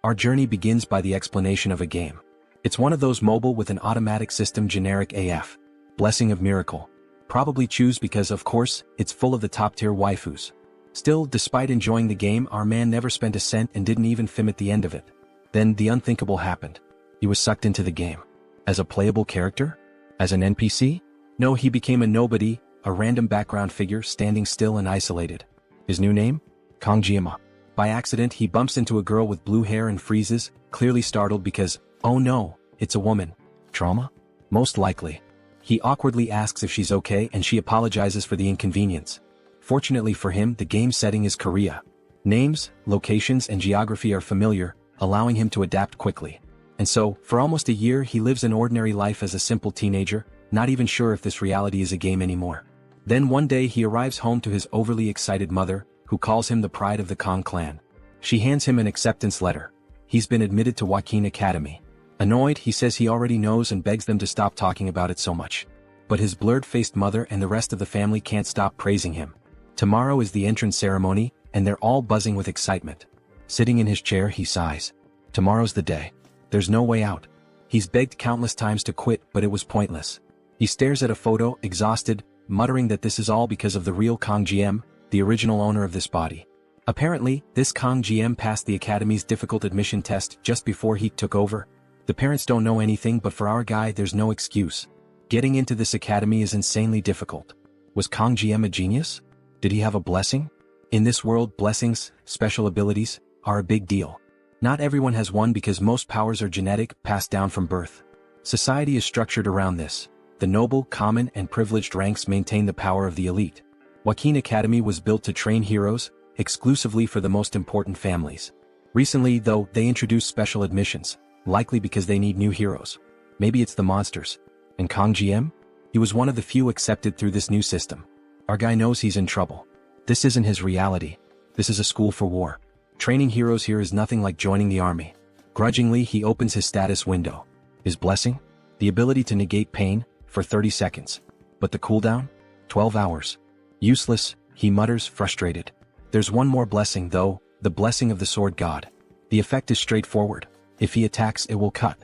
Our journey begins by the explanation of a game. It's one of those mobile with an automatic system generic AF. Blessing of Miracle. Probably choose because of course, it's full of the top tier waifus. Still, despite enjoying the game, our man never spent a cent and didn't even film at the end of it. Then the unthinkable happened. He was sucked into the game. As a playable character? As an NPC? No, he became a nobody, a random background figure standing still and isolated. His new name? Kongjima. By accident he bumps into a girl with blue hair and freezes, clearly startled because, oh no, it's a woman. Trauma? Most likely. He awkwardly asks if she's okay and she apologizes for the inconvenience. Fortunately for him, the game setting is Korea. Names, locations and geography are familiar, allowing him to adapt quickly. And so, for almost a year he lives an ordinary life as a simple teenager, not even sure if this reality is a game anymore. Then one day he arrives home to his overly excited mother, who calls him the pride of the Kong clan. She hands him an acceptance letter. He's been admitted to Joaquin Academy. Annoyed, he says he already knows and begs them to stop talking about it so much. But his blurred-faced mother and the rest of the family can't stop praising him. Tomorrow is the entrance ceremony, and they're all buzzing with excitement. Sitting in his chair, he sighs. Tomorrow's the day. There's no way out. He's begged countless times to quit, but it was pointless. He stares at a photo, exhausted, muttering that this is all because of the real Kong GM, the original owner of this body. Apparently, this Kong GM passed the Academy's difficult admission test just before he took over. The parents don't know anything, but for our guy there's no excuse. Getting into this academy is insanely difficult. Was Kong GM a genius? Did he have a blessing? In this world, blessings, special abilities, are a big deal. Not everyone has one because most powers are genetic, passed down from birth. Society is structured around this. The noble, common, and privileged ranks maintain the power of the elite. Joaquin Academy was built to train heroes, exclusively for the most important families. Recently, though, they introduced special admissions, likely because they need new heroes. Maybe it's the monsters. And Kong GM? He was one of the few accepted through this new system. Our guy knows he's in trouble. This isn't his reality. This is a school for war. Training heroes here is nothing like joining the army. Grudgingly, he opens his status window. His blessing? The ability to negate pain, for 30 seconds. But the cooldown? 12 hours. Useless, he mutters, frustrated. There's one more blessing though, the blessing of the sword god. The effect is straightforward. If he attacks, it will cut.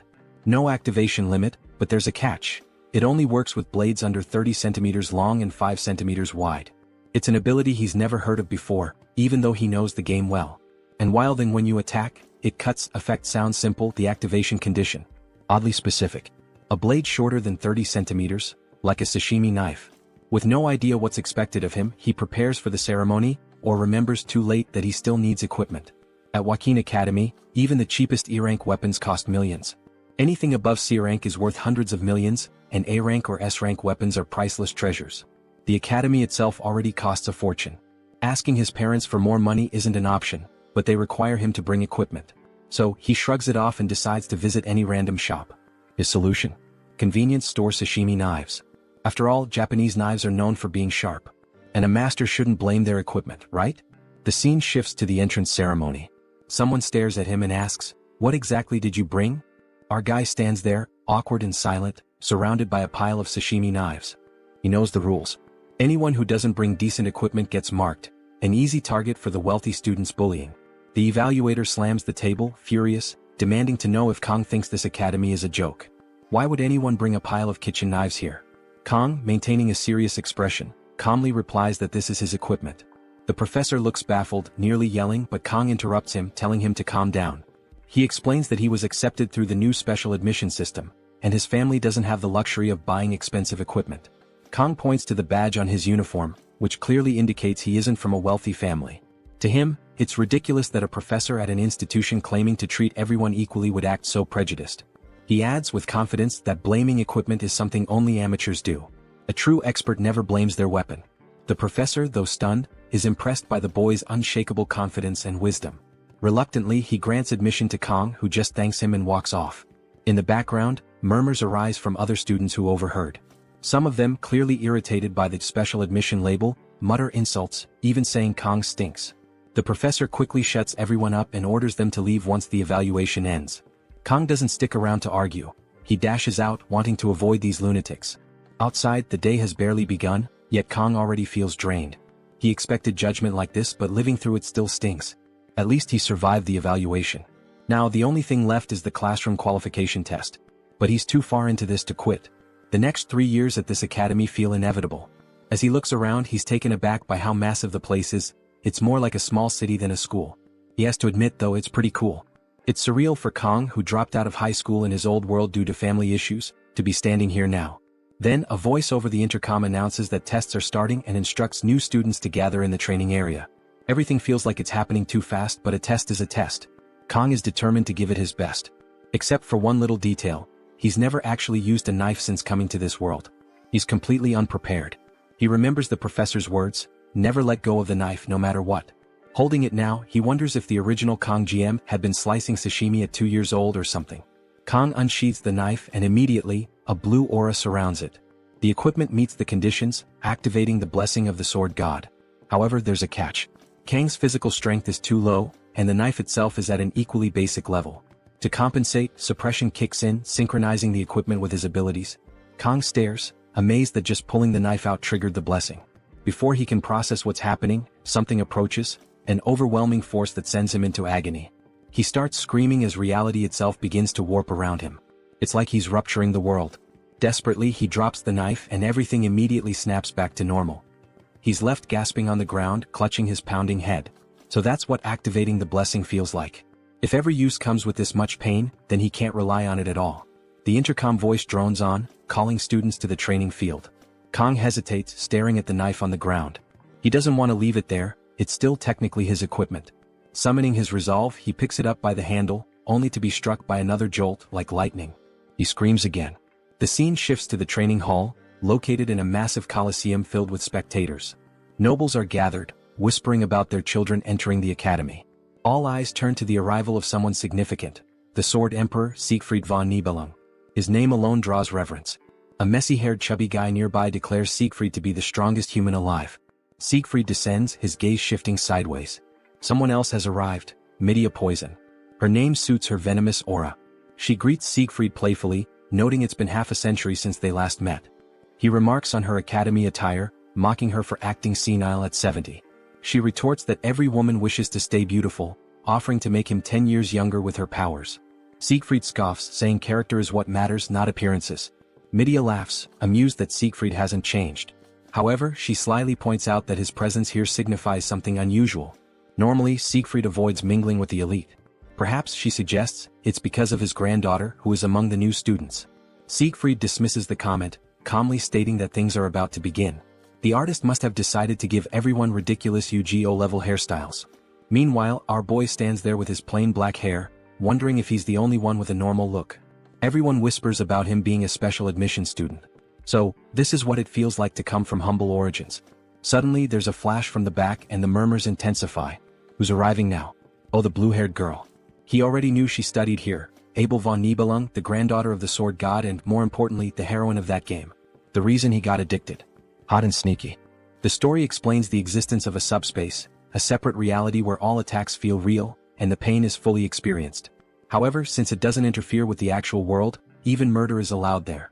No activation limit, but there's a catch. It only works with blades under 30 centimeters long and 5 centimeters wide. It's an ability he's never heard of before, even though he knows the game well. And while then when you attack, it cuts. Effect sounds simple, the activation condition. Oddly specific. A blade shorter than 30 centimeters, like a sashimi knife. With no idea what's expected of him, he prepares for the ceremony, or remembers too late that he still needs equipment. At Joaquin Academy, even the cheapest E-rank weapons cost millions. Anything above C-rank is worth hundreds of millions, and A-rank or S-rank weapons are priceless treasures. The academy itself already costs a fortune. Asking his parents for more money isn't an option, but they require him to bring equipment. So, he shrugs it off and decides to visit any random shop. His solution? Convenience store sashimi knives. After all, Japanese knives are known for being sharp. And a master shouldn't blame their equipment, right? The scene shifts to the entrance ceremony. Someone stares at him and asks, "What exactly did you bring?" Our guy stands there, awkward and silent, surrounded by a pile of sashimi knives. He knows the rules. Anyone who doesn't bring decent equipment gets marked, an easy target for the wealthy students' bullying. The evaluator slams the table, furious, demanding to know if Kong thinks this academy is a joke. Why would anyone bring a pile of kitchen knives here? Kong, maintaining a serious expression, calmly replies that this is his equipment. The professor looks baffled, nearly yelling, but Kong interrupts him, telling him to calm down. He explains that he was accepted through the new special admission system, and his family doesn't have the luxury of buying expensive equipment. Kong points to the badge on his uniform, which clearly indicates he isn't from a wealthy family. To him, it's ridiculous that a professor at an institution claiming to treat everyone equally would act so prejudiced. He adds with confidence that blaming equipment is something only amateurs do. A true expert never blames their weapon. The professor, though stunned, is impressed by the boy's unshakable confidence and wisdom. Reluctantly, he grants admission to Kong, who just thanks him and walks off. In the background, murmurs arise from other students who overheard. Some of them, clearly irritated by the special admission label, mutter insults, even saying Kong stinks. The professor quickly shuts everyone up and orders them to leave once the evaluation ends. Kong doesn't stick around to argue. He dashes out, wanting to avoid these lunatics. Outside, the day has barely begun, yet Kong already feels drained. He expected judgment like this, but living through it still stings. At least he survived the evaluation. Now the only thing left is the classroom qualification test. But he's too far into this to quit. The next 3 years at this academy feel inevitable. As he looks around, he's taken aback by how massive the place is. It's more like a small city than a school. He has to admit though, it's pretty cool. It's surreal for Kong, who dropped out of high school in his old world due to family issues, to be standing here now. Then a voice over the intercom announces that tests are starting and instructs new students to gather in the training area. Everything feels like it's happening too fast, but a test is a test. Kong is determined to give it his best. Except for one little detail. He's never actually used a knife since coming to this world. He's completely unprepared. He remembers the professor's words, never let go of the knife no matter what. Holding it now, he wonders if the original Kong GM had been slicing sashimi at 2 years old or something. Kong unsheathes the knife and immediately, a blue aura surrounds it. The equipment meets the conditions, activating the blessing of the sword god. However, there's a catch. Kang's physical strength is too low, and the knife itself is at an equally basic level. To compensate, suppression kicks in, synchronizing the equipment with his abilities. Kong stares, amazed that just pulling the knife out triggered the blessing. Before he can process what's happening, something approaches, an overwhelming force that sends him into agony. He starts screaming as reality itself begins to warp around him. It's like he's rupturing the world. Desperately, he drops the knife and everything immediately snaps back to normal. He's left gasping on the ground, clutching his pounding head. So that's what activating the blessing feels like. If every use comes with this much pain, then he can't rely on it at all. The intercom voice drones on, calling students to the training field. Kong hesitates, staring at the knife on the ground. He doesn't want to leave it there, it's still technically his equipment. Summoning his resolve, he picks it up by the handle, only to be struck by another jolt like lightning. He screams again. The scene shifts to the training hall, located in a massive coliseum filled with spectators. Nobles are gathered, whispering about their children entering the academy. All eyes turn to the arrival of someone significant, the Sword Emperor Siegfried von Nibelung. His name alone draws reverence. A messy-haired chubby guy nearby declares Siegfried to be the strongest human alive. Siegfried descends, his gaze shifting sideways. Someone else has arrived, Medea Poison. Her name suits her venomous aura. She greets Siegfried playfully, noting it's been half a century since they last met. He remarks on her academy attire, mocking her for acting senile at 70. She retorts that every woman wishes to stay beautiful, offering to make him 10 years younger with her powers. Siegfried scoffs, saying character is what matters, not appearances. Medea laughs, amused that Siegfried hasn't changed. However, she slyly points out that his presence here signifies something unusual. Normally, Siegfried avoids mingling with the elite. Perhaps, she suggests, it's because of his granddaughter, who is among the new students. Siegfried dismisses the comment, calmly stating that things are about to begin. The artist must have decided to give everyone ridiculous UGO-level hairstyles. Meanwhile, our boy stands there with his plain black hair, wondering if he's the only one with a normal look. Everyone whispers about him being a special admission student. So, this is what it feels like to come from humble origins. Suddenly, there's a flash from the back and the murmurs intensify. Who's arriving now? Oh, the blue-haired girl. He already knew she studied here. Abel von Nibelung, the granddaughter of the sword god and, more importantly, the heroine of that game. The reason he got addicted. Hot and sneaky. The story explains the existence of a subspace, a separate reality where all attacks feel real, and the pain is fully experienced. However, since it doesn't interfere with the actual world, even murder is allowed there.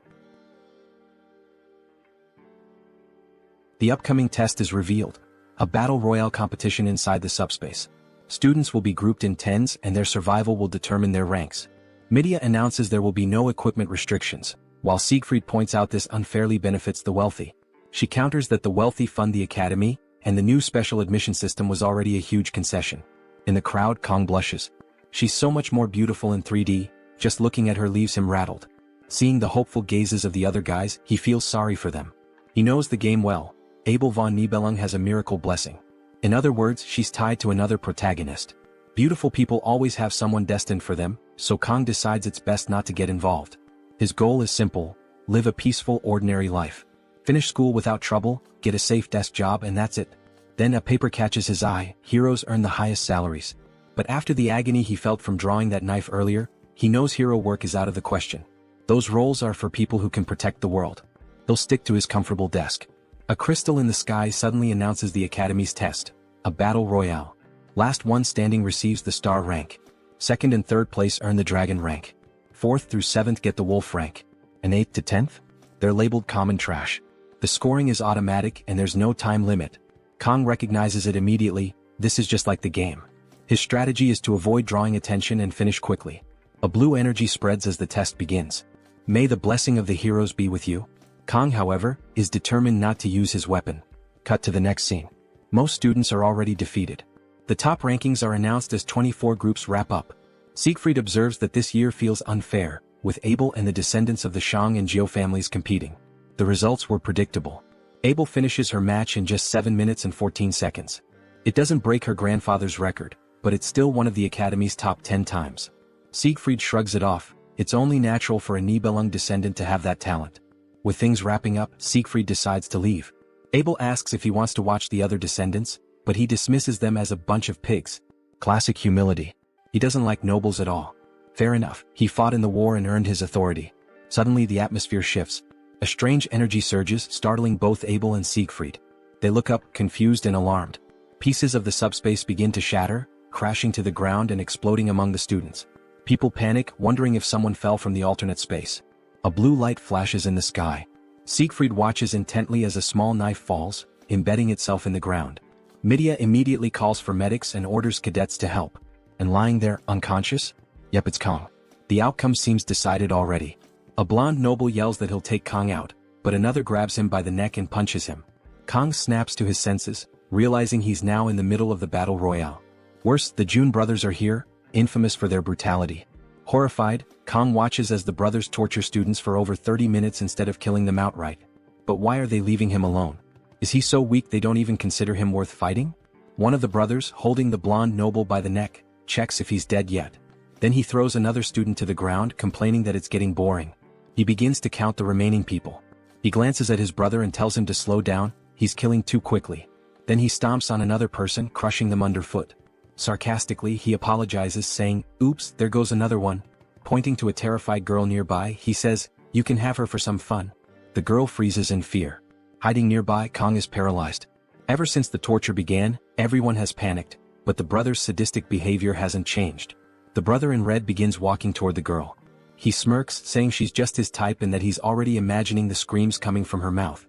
The upcoming test is revealed. A battle royale competition inside the subspace. Students will be grouped in tens and their survival will determine their ranks. Medea announces there will be no equipment restrictions, while Siegfried points out this unfairly benefits the wealthy. She counters that the wealthy fund the academy, and the new special admission system was already a huge concession. In the crowd, Kong blushes. She's so much more beautiful in 3D, just looking at her leaves him rattled. Seeing the hopeful gazes of the other guys, he feels sorry for them. He knows the game well. Abel von Nibelung has a miracle blessing. In other words, she's tied to another protagonist. Beautiful people always have someone destined for them, so Kong decides it's best not to get involved. His goal is simple: live a peaceful, ordinary life. Finish school without trouble, get a safe desk job, and that's it. Then a paper catches his eye: heroes earn the highest salaries. But after the agony he felt from drawing that knife earlier, he knows hero work is out of the question. Those roles are for people who can protect the world. He'll stick to his comfortable desk. A crystal in the sky suddenly announces the Academy's test, a battle royale. Last one standing receives the star rank. Second and third place earn the dragon rank. Fourth through seventh get the wolf rank. And 8th to 10th? They're labeled common trash. The scoring is automatic and there's no time limit. Kong recognizes it immediately. This is just like the game. His strategy is to avoid drawing attention and finish quickly. A blue energy spreads as the test begins. May the blessing of the heroes be with you. Kang, however, is determined not to use his weapon. Cut to the next scene. Most students are already defeated. The top rankings are announced as 24 groups wrap up. Siegfried observes that this year feels unfair, with Abel and the descendants of the Shang and Jiao families competing. The results were predictable. Abel finishes her match in just 7 minutes and 14 seconds. It doesn't break her grandfather's record, but it's still one of the Academy's top 10 times. Siegfried shrugs it off. It's only natural for a Nibelung descendant to have that talent. With things wrapping up, Siegfried decides to leave. Abel asks if he wants to watch the other descendants, but he dismisses them as a bunch of pigs. Classic humility. He doesn't like nobles at all. Fair enough, he fought in the war and earned his authority. Suddenly the atmosphere shifts. A strange energy surges, startling both Abel and Siegfried. They look up, confused and alarmed. Pieces of the subspace begin to shatter, crashing to the ground and exploding among the students. People panic, wondering if someone fell from the alternate space. A blue light flashes in the sky. Siegfried watches intently as a small knife falls, embedding itself in the ground. Midia immediately calls for medics and orders cadets to help. And lying there, unconscious? Yep, it's Kang. The outcome seems decided already. A blonde noble yells that he'll take Kang out, but another grabs him by the neck and punches him. Kang snaps to his senses, realizing he's now in the middle of the battle royale. Worse, the June brothers are here, infamous for their brutality. Horrified, Kang watches as the brothers torture students for over 30 minutes instead of killing them outright. But why are they leaving him alone? Is he so weak they don't even consider him worth fighting? One of the brothers, holding the blonde noble by the neck, checks if he's dead yet. Then he throws another student to the ground, complaining that it's getting boring. He begins to count the remaining people. He glances at his brother and tells him to slow down, he's killing too quickly. Then he stomps on another person, crushing them underfoot. Sarcastically, he apologizes, saying, "Oops, there goes another one." Pointing to a terrified girl nearby, he says, "You can have her for some fun." The girl freezes in fear. Hiding nearby, Kang is paralyzed. Ever since the torture began, everyone has panicked, but the brother's sadistic behavior hasn't changed. The brother in red begins walking toward the girl. He smirks, saying she's just his type and that he's already imagining the screams coming from her mouth.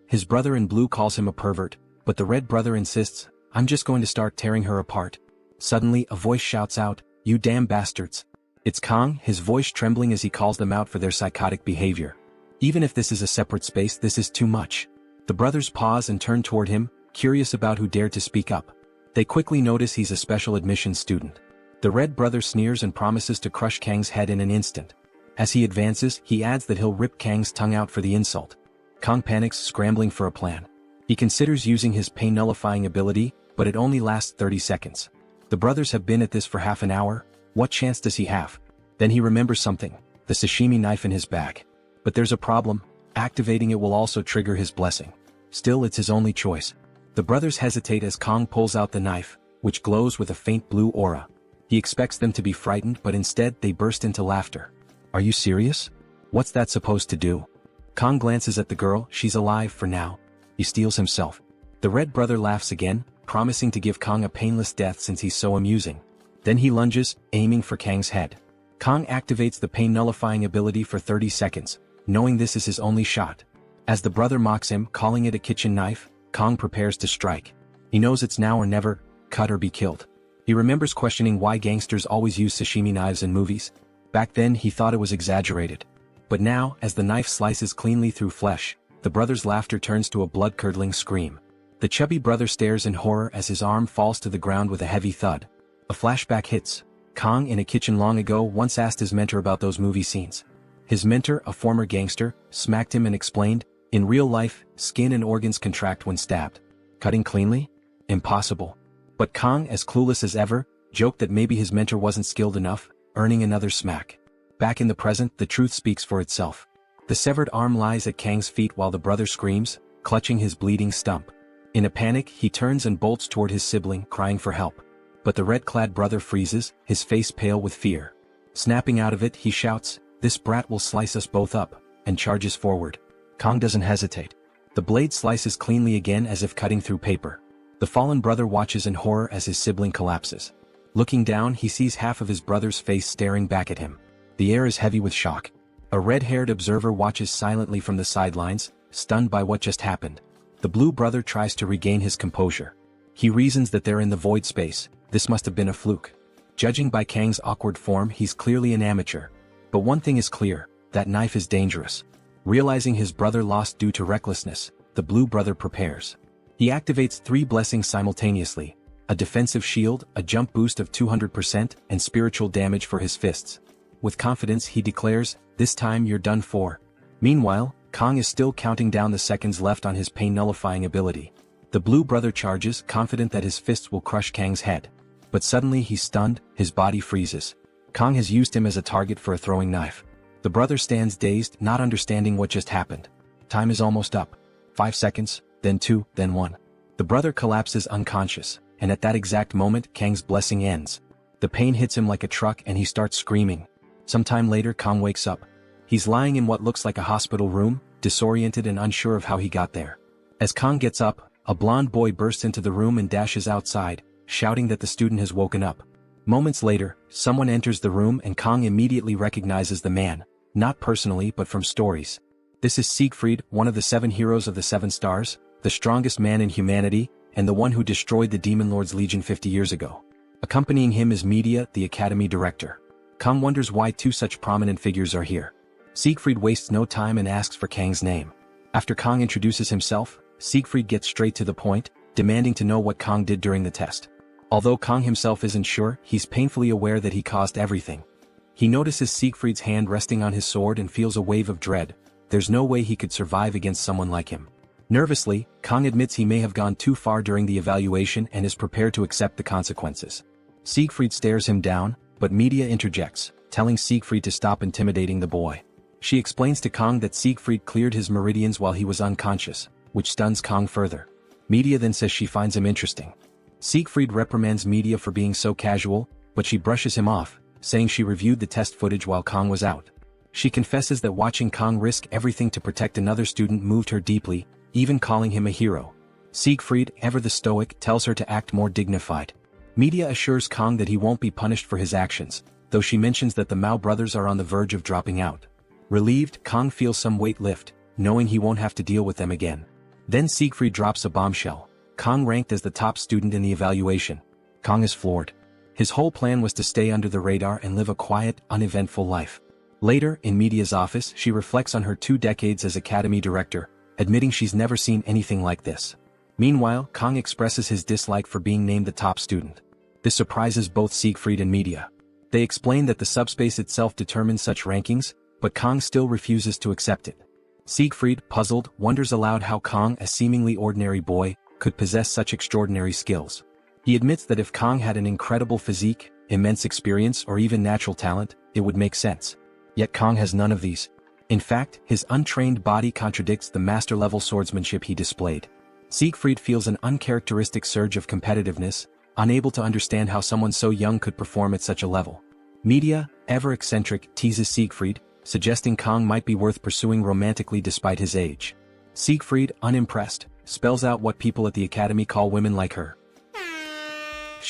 His brother in blue calls him a pervert, but the red brother insists, "I'm just going to start tearing her apart." Suddenly, a voice shouts out, "You damn bastards." It's Kang, his voice trembling as he calls them out for their psychotic behavior. Even if this is a separate space, this is too much. The brothers pause and turn toward him, curious about who dared to speak up. They quickly notice he's a special admissions student. The red brother sneers and promises to crush Kang's head in an instant. As he advances, he adds that he'll rip Kang's tongue out for the insult. Kang panics, scrambling for a plan. He considers using his pain-nullifying ability, but it only lasts 30 seconds. The brothers have been at this for half an hour. What chance does he have? Then he remembers something, the sashimi knife in his bag. But there's a problem. Activating it will also trigger his blessing. Still, it's his only choice. The brothers hesitate as Kang pulls out the knife, which glows with a faint blue aura. He expects them to be frightened, but instead they burst into laughter. "Are you serious? What's that supposed to do?" Kang glances at the girl. She's alive for now. He steels himself. The red brother laughs again, promising to give Kang a painless death since he's so amusing. Then he lunges, aiming for Kang's head. Kang activates the pain-nullifying ability for 30 seconds, knowing this is his only shot. As the brother mocks him, calling it a kitchen knife, Kang prepares to strike. He knows it's now or never, cut or be killed. He remembers questioning why gangsters always use sashimi knives in movies. Back then he thought it was exaggerated. But now, as the knife slices cleanly through flesh, the brother's laughter turns to a blood-curdling scream. The chubby brother stares in horror as his arm falls to the ground with a heavy thud. A flashback hits. Kang, in a kitchen long ago, once asked his mentor about those movie scenes. His mentor, a former gangster, smacked him and explained, "In real life, skin and organs contract when stabbed. Cutting cleanly? Impossible." But Kang, as clueless as ever, joked that maybe his mentor wasn't skilled enough, earning another smack. Back in the present, the truth speaks for itself. The severed arm lies at Kang's feet while the brother screams, clutching his bleeding stump. In a panic, he turns and bolts toward his sibling, crying for help. But the red-clad brother freezes, his face pale with fear. Snapping out of it, he shouts, "This brat will slice us both up," and charges forward. Kang doesn't hesitate. The blade slices cleanly again as if cutting through paper. The fallen brother watches in horror as his sibling collapses. Looking down, he sees half of his brother's face staring back at him. The air is heavy with shock. A red-haired observer watches silently from the sidelines, stunned by what just happened. The blue brother tries to regain his composure. He reasons that they're in the void space, This must have been a fluke. Judging by Kang's awkward form, he's clearly an amateur. But one thing is clear, that knife is dangerous. Realizing his brother lost due to recklessness, the blue brother prepares. He activates 3 blessings simultaneously: a defensive shield, a jump boost of 200%, and spiritual damage for his fists. With confidence he declares, "This time you're done for." Meanwhile, Kang is still counting down the seconds left on his pain-nullifying ability. The blue brother charges, confident that his fists will crush Kang's head. But suddenly he's stunned, his body freezes. Kang has used him as a target for a throwing knife. The brother stands dazed, not understanding what just happened. Time is almost up. 5 seconds, then 2, then 1. The brother collapses unconscious, and at that exact moment Kang's blessing ends. The pain hits him like a truck and he starts screaming. Sometime later Kang wakes up. He's lying in what looks like a hospital room, disoriented and unsure of how he got there. As Kang gets up, a blonde boy bursts into the room and dashes outside, shouting that the student has woken up. Moments later, someone enters the room and Kang immediately recognizes the man, not personally but from stories. This is Siegfried, one of the 7 heroes of the 7 stars, the strongest man in humanity, and the one who destroyed the Demon Lord's Legion 50 years ago. Accompanying him is Media, the academy director. Kang wonders why 2 such prominent figures are here. Siegfried wastes no time and asks for Kang's name. After Kang introduces himself, Siegfried gets straight to the point, demanding to know what Kang did during the test. Although Kang himself isn't sure, he's painfully aware that he caused everything. He notices Siegfried's hand resting on his sword and feels a wave of dread. There's no way he could survive against someone like him. Nervously, Kang admits he may have gone too far during the evaluation and is prepared to accept the consequences. Siegfried stares him down, but Media interjects, telling Siegfried to stop intimidating the boy. She explains to Kang that Siegfried cleared his meridians while he was unconscious, which stuns Kang further. Media then says she finds him interesting. Siegfried reprimands Media for being so casual, but she brushes him off, saying she reviewed the test footage while Kang was out. She confesses that watching Kang risk everything to protect another student moved her deeply, even calling him a hero. Siegfried, ever the stoic, tells her to act more dignified. Media assures Kang that he won't be punished for his actions, though she mentions that the Mao brothers are on the verge of dropping out. Relieved, Kang feels some weight lift, knowing he won't have to deal with them again. Then Siegfried drops a bombshell. Kang ranked as the top student in the evaluation. Kang is floored. His whole plan was to stay under the radar and live a quiet, uneventful life. Later, in Media's office, she reflects on her 2 decades as academy director, admitting she's never seen anything like this. Meanwhile, Kang expresses his dislike for being named the top student. This surprises both Siegfried and Media. They explain that the subspace itself determines such rankings, but Kang still refuses to accept it. Siegfried, puzzled, wonders aloud how Kang, a seemingly ordinary boy, could possess such extraordinary skills. He admits that if Kang had an incredible physique, immense experience or even natural talent, it would make sense. Yet Kang has none of these. In fact, his untrained body contradicts the master-level swordsmanship he displayed. Siegfried feels an uncharacteristic surge of competitiveness, unable to understand how someone so young could perform at such a level. Media, ever eccentric, teases Siegfried, suggesting Kang might be worth pursuing romantically despite his age. Siegfried, unimpressed, spells out what people at the academy call women like her.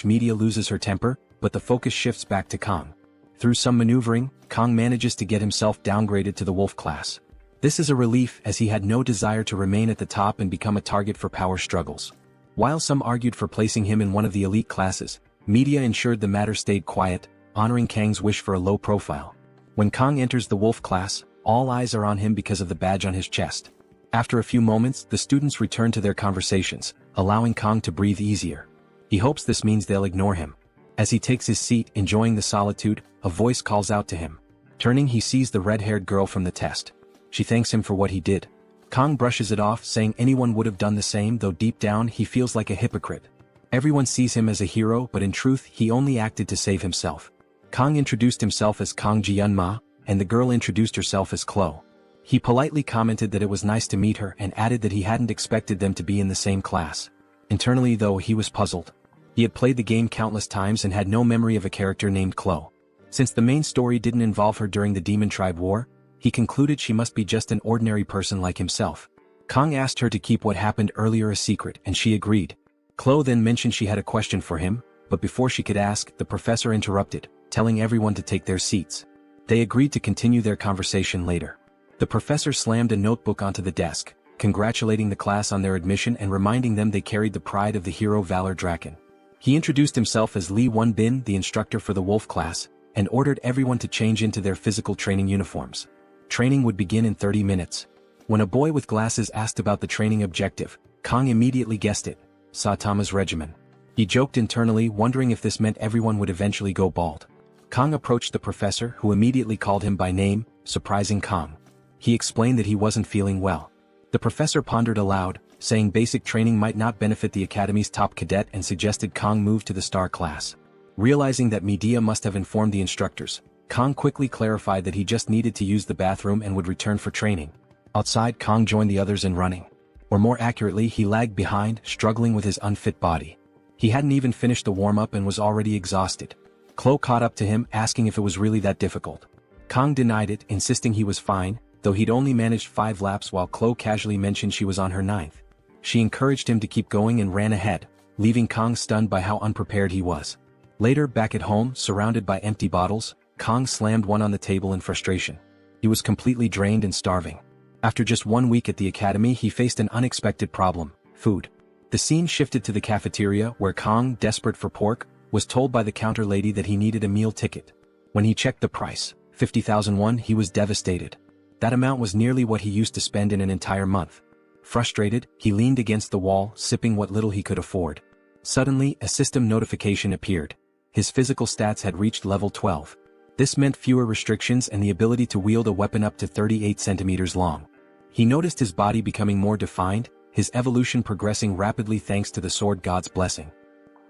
Media loses her temper, but the focus shifts back to Kang. Through some maneuvering, Kang manages to get himself downgraded to the wolf class. This is a relief as he had no desire to remain at the top and become a target for power struggles. While some argued for placing him in one of the elite classes, Media ensured the matter stayed quiet, honoring Kang's wish for a low profile. When Kang enters the wolf class, all eyes are on him because of the badge on his chest. After a few moments, the students return to their conversations, allowing Kang to breathe easier. He hopes this means they'll ignore him. As he takes his seat, enjoying the solitude, a voice calls out to him. Turning, he sees the red-haired girl from the test. She thanks him for what he did. Kang brushes it off, saying anyone would have done the same, though deep down he feels like a hypocrite. Everyone sees him as a hero, but in truth he only acted to save himself. Kang introduced himself as Kang Jianma, and the girl introduced herself as Chloe. He politely commented that it was nice to meet her and added that he hadn't expected them to be in the same class. Internally though, he was puzzled. He had played the game countless times and had no memory of a character named Chloe. Since the main story didn't involve her during the Demon Tribe War, he concluded she must be just an ordinary person like himself. Kang asked her to keep what happened earlier a secret and she agreed. Chloe then mentioned she had a question for him, but before she could ask, the professor interrupted, telling everyone to take their seats. They agreed to continue their conversation later. The professor slammed a notebook onto the desk, congratulating the class on their admission and reminding them they carried the pride of the hero Valor Draken. He introduced himself as Lee Won-bin, the instructor for the Wolf class, and ordered everyone to change into their physical training uniforms. Training would begin in 30 minutes. When a boy with glasses asked about the training objective, Kang immediately guessed it: Saitama's regimen. He joked internally, wondering if this meant everyone would eventually go bald. Kang approached the professor, who immediately called him by name, surprising Kang. He explained that he wasn't feeling well. The professor pondered aloud, saying basic training might not benefit the academy's top cadet, and suggested Kang move to the star class. Realizing that media must have informed the instructors, Kang quickly clarified that he just needed to use the bathroom and would return for training. Outside, Kang joined the others in running. Or more accurately, he lagged behind, struggling with his unfit body. He hadn't even finished the warm-up and was already exhausted. Chloe caught up to him, asking if it was really that difficult. Kang denied it, insisting he was fine, though he'd only managed 5 laps, while Chloe casually mentioned she was on her 9th. She encouraged him to keep going and ran ahead, leaving Kang stunned by how unprepared he was. Later, back at home, surrounded by empty bottles, Kang slammed one on the table in frustration. He was completely drained and starving. After just 1 week at the academy, he faced an unexpected problem: food. The scene shifted to the cafeteria, where Kang, desperate for pork, was told by the counter lady that he needed a meal ticket. When he checked the price, 50,000 won, he was devastated. That amount was nearly what he used to spend in an entire month. Frustrated, he leaned against the wall, sipping what little he could afford. Suddenly, a system notification appeared. His physical stats had reached level 12. This meant fewer restrictions and the ability to wield a weapon up to 38 centimeters long. He noticed his body becoming more defined, his evolution progressing rapidly thanks to the sword god's blessing.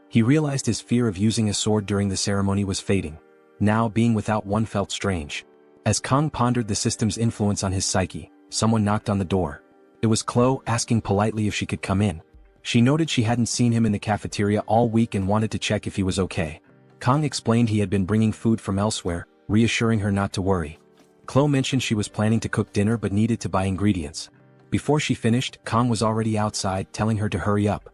He realized his fear of using a sword during the ceremony was fading. Now, being without one felt strange. As Kang pondered the system's influence on his psyche, someone knocked on the door. It was Chloe, asking politely if she could come in. She noted she hadn't seen him in the cafeteria all week and wanted to check if he was okay. Kang explained he had been bringing food from elsewhere, reassuring her not to worry. Chloe mentioned she was planning to cook dinner but needed to buy ingredients. Before she finished, Kang was already outside, telling her to hurry up.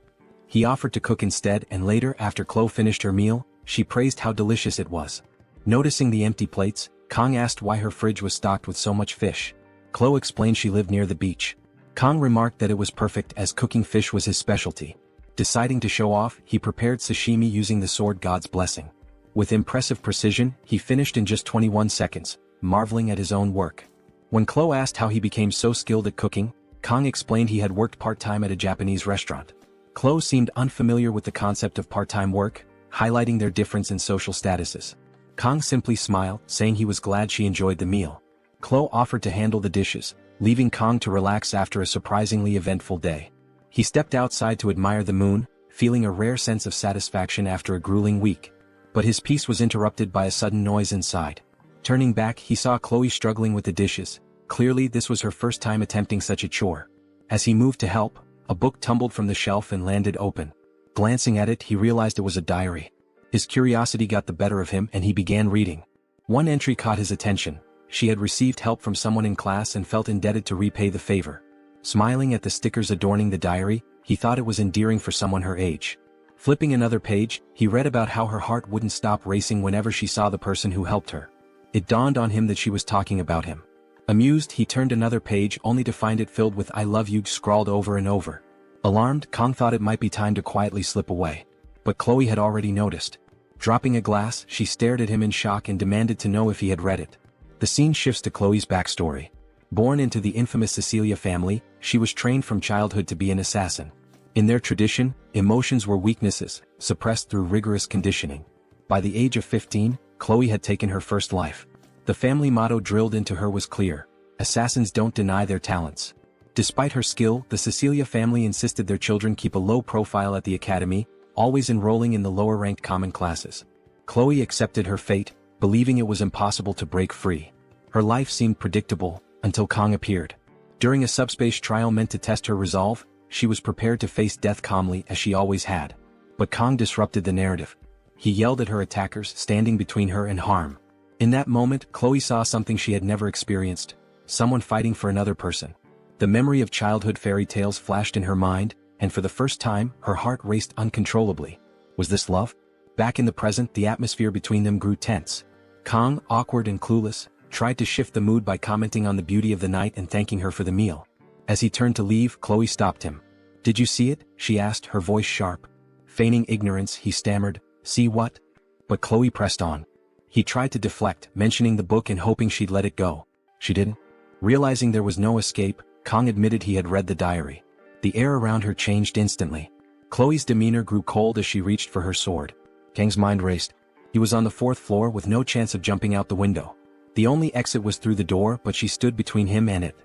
He offered to cook instead, and later, after Chloe finished her meal, she praised how delicious it was. Noticing the empty plates, Kang asked why her fridge was stocked with so much fish. Chloe explained she lived near the beach. Kang remarked that it was perfect, as cooking fish was his specialty. Deciding to show off, he prepared sashimi using the sword god's blessing. With impressive precision, he finished in just 21 seconds, marveling at his own work. When Chloe asked how he became so skilled at cooking, Kang explained he had worked part-time at a Japanese restaurant. Chloe seemed unfamiliar with the concept of part-time work, highlighting their difference in social statuses. Kang simply smiled, saying he was glad she enjoyed the meal. Chloe offered to handle the dishes, leaving Kang to relax after a surprisingly eventful day. He stepped outside to admire the moon, feeling a rare sense of satisfaction after a grueling week. But his peace was interrupted by a sudden noise inside. Turning back, he saw Chloe struggling with the dishes. Clearly, this was her first time attempting such a chore. As he moved to help, a book tumbled from the shelf and landed open. Glancing at it, he realized it was a diary. His curiosity got the better of him and he began reading. One entry caught his attention. She had received help from someone in class and felt indebted to repay the favor. Smiling at the stickers adorning the diary, he thought it was endearing for someone her age. Flipping another page, he read about how her heart wouldn't stop racing whenever she saw the person who helped her. It dawned on him that she was talking about him. Amused, he turned another page only to find it filled with "I love you" scrawled over and over. Alarmed, Kang thought it might be time to quietly slip away. But Chloe had already noticed. Dropping a glass, she stared at him in shock and demanded to know if he had read it. The scene shifts to Chloe's backstory. Born into the infamous Cecilia family, she was trained from childhood to be an assassin. In their tradition, emotions were weaknesses, suppressed through rigorous conditioning. By the age of 15, Chloe had taken her first life. The family motto drilled into her was clear: assassins don't deny their talents. Despite her skill, the Cecilia family insisted their children keep a low profile at the academy, always enrolling in the lower-ranked common classes. Chloe accepted her fate, believing it was impossible to break free. Her life seemed predictable, until Kang appeared. During a subspace trial meant to test her resolve, she was prepared to face death calmly as she always had. But Kang disrupted the narrative. He yelled at her attackers, standing between her and harm. In that moment, Chloe saw something she had never experienced: someone fighting for another person. The memory of childhood fairy tales flashed in her mind, and for the first time, her heart raced uncontrollably. Was this love? Back in the present, the atmosphere between them grew tense. Kang, awkward and clueless, tried to shift the mood by commenting on the beauty of the night and thanking her for the meal. As he turned to leave, Chloe stopped him. "Did you see it?" she asked, her voice sharp. Feigning ignorance, he stammered, "See what?" But Chloe pressed on. He tried to deflect, mentioning the book and hoping she'd let it go. She didn't. Realizing there was no escape, Kang admitted he had read the diary. The air around her changed instantly. Chloe's demeanor grew cold as she reached for her sword. Kang's mind raced. He was on the 4th floor with no chance of jumping out the window. The only exit was through the door, but she stood between him and it.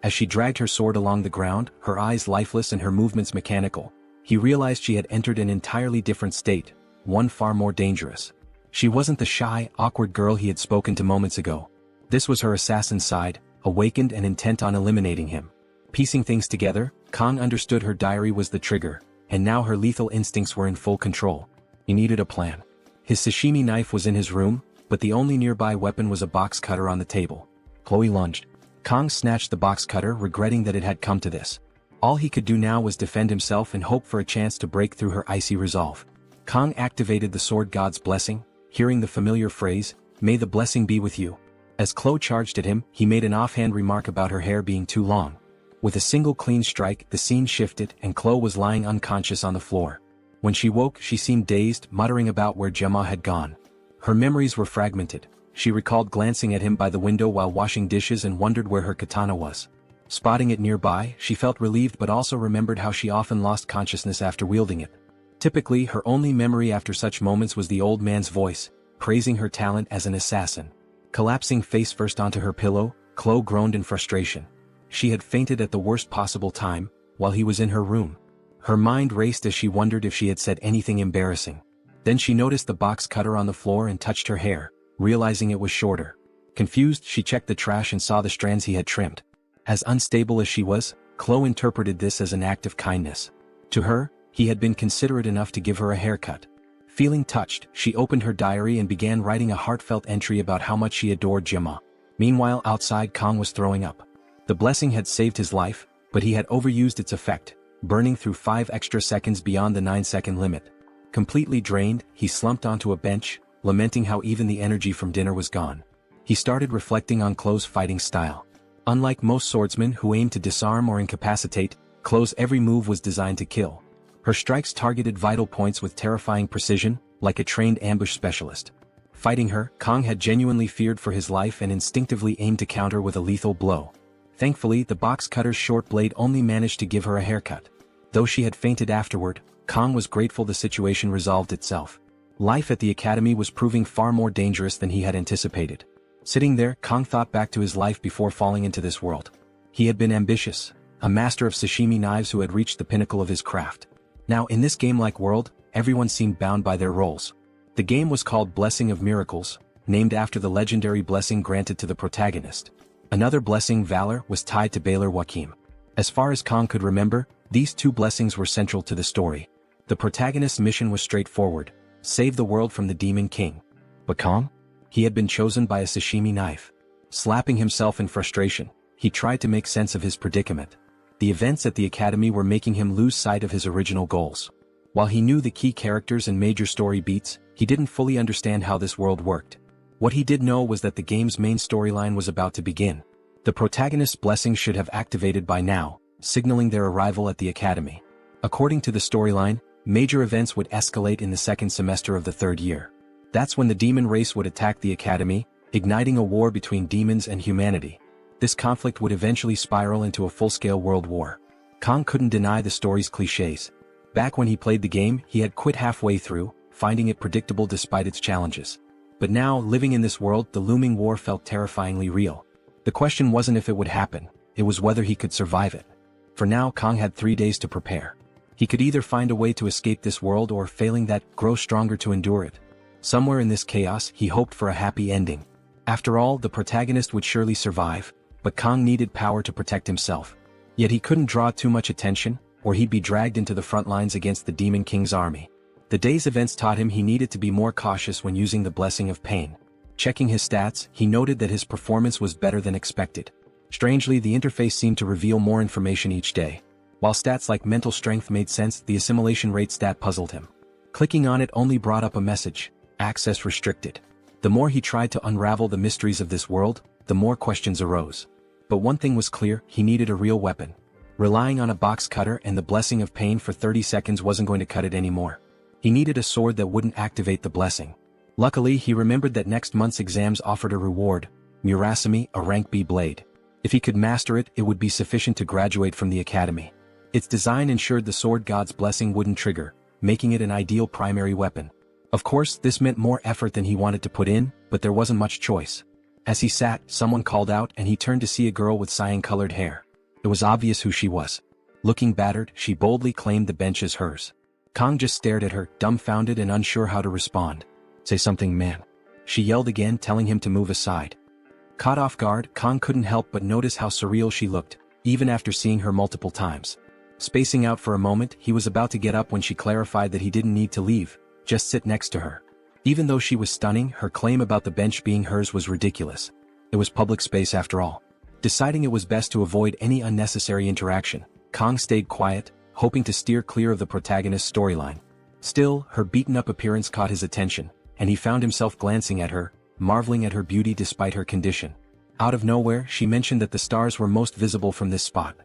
As she dragged her sword along the ground, her eyes lifeless and her movements mechanical, he realized she had entered an entirely different state, one far more dangerous. She wasn't the shy, awkward girl he had spoken to moments ago. This was her assassin side, awakened and intent on eliminating him. Piecing things together, Kang understood her diary was the trigger, and now her lethal instincts were in full control. He needed a plan. His sashimi knife was in his room, but the only nearby weapon was a box cutter on the table. Chloe lunged. Kang snatched the box cutter, regretting that it had come to this. All he could do now was defend himself and hope for a chance to break through her icy resolve. Kang activated the sword god's blessing, hearing the familiar phrase, "May the blessing be with you." As Chloe charged at him, he made an offhand remark about her hair being too long. With a single clean strike, the scene shifted and Chloe was lying unconscious on the floor. When she woke, she seemed dazed, muttering about where Gemma had gone. Her memories were fragmented. She recalled glancing at him by the window while washing dishes and wondered where her katana was. Spotting it nearby, she felt relieved but also remembered how she often lost consciousness after wielding it. Typically, her only memory after such moments was the old man's voice, praising her talent as an assassin. Collapsing face first onto her pillow, Chloe groaned in frustration. She had fainted at the worst possible time, while he was in her room. Her mind raced as she wondered if she had said anything embarrassing. Then she noticed the box cutter on the floor and touched her hair, realizing it was shorter. Confused, she checked the trash and saw the strands he had trimmed. As unstable as she was, Chloe interpreted this as an act of kindness. To her, he had been considerate enough to give her a haircut. Feeling touched, she opened her diary and began writing a heartfelt entry about how much she adored Gemma. Meanwhile, outside, Kang was throwing up. The blessing had saved his life, but he had overused its effect, burning through 5 extra seconds beyond the 9-second limit. Completely drained, he slumped onto a bench, lamenting how even the energy from dinner was gone. He started reflecting on Chloe's fighting style. Unlike most swordsmen who aim to disarm or incapacitate, Chloe's every move was designed to kill. Her strikes targeted vital points with terrifying precision, like a trained ambush specialist. Fighting her, Kang had genuinely feared for his life and instinctively aimed to counter with a lethal blow. Thankfully, the box cutter's short blade only managed to give her a haircut. Though she had fainted afterward, Kang was grateful the situation resolved itself. Life at the academy was proving far more dangerous than he had anticipated. Sitting there, Kang thought back to his life before falling into this world. He had been ambitious, a master of sashimi knives who had reached the pinnacle of his craft. Now in this game-like world, everyone seemed bound by their roles. The game was called Blessing of Miracles, named after the legendary blessing granted to the protagonist. Another blessing, Valor, was tied to Baylor Wakim. As far as Kang could remember, these 2 blessings were central to the story. The protagonist's mission was straightforward: save the world from the Demon King. But Kang? He had been chosen by a sashimi knife. Slapping himself in frustration, he tried to make sense of his predicament. The events at the academy were making him lose sight of his original goals. While he knew the key characters and major story beats, he didn't fully understand how this world worked. What he did know was that the game's main storyline was about to begin. The protagonist's blessing should have activated by now, signaling their arrival at the academy. According to the storyline, major events would escalate in the 2nd semester of the 3rd year. That's when the demon race would attack the academy, igniting a war between demons and humanity. This conflict would eventually spiral into a full-scale world war. Kang couldn't deny the story's cliches. Back when he played the game, he had quit halfway through, finding it predictable despite its challenges. But now, living in this world, the looming war felt terrifyingly real. The question wasn't if it would happen, it was whether he could survive it. For now, Kang had 3 days to prepare. He could either find a way to escape this world or, failing that, grow stronger to endure it. Somewhere in this chaos, he hoped for a happy ending. After all, the protagonist would surely survive, but Kang needed power to protect himself. Yet he couldn't draw too much attention, or he'd be dragged into the front lines against the Demon King's army. The day's events taught him he needed to be more cautious when using the Blessing of Pain. Checking his stats, he noted that his performance was better than expected. Strangely, the interface seemed to reveal more information each day. While stats like mental strength made sense, the assimilation rate stat puzzled him. Clicking on it only brought up a message: access restricted. The more he tried to unravel the mysteries of this world, the more questions arose. But one thing was clear: he needed a real weapon. Relying on a box cutter and the Blessing of Pain for 30 seconds wasn't going to cut it anymore. He needed a sword that wouldn't activate the blessing. Luckily, he remembered that next month's exams offered a reward, Murasame, a rank B blade. If he could master it, it would be sufficient to graduate from the academy. Its design ensured the sword god's blessing wouldn't trigger, making it an ideal primary weapon. Of course, this meant more effort than he wanted to put in, but there wasn't much choice. As he sat, someone called out and he turned to see a girl with cyan-colored hair. It was obvious who she was. Looking battered, she boldly claimed the bench as hers. Kong just stared at her, dumbfounded and unsure how to respond. "Say something, man," she yelled again, telling him to move aside. Caught off guard, Kong couldn't help but notice how surreal she looked, even after seeing her multiple times. Spacing out for a moment, he was about to get up when she clarified that he didn't need to leave, just sit next to her. Even though she was stunning, her claim about the bench being hers was ridiculous. It was public space after all. Deciding it was best to avoid any unnecessary interaction, Kong stayed quiet, hoping to steer clear of the protagonist's storyline. Still, her beaten-up appearance caught his attention, and he found himself glancing at her, marveling at her beauty despite her condition. Out of nowhere, she mentioned that the stars were most visible from this spot.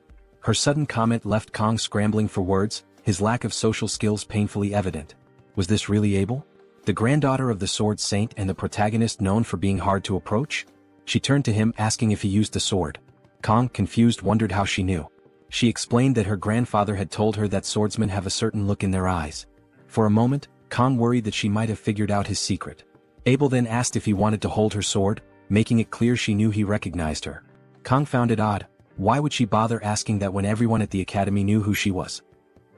Her sudden comment left Kong scrambling for words, his lack of social skills painfully evident. Was this really Abel? The granddaughter of the sword saint and the protagonist known for being hard to approach? She turned to him asking if he used the sword. Kong, confused, wondered how she knew. She explained that her grandfather had told her that swordsmen have a certain look in their eyes. For a moment, Kong worried that she might have figured out his secret. Abel then asked if he wanted to hold her sword, making it clear she knew he recognized her. Kong found it odd. Why would she bother asking that when everyone at the academy knew who she was?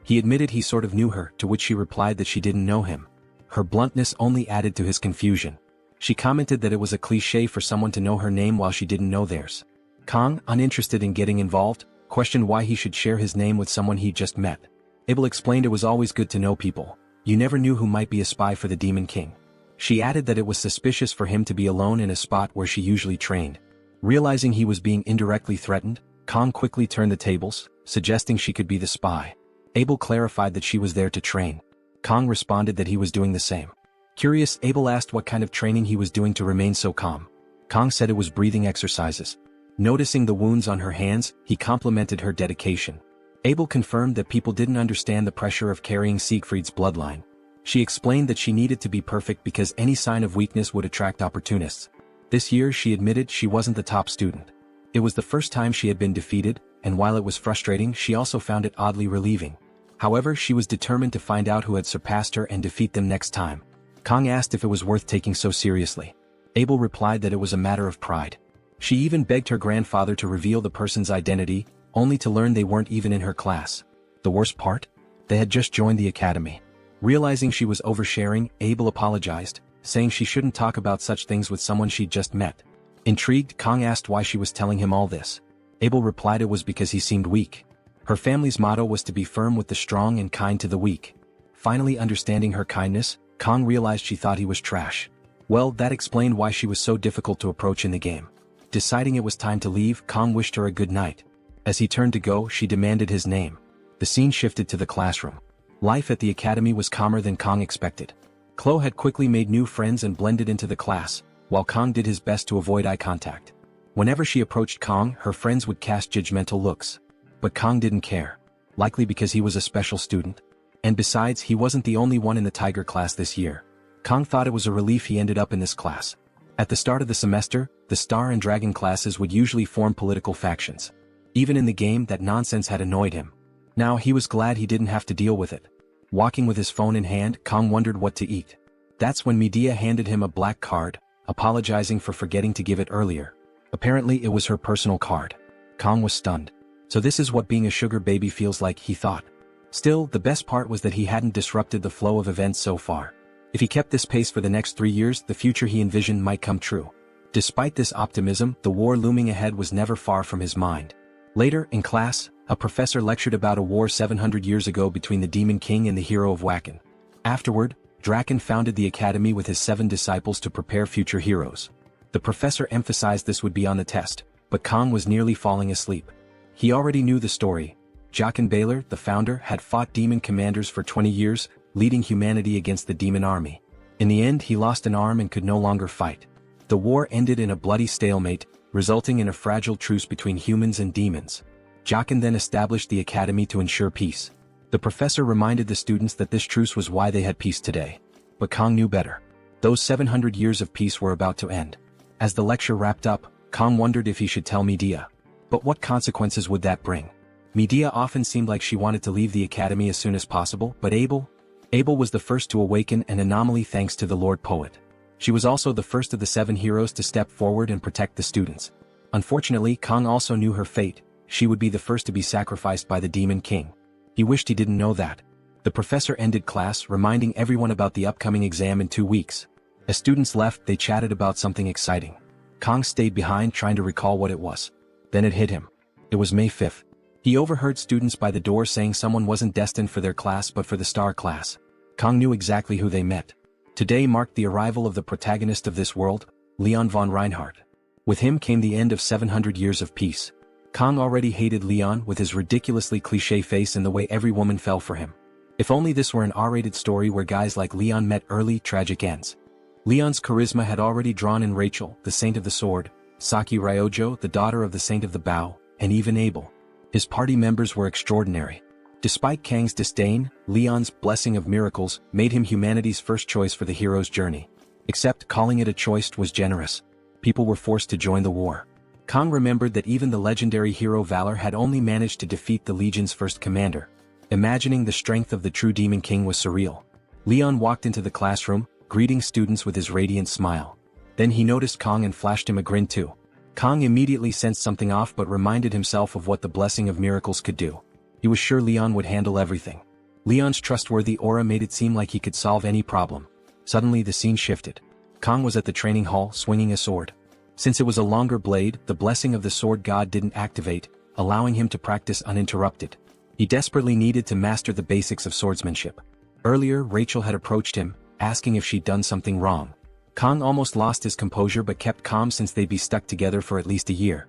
He admitted he sort of knew her, to which she replied that she didn't know him. Her bluntness only added to his confusion. She commented that it was a cliché for someone to know her name while she didn't know theirs. Kong, uninterested in getting involved, questioned why he should share his name with someone he'd just met. Abel explained it was always good to know people. You never knew who might be a spy for the Demon King. She added that it was suspicious for him to be alone in a spot where she usually trained. Realizing he was being indirectly threatened, Kong quickly turned the tables, suggesting she could be the spy. Abel clarified that she was there to train. Kong responded that he was doing the same. Curious, Abel asked what kind of training he was doing to remain so calm. Kong said it was breathing exercises. Noticing the wounds on her hands, he complimented her dedication. Abel confirmed that people didn't understand the pressure of carrying Siegfried's bloodline. She explained that she needed to be perfect because any sign of weakness would attract opportunists. This year she admitted she wasn't the top student. It was the first time she had been defeated, and while it was frustrating, she also found it oddly relieving. However, she was determined to find out who had surpassed her and defeat them next time. Kong asked if it was worth taking so seriously. Abel replied that it was a matter of pride. She even begged her grandfather to reveal the person's identity, only to learn they weren't even in her class. The worst part? They had just joined the academy. Realizing she was oversharing, Abel apologized, saying she shouldn't talk about such things with someone she'd just met. Intrigued, Kong asked why she was telling him all this. Abel replied it was because he seemed weak. Her family's motto was to be firm with the strong and kind to the weak. Finally understanding her kindness, Kong realized she thought he was trash. Well, that explained why she was so difficult to approach in the game. Deciding it was time to leave, Kong wished her a good night. As he turned to go, she demanded his name. The scene shifted to the classroom. Life at the academy was calmer than Kong expected. Chloe had quickly made new friends and blended into the class, while Kong did his best to avoid eye contact. Whenever she approached Kong, her friends would cast judgmental looks. But Kong didn't care. Likely because he was a special student. And besides, he wasn't the only one in the Tiger class this year. Kong thought it was a relief he ended up in this class. At the start of the semester, the Star and Dragon classes would usually form political factions. Even in the game, that nonsense had annoyed him. Now he was glad he didn't have to deal with it. Walking with his phone in hand, Kong wondered what to eat. That's when Medea handed him a black card, apologizing for forgetting to give it earlier. Apparently it was her personal card. Kong was stunned. So this is what being a sugar baby feels like, he thought. Still, the best part was that he hadn't disrupted the flow of events so far. If he kept this pace for the next 3 years, the future he envisioned might come true. Despite this optimism, the war looming ahead was never far from his mind. Later, in class, a professor lectured about a war 700 years ago between the Demon King and the hero of Wacken. Afterward, Draken founded the academy with his 7 disciples to prepare future heroes. The professor emphasized this would be on the test, but Kong was nearly falling asleep. He already knew the story. Jaqen Baylor, the founder, had fought demon commanders for 20 years, leading humanity against the demon army. In the end, he lost an arm and could no longer fight. The war ended in a bloody stalemate, resulting in a fragile truce between humans and demons. Jaqen then established the academy to ensure peace. The professor reminded the students that this truce was why they had peace today. But Kong knew better. Those 700 years of peace were about to end. As the lecture wrapped up, Kong wondered if he should tell Medea. But what consequences would that bring? Medea often seemed like she wanted to leave the academy as soon as possible, but Abel was the first to awaken an anomaly thanks to the Lord Poet. She was also the first of the 7 heroes to step forward and protect the students. Unfortunately, Kong also knew her fate. She would be the first to be sacrificed by the Demon King. He wished he didn't know that. The professor ended class, reminding everyone about the upcoming exam in 2 weeks. As students left, they chatted about something exciting. Kong stayed behind trying to recall what it was. Then it hit him. It was May 5th. He overheard students by the door saying someone wasn't destined for their class but for the star class. Kong knew exactly who they meant. Today marked the arrival of the protagonist of this world, Leon von Reinhardt. With him came the end of 700 years of peace. Kong already hated Leon with his ridiculously cliché face and the way every woman fell for him. If only this were an R-rated story where guys like Leon met early, tragic ends. Leon's charisma had already drawn in Rachel, the Saint of the Sword, Saki Ryojo, the daughter of the Saint of the Bow, and even Abel. His party members were extraordinary. Despite Kang's disdain, Leon's blessing of miracles made him humanity's first choice for the hero's journey. Except calling it a choice was generous. People were forced to join the war. Kong remembered that even the legendary hero Valor had only managed to defeat the Legion's first commander. Imagining the strength of the true Demon King was surreal. Leon walked into the classroom, greeting students with his radiant smile. Then he noticed Kong and flashed him a grin too. Kong immediately sensed something off but reminded himself of what the blessing of miracles could do. He was sure Leon would handle everything. Leon's trustworthy aura made it seem like he could solve any problem. Suddenly the scene shifted. Kong was at the training hall swinging a sword. Since it was a longer blade, the blessing of the sword god didn't activate, allowing him to practice uninterrupted. He desperately needed to master the basics of swordsmanship. Earlier, Rachel had approached him, asking if she'd done something wrong. Kong almost lost his composure but kept calm since they'd be stuck together for at least a year.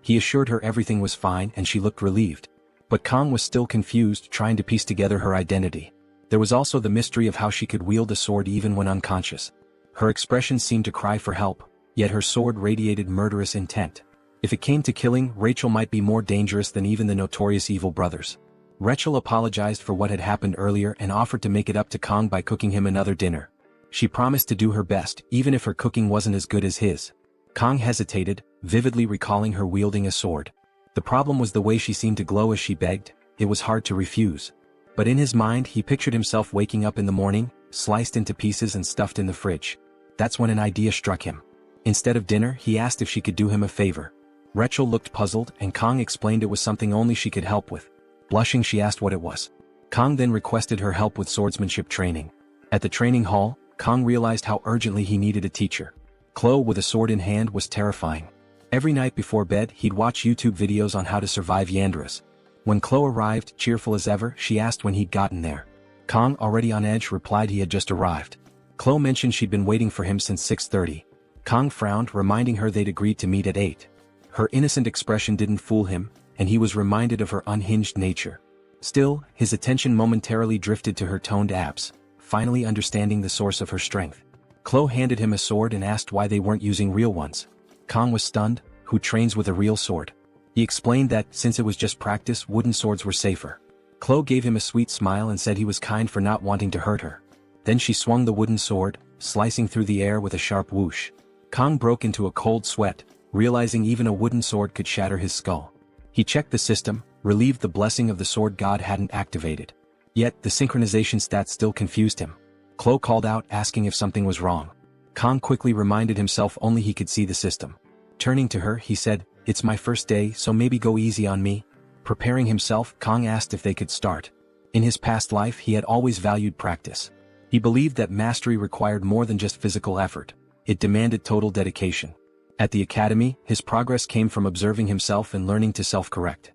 He assured her everything was fine and she looked relieved. But Kong was still confused, trying to piece together her identity. There was also the mystery of how she could wield a sword even when unconscious. Her expression seemed to cry for help, yet her sword radiated murderous intent. If it came to killing, Rachel might be more dangerous than even the notorious evil brothers. Rachel apologized for what had happened earlier and offered to make it up to Kong by cooking him another dinner. She promised to do her best, even if her cooking wasn't as good as his. Kong hesitated, vividly recalling her wielding a sword. The problem was the way she seemed to glow as she begged. It was hard to refuse. But in his mind he pictured himself waking up in the morning, sliced into pieces and stuffed in the fridge. That's when an idea struck him. Instead of dinner, he asked if she could do him a favor. Rachel looked puzzled and Kong explained it was something only she could help with. Blushing, she asked what it was. Kong then requested her help with swordsmanship training. At the training hall, Kong realized how urgently he needed a teacher. Chloe with a sword in hand was terrifying. Every night before bed he'd watch YouTube videos on how to survive Yandras. When Chloe arrived, cheerful as ever, she asked when he'd gotten there. Kong, already on edge, replied he had just arrived. Chloe mentioned she'd been waiting for him since 6:30. Kong frowned, reminding her they'd agreed to meet at 8. Her innocent expression didn't fool him, and he was reminded of her unhinged nature. Still, his attention momentarily drifted to her toned abs, finally understanding the source of her strength. Chloe handed him a sword and asked why they weren't using real ones. Kong was stunned. Who trains with a real sword? He explained that, since it was just practice, wooden swords were safer. Chloe gave him a sweet smile and said he was kind for not wanting to hurt her. Then she swung the wooden sword, slicing through the air with a sharp whoosh. Kong broke into a cold sweat, realizing even a wooden sword could shatter his skull. He checked the system, relieved the blessing of the sword god hadn't activated. Yet, the synchronization stats still confused him. Chloe called out, asking if something was wrong. Kong quickly reminded himself only he could see the system. Turning to her, he said, "It's my first day, so maybe go easy on me." Preparing himself, Kong asked if they could start. In his past life he had always valued practice. He believed that mastery required more than just physical effort. It demanded total dedication. At the academy, his progress came from observing himself and learning to self-correct.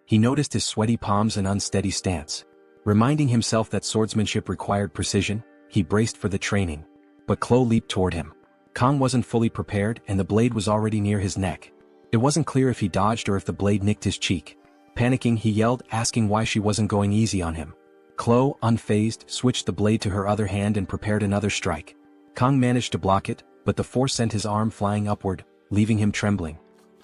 He noticed his sweaty palms and unsteady stance. Reminding himself that swordsmanship required precision, he braced for the training. But Chloe leaped toward him. Kong wasn't fully prepared and the blade was already near his neck. It wasn't clear if he dodged or if the blade nicked his cheek. Panicking, he yelled, asking why she wasn't going easy on him. Chloe, unfazed, switched the blade to her other hand and prepared another strike. Kong managed to block it, but the force sent his arm flying upward, leaving him trembling.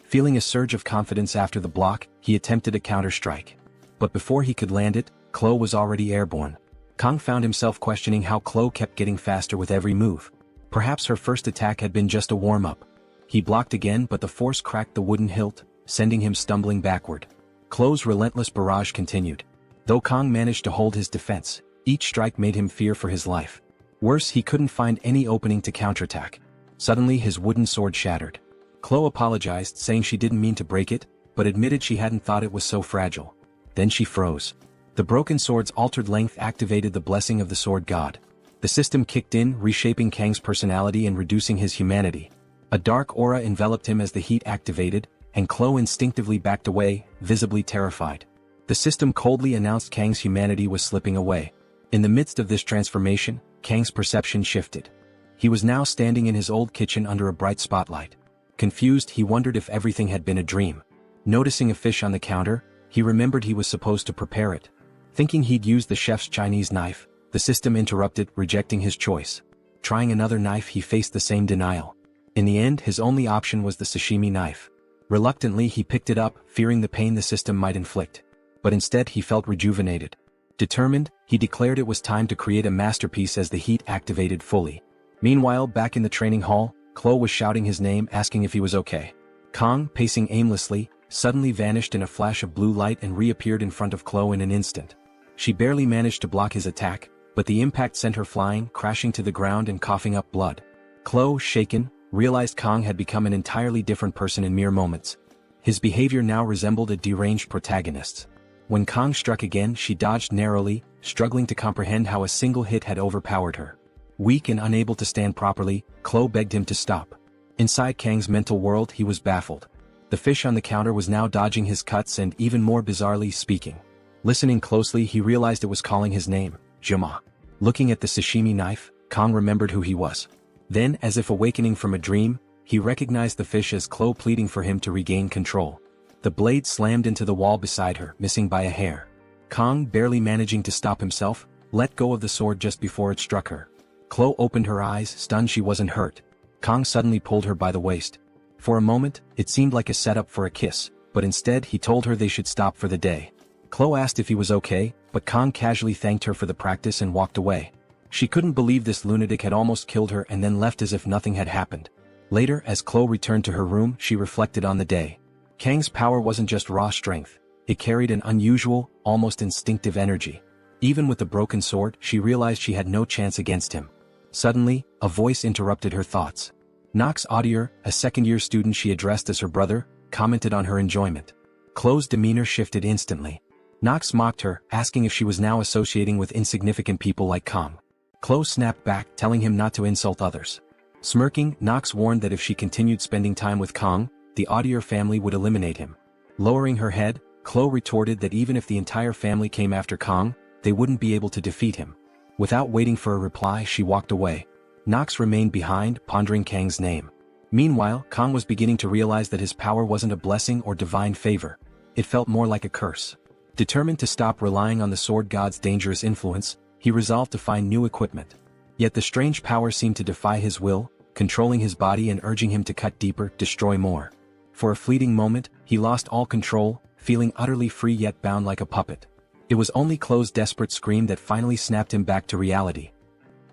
Feeling a surge of confidence after the block, he attempted a counter-strike. But before he could land it, Chloe was already airborne. Kang found himself questioning how Chloe kept getting faster with every move. Perhaps her first attack had been just a warm-up. He blocked again, but the force cracked the wooden hilt, sending him stumbling backward. Chloe's relentless barrage continued. Though Kang managed to hold his defense, each strike made him fear for his life. Worse, he couldn't find any opening to counterattack. Suddenly his wooden sword shattered. Chloe apologized, saying she didn't mean to break it, but admitted she hadn't thought it was so fragile. Then she froze. The broken sword's altered length activated the blessing of the sword god. The system kicked in, reshaping Kang's personality and reducing his humanity. A dark aura enveloped him as the heat activated, and Chloe instinctively backed away, visibly terrified. The system coldly announced Kang's humanity was slipping away. In the midst of this transformation, Kang's perception shifted. He was now standing in his old kitchen under a bright spotlight. Confused, he wondered if everything had been a dream. Noticing a fish on the counter, he remembered he was supposed to prepare it. Thinking he'd used the chef's Chinese knife, the system interrupted, rejecting his choice. Trying another knife, he faced the same denial. In the end, his only option was the sashimi knife. Reluctantly, he picked it up, fearing the pain the system might inflict. But instead, he felt rejuvenated. Determined, he declared it was time to create a masterpiece as the heat activated fully. Meanwhile, back in the training hall, Chloe was shouting his name, asking if he was okay. Kang, pacing aimlessly, suddenly vanished in a flash of blue light and reappeared in front of Chloe in an instant. She barely managed to block his attack, but the impact sent her flying, crashing to the ground and coughing up blood. Chloe, shaken, realized Kang had become an entirely different person in mere moments. His behavior now resembled a deranged protagonist's. When Kang struck again, she dodged narrowly, struggling to comprehend how a single hit had overpowered her. Weak and unable to stand properly, Chloe begged him to stop. Inside Kang's mental world, he was baffled. The fish on the counter was now dodging his cuts and, even more bizarrely, speaking. Listening closely, he realized it was calling his name, Jama. Looking at the sashimi knife, Kang remembered who he was. Then, as if awakening from a dream, he recognized the fish as Chloe pleading for him to regain control. The blade slammed into the wall beside her, missing by a hair. Kang, barely managing to stop himself, let go of the sword just before it struck her. Chloe opened her eyes, stunned she wasn't hurt. Kang suddenly pulled her by the waist. For a moment, it seemed like a setup for a kiss, but instead he told her they should stop for the day. Chloe asked if he was okay, but Kang casually thanked her for the practice and walked away. She couldn't believe this lunatic had almost killed her and then left as if nothing had happened. Later, as Chloe returned to her room, she reflected on the day. Kang's power wasn't just raw strength, it carried an unusual, almost instinctive energy. Even with the broken sword, she realized she had no chance against him. Suddenly, a voice interrupted her thoughts. Knox Audier, a second-year student she addressed as her brother, commented on her enjoyment. Chloe's demeanor shifted instantly. Knox mocked her, asking if she was now associating with insignificant people like Kang. Chloe snapped back, telling him not to insult others. Smirking, Knox warned that if she continued spending time with Kang, the Audier family would eliminate him. Lowering her head, Chloe retorted that even if the entire family came after Kang, they wouldn't be able to defeat him. Without waiting for a reply, she walked away. Knox remained behind, pondering Kang's name. Meanwhile, Kang was beginning to realize that his power wasn't a blessing or divine favor. It felt more like a curse. Determined to stop relying on the sword god's dangerous influence, he resolved to find new equipment. Yet the strange power seemed to defy his will, controlling his body and urging him to cut deeper, destroy more. For a fleeting moment, he lost all control, feeling utterly free yet bound like a puppet. It was only Chloe's desperate scream that finally snapped him back to reality.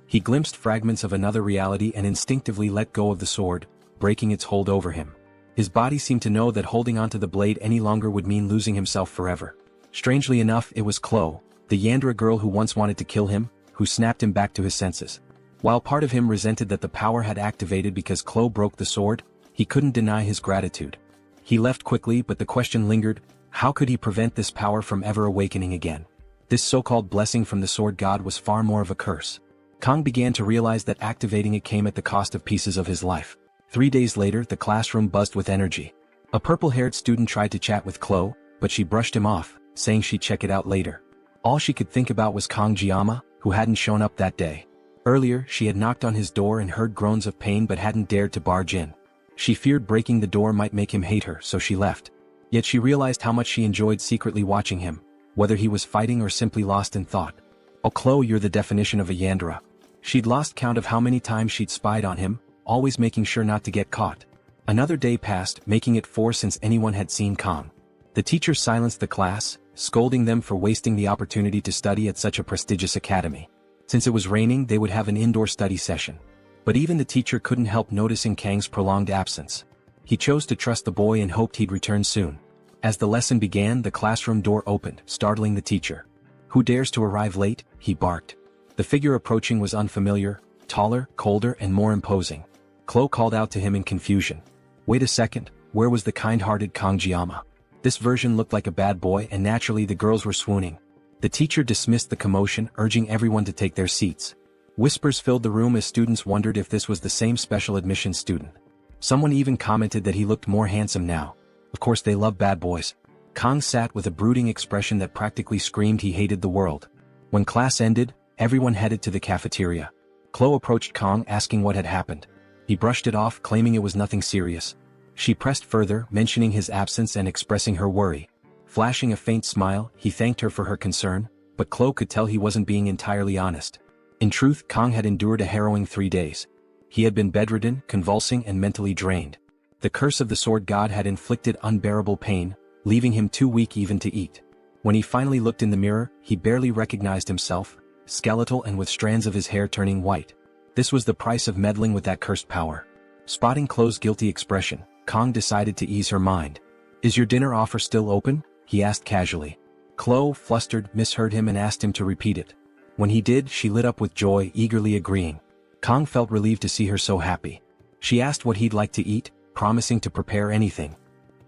He glimpsed fragments of another reality and instinctively let go of the sword, breaking its hold over him. His body seemed to know that holding onto the blade any longer would mean losing himself forever. Strangely enough, it was Chloe, the Yandra girl who once wanted to kill him, who snapped him back to his senses. While part of him resented that the power had activated because Chloe broke the sword, he couldn't deny his gratitude. He left quickly, but the question lingered: how could he prevent this power from ever awakening again? This so-called blessing from the sword god was far more of a curse. Kang began to realize that activating it came at the cost of pieces of his life. 3 days later, the classroom buzzed with energy. A purple-haired student tried to chat with Chloe, but she brushed him off, saying she'd check it out later. All she could think about was Kang Jiama, who hadn't shown up that day. Earlier, she had knocked on his door and heard groans of pain but hadn't dared to barge in. She feared breaking the door might make him hate her, so she left. Yet she realized how much she enjoyed secretly watching him, whether he was fighting or simply lost in thought. Oh Chloe, you're the definition of a Yandra. She'd lost count of how many times she'd spied on him, always making sure not to get caught. Another day passed, making it 4 since anyone had seen Kang. The teacher silenced the class, scolding them for wasting the opportunity to study at such a prestigious academy. Since it was raining, they would have an indoor study session. But even the teacher couldn't help noticing Kang's prolonged absence. He chose to trust the boy and hoped he'd return soon. As the lesson began, the classroom door opened, startling the teacher. "Who dares to arrive late?" he barked. The figure approaching was unfamiliar, taller, colder, and more imposing. Chloe called out to him in confusion. Wait a second, where was the kind-hearted Kangjiyama? This version looked like a bad boy, and naturally the girls were swooning. The teacher dismissed the commotion, urging everyone to take their seats. Whispers filled the room as students wondered if this was the same special admission student. Someone even commented that he looked more handsome now. Of course they love bad boys. Kang sat with a brooding expression that practically screamed he hated the world. When class ended, everyone headed to the cafeteria. Chloe approached Kang asking what had happened. He brushed it off, claiming it was nothing serious. She pressed further, mentioning his absence and expressing her worry. Flashing a faint smile, he thanked her for her concern, but Chloe could tell he wasn't being entirely honest. In truth, Kang had endured a harrowing 3 days. He had been bedridden, convulsing, and mentally drained. The curse of the sword god had inflicted unbearable pain, leaving him too weak even to eat. When he finally looked in the mirror, he barely recognized himself, skeletal and with strands of his hair turning white. This was the price of meddling with that cursed power. Spotting Chloe's guilty expression, Kang decided to ease her mind. "Is your dinner offer still open?" he asked casually. Chloe, flustered, misheard him and asked him to repeat it. When he did, she lit up with joy, eagerly agreeing. Kang felt relieved to see her so happy. She asked what he'd like to eat, promising to prepare anything.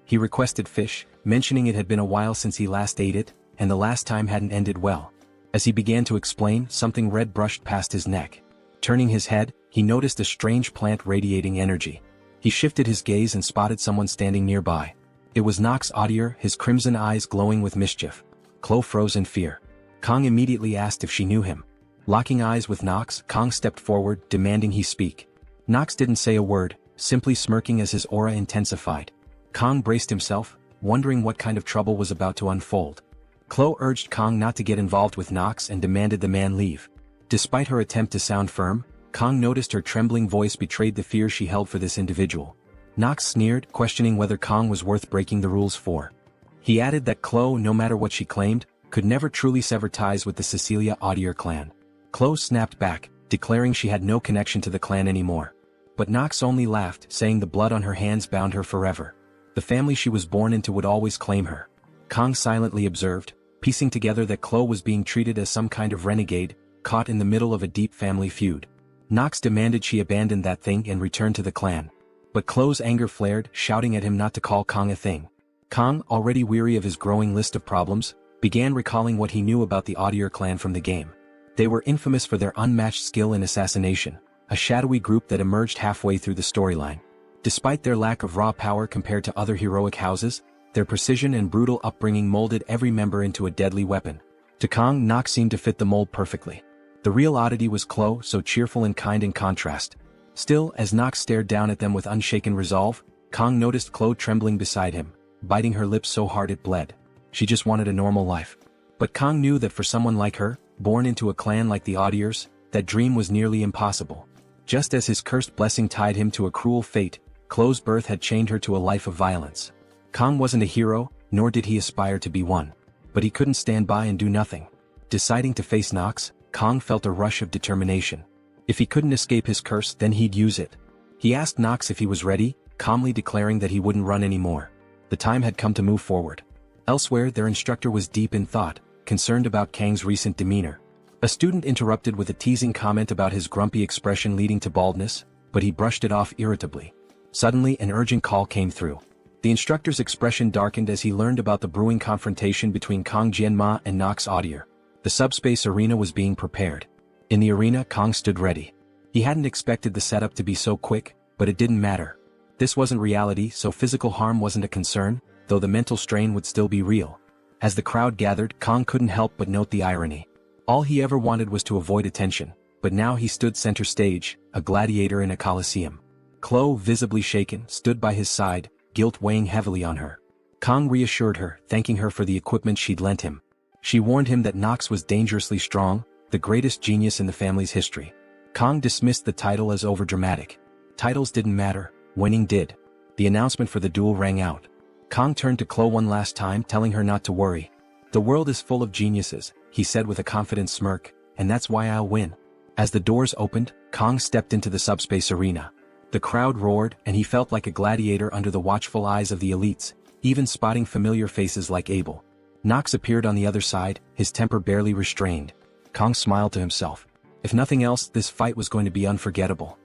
He requested fish, mentioning it had been a while since he last ate it, and the last time hadn't ended well. As he began to explain, something red brushed past his neck. Turning his head, he noticed a strange plant radiating energy. He shifted his gaze and spotted someone standing nearby. It was Nox Audier, his crimson eyes glowing with mischief. Chloe froze in fear. Kang immediately asked if she knew him. Locking eyes with Nox, Kang stepped forward, demanding he speak. Nox didn't say a word, simply smirking as his aura intensified. Kang braced himself, wondering what kind of trouble was about to unfold. Chloe urged Kang not to get involved with Nox and demanded the man leave. Despite her attempt to sound firm, Kang noticed her trembling voice betrayed the fear she held for this individual. Nox sneered, questioning whether Kang was worth breaking the rules for. He added that Chloe, no matter what she claimed, could never truly sever ties with the Cecilia Audier clan. Chloe snapped back, declaring she had no connection to the clan anymore. But Nox only laughed, saying the blood on her hands bound her forever. The family she was born into would always claim her. Kang silently observed, piecing together that Chloe was being treated as some kind of renegade, caught in the middle of a deep family feud. Nox demanded she abandon that thing and return to the clan. But Chloe's anger flared, shouting at him not to call Kang a thing. Kang, already weary of his growing list of problems, began recalling what he knew about the Audier clan from the game. They were infamous for their unmatched skill in assassination, a shadowy group that emerged halfway through the storyline. Despite their lack of raw power compared to other heroic houses, their precision and brutal upbringing molded every member into a deadly weapon. To Kang, Nox seemed to fit the mold perfectly. The real oddity was Chloe, so cheerful and kind in contrast. Still, as Nox stared down at them with unshaken resolve, Kang noticed Chloe trembling beside him, biting her lips so hard it bled. She just wanted a normal life. But Kang knew that for someone like her, born into a clan like the Audiers, that dream was nearly impossible. Just as his cursed blessing tied him to a cruel fate, Chloe's birth had chained her to a life of violence. Kang wasn't a hero, nor did he aspire to be one. But he couldn't stand by and do nothing. Deciding to face Nox, Kang felt a rush of determination. If he couldn't escape his curse, then he'd use it. He asked Nox if he was ready, calmly declaring that he wouldn't run anymore. The time had come to move forward. Elsewhere, their instructor was deep in thought, concerned about Kang's recent demeanor. A student interrupted with a teasing comment about his grumpy expression leading to baldness, but he brushed it off irritably. Suddenly, an urgent call came through. The instructor's expression darkened as he learned about the brewing confrontation between Kang Jianma and Nox Audier. The subspace arena was being prepared. In the arena, Kang stood ready. He hadn't expected the setup to be so quick, but it didn't matter. This wasn't reality, so physical harm wasn't a concern, though the mental strain would still be real. As the crowd gathered, Kang couldn't help but note the irony. All he ever wanted was to avoid attention, but now he stood center stage, a gladiator in a coliseum. Chloe, visibly shaken, stood by his side, guilt weighing heavily on her. Kang reassured her, thanking her for the equipment she'd lent him. She warned him that Nox was dangerously strong, the greatest genius in the family's history. Kang dismissed the title as overdramatic. Titles didn't matter, winning did. The announcement for the duel rang out. Kang turned to Chloe one last time, telling her not to worry. "The world is full of geniuses," he said with a confident smirk, "and that's why I'll win." As the doors opened, Kong stepped into the subspace arena. The crowd roared, and he felt like a gladiator under the watchful eyes of the elites, even spotting familiar faces like Abel. Nox appeared on the other side, his temper barely restrained. Kong smiled to himself. If nothing else, this fight was going to be unforgettable.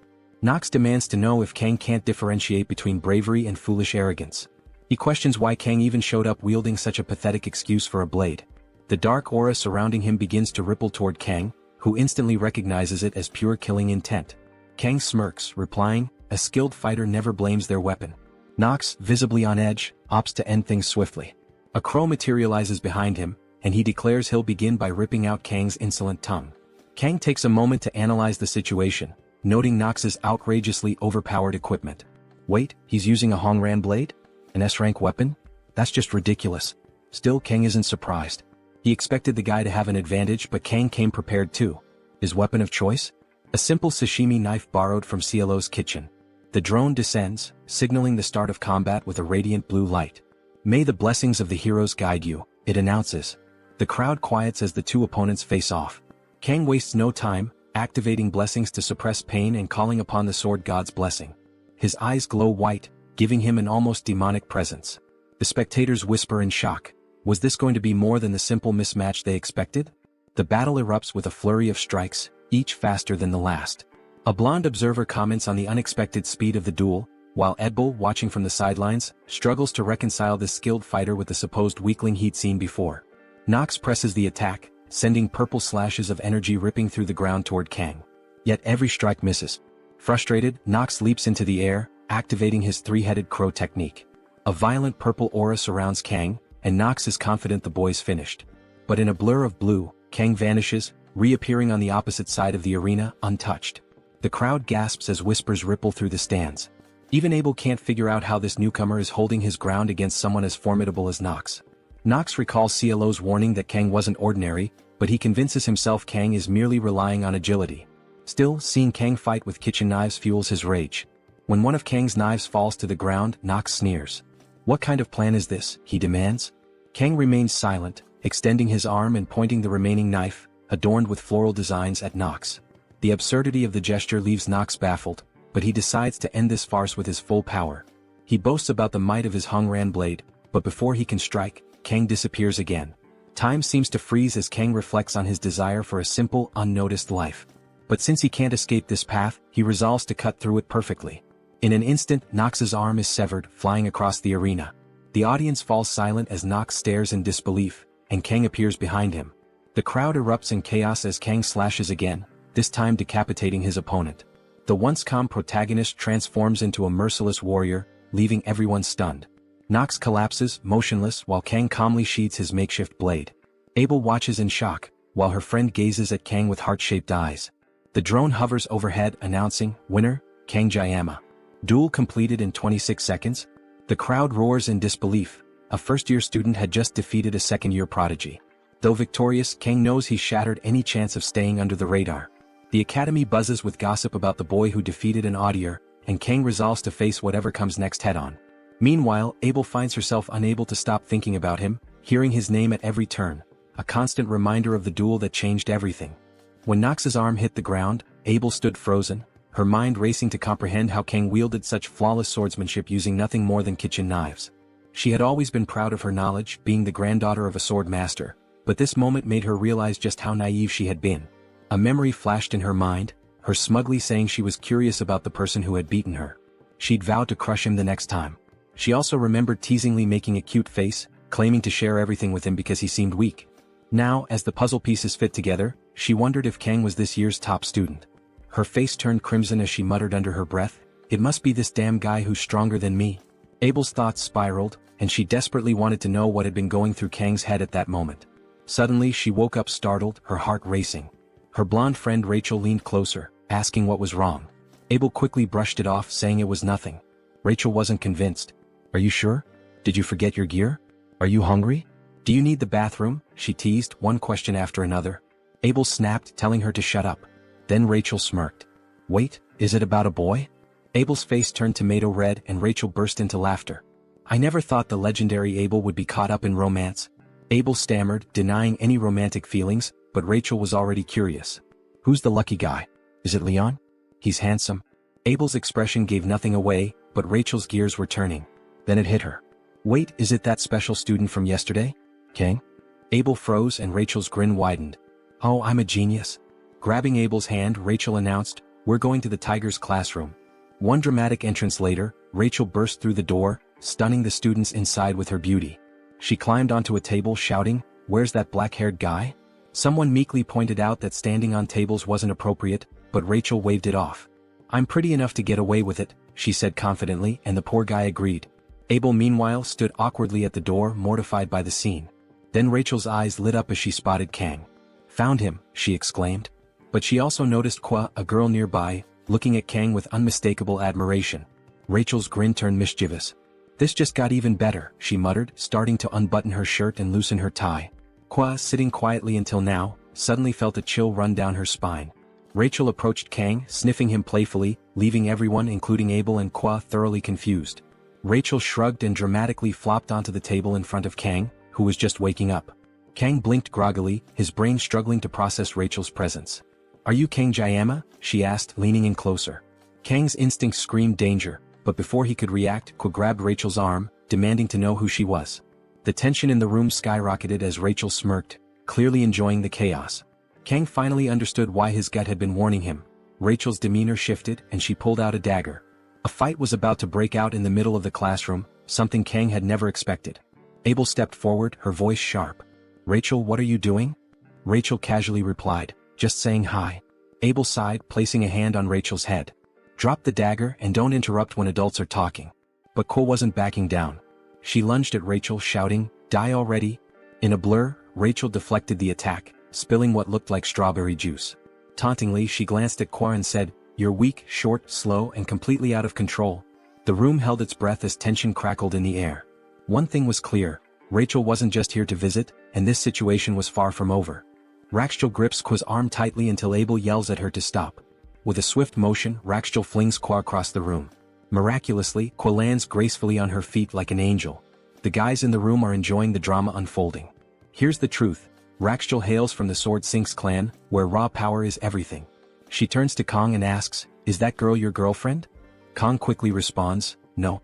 Nox demands to know if Kang can't differentiate between bravery and foolish arrogance. He questions why Kang even showed up wielding such a pathetic excuse for a blade. The dark aura surrounding him begins to ripple toward Kang, who instantly recognizes it as pure killing intent. Kang smirks, replying, "A skilled fighter never blames their weapon." Nox, visibly on edge, opts to end things swiftly. A crow materializes behind him, and he declares he'll begin by ripping out Kang's insolent tongue. Kang takes a moment to analyze the situation, noting Nox's outrageously overpowered equipment. Wait, he's using a Hongran blade? An S-rank weapon? That's just ridiculous. Still, Kang isn't surprised. He expected the guy to have an advantage, but Kang came prepared too. His weapon of choice? A simple sashimi knife borrowed from Cielo's kitchen. The drone descends, signaling the start of combat with a radiant blue light. "May the blessings of the heroes guide you," it announces. The crowd quiets as the two opponents face off. Kang wastes no time, activating blessings to suppress pain and calling upon the sword god's blessing. His eyes glow white, giving him an almost demonic presence. The spectators whisper in shock. Was this going to be more than the simple mismatch they expected? The battle erupts with a flurry of strikes, each faster than the last. A blonde observer comments on the unexpected speed of the duel, while Edbull, watching from the sidelines, struggles to reconcile this skilled fighter with the supposed weakling he'd seen before. Nox presses the attack, sending purple slashes of energy ripping through the ground toward Kang. Yet every strike misses. Frustrated, Nox leaps into the air, activating his three-headed crow technique. A violent purple aura surrounds Kang, and Nox is confident the boy's finished. But in a blur of blue, Kang vanishes, reappearing on the opposite side of the arena, untouched. The crowd gasps as whispers ripple through the stands. Even Abel can't figure out how this newcomer is holding his ground against someone as formidable as Nox. Nox recalls Cielo's warning that Kang wasn't ordinary, but he convinces himself Kang is merely relying on agility. Still, seeing Kang fight with kitchen knives fuels his rage. When one of Kang's knives falls to the ground, Nox sneers. "What kind of plan is this?" he demands. Kang remains silent, extending his arm and pointing the remaining knife, adorned with floral designs, at Nox. The absurdity of the gesture leaves Nox baffled, but he decides to end this farce with his full power. He boasts about the might of his Hongran blade, but before he can strike, Kang disappears again. Time seems to freeze as Kang reflects on his desire for a simple, unnoticed life. But since he can't escape this path, he resolves to cut through it perfectly. In an instant, Nox's arm is severed, flying across the arena. The audience falls silent as Nox stares in disbelief, and Kang appears behind him. The crowd erupts in chaos as Kang slashes again, this time decapitating his opponent. The once calm protagonist transforms into a merciless warrior, leaving everyone stunned. Nox collapses, motionless, while Kang calmly sheathes his makeshift blade. Abel watches in shock, while her friend gazes at Kang with heart-shaped eyes. The drone hovers overhead, announcing, "Winner, Kang Jayama." Duel completed in 26 seconds? The crowd roars in disbelief. A first-year student had just defeated a second-year prodigy. Though victorious, Kang knows he's shattered any chance of staying under the radar. The academy buzzes with gossip about the boy who defeated an audier, and Kang resolves to face whatever comes next head-on. Meanwhile, Abel finds herself unable to stop thinking about him, hearing his name at every turn, a constant reminder of the duel that changed everything. When Nox's arm hit the ground, Abel stood frozen, her mind racing to comprehend how Kang wielded such flawless swordsmanship using nothing more than kitchen knives. She had always been proud of her knowledge, being the granddaughter of a sword master, but this moment made her realize just how naive she had been. A memory flashed in her mind, her smugly saying she was curious about the person who had beaten her. She'd vowed to crush him the next time. She also remembered teasingly making a cute face, claiming to share everything with him because he seemed weak. Now, as the puzzle pieces fit together, she wondered if Kang was this year's top student. Her face turned crimson as she muttered under her breath, "It must be this damn guy who's stronger than me." Abel's thoughts spiraled, and she desperately wanted to know what had been going through Kang's head at that moment. Suddenly she woke up startled, her heart racing. Her blonde friend Rachel leaned closer, asking what was wrong. Abel quickly brushed it off, saying it was nothing. Rachel wasn't convinced. "Are you sure? Did you forget your gear? Are you hungry? Do you need the bathroom?" she teased, one question after another. Abel snapped, telling her to shut up. Then Rachel smirked. "Wait, is it about a boy?" Abel's face turned tomato red and Rachel burst into laughter. "I never thought the legendary Abel would be caught up in romance. Abel stammered, denying any romantic feelings, but Rachel was already curious. Who's the lucky guy? Is it Leon? He's handsome. Abel's expression gave nothing away, but Rachel's gears were turning. Then it hit her. Wait, is it that special student from yesterday? Kang? Abel froze and Rachel's grin widened. Oh, I'm a genius. Grabbing Abel's hand, Rachel announced, we're going to the Tiger's classroom. One dramatic entrance later, Rachel burst through the door, stunning the students inside with her beauty. She climbed onto a table shouting, where's that black-haired guy? Someone meekly pointed out that standing on tables wasn't appropriate, but Rachel waved it off. I'm pretty enough to get away with it, she said confidently, and the poor guy agreed. Abel meanwhile stood awkwardly at the door, mortified by the scene. Then Rachel's eyes lit up as she spotted Kang. Found him, she exclaimed. But she also noticed Kwa, a girl nearby, looking at Kang with unmistakable admiration. Rachel's grin turned mischievous. This just got even better, she muttered, starting to unbutton her shirt and loosen her tie. Kwa, sitting quietly until now, suddenly felt a chill run down her spine. Rachel approached Kang, sniffing him playfully, leaving everyone including Abel and Kwa thoroughly confused. Rachel shrugged and dramatically flopped onto the table in front of Kang, who was just waking up. Kang blinked groggily, his brain struggling to process Rachel's presence. Are you Kang Jayama? She asked, leaning in closer. Kang's instincts screamed danger, but before he could react, Kwa grabbed Rachel's arm, demanding to know who she was. The tension in the room skyrocketed as Rachel smirked, clearly enjoying the chaos. Kang finally understood why his gut had been warning him. Rachel's demeanor shifted and she pulled out a dagger. A fight was about to break out in the middle of the classroom, something Kang had never expected. Abel stepped forward, her voice sharp. Rachel, what are you doing? Rachel casually replied, just saying hi. Abel sighed, placing a hand on Rachel's head. Drop the dagger and don't interrupt when adults are talking. But Ko wasn't backing down. She lunged at Rachel, shouting, die already. In a blur, Rachel deflected the attack, spilling what looked like strawberry juice. Tauntingly, she glanced at Kwa and said, you're weak, short, slow, and completely out of control. The room held its breath as tension crackled in the air. One thing was clear, Rachel wasn't just here to visit, and this situation was far from over. Rachel grips Kwa's arm tightly until Abel yells at her to stop. With a swift motion, Rachel flings Kwa across the room. Miraculously, Kwa lands gracefully on her feet like an angel. The guys in the room are enjoying the drama unfolding. Here's the truth. Rachel hails from the Sword Sinks clan, where raw power is everything. She turns to Kong and asks, is that girl your girlfriend? Kong quickly responds, no.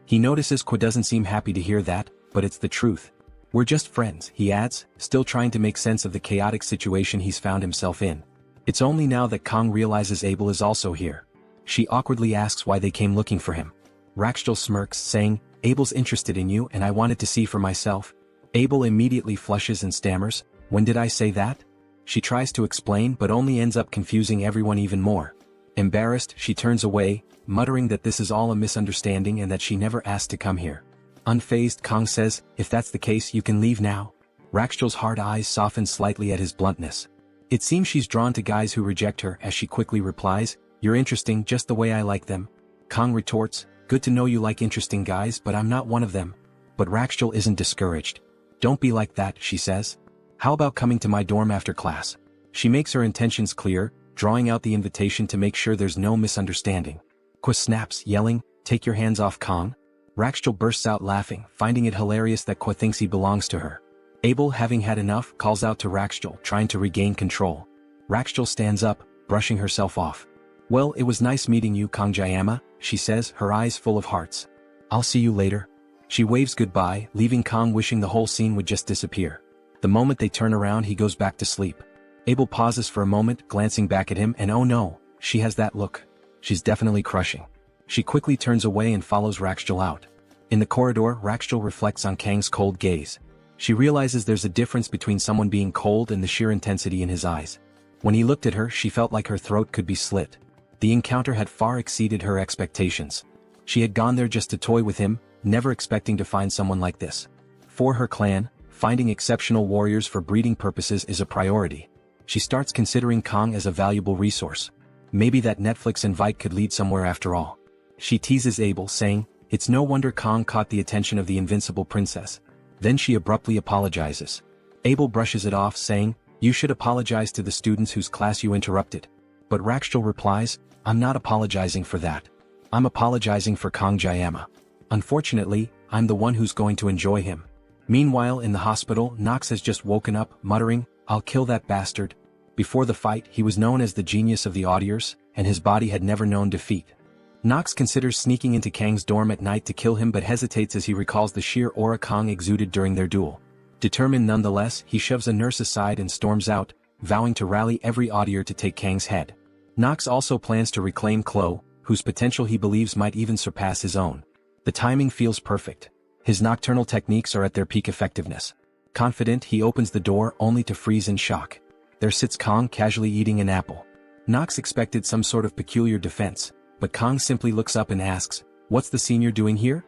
He notices Kwa doesn't seem happy to hear that, but it's the truth. We're just friends, he adds, still trying to make sense of the chaotic situation he's found himself in. It's only now that Kong realizes Abel is also here. She awkwardly asks why they came looking for him. Rachel smirks, saying, Abel's interested in you and I wanted to see for myself. Abel immediately flushes and stammers, when did I say that? She tries to explain but only ends up confusing everyone even more. Embarrassed, she turns away, muttering that this is all a misunderstanding and that she never asked to come here. Unfazed, Kong says, if that's the case you can leave now. Rachel's hard eyes soften slightly at his bluntness. It seems she's drawn to guys who reject her as she quickly replies, you're interesting just the way I like them. Kong retorts, good to know you like interesting guys but I'm not one of them. But Rachel isn't discouraged. Don't be like that, she says. How about coming to my dorm after class? She makes her intentions clear, drawing out the invitation to make sure there's no misunderstanding. Kwa snaps, yelling, take your hands off Kong. Rachel bursts out laughing, finding it hilarious that Kwa thinks he belongs to her. Abel, having had enough, calls out to Rachel, trying to regain control. Rachel stands up, brushing herself off. Well, it was nice meeting you, Kang Jayama, she says, her eyes full of hearts. I'll see you later. She waves goodbye, leaving Kong wishing the whole scene would just disappear. The moment they turn around he goes back to sleep. Abel pauses for a moment, glancing back at him, and oh no, she has that look. She's definitely crushing. She quickly turns away and follows Rachel out. In the corridor, Rachel reflects on Kang's cold gaze. She realizes there's a difference between someone being cold and the sheer intensity in his eyes. When he looked at her, she felt like her throat could be slit. The encounter had far exceeded her expectations. She had gone there just to toy with him, never expecting to find someone like this. For her clan, finding exceptional warriors for breeding purposes is a priority. She starts considering Kong as a valuable resource. Maybe that Netflix invite could lead somewhere after all. She teases Abel, saying, it's no wonder Kong caught the attention of the invincible princess. Then she abruptly apologizes. Abel brushes it off, saying, you should apologize to the students whose class you interrupted. But Rachel replies, I'm not apologizing for that. I'm apologizing for Kang Jayama. Unfortunately, I'm the one who's going to enjoy him. Meanwhile in the hospital, Nox has just woken up, muttering, "I'll kill that bastard." Before the fight, he was known as the genius of the audiers, and his body had never known defeat. Nox considers sneaking into Kang's dorm at night to kill him but hesitates as he recalls the sheer aura Kang exuded during their duel. Determined nonetheless, he shoves a nurse aside and storms out, vowing to rally every audier to take Kang's head. Nox also plans to reclaim Chloe, whose potential he believes might even surpass his own. The timing feels perfect. His nocturnal techniques are at their peak effectiveness. Confident, he opens the door only to freeze in shock. There sits Kang casually eating an apple. Nox expected some sort of peculiar defense, but Kang simply looks up and asks, "What's the senior doing here?"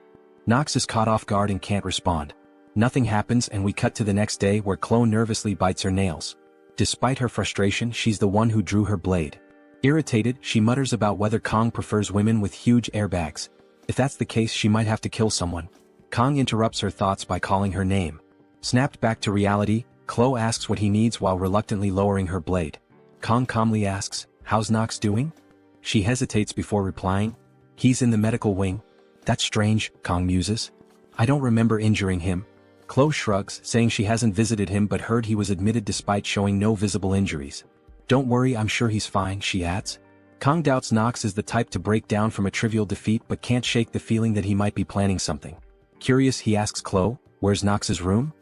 Nox is caught off guard and can't respond. Nothing happens and we cut to the next day where Chloe nervously bites her nails. Despite her frustration, she's the one who drew her blade. Irritated, she mutters about whether Kang prefers women with huge airbags. If that's the case, she might have to kill someone. Kang interrupts her thoughts by calling her name. Snapped back to reality, Chloe asks what he needs while reluctantly lowering her blade. Kang calmly asks, "How's Nox doing?" She hesitates before replying, "He's in the medical wing." "That's strange," Kang muses. "I don't remember injuring him." Chloe shrugs, saying she hasn't visited him but heard he was admitted despite showing no visible injuries. "Don't worry, I'm sure he's fine," she adds. Kang doubts Nox is the type to break down from a trivial defeat but can't shake the feeling that he might be planning something. Curious, he asks Chloe, "Where's Nox's room?"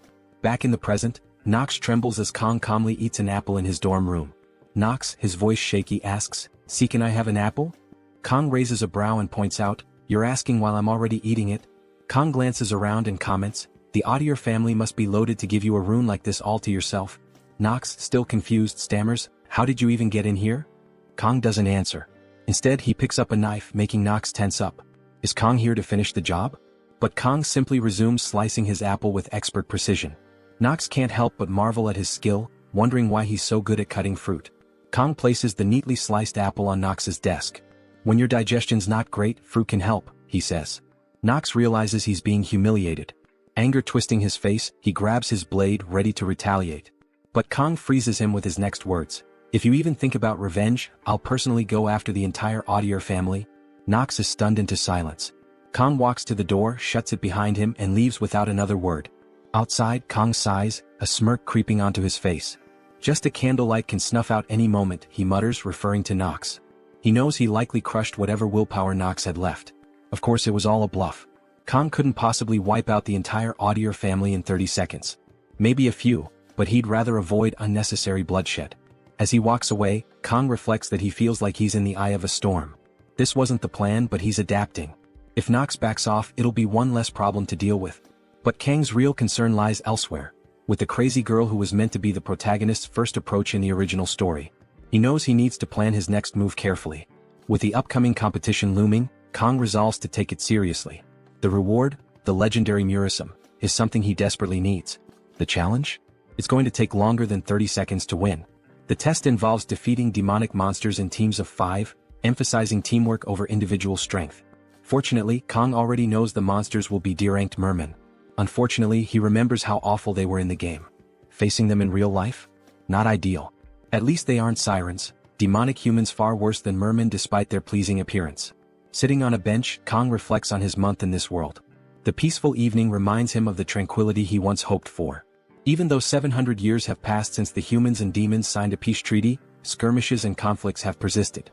Back in the present, Nox trembles as Kang calmly eats an apple in his dorm room. Nox, his voice shaky, asks, "See, can I have an apple?" Kang raises a brow and points out, "You're asking while I'm already eating it?" Kang glances around and comments, "The Audier family must be loaded to give you a room like this all to yourself." Nox, still confused, stammers, "How did you even get in here?" Kang doesn't answer. Instead, he picks up a knife, making Nox tense up. Is Kang here to finish the job? But Kang simply resumes slicing his apple with expert precision. Nox can't help but marvel at his skill, wondering why he's so good at cutting fruit. Kang places the neatly sliced apple on Nox's desk. "When your digestion's not great, fruit can help," he says. Nox realizes he's being humiliated. Anger twisting his face, he grabs his blade, ready to retaliate. But Kang freezes him with his next words. "If you even think about revenge, I'll personally go after the entire Audier family." Nox is stunned into silence. Kang walks to the door, shuts it behind him and leaves without another word. Outside, Kang sighs, a smirk creeping onto his face. "Just a candlelight can snuff out any moment," he mutters, referring to Nox. He knows he likely crushed whatever willpower Nox had left. Of course it was all a bluff. Kang couldn't possibly wipe out the entire Audier family in 30 seconds. Maybe a few, but he'd rather avoid unnecessary bloodshed. As he walks away, Kang reflects that he feels like he's in the eye of a storm. This wasn't the plan, but he's adapting. If Nox backs off, it'll be one less problem to deal with. But Kang's real concern lies elsewhere, with the crazy girl who was meant to be the protagonist's first approach in the original story. He knows he needs to plan his next move carefully. With the upcoming competition looming, Kang resolves to take it seriously. The reward, the legendary Murism, is something he desperately needs. The challenge? It's going to take longer than 30 seconds to win. The test involves defeating demonic monsters in teams of 5, emphasizing teamwork over individual strength. Fortunately, Kang already knows the monsters will be D-ranked mermen. Unfortunately, he remembers how awful they were in the game. Facing them in real life? Not ideal. At least they aren't sirens, demonic humans far worse than mermen despite their pleasing appearance. Sitting on a bench, Kang reflects on his month in this world. The peaceful evening reminds him of the tranquility he once hoped for. Even though 700 years have passed since the humans and demons signed a peace treaty, skirmishes and conflicts have persisted.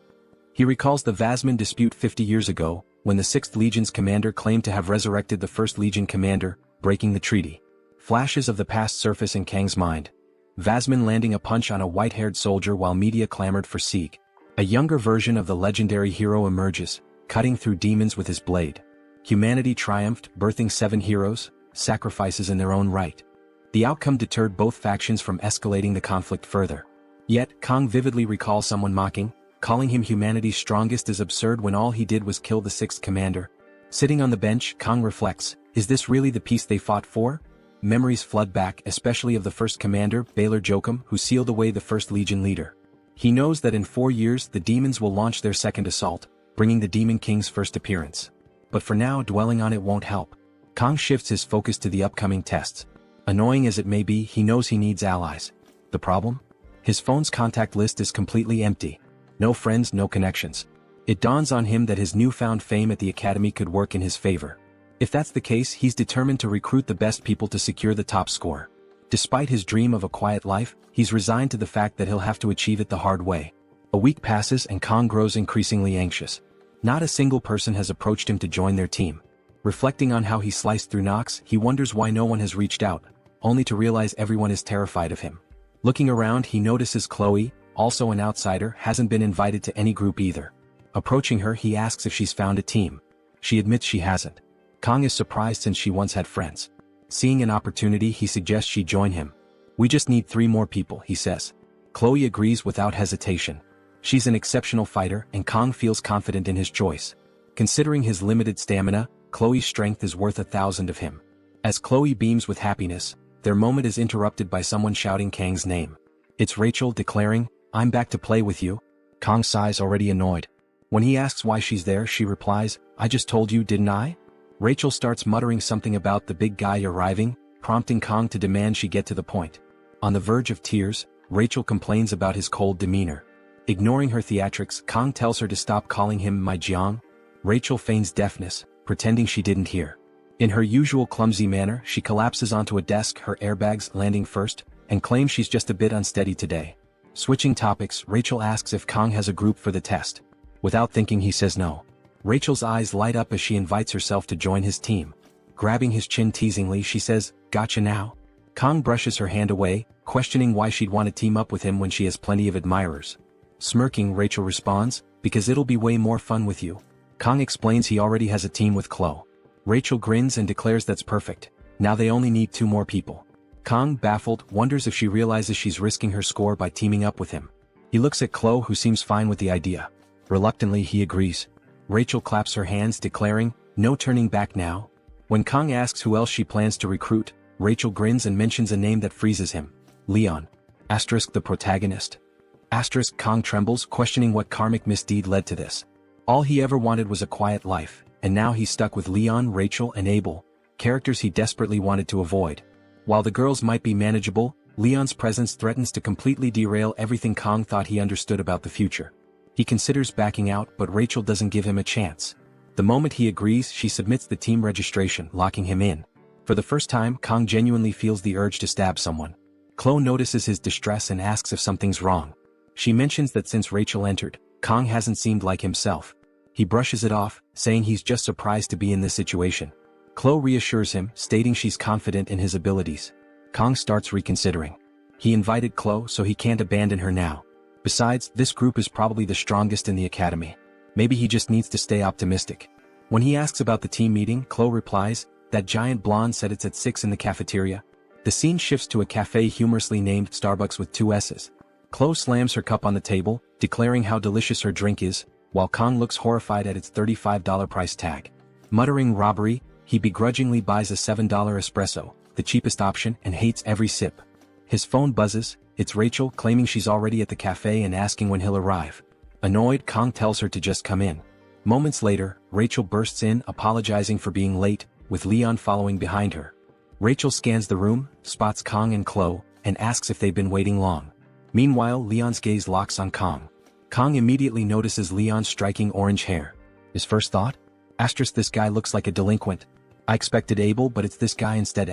He recalls the Vasman dispute 50 years ago, when the 6th Legion's commander claimed to have resurrected the 1st Legion commander, breaking the treaty. Flashes of the past surface in Kang's mind. Vasman landing a punch on a white-haired soldier while media clamored for Sieg. A younger version of the legendary hero emerges, cutting through demons with his blade. Humanity triumphed, birthing 7 heroes, sacrifices in their own right. The outcome deterred both factions from escalating the conflict further. Yet, Kang vividly recalls someone mocking, calling him humanity's strongest as absurd when all he did was kill the 6th commander. Sitting on the bench, Kang reflects, is this really the peace they fought for? Memories flood back, especially of the 1st commander, Baylor Jokum, who sealed away the 1st Legion leader. He knows that in 4 years the demons will launch their second assault, bringing the Demon King's first appearance. But for now, dwelling on it won't help. Kang shifts his focus to the upcoming tests. Annoying as it may be, he knows he needs allies. The problem? His phone's contact list is completely empty. No friends, no connections. It dawns on him that his newfound fame at the academy could work in his favor. If that's the case, he's determined to recruit the best people to secure the top score. Despite his dream of a quiet life, he's resigned to the fact that he'll have to achieve it the hard way. A week passes and Kong grows increasingly anxious. Not a single person has approached him to join their team. Reflecting on how he sliced through Nox, he wonders why no one has reached out, only to realize everyone is terrified of him. Looking around, he notices Chloe, also an outsider, hasn't been invited to any group either. Approaching her, he asks if she's found a team. She admits she hasn't. Kong is surprised since she once had friends. Seeing an opportunity, he suggests she join him. "We just need 3 more people," he says. Chloe agrees without hesitation. She's an exceptional fighter and Kong feels confident in his choice. Considering his limited stamina, Chloe's strength is worth 1,000 of him. As Chloe beams with happiness, their moment is interrupted by someone shouting Kang's name. It's Rachel declaring, "I'm back to play with you." Kong sighs, already annoyed. When he asks why she's there, she replies, "I just told you, didn't I?" Rachel starts muttering something about the big guy arriving, prompting Kong to demand she get to the point. On the verge of tears, Rachel complains about his cold demeanor. Ignoring her theatrics, Kong tells her to stop calling him my Jiang. Rachel feigns deafness, pretending she didn't hear. In her usual clumsy manner, she collapses onto a desk, her airbags landing first, and claims she's just a bit unsteady today. Switching topics, Rachel asks if Kong has a group for the test. Without thinking, he says no. Rachel's eyes light up as she invites herself to join his team. Grabbing his chin teasingly, she says, "Gotcha now?" Kong brushes her hand away, questioning why she'd want to team up with him when she has plenty of admirers. Smirking, Rachel responds, "Because it'll be way more fun with you." Kong explains he already has a team with Chloe. Rachel grins and declares that's perfect. Now they only need 2 more people. Kong, baffled, wonders if she realizes she's risking her score by teaming up with him. He looks at Chloe, who seems fine with the idea. Reluctantly, he agrees. Rachel claps her hands, declaring, "No turning back now." When Kong asks who else she plans to recruit, Rachel grins and mentions a name that freezes him. Leon. The protagonist. Kong trembles, questioning what karmic misdeed led to this. All he ever wanted was a quiet life, and now he's stuck with Leon, Rachel, and Abel, characters he desperately wanted to avoid. While the girls might be manageable, Leon's presence threatens to completely derail everything Kong thought he understood about the future. He considers backing out, but Rachel doesn't give him a chance. The moment he agrees, she submits the team registration, locking him in. For the first time, Kong genuinely feels the urge to stab someone. Chloe notices his distress and asks if something's wrong. She mentions that since Rachel entered, Kong hasn't seemed like himself. He brushes it off, saying he's just surprised to be in this situation. Chloe reassures him, stating she's confident in his abilities. Kong starts reconsidering. He invited Chloe, so he can't abandon her now. Besides, this group is probably the strongest in the academy. Maybe he just needs to stay optimistic. When he asks about the team meeting, Chloe replies, "That giant blonde said it's at 6 in the cafeteria." The scene shifts to a cafe humorously named Starbucks with 2 S's. Chloe slams her cup on the table, declaring how delicious her drink is, while Kong looks horrified at its $35 price tag. Muttering robbery, he begrudgingly buys a $7 espresso, the cheapest option, and hates every sip. His phone buzzes. It's Rachel, claiming she's already at the cafe and asking when he'll arrive. Annoyed, Kong tells her to just come in. Moments later, Rachel bursts in, apologizing for being late, with Leon following behind her. Rachel scans the room, spots Kong and Chloe, and asks if they've been waiting long. Meanwhile, Leon's gaze locks on Kong. Kong immediately notices Leon's striking orange hair. His first thought? This guy looks like a delinquent. I expected Abel, but it's this guy instead.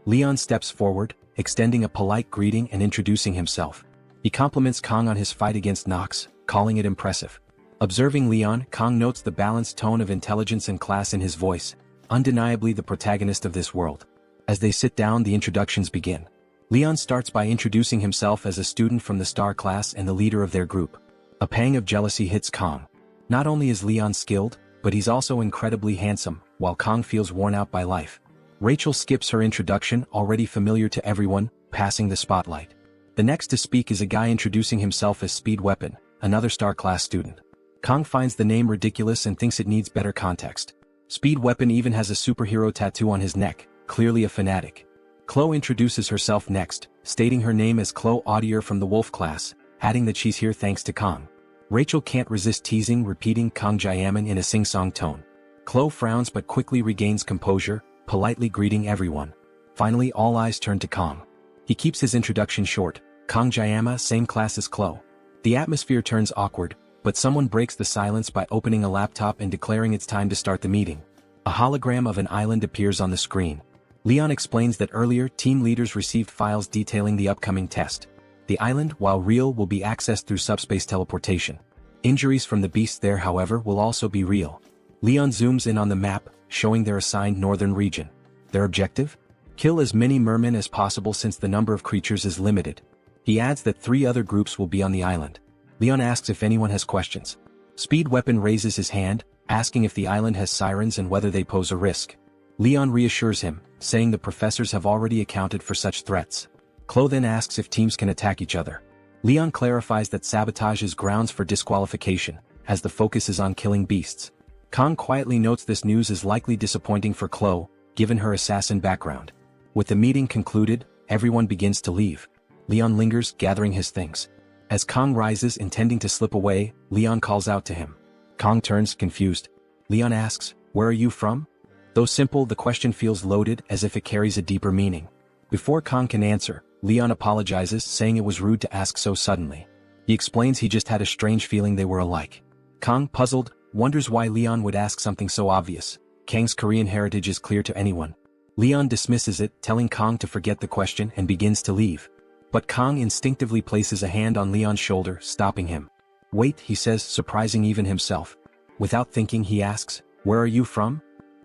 Leon steps forward, extending a polite greeting and introducing himself. He compliments Kong on his fight against Nox, calling it impressive. Observing Leon, Kong notes the balanced tone of intelligence and class in his voice, undeniably the protagonist of this world. As they sit down, the introductions begin. Leon starts by introducing himself as a student from the star class and the leader of their group. A pang of jealousy hits Kong. Not only is Leon skilled, but he's also incredibly handsome, while Kong feels worn out by life. Rachel skips her introduction, already familiar to everyone, passing the spotlight. The next to speak is a guy introducing himself as Speed Weapon, another star class student. Kong finds the name ridiculous and thinks it needs better context. Speed Weapon even has a superhero tattoo on his neck, clearly a fanatic. Chloe introduces herself next, stating her name as Chloe Audier from the Wolf class, adding that she's here thanks to Kong. Rachel can't resist teasing, repeating Kong Jayaman in a sing-song tone. Chloe frowns but quickly regains composure, politely greeting everyone. Finally, all eyes turn to Kong. He keeps his introduction short. Kong Jayama, same class as Chloe. The atmosphere turns awkward, but someone breaks the silence by opening a laptop and declaring it's time to start the meeting. A hologram of an island appears on the screen. Leon explains that earlier team leaders received files detailing the upcoming test. The island, while real, will be accessed through subspace teleportation. Injuries from the beasts there, however, will also be real. Leon zooms in on the map, showing their assigned northern region. Their objective? Kill as many mermen as possible since the number of creatures is limited. He adds that 3 other groups will be on the island. Leon asks if anyone has questions. Speed Weapon raises his hand, asking if the island has sirens and whether they pose a risk. Leon reassures him, saying the professors have already accounted for such threats. Chloe then asks if teams can attack each other. Leon clarifies that sabotage is grounds for disqualification, as the focus is on killing beasts. Kong quietly notes this news is likely disappointing for Chloe, given her assassin background. With the meeting concluded, everyone begins to leave. Leon lingers, gathering his things. As Kong rises, intending to slip away, Leon calls out to him. Kong turns, confused. Leon asks, "Where are you from?" Though simple, the question feels loaded, as if it carries a deeper meaning. Before Kong can answer, Leon apologizes, saying it was rude to ask so suddenly. He explains he just had a strange feeling they were alike. Kong, puzzled, wonders why Leon would ask something so obvious. Kang's Korean heritage is clear to anyone. Leon dismisses it, telling Kong to forget the question, and begins to leave. But Kong instinctively places a hand on Leon's shoulder, stopping him. "Wait," he says, surprising even himself. Without thinking, he asks, "Where are you from?"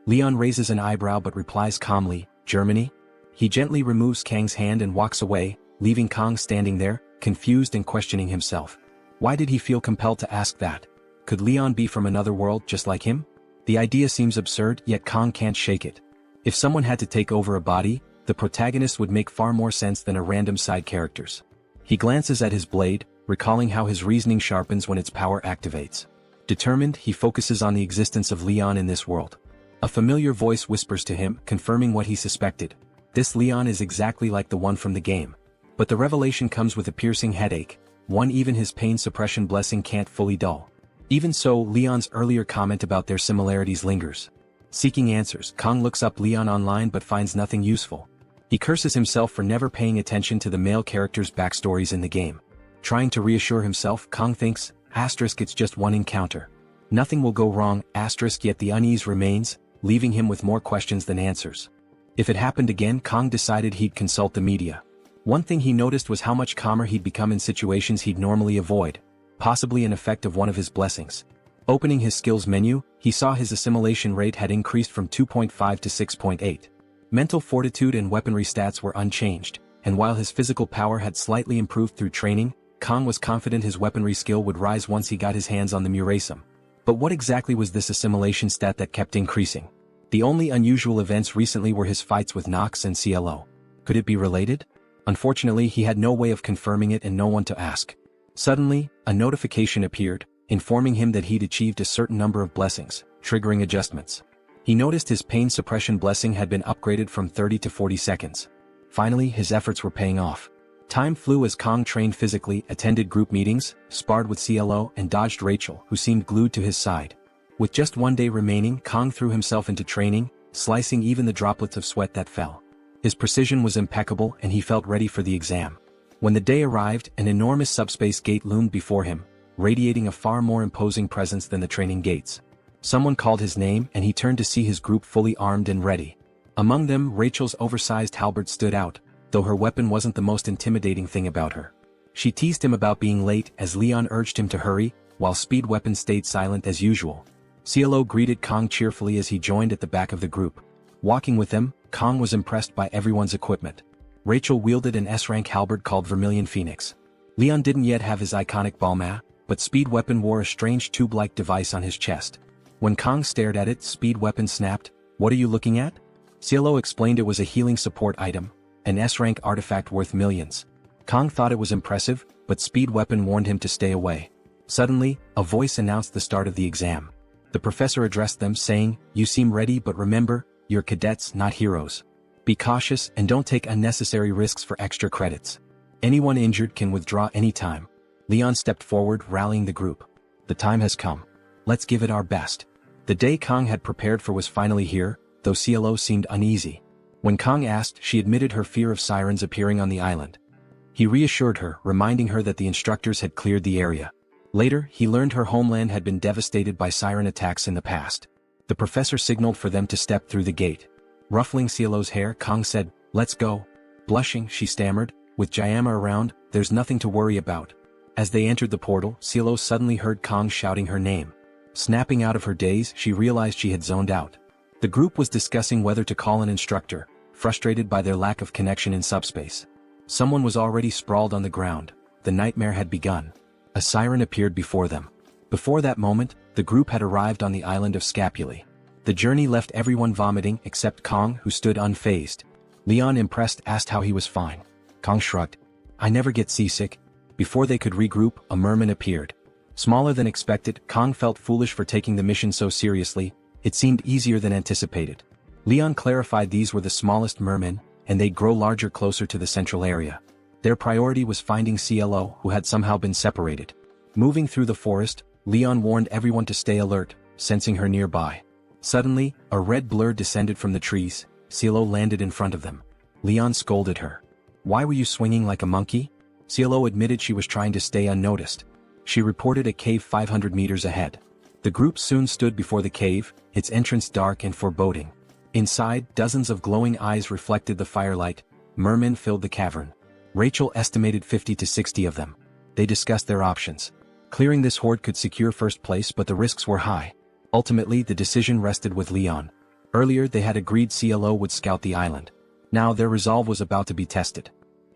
Leon raises an eyebrow but replies calmly, "Germany?" He gently removes Kang's hand and walks away, leaving Kong standing there, confused and questioning himself. Why did he feel compelled to ask that? Could Leon be from another world just like him? The idea seems absurd, yet Kong can't shake it. If someone had to take over a body, the protagonist would make far more sense than a random side characters. He glances at his blade, recalling how his reasoning sharpens when its power activates. Determined, he focuses on the existence of Leon in this world. A familiar voice whispers to him, confirming what he suspected. This Leon is exactly like the one from the game. But the revelation comes with a piercing headache, one even his pain suppression blessing can't fully dull. Even so, Leon's earlier comment about their similarities lingers. Seeking answers, Kong looks up Leon online but finds nothing useful. He curses himself for never paying attention to the male characters' backstories in the game. Trying to reassure himself, Kong thinks, it's just one encounter. Nothing will go wrong, yet the unease remains, leaving him with more questions than answers. If it happened again, Kong decided he'd consult the media. One thing he noticed was how much calmer he'd become in situations he'd normally avoid, possibly an effect of one of his blessings. Opening his skills menu, he saw his assimilation rate had increased from 2.5 to 6.8. Mental fortitude and weaponry stats were unchanged, and while his physical power had slightly improved through training, Kong was confident his weaponry skill would rise once he got his hands on the Murasum. But what exactly was this assimilation stat that kept increasing? The only unusual events recently were his fights with Nox and CLO. Could it be related? Unfortunately, he had no way of confirming it and no one to ask. Suddenly, a notification appeared, informing him that he'd achieved a certain number of blessings, triggering adjustments. He noticed his pain suppression blessing had been upgraded from 30 to 40 seconds. Finally, his efforts were paying off. Time flew as Kong trained physically, attended group meetings, sparred with CLO, and dodged Rachel, who seemed glued to his side. With just one day remaining, Kong threw himself into training, slicing even the droplets of sweat that fell. His precision was impeccable and he felt ready for the exam. When the day arrived, an enormous subspace gate loomed before him, radiating a far more imposing presence than the training gates. Someone called his name and he turned to see his group fully armed and ready. Among them, Rachel's oversized halberd stood out, though her weapon wasn't the most intimidating thing about her. She teased him about being late as Leon urged him to hurry, while Speed Weapon stayed silent as usual. CLO greeted Kong cheerfully as he joined at the back of the group. Walking with them, Kong was impressed by everyone's equipment. Rachel wielded an S-rank halberd called Vermilion Phoenix. Leon didn't yet have his iconic Balma, but Speed Weapon wore a strange tube-like device on his chest. When Kong stared at it, Speed Weapon snapped, "What are you looking at?" CLO explained it was a healing support item, an S-rank artifact worth millions. Kong thought it was impressive, but Speed Weapon warned him to stay away. Suddenly, a voice announced the start of the exam. The professor addressed them, saying, "You seem ready, but remember, you're cadets, not heroes. Be cautious and don't take unnecessary risks for extra credits. Anyone injured can withdraw anytime." Leon stepped forward, rallying the group. "The time has come. Let's give it our best." The day Kong had prepared for was finally here, though CLO seemed uneasy. When Kong asked, she admitted her fear of sirens appearing on the island. He reassured her, reminding her that the instructors had cleared the area. Later, he learned her homeland had been devastated by siren attacks in the past. The professor signaled for them to step through the gate. Ruffling Cielo's hair, Kong said, "Let's go." Blushing, she stammered, "With Jayama around, there's nothing to worry about." As they entered the portal, Cielo suddenly heard Kong shouting her name. Snapping out of her daze, she realized she had zoned out. The group was discussing whether to call an instructor, frustrated by their lack of connection in subspace. Someone was already sprawled on the ground. The nightmare had begun. A siren appeared before them. Before that moment, the group had arrived on the island of Scapulae. The journey left everyone vomiting except Kong, who stood unfazed. Leon, impressed, asked how he was fine. Kong shrugged. "I never get seasick." Before they could regroup, a merman appeared. Smaller than expected, Kong felt foolish for taking the mission so seriously. It seemed easier than anticipated. Leon clarified these were the smallest mermen, and they'd grow larger closer to the central area. Their priority was finding CLO, who had somehow been separated. Moving through the forest, Leon warned everyone to stay alert, sensing her nearby. Suddenly, a red blur descended from the trees. CLO landed in front of them. Leon scolded her. "Why were you swinging like a monkey?" CLO admitted she was trying to stay unnoticed. She reported a cave 500 meters ahead. The group soon stood before the cave, its entrance dark and foreboding. Inside, dozens of glowing eyes reflected the firelight. Mermen filled the cavern. Rachel estimated 50 to 60 of them. They discussed their options. Clearing this horde could secure first place, but the risks were high. Ultimately, the decision rested with Leon. Earlier, they had agreed CLO would scout the island. Now their resolve was about to be tested.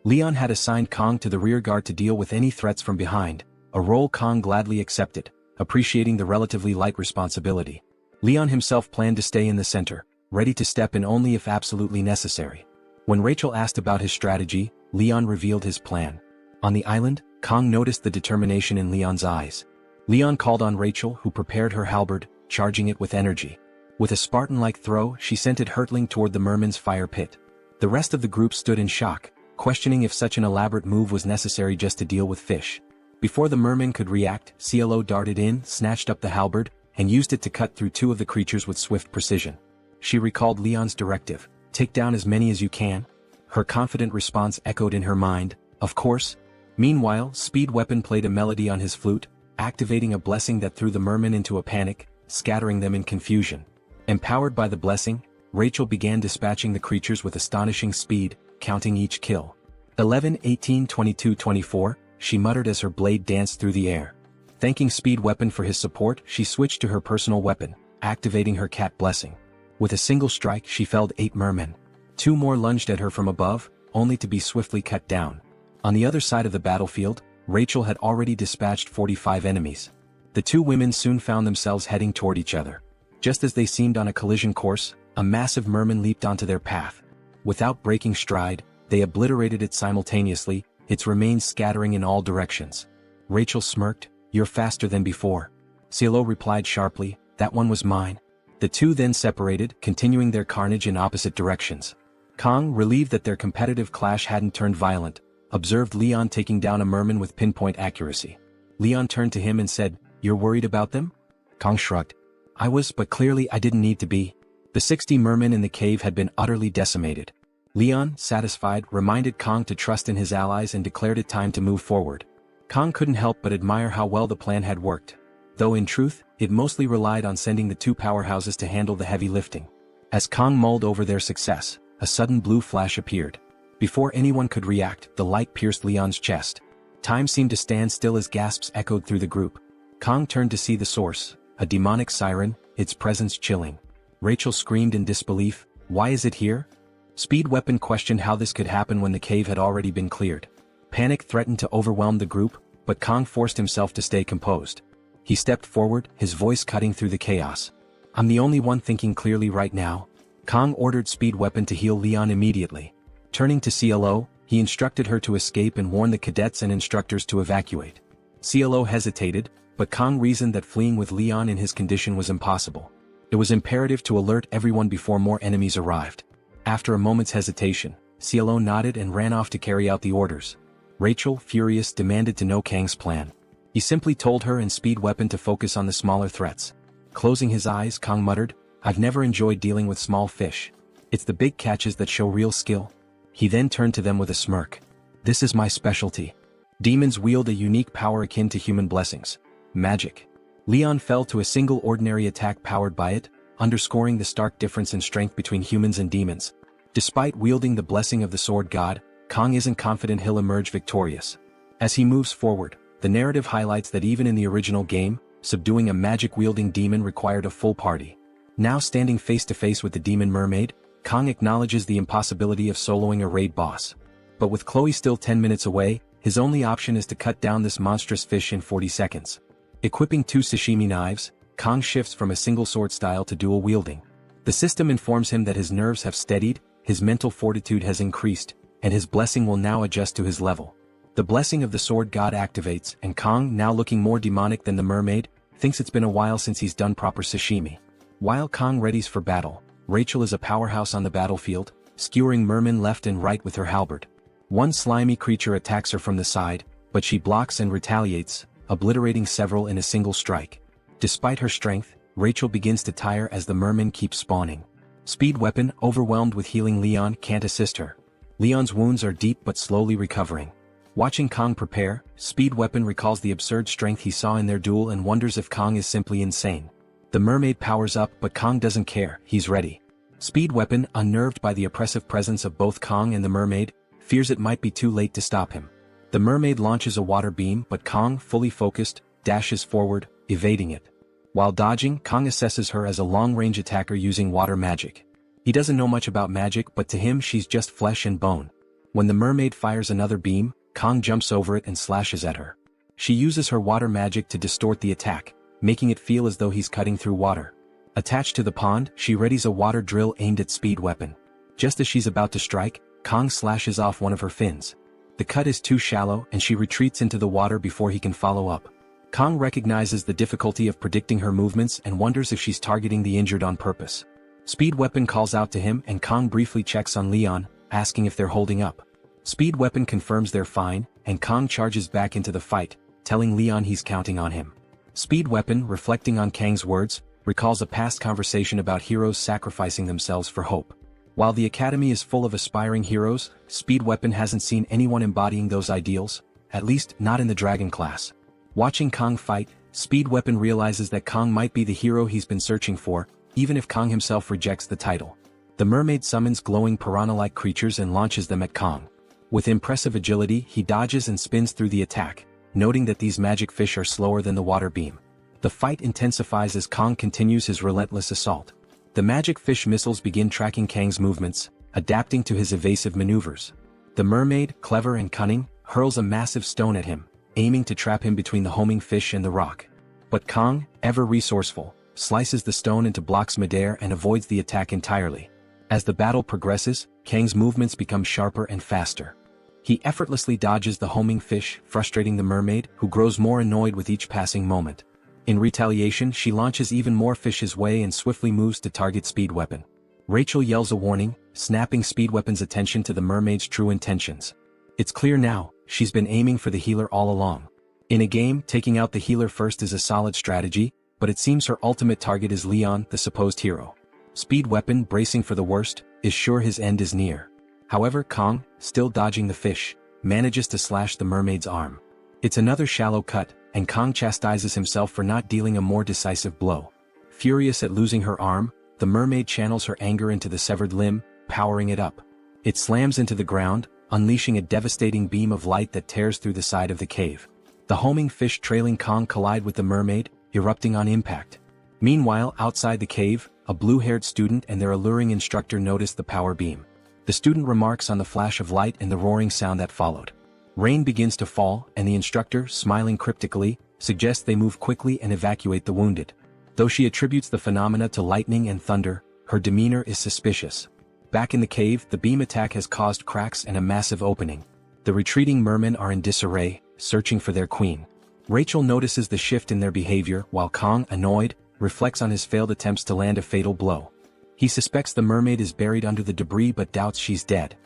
Leon had assigned Kong to the rear guard to deal with any threats from behind, a role Kong gladly accepted, appreciating the relatively light responsibility. Leon himself planned to stay in the center, ready to step in only if absolutely necessary. When Rachel asked about his strategy, Leon revealed his plan. On the island, Kong noticed the determination in Leon's eyes. Leon called on Rachel, who prepared her halberd, charging it with energy. With a Spartan-like throw, she sent it hurtling toward the merman's fire pit. The rest of the group stood in shock, questioning if such an elaborate move was necessary just to deal with fish. Before the merman could react, CLO darted in, snatched up the halberd, and used it to cut through two of the creatures with swift precision. She recalled Leon's directive, "Take down as many as you can." Her confident response echoed in her mind, "Of course." Meanwhile, Speed Weapon played a melody on his flute, activating a blessing that threw the mermen into a panic, scattering them in confusion. Empowered by the blessing, Rachel began dispatching the creatures with astonishing speed, counting each kill. 11, 18, 22, 24, she muttered as her blade danced through the air. Thanking Speed Weapon for his support, she switched to her personal weapon, activating her cat blessing. With a single strike, she felled 8 mermen. 2 more lunged at her from above, only to be swiftly cut down. On the other side of the battlefield, Rachel had already dispatched 45 enemies. The 2 women soon found themselves heading toward each other. Just as they seemed on a collision course, a massive merman leaped onto their path. Without breaking stride, they obliterated it simultaneously, its remains scattering in all directions. Rachel smirked, "You're faster than before." CLO replied sharply, "That one was mine." The 2 then separated, continuing their carnage in opposite directions. Kong, relieved that their competitive clash hadn't turned violent, observed Leon taking down a merman with pinpoint accuracy. Leon turned to him and said, "You're worried about them?" Kong shrugged. "I was, but clearly I didn't need to be." The 60 mermen in the cave had been utterly decimated. Leon, satisfied, reminded Kong to trust in his allies and declared it time to move forward. Kong couldn't help but admire how well the plan had worked. Though in truth, it mostly relied on sending the 2 powerhouses to handle the heavy lifting. As Kong mulled over their success, a sudden blue flash appeared. Before anyone could react, the light pierced Leon's chest. Time seemed to stand still as gasps echoed through the group. Kong turned to see the source, a demonic siren, its presence chilling. Rachel screamed in disbelief, "Why is it here?" Speed Weapon questioned how this could happen when the cave had already been cleared. Panic threatened to overwhelm the group, but Kong forced himself to stay composed. He stepped forward, his voice cutting through the chaos. "I'm the only one thinking clearly right now." Kong ordered Speed Weapon to heal Leon immediately. Turning to CLO, he instructed her to escape and warned the cadets and instructors to evacuate. CLO hesitated, but Kong reasoned that fleeing with Leon in his condition was impossible. It was imperative to alert everyone before more enemies arrived. After a moment's hesitation, CLO nodded and ran off to carry out the orders. Rachel, furious, demanded to know Kang's plan. He simply told her and Speed Weapon to focus on the smaller threats. Closing his eyes, Kong muttered, "I've never enjoyed dealing with small fish. It's the big catches that show real skill." He then turned to them with a smirk. "This is my specialty. Demons wield a unique power akin to human blessings. Magic." Leon fell to a single ordinary attack powered by it, underscoring the stark difference in strength between humans and demons. Despite wielding the blessing of the sword god, Kong isn't confident he'll emerge victorious. As he moves forward, the narrative highlights that even in the original game, subduing a magic-wielding demon required a full party. Now standing face-to-face with the demon mermaid, Kong acknowledges the impossibility of soloing a raid boss. But with Chloe still 10 minutes away, his only option is to cut down this monstrous fish in 40 seconds. Equipping 2 sashimi knives, Kong shifts from a single sword style to dual wielding. The system informs him that his nerves have steadied, his mental fortitude has increased, and his blessing will now adjust to his level. The blessing of the sword god activates, and Kong, now looking more demonic than the mermaid, thinks it's been a while since he's done proper sashimi. While Kong readies for battle, Rachel is a powerhouse on the battlefield, skewering mermen left and right with her halberd. One slimy creature attacks her from the side, but she blocks and retaliates, obliterating several in a single strike. Despite her strength, Rachel begins to tire as the mermen keep spawning. Speed Weapon, overwhelmed with healing Leon, can't assist her. Leon's wounds are deep but slowly recovering. Watching Kong prepare, Speed Weapon recalls the absurd strength he saw in their duel and wonders if Kong is simply insane. The mermaid powers up but Kong doesn't care, he's ready. Speed Weapon, unnerved by the oppressive presence of both Kong and the mermaid, fears it might be too late to stop him. The mermaid launches a water beam but Kong, fully focused, dashes forward, evading it. While dodging, Kong assesses her as a long-range attacker using water magic. He doesn't know much about magic but to him she's just flesh and bone. When the mermaid fires another beam, Kong jumps over it and slashes at her. She uses her water magic to distort the attack, making it feel as though he's cutting through water. Attached to the pond, she readies a water drill aimed at Speed Weapon. Just as she's about to strike, Kong slashes off one of her fins. The cut is too shallow and she retreats into the water before he can follow up. Kong recognizes the difficulty of predicting her movements and wonders if she's targeting the injured on purpose. Speed Weapon calls out to him and Kong briefly checks on Leon, asking if they're holding up. Speed Weapon confirms they're fine, and Kong charges back into the fight, telling Leon he's counting on him. Speed Weapon, reflecting on Kang's words, recalls a past conversation about heroes sacrificing themselves for hope. While the academy is full of aspiring heroes, Speed Weapon hasn't seen anyone embodying those ideals, at least not in the dragon class. Watching Kong fight, Speed Weapon realizes that Kong might be the hero he's been searching for, even if Kong himself rejects the title. The mermaid summons glowing piranha-like creatures and launches them at Kong. With impressive agility, he dodges and spins through the attack, noting that these magic fish are slower than the water beam. The fight intensifies as Kong continues his relentless assault. The magic fish missiles begin tracking Kang's movements, adapting to his evasive maneuvers. The mermaid, clever and cunning, hurls a massive stone at him, aiming to trap him between the homing fish and the rock. But Kong, ever resourceful, slices the stone into blocks midair and avoids the attack entirely. As the battle progresses, Kang's movements become sharper and faster. He effortlessly dodges the homing fish, frustrating the mermaid, who grows more annoyed with each passing moment. In retaliation, she launches even more fish his way and swiftly moves to target Speed Weapon. Rachel yells a warning, snapping Speed Weapon's attention to the mermaid's true intentions. It's clear now, she's been aiming for the healer all along. In a game, taking out the healer first is a solid strategy, but it seems her ultimate target is Leon, the supposed hero. Speed Weapon, bracing for the worst, is sure his end is near. However, Kong, still dodging the fish, manages to slash the mermaid's arm. It's another shallow cut, and Kong chastises himself for not dealing a more decisive blow. Furious at losing her arm, the mermaid channels her anger into the severed limb, powering it up. It slams into the ground, unleashing a devastating beam of light that tears through the side of the cave. The homing fish trailing Kong collide with the mermaid, erupting on impact. Meanwhile, outside the cave, a blue-haired student and their alluring instructor notice the power beam. The student remarks on the flash of light and the roaring sound that followed. Rain begins to fall, and the instructor, smiling cryptically, suggests they move quickly and evacuate the wounded. Though she attributes the phenomena to lightning and thunder, her demeanor is suspicious. Back in the cave, the beam attack has caused cracks and a massive opening. The retreating mermen are in disarray, searching for their queen. Rachel notices the shift in their behavior, while Kong, annoyed, reflects on his failed attempts to land a fatal blow. He suspects the mermaid is buried under the debris but doubts she's dead.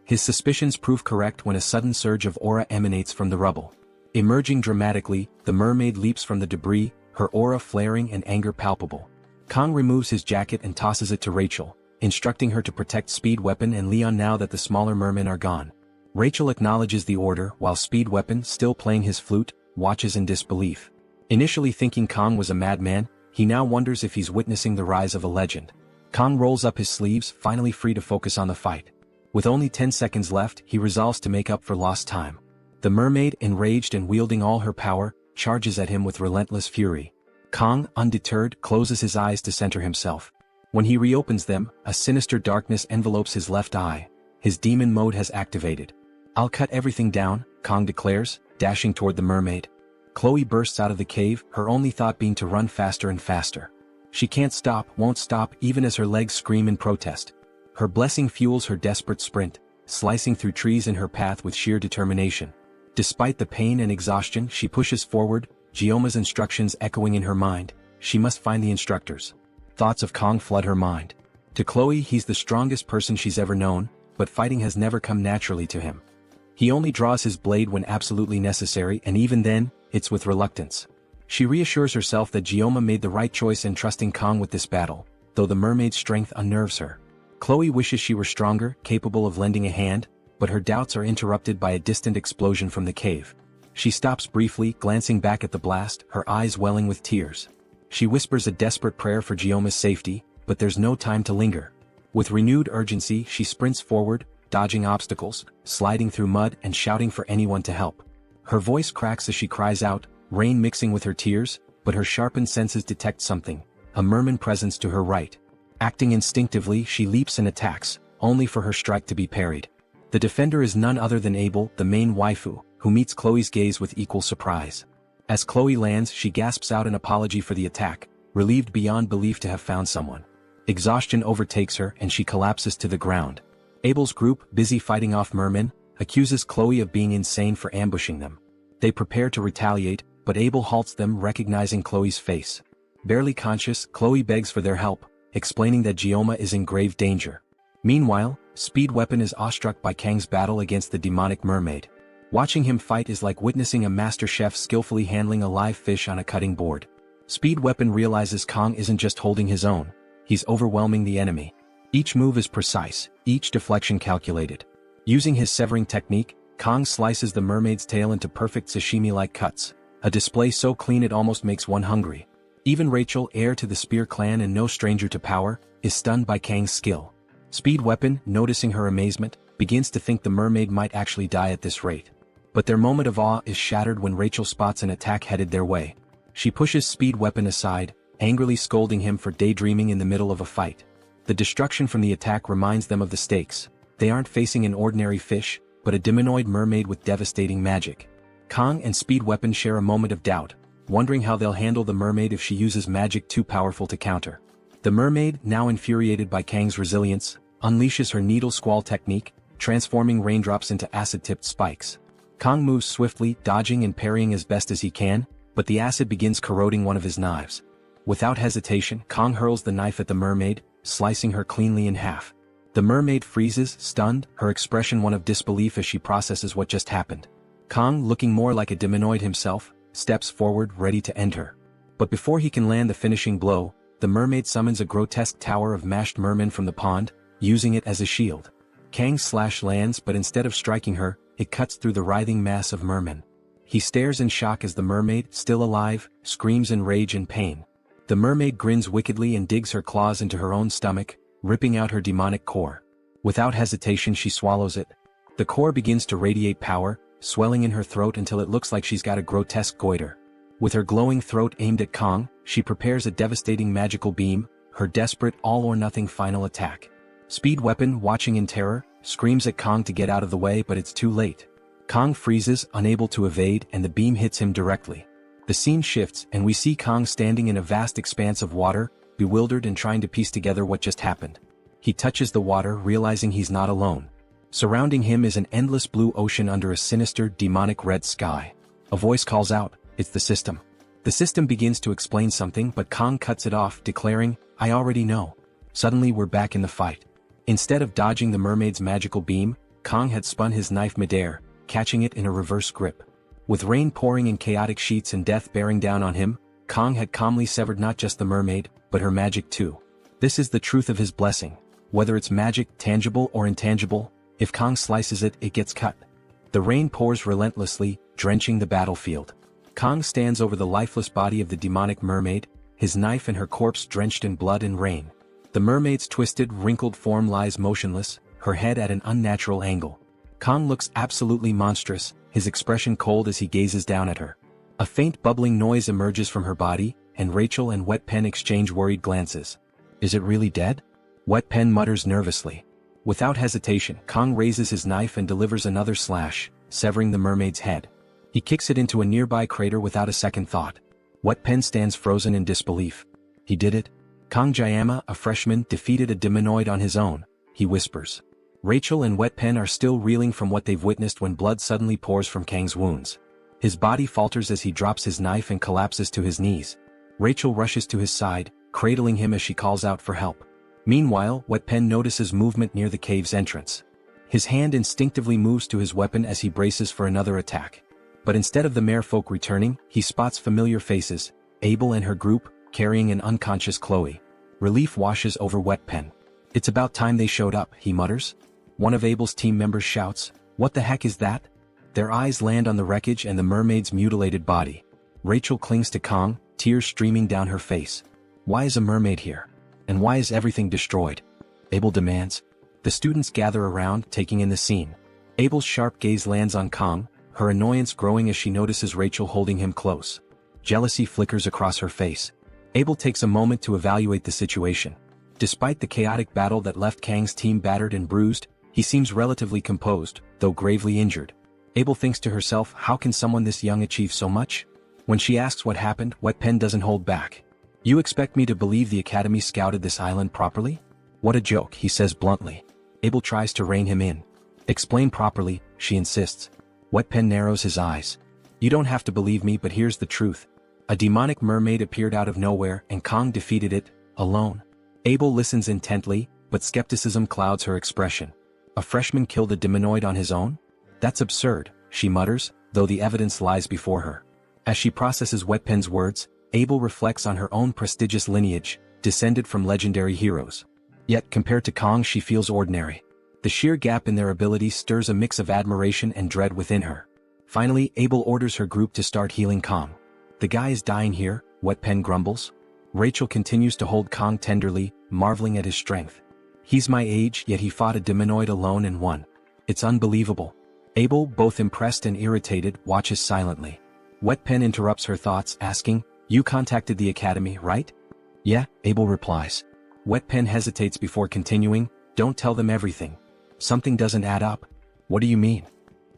His suspicions prove correct when a sudden surge of aura emanates from the rubble. Emerging dramatically, the mermaid leaps from the debris, her aura flaring and anger palpable. Kong removes his jacket and tosses it to Rachel, instructing her to protect Speed Weapon and Leon now that the smaller mermen are gone. Rachel acknowledges the order while Speed Weapon, still playing his flute, watches in disbelief. Initially thinking Kong was a madman, He now wonders if he's witnessing the rise of a legend. Kong rolls up his sleeves, finally free to focus on the fight. With only 10 seconds left, he resolves to make up for lost time. The mermaid, enraged and wielding all her power, charges at him with relentless fury. Kong, undeterred, closes his eyes to center himself. When he reopens them, a sinister darkness envelopes his left eye. His demon mode has activated. "I'll cut everything down," Kong declares, dashing toward the mermaid. Chloe bursts out of the cave, her only thought being to run faster and faster. She can't stop, won't stop, even as her legs scream in protest. Her blessing fuels her desperate sprint, slicing through trees in her path with sheer determination. Despite the pain and exhaustion, she pushes forward, Gioma's instructions echoing in her mind. She must find the instructors. Thoughts of Kong flood her mind. To Chloe, he's the strongest person she's ever known, but fighting has never come naturally to him. He only draws his blade when absolutely necessary, and even then, it's with reluctance. She reassures herself that Gioma made the right choice in trusting Kong with this battle, though the mermaid's strength unnerves her. Chloe wishes she were stronger, capable of lending a hand, but her doubts are interrupted by a distant explosion from the cave. She stops briefly, glancing back at the blast, her eyes welling with tears. She whispers a desperate prayer for Gioma's safety, but there's no time to linger. With renewed urgency, she sprints forward, dodging obstacles, sliding through mud and shouting for anyone to help. Her voice cracks as she cries out, rain mixing with her tears, but her sharpened senses detect something, a merman presence to her right. Acting instinctively, she leaps and attacks, only for her strike to be parried. The defender is none other than Abel, the main waifu, who meets Chloe's gaze with equal surprise. As Chloe lands, she gasps out an apology for the attack, relieved beyond belief to have found someone. Exhaustion overtakes her and she collapses to the ground. Abel's group, busy fighting off mermen, accuses Chloe of being insane for ambushing them. They prepare to retaliate, but Abel halts them, recognizing Chloe's face. Barely conscious, Chloe begs for their help, explaining that Gioma is in grave danger. Meanwhile, Speed Weapon is awestruck by Kang's battle against the demonic mermaid. Watching him fight is like witnessing a master chef skillfully handling a live fish on a cutting board. Speed Weapon realizes Kong isn't just holding his own, he's overwhelming the enemy. Each move is precise, each deflection calculated. Using his severing technique, Kong slices the mermaid's tail into perfect sashimi-like cuts, a display so clean it almost makes one hungry. Even Rachel, heir to the Spear clan and no stranger to power, is stunned by Kang's skill. Speed Weapon, noticing her amazement, begins to think the mermaid might actually die at this rate. But their moment of awe is shattered when Rachel spots an attack headed their way. She pushes Speed Weapon aside, angrily scolding him for daydreaming in the middle of a fight. The destruction from the attack reminds them of the stakes. They aren't facing an ordinary fish, but a demonoid mermaid with devastating magic. Kong and Speed Weapon share a moment of doubt, wondering how they'll handle the mermaid if she uses magic too powerful to counter. The mermaid, now infuriated by Kang's resilience, unleashes her needle squall technique, transforming raindrops into acid-tipped spikes. Kong moves swiftly, dodging and parrying as best as he can, but the acid begins corroding one of his knives. Without hesitation, Kong hurls the knife at the mermaid, slicing her cleanly in half. The mermaid freezes, stunned, her expression one of disbelief as she processes what just happened. Kong, looking more like a demonoid himself, steps forward, ready to end her. But before he can land the finishing blow, the mermaid summons a grotesque tower of mashed mermen from the pond, using it as a shield. Kang's slash lands, but instead of striking her, it cuts through the writhing mass of mermen. He stares in shock as the mermaid, still alive, screams in rage and pain. The mermaid grins wickedly and digs her claws into her own stomach, ripping out her demonic core. Without hesitation, she swallows it. The core begins to radiate power, swelling in her throat until it looks like she's got a grotesque goiter. With her glowing throat aimed at Kong, she prepares a devastating magical beam, her desperate all-or-nothing final attack. Speed Weapon, watching in terror, screams at Kong to get out of the way, but it's too late. Kong freezes, unable to evade, and the beam hits him directly. The scene shifts, and we see Kong standing in a vast expanse of water, bewildered and trying to piece together what just happened. He touches the water, realizing he's not alone. Surrounding him is an endless blue ocean under a sinister, demonic red sky. A voice calls out, "It's the system." The system begins to explain something, but Kong cuts it off, declaring, "I already know." Suddenly we're back in the fight. Instead of dodging the mermaid's magical beam, Kong had spun his knife midair, catching it in a reverse grip. With rain pouring in chaotic sheets and death bearing down on him, Kong had calmly severed not just the mermaid, but her magic too. This is the truth of his blessing. Whether it's magic, tangible or intangible, if Kong slices it, it gets cut. The rain pours relentlessly, drenching the battlefield. Kong stands over the lifeless body of the demonic mermaid, his knife and her corpse drenched in blood and rain. The mermaid's twisted, wrinkled form lies motionless, her head at an unnatural angle. Kong looks absolutely monstrous, his expression cold as he gazes down at her. A faint bubbling noise emerges from her body, and Rachel and Wet Pen exchange worried glances. Is it really dead? Wet Pen mutters nervously. Without hesitation, Kong raises his knife and delivers another slash, severing the mermaid's head. He kicks it into a nearby crater without a second thought. Wet Pen stands frozen in disbelief. He did it? Kong Jayama, a freshman, defeated a demonoid on his own, he whispers. Rachel and Wet Pen are still reeling from what they've witnessed when blood suddenly pours from Kang's wounds. His body falters as he drops his knife and collapses to his knees. Rachel rushes to his side, cradling him as she calls out for help. Meanwhile, Wet Pen notices movement near the cave's entrance. His hand instinctively moves to his weapon as he braces for another attack. But instead of the merfolk returning, he spots familiar faces, Abel and her group, carrying an unconscious Chloe. Relief washes over Wet Pen. It's about time they showed up, he mutters. One of Abel's team members shouts, "What the heck is that?" Their eyes land on the wreckage and the mermaid's mutilated body. Rachel clings to Kong, tears streaming down her face. Why is a mermaid here? And why is everything destroyed? Abel demands. The students gather around, taking in the scene. Abel's sharp gaze lands on Kong, her annoyance growing as she notices Rachel holding him close. Jealousy flickers across her face. Abel takes a moment to evaluate the situation. Despite the chaotic battle that left Kang's team battered and bruised, he seems relatively composed, though gravely injured. Abel thinks to herself, how can someone this young achieve so much? When she asks what happened, Wet Pen doesn't hold back. You expect me to believe the Academy scouted this island properly? What a joke, he says bluntly. Abel tries to rein him in. Explain properly, she insists. Wet Pen narrows his eyes. You don't have to believe me, but here's the truth. A demonic mermaid appeared out of nowhere and Kong defeated it, alone. Abel listens intently, but skepticism clouds her expression. A freshman killed a demonoid on his own? That's absurd, she mutters, though the evidence lies before her. As she processes Wet Pen's words, Abel reflects on her own prestigious lineage, descended from legendary heroes. Yet compared to Kong she feels ordinary. The sheer gap in their abilities stirs a mix of admiration and dread within her. Finally, Abel orders her group to start healing Kong. The guy is dying here, Wet Pen grumbles. Rachel continues to hold Kong tenderly, marveling at his strength. He's my age, yet he fought a demonoid alone and won. It's unbelievable. Abel, both impressed and irritated, watches silently. Wet Pen interrupts her thoughts, asking, You contacted the Academy, right? Yeah, Abel replies. Wet Pen hesitates before continuing, Don't tell them everything. Something doesn't add up. What do you mean?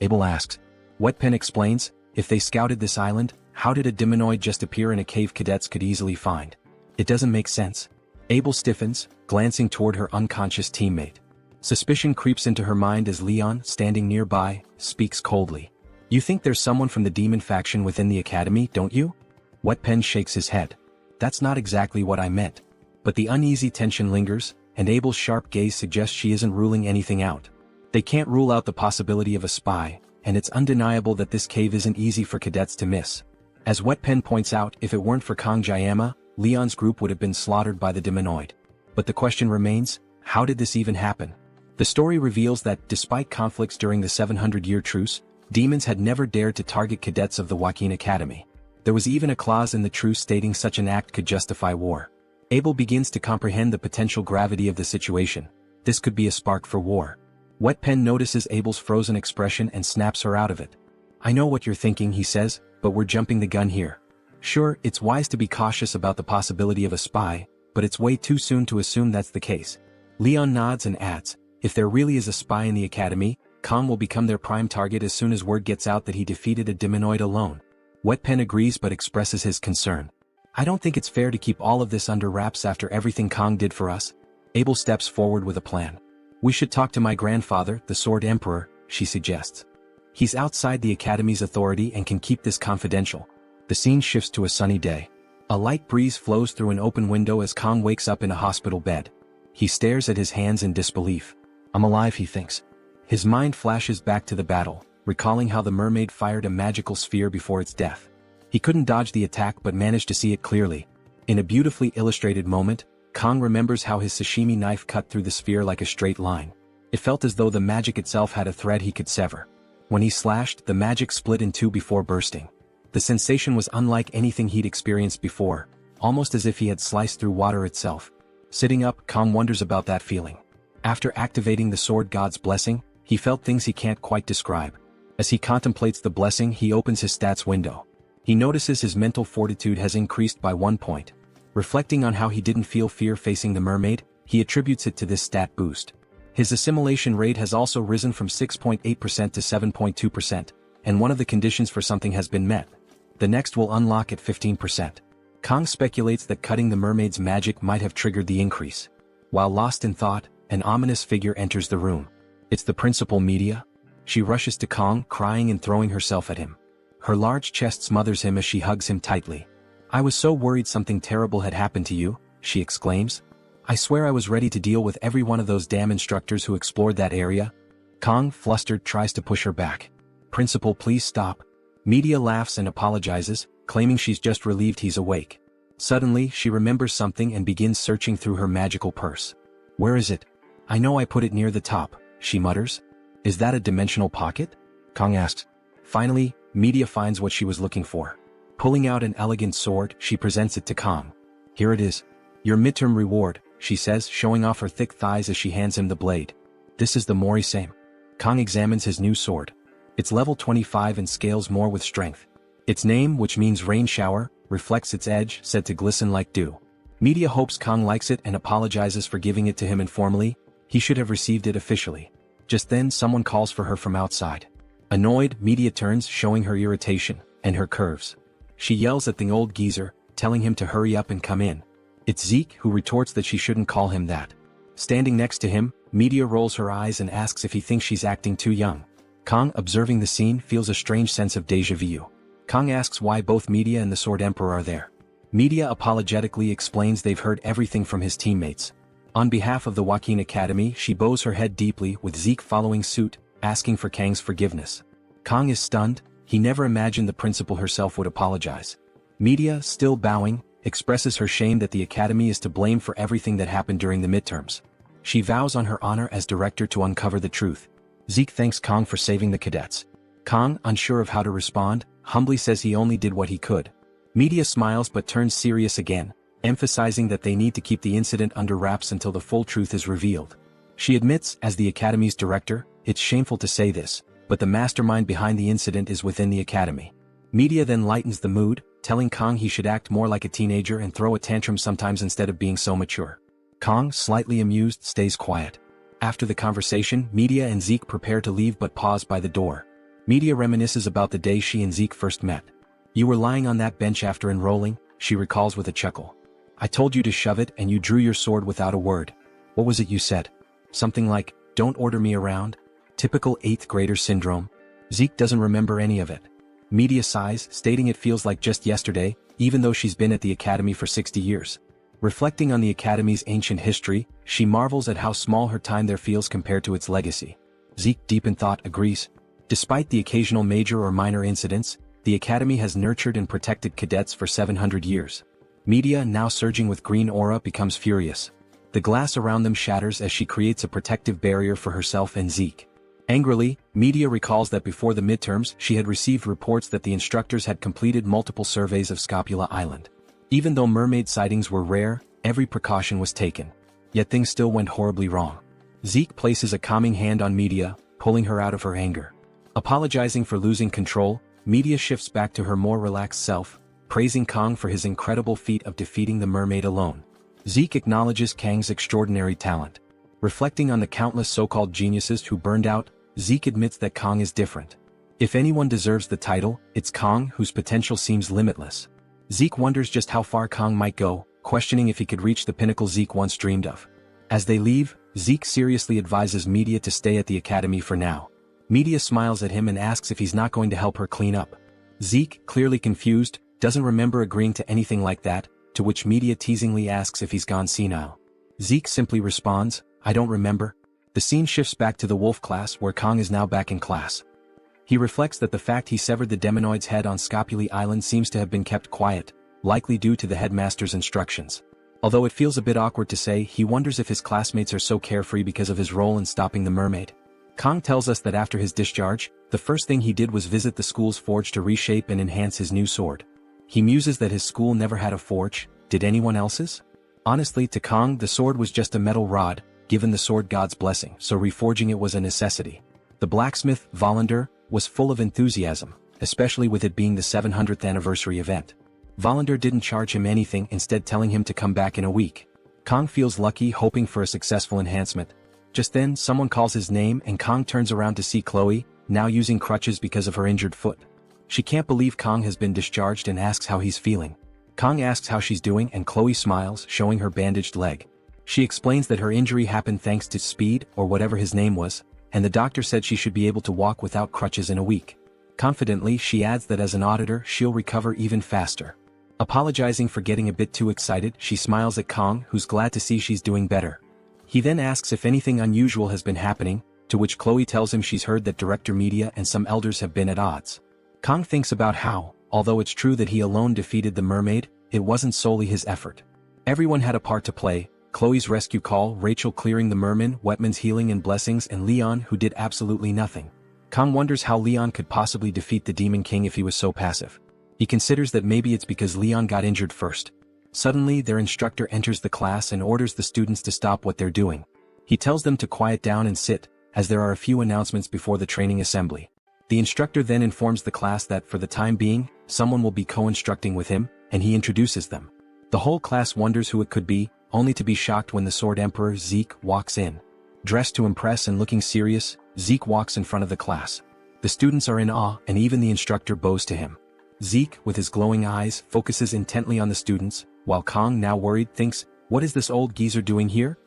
Abel asks. Wet Pen explains, if they scouted this island, how did a demonoid just appear in a cave cadets could easily find? It doesn't make sense. Abel stiffens, glancing toward her unconscious teammate. Suspicion creeps into her mind as Leon, standing nearby, speaks coldly. You think there's someone from the demon faction within the Academy, don't you? Wet Pen shakes his head. That's not exactly what I meant. But the uneasy tension lingers, and Abel's sharp gaze suggests she isn't ruling anything out. They can't rule out the possibility of a spy, and it's undeniable that this cave isn't easy for cadets to miss. As Wet Pen points out, if it weren't for Kong Jayama, Leon's group would have been slaughtered by the demonoid. But the question remains, how did this even happen? The story reveals that, despite conflicts during the 700-year truce, demons had never dared to target cadets of the Joaquin Academy. There was even a clause in the truce stating such an act could justify war. Abel begins to comprehend the potential gravity of the situation. This could be a spark for war. Wet Pen notices Abel's frozen expression and snaps her out of it. I know what you're thinking, he says, but we're jumping the gun here. Sure, it's wise to be cautious about the possibility of a spy, but it's way too soon to assume that's the case. Leon nods and adds, if there really is a spy in the Academy, Kong will become their prime target as soon as word gets out that he defeated a demonoid alone. Wet Pen agrees but expresses his concern. I don't think it's fair to keep all of this under wraps after everything Kong did for us. Abel steps forward with a plan. We should talk to my grandfather, the Sword Emperor, she suggests. He's outside the Academy's authority and can keep this confidential. The scene shifts to a sunny day. A light breeze flows through an open window as Kong wakes up in a hospital bed. He stares at his hands in disbelief. I'm alive, he thinks. His mind flashes back to the battle, recalling how the mermaid fired a magical sphere before its death. He couldn't dodge the attack but managed to see it clearly. In a beautifully illustrated moment, Kong remembers how his sashimi knife cut through the sphere like a straight line. It felt as though the magic itself had a thread he could sever. When he slashed, the magic split in two before bursting. The sensation was unlike anything he'd experienced before, almost as if he had sliced through water itself. Sitting up, Kang wonders about that feeling. After activating the sword god's blessing, he felt things he can't quite describe. As he contemplates the blessing, he opens his stats window. He notices his mental fortitude has increased by 1 point. Reflecting on how he didn't feel fear facing the mermaid, he attributes it to this stat boost. His assimilation rate has also risen from 6.8% to 7.2%, and one of the conditions for something has been met. The next will unlock at 15%. Kang speculates that cutting the mermaid's magic might have triggered the increase. While lost in thought, an ominous figure enters the room. It's the principal, Media. She rushes to Kang, crying and throwing herself at him. Her large chest smothers him as she hugs him tightly. "I was so worried something terrible had happened to you," she exclaims. "I swear I was ready to deal with every one of those damn instructors who explored that area." Kang, flustered, tries to push her back. "Principal, please stop." Media laughs and apologizes, claiming she's just relieved he's awake. Suddenly, she remembers something and begins searching through her magical purse. "Where is it?" "I know I put it near the top," she mutters. "Is that a dimensional pocket?" Kang asks. Finally, Media finds what she was looking for. Pulling out an elegant sword, she presents it to Kang. "Here it is. Your midterm reward," she says, showing off her thick thighs as she hands him the blade. "This is the Mori-same." Kang examines his new sword. It's level 25 and scales more with strength. Its name, which means rain shower, reflects its edge, said to glisten like dew. Media hopes Kang likes it and apologizes for giving it to him informally. He should have received it officially. Just then, someone calls for her from outside. Annoyed, Media turns, showing her irritation and her curves. She yells at the old geezer, telling him to hurry up and come in. It's Zeke, who retorts that she shouldn't call him that. Standing next to him, Media rolls her eyes and asks if he thinks she's acting too young. Kang, observing the scene, feels a strange sense of déjà vu. Kang asks why both Media and the Sword Emperor are there. Media apologetically explains they've heard everything from his teammates. On behalf of the Joaquin Academy, she bows her head deeply, with Zeke following suit, asking for Kang's forgiveness. Kang is stunned. He never imagined the principal herself would apologize. Media, still bowing, expresses her shame that the Academy is to blame for everything that happened during the midterms. She vows on her honor as director to uncover the truth. Zeke thanks Kang for saving the cadets. Kang, unsure of how to respond, humbly says he only did what he could. Media smiles but turns serious again, emphasizing that they need to keep the incident under wraps until the full truth is revealed. She admits, as the Academy's director, it's shameful to say this, but the mastermind behind the incident is within the Academy. Media then lightens the mood, telling Kang he should act more like a teenager and throw a tantrum sometimes instead of being so mature. Kang, slightly amused, stays quiet. After the conversation, Media and Zeke prepare to leave but pause by the door. Media reminisces about the day she and Zeke first met. "You were lying on that bench after enrolling," she recalls with a chuckle. "I told you to shove it and you drew your sword without a word. What was it you said? Something like, 'Don't order me around'? Typical 8th grader syndrome." Zeke doesn't remember any of it. Media sighs, stating it feels like just yesterday, even though she's been at the Academy for 60 years. Reflecting on the Academy's ancient history, she marvels at how small her time there feels compared to its legacy. Zeke, deep in thought, agrees. Despite the occasional major or minor incidents, the Academy has nurtured and protected cadets for 700 years. Media, now surging with green aura, becomes furious. The glass around them shatters as she creates a protective barrier for herself and Zeke. Angrily, Media recalls that before the midterms she had received reports that the instructors had completed multiple surveys of Scapula Island. Even though mermaid sightings were rare, every precaution was taken. Yet things still went horribly wrong. Zeke places a calming hand on Media, pulling her out of her anger. Apologizing for losing control, Media shifts back to her more relaxed self, praising Kang for his incredible feat of defeating the mermaid alone. Zeke acknowledges Kang's extraordinary talent. Reflecting on the countless so-called geniuses who burned out, Zeke admits that Kang is different. If anyone deserves the title, it's Kang, whose potential seems limitless. Zeke wonders just how far Kang might go, questioning if he could reach the pinnacle Zeke once dreamed of. As they leave, Zeke seriously advises Media to stay at the Academy for now. Media smiles at him and asks if he's not going to help her clean up. Zeke, clearly confused, doesn't remember agreeing to anything like that, to which Media teasingly asks if he's gone senile. Zeke simply responds, "I don't remember." The scene shifts back to the wolf class where Kang is now back in class. He reflects that the fact he severed the demonoid's head on Scapuli Island seems to have been kept quiet, likely due to the headmaster's instructions. Although it feels a bit awkward to say, he wonders if his classmates are so carefree because of his role in stopping the mermaid. Kang tells us that after his discharge, the first thing he did was visit the school's forge to reshape and enhance his new sword. He muses that his school never had a forge, did anyone else's? Honestly, to Kang, the sword was just a metal rod, given the sword god's blessing, so reforging it was a necessity. The blacksmith, Volander, was full of enthusiasm, especially with it being the 700th anniversary event. Volander didn't charge him anything, instead telling him to come back in a week. Kang feels lucky, hoping for a successful enhancement. Just then, someone calls his name and Kang turns around to see Chloe, now using crutches because of her injured foot. She can't believe Kang has been discharged and asks how he's feeling. Kang asks how she's doing and Chloe smiles, showing her bandaged leg. She explains that her injury happened thanks to Speed, or whatever his name was, and the doctor said she should be able to walk without crutches in a week. Confidently, she adds that as an auditor, she'll recover even faster. Apologizing for getting a bit too excited, she smiles at Kang, who's glad to see she's doing better. He then asks if anything unusual has been happening, to which Chloe tells him she's heard that Director Media and some elders have been at odds. Kang thinks about how, although it's true that he alone defeated the mermaid, it wasn't solely his effort. Everyone had a part to play: Chloe's rescue call, Rachel clearing the merman, Wetman's healing and blessings, and Leon, who did absolutely nothing. Kang wonders how Leon could possibly defeat the Demon King if he was so passive. He considers that maybe it's because Leon got injured first. Suddenly, their instructor enters the class and orders the students to stop what they're doing. He tells them to quiet down and sit, as there are a few announcements before the training assembly. The instructor then informs the class that for the time being, someone will be co-instructing with him, and he introduces them. The whole class wonders who it could be, only to be shocked when the Sword Emperor Zeke walks in. Dressed to impress and looking serious, Zeke walks in front of the class. The students are in awe, and even the instructor bows to him. Zeke, with his glowing eyes, focuses intently on the students, while Kang, now worried, thinks, "What is this old geezer doing here?"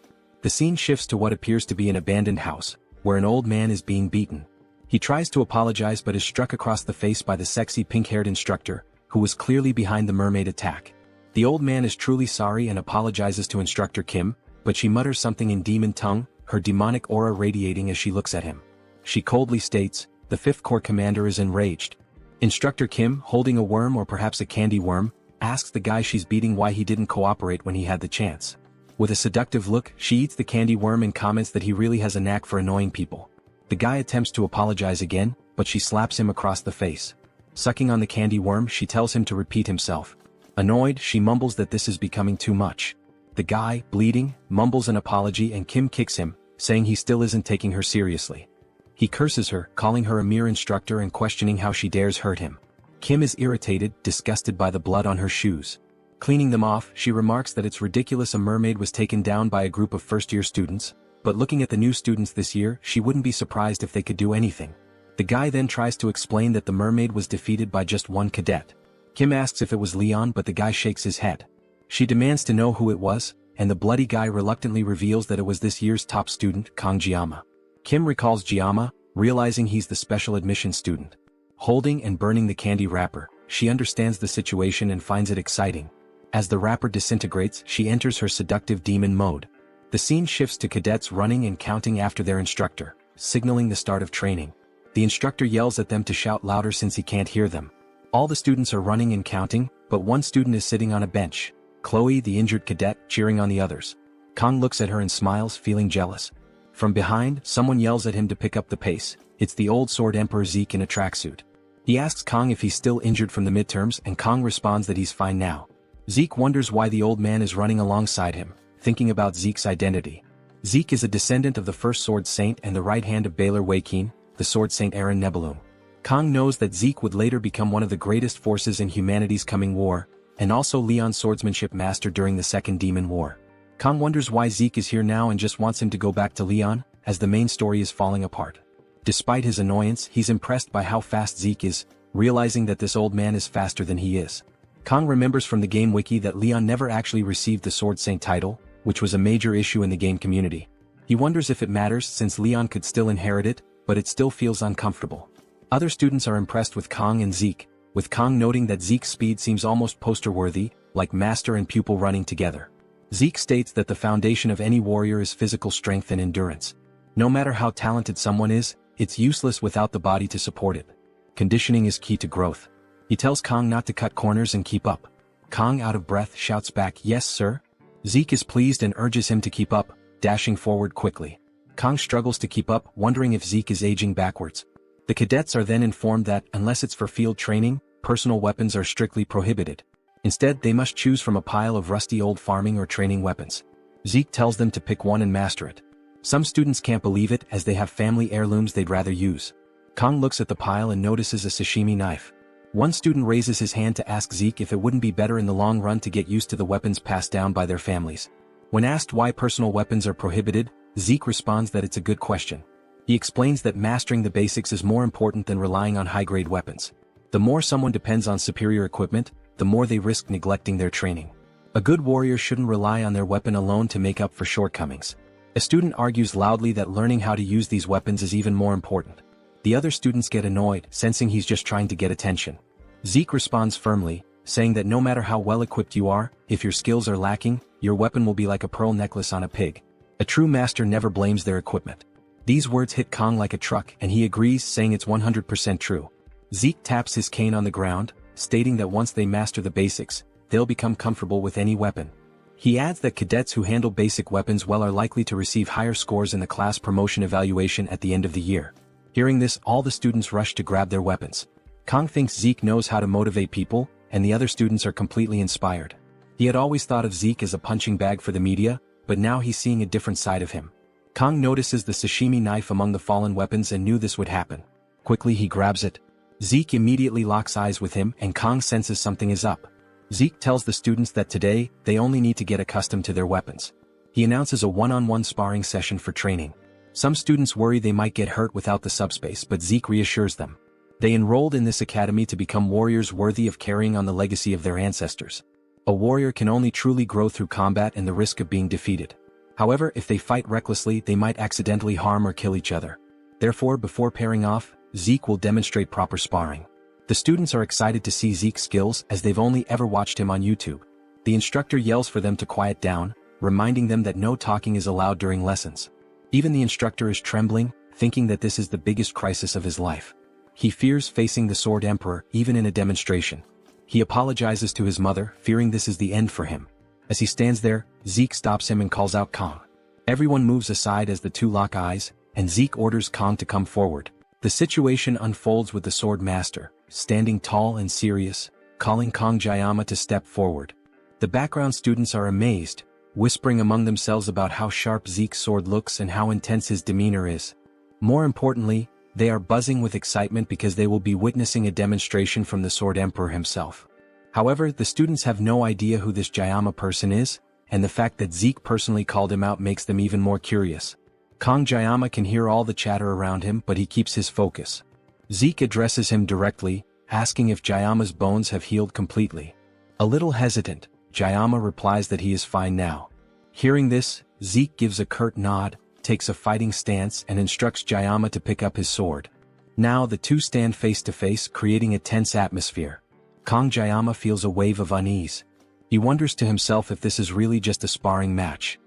The scene shifts to what appears to be an abandoned house, where an old man is being beaten. He tries to apologize but is struck across the face by the sexy pink-haired instructor, who was clearly behind the mermaid attack. The old man is truly sorry and apologizes to Instructor Kim, but she mutters something in demon tongue, her demonic aura radiating as she looks at him. She coldly states, "The 5th Corps commander is enraged." Instructor Kim, holding a worm or perhaps a candy worm, asks the guy she's beating why he didn't cooperate when he had the chance. With a seductive look, she eats the candy worm and comments that he really has a knack for annoying people. The guy attempts to apologize again, but she slaps him across the face. Sucking on the candy worm, she tells him to repeat himself. Annoyed, she mumbles that this is becoming too much. The guy, bleeding, mumbles an apology and Kim kicks him, saying he still isn't taking her seriously. He curses her, calling her a mere instructor and questioning how she dares hurt him. Kim is irritated, disgusted by the blood on her shoes. Cleaning them off, she remarks that it's ridiculous a mermaid was taken down by a group of first-year students, but looking at the new students this year, she wouldn't be surprised if they could do anything. The guy then tries to explain that the mermaid was defeated by just one cadet. Kim asks if it was Leon, but the guy shakes his head. She demands to know who it was, and the bloody guy reluctantly reveals that it was this year's top student, Kang Jiyama. Kim recalls Jiyama, realizing he's the special admission student. Holding and burning the candy wrapper, she understands the situation and finds it exciting. As the wrapper disintegrates, she enters her seductive demon mode. The scene shifts to cadets running and counting after their instructor, signaling the start of training. The instructor yells at them to shout louder since he can't hear them. All the students are running and counting, but one student is sitting on a bench, Chloe, the injured cadet, cheering on the others. Kang looks at her and smiles, feeling jealous. From behind, someone yells at him to pick up the pace. It's the old Sword Emperor Zeke in a tracksuit. He asks Kang if he's still injured from the midterms, and Kang responds that he's fine now. Zeke wonders why the old man is running alongside him, thinking about Zeke's identity. Zeke is a descendant of the first Sword Saint and the right hand of Baylor Wakeen, the Sword Saint Aaron Nebulum. Kang knows that Zeke would later become one of the greatest forces in humanity's coming war, and also Leon's swordsmanship master during the Second Demon War. Kang wonders why Zeke is here now and just wants him to go back to Leon, as the main story is falling apart. Despite his annoyance, he's impressed by how fast Zeke is, realizing that this old man is faster than he is. Kang remembers from the game wiki that Leon never actually received the Sword Saint title, which was a major issue in the game community. He wonders if it matters since Leon could still inherit it, but it still feels uncomfortable. Other students are impressed with Kang and Zeke, with Kang noting that Zeke's speed seems almost poster-worthy, like master and pupil running together. Zeke states that the foundation of any warrior is physical strength and endurance. No matter how talented someone is, it's useless without the body to support it. Conditioning is key to growth. He tells Kang not to cut corners and keep up. Kang, out of breath, shouts back, "Yes, sir." Zeke is pleased and urges him to keep up, dashing forward quickly. Kang struggles to keep up, wondering if Zeke is aging backwards. The cadets are then informed that, unless it's for field training, personal weapons are strictly prohibited. Instead, they must choose from a pile of rusty old farming or training weapons. Zeke tells them to pick one and master it. Some students can't believe it as they have family heirlooms they'd rather use. Kong looks at the pile and notices a sashimi knife. One student raises his hand to ask Zeke if it wouldn't be better in the long run to get used to the weapons passed down by their families. When asked why personal weapons are prohibited, Zeke responds that it's a good question. He explains that mastering the basics is more important than relying on high-grade weapons. The more someone depends on superior equipment, the more they risk neglecting their training. A good warrior shouldn't rely on their weapon alone to make up for shortcomings. A student argues loudly that learning how to use these weapons is even more important. The other students get annoyed, sensing he's just trying to get attention. Zeke responds firmly, saying that no matter how well equipped you are, if your skills are lacking, your weapon will be like a pearl necklace on a pig. A true master never blames their equipment. These words hit Kong like a truck and he agrees, saying it's 100% true. Zeke taps his cane on the ground, stating that once they master the basics, they'll become comfortable with any weapon. He adds that cadets who handle basic weapons well are likely to receive higher scores in the class promotion evaluation at the end of the year. Hearing this, all the students rush to grab their weapons. Kong thinks Zeke knows how to motivate people, and the other students are completely inspired. He had always thought of Zeke as a punching bag for the media, but now he's seeing a different side of him. Kong notices the sashimi knife among the fallen weapons and knew this would happen. Quickly he grabs it. Zeke immediately locks eyes with him and Kong senses something is up. Zeke tells the students that today, they only need to get accustomed to their weapons. He announces a one-on-one sparring session for training. Some students worry they might get hurt without the subspace, but Zeke reassures them. They enrolled in this academy to become warriors worthy of carrying on the legacy of their ancestors. A warrior can only truly grow through combat and the risk of being defeated. However, if they fight recklessly, they might accidentally harm or kill each other. Therefore, before pairing off, Zeke will demonstrate proper sparring. The students are excited to see Zeke's skills as they've only ever watched him on YouTube. The instructor yells for them to quiet down, reminding them that no talking is allowed during lessons. Even the instructor is trembling, thinking that this is the biggest crisis of his life. He fears facing the Sword Emperor, even in a demonstration. He apologizes to his mother, fearing this is the end for him. As he stands there, Zeke stops him and calls out Kong. Everyone moves aside as the two lock eyes, and Zeke orders Kong to come forward. The situation unfolds with the Sword Master, standing tall and serious, calling Kong Jayama to step forward. The background students are amazed, whispering among themselves about how sharp Zeke's sword looks and how intense his demeanor is. More importantly, they are buzzing with excitement because they will be witnessing a demonstration from the Sword Emperor himself. However, the students have no idea who this Jayama person is, and the fact that Zeke personally called him out makes them even more curious. Kong Jayama can hear all the chatter around him, but he keeps his focus. Zeke addresses him directly, asking if Jayama's bones have healed completely. A little hesitant, Jayama replies that he is fine now. Hearing this, Zeke gives a curt nod, takes a fighting stance and instructs Jayama to pick up his sword. Now the two stand face to face, creating a tense atmosphere. Kong Jayama feels a wave of unease. He wonders to himself if this is really just a sparring match.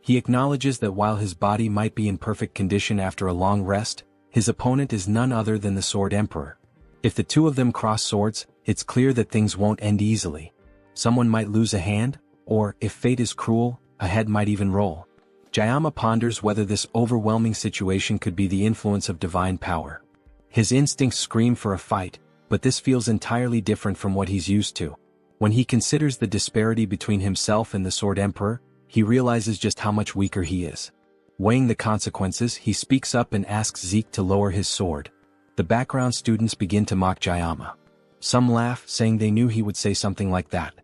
He acknowledges that while his body might be in perfect condition after a long rest, his opponent is none other than the Sword Emperor. If the two of them cross swords, it's clear that things won't end easily. Someone might lose a hand, or, if fate is cruel, a head might even roll. Jayama ponders whether this overwhelming situation could be the influence of divine power. His instincts scream for a fight, but this feels entirely different from what he's used to. When he considers the disparity between himself and the Sword Emperor, he realizes just how much weaker he is. Weighing the consequences, he speaks up and asks Zeke to lower his sword. The background students begin to mock Jayama. Some laugh, saying they knew he would say something like that.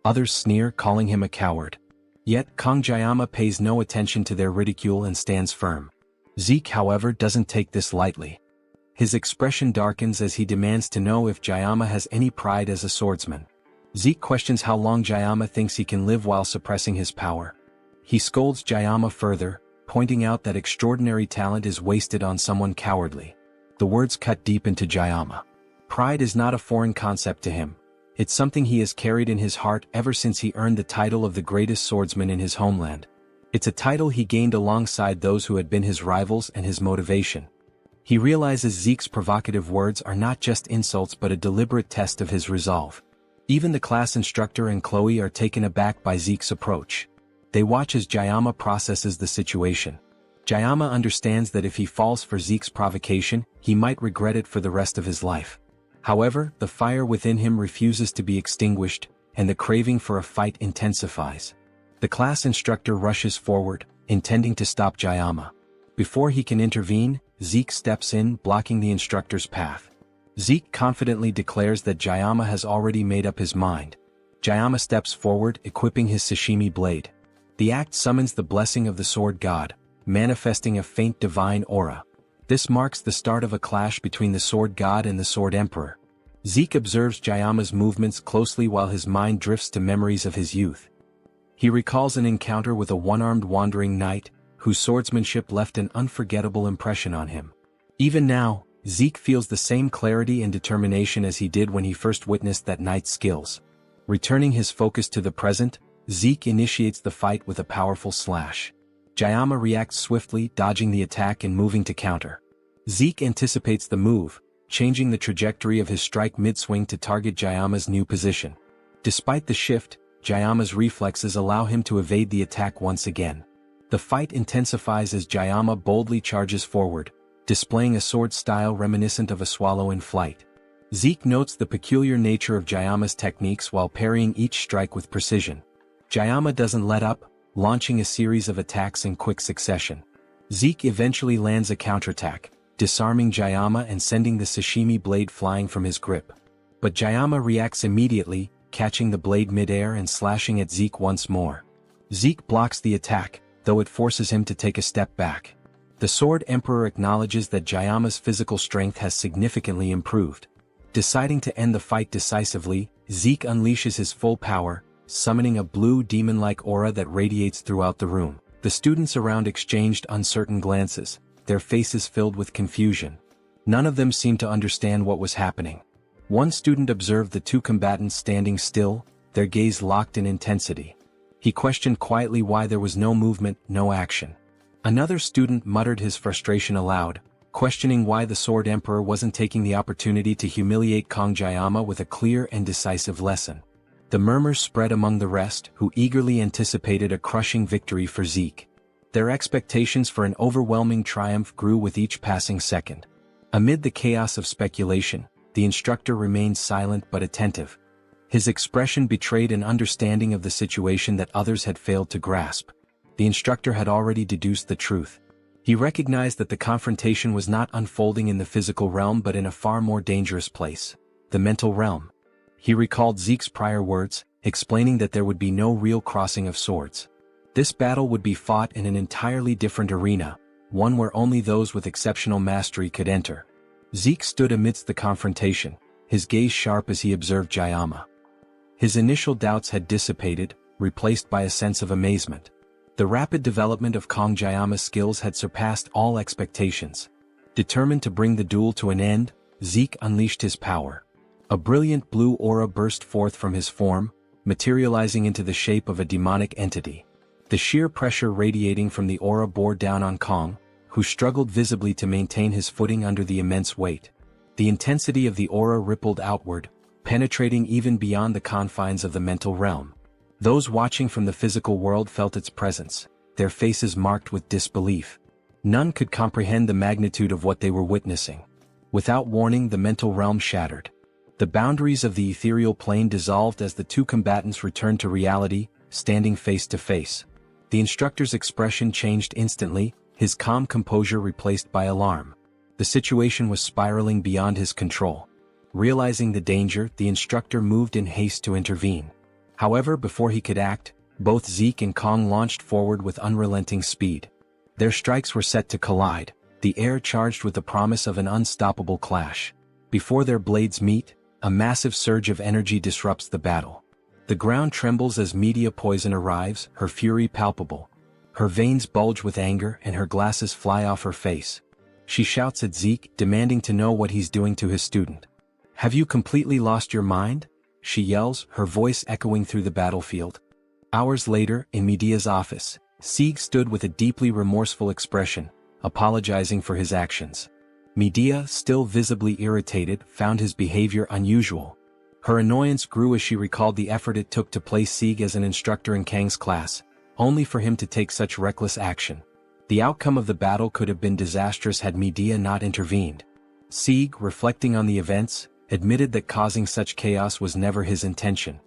Others sneer, calling him a coward. Yet, Kong Jayama pays no attention to their ridicule and stands firm. Zeke, however, doesn't take this lightly. His expression darkens as he demands to know if Jayama has any pride as a swordsman. Zeke questions how long Jayama thinks he can live while suppressing his power. He scolds Jayama further, pointing out that extraordinary talent is wasted on someone cowardly. The words cut deep into Jayama. Pride is not a foreign concept to him. It's something he has carried in his heart ever since he earned the title of the greatest swordsman in his homeland. It's a title he gained alongside those who had been his rivals and his motivation. He realizes Zeke's provocative words are not just insults but a deliberate test of his resolve. Even the class instructor and Chloe are taken aback by Zeke's approach. They watch as Jayama processes the situation. Jayama understands that if he falls for Zeke's provocation, he might regret it for the rest of his life. However, the fire within him refuses to be extinguished, and the craving for a fight intensifies. The class instructor rushes forward, intending to stop Jayama. Before he can intervene, Zeke steps in, blocking the instructor's path. Zeke confidently declares that Jayama has already made up his mind. Jayama steps forward, equipping his sashimi blade. The act summons the blessing of the sword god, manifesting a faint divine aura. This marks the start of a clash between the sword god and the sword emperor. Zeke observes Jayama's movements closely while his mind drifts to memories of his youth. He recalls an encounter with a one-armed wandering knight, whose swordsmanship left an unforgettable impression on him. Even now, Zeke feels the same clarity and determination as he did when he first witnessed that knight's skills. Returning his focus to the present, Zeke initiates the fight with a powerful slash. Jayama reacts swiftly, dodging the attack and moving to counter. Zeke anticipates the move, changing the trajectory of his strike mid-swing to target Jayama's new position. Despite the shift, Jayama's reflexes allow him to evade the attack once again. The fight intensifies as Jayama boldly charges forward, displaying a sword style reminiscent of a swallow in flight. Zeke notes the peculiar nature of Jayama's techniques while parrying each strike with precision. Jayama doesn't let up, launching a series of attacks in quick succession. Zeke eventually lands a counterattack, disarming Jayama and sending the sashimi blade flying from his grip. But Jayama reacts immediately, catching the blade mid-air and slashing at Zeke once more. Zeke blocks the attack, though it forces him to take a step back. The Sword Emperor acknowledges that Jayama's physical strength has significantly improved. Deciding to end the fight decisively, Zeke unleashes his full power, summoning a blue demon-like aura that radiates throughout the room. The students around exchanged uncertain glances, their faces filled with confusion. None of them seemed to understand what was happening. One student observed the two combatants standing still, their gaze locked in intensity. He questioned quietly why there was no movement, no action. Another student muttered his frustration aloud, questioning why the Sword Emperor wasn't taking the opportunity to humiliate Kong Jayama with a clear and decisive lesson. The murmurs spread among the rest, who eagerly anticipated a crushing victory for Zeke. Their expectations for an overwhelming triumph grew with each passing second. Amid the chaos of speculation, the instructor remained silent but attentive. His expression betrayed an understanding of the situation that others had failed to grasp. The instructor had already deduced the truth. He recognized that the confrontation was not unfolding in the physical realm but in a far more dangerous place, the mental realm. He recalled Zeke's prior words, explaining that there would be no real crossing of swords. This battle would be fought in an entirely different arena, one where only those with exceptional mastery could enter. Zeke stood amidst the confrontation, his gaze sharp as he observed Jayama. His initial doubts had dissipated, replaced by a sense of amazement. The rapid development of Kong Jayama's skills had surpassed all expectations. Determined to bring the duel to an end, Zeke unleashed his power. A brilliant blue aura burst forth from his form, materializing into the shape of a demonic entity. The sheer pressure radiating from the aura bore down on Kong, who struggled visibly to maintain his footing under the immense weight. The intensity of the aura rippled outward, penetrating even beyond the confines of the mental realm. Those watching from the physical world felt its presence, their faces marked with disbelief. None could comprehend the magnitude of what they were witnessing. Without warning, the mental realm shattered. The boundaries of the ethereal plane dissolved as the two combatants returned to reality, standing face to face. The instructor's expression changed instantly, his calm composure replaced by alarm. The situation was spiraling beyond his control. Realizing the danger, the instructor moved in haste to intervene. However, before he could act, both Zeke and Kong launched forward with unrelenting speed. Their strikes were set to collide, the air charged with the promise of an unstoppable clash. Before their blades meet, a massive surge of energy disrupts the battle. The ground trembles as media poison arrives, her fury palpable. Her veins bulge with anger and her glasses fly off her face. She shouts at Zeke, demanding to know what he's doing to his student. "Have you completely lost your mind?" she yells, her voice echoing through the battlefield. Hours later, in Media's office, Zeke stood with a deeply remorseful expression, apologizing for his actions. Media, still visibly irritated, found his behavior unusual. Her annoyance grew as she recalled the effort it took to place Zeke as an instructor in Kang's class, only for him to take such reckless action. The outcome of the battle could have been disastrous had Media not intervened. Zeke, reflecting on the events, admitted that causing such chaos was never his intention.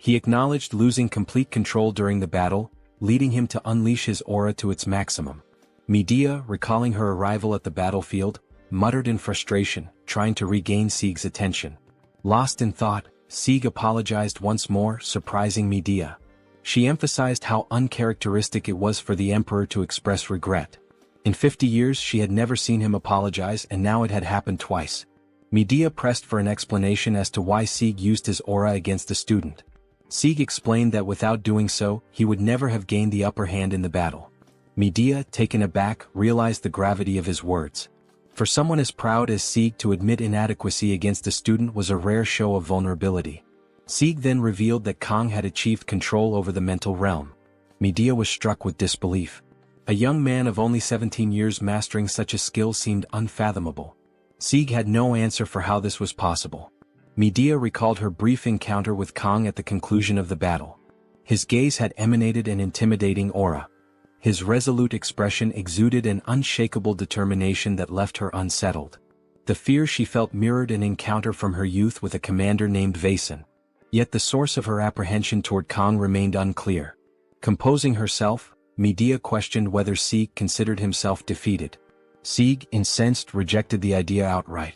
He acknowledged losing complete control during the battle, leading him to unleash his aura to its maximum. Medea, recalling her arrival at the battlefield, muttered in frustration, trying to regain Sieg's attention. Lost in thought, Sieg apologized once more, surprising Medea. She emphasized how uncharacteristic it was for the emperor to express regret. In 50 years she had never seen him apologize, and now it had happened twice. Medea pressed for an explanation as to why Sieg used his aura against the student. Sieg explained that without doing so, he would never have gained the upper hand in the battle. Medea, taken aback, realized the gravity of his words. For someone as proud as Sieg to admit inadequacy against a student was a rare show of vulnerability. Sieg then revealed that Kang had achieved control over the mental realm. Medea was struck with disbelief. A young man of only 17 years mastering such a skill seemed unfathomable. Sieg had no answer for how this was possible. Medea recalled her brief encounter with Kang at the conclusion of the battle. His gaze had emanated an intimidating aura. His resolute expression exuded an unshakable determination that left her unsettled. The fear she felt mirrored an encounter from her youth with a commander named Vaesen. Yet the source of her apprehension toward Kang remained unclear. Composing herself, Medea questioned whether Sieg considered himself defeated. Sieg, incensed, rejected the idea outright.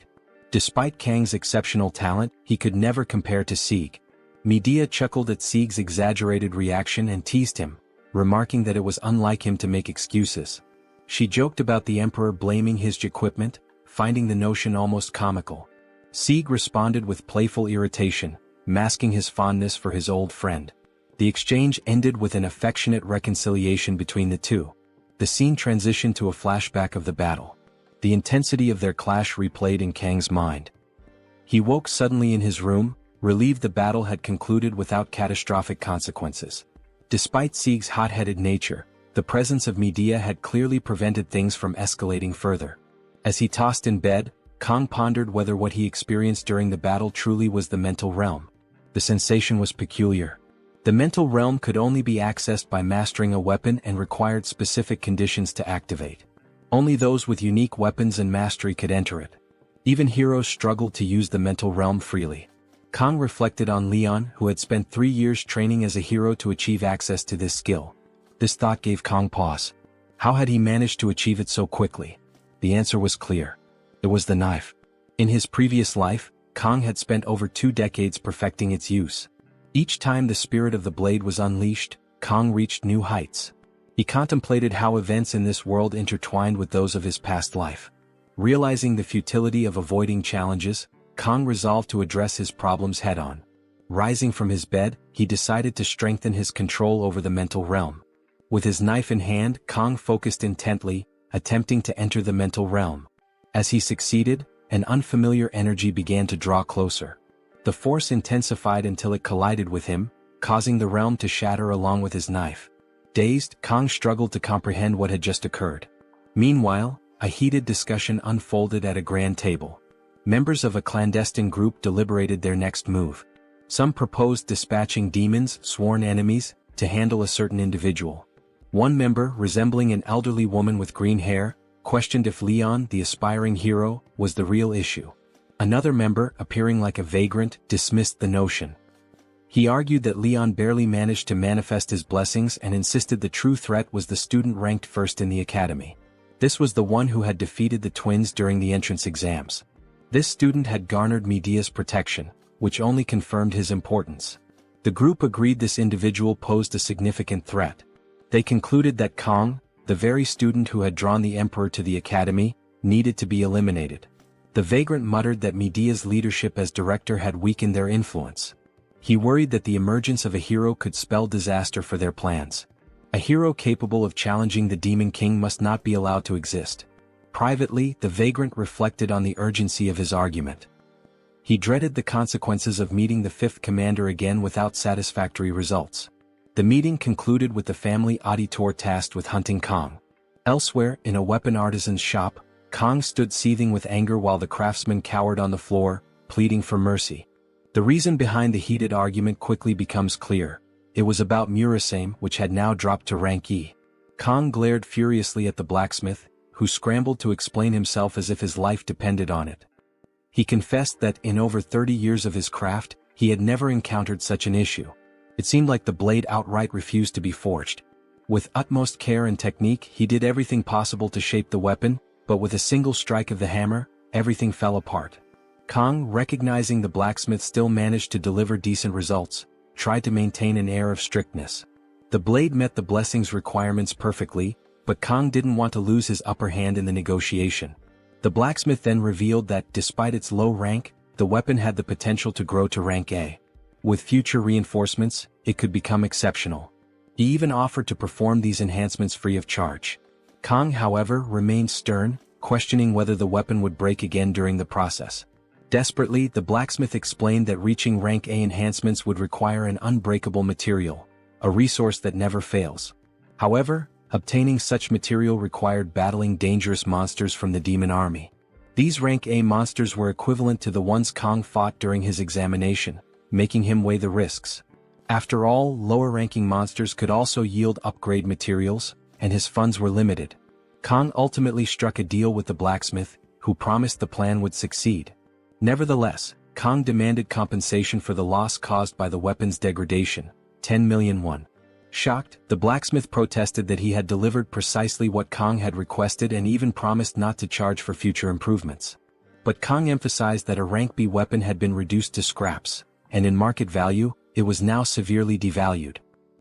Despite Kang's exceptional talent, he could never compare to Sieg. Medea chuckled at Sieg's exaggerated reaction and teased him, remarking that it was unlike him to make excuses. She joked about the emperor blaming his equipment, finding the notion almost comical. Sieg responded with playful irritation, masking his fondness for his old friend. The exchange ended with an affectionate reconciliation between the two. The scene transitioned to a flashback of the battle. The intensity of their clash replayed in Kang's mind. He woke suddenly in his room, relieved the battle had concluded without catastrophic consequences. Despite Sieg's hot-headed nature, the presence of Medea had clearly prevented things from escalating further. As he tossed in bed, Kang pondered whether what he experienced during the battle truly was the mental realm. The sensation was peculiar. The mental realm could only be accessed by mastering a weapon and required specific conditions to activate. Only those with unique weapons and mastery could enter it. Even heroes struggled to use the mental realm freely. Kang reflected on Leon, who had spent 3 years training as a hero to achieve access to this skill. This thought gave Kang pause. How had he managed to achieve it so quickly? The answer was clear. It was the knife. In his previous life, Kang had spent over 2 decades perfecting its use. Each time the spirit of the blade was unleashed, Kang reached new heights. He contemplated how events in this world intertwined with those of his past life. Realizing the futility of avoiding challenges, Kang resolved to address his problems head-on. Rising from his bed, he decided to strengthen his control over the mental realm. With his knife in hand, Kang focused intently, attempting to enter the mental realm. As he succeeded, an unfamiliar energy began to draw closer. The force intensified until it collided with him, causing the realm to shatter along with his knife. Dazed, Kang struggled to comprehend what had just occurred. Meanwhile, a heated discussion unfolded at a grand table. Members of a clandestine group deliberated their next move. Some proposed dispatching demons, sworn enemies, to handle a certain individual. One member, resembling an elderly woman with green hair, questioned if Leon, the aspiring hero, was the real issue. Another member, appearing like a vagrant, dismissed the notion. He argued that Leon barely managed to manifest his blessings and insisted the true threat was the student ranked first in the academy. This was the one who had defeated the twins during the entrance exams. This student had garnered Medea's protection, which only confirmed his importance. The group agreed this individual posed a significant threat. They concluded that Kang, the very student who had drawn the emperor to the academy, needed to be eliminated. The vagrant muttered that Medea's leadership as director had weakened their influence. He worried that the emergence of a hero could spell disaster for their plans. A hero capable of challenging the Demon King must not be allowed to exist. Privately, the vagrant reflected on the urgency of his argument. He dreaded the consequences of meeting the fifth commander again without satisfactory results. The meeting concluded with the family auditor tasked with hunting Kang. Elsewhere, in a weapon artisan's shop, Kang stood seething with anger while the craftsman cowered on the floor, pleading for mercy. The reason behind the heated argument quickly becomes clear. It was about Murasame, which had now dropped to rank E. Kang glared furiously at the blacksmith, who scrambled to explain himself as if his life depended on it. He confessed that in over 30 years of his craft, he had never encountered such an issue. It seemed like the blade outright refused to be forged. With utmost care and technique, he did everything possible to shape the weapon, but with a single strike of the hammer, everything fell apart. Kang, recognizing the blacksmith still managed to deliver decent results, tried to maintain an air of strictness. The blade met the blessing's requirements perfectly, but Kang didn't want to lose his upper hand in the negotiation. The blacksmith then revealed that, despite its low rank, the weapon had the potential to grow to rank A. With future reinforcements, it could become exceptional. He even offered to perform these enhancements free of charge. Kang, however, remained stern, questioning whether the weapon would break again during the process. Desperately, the blacksmith explained that reaching rank A enhancements would require an unbreakable material, a resource that never fails. However, obtaining such material required battling dangerous monsters from the demon army. These rank A monsters were equivalent to the ones Kang fought during his examination, making him weigh the risks. After all, lower-ranking monsters could also yield upgrade materials, and his funds were limited. Kang ultimately struck a deal with the blacksmith, who promised the plan would succeed. Nevertheless, Kang demanded compensation for the loss caused by the weapon's degradation, 10 million won. Shocked, the blacksmith protested that he had delivered precisely what Kang had requested and even promised not to charge for future improvements. But Kang emphasized that a rank B weapon had been reduced to scraps, and in market value, it was now severely devalued.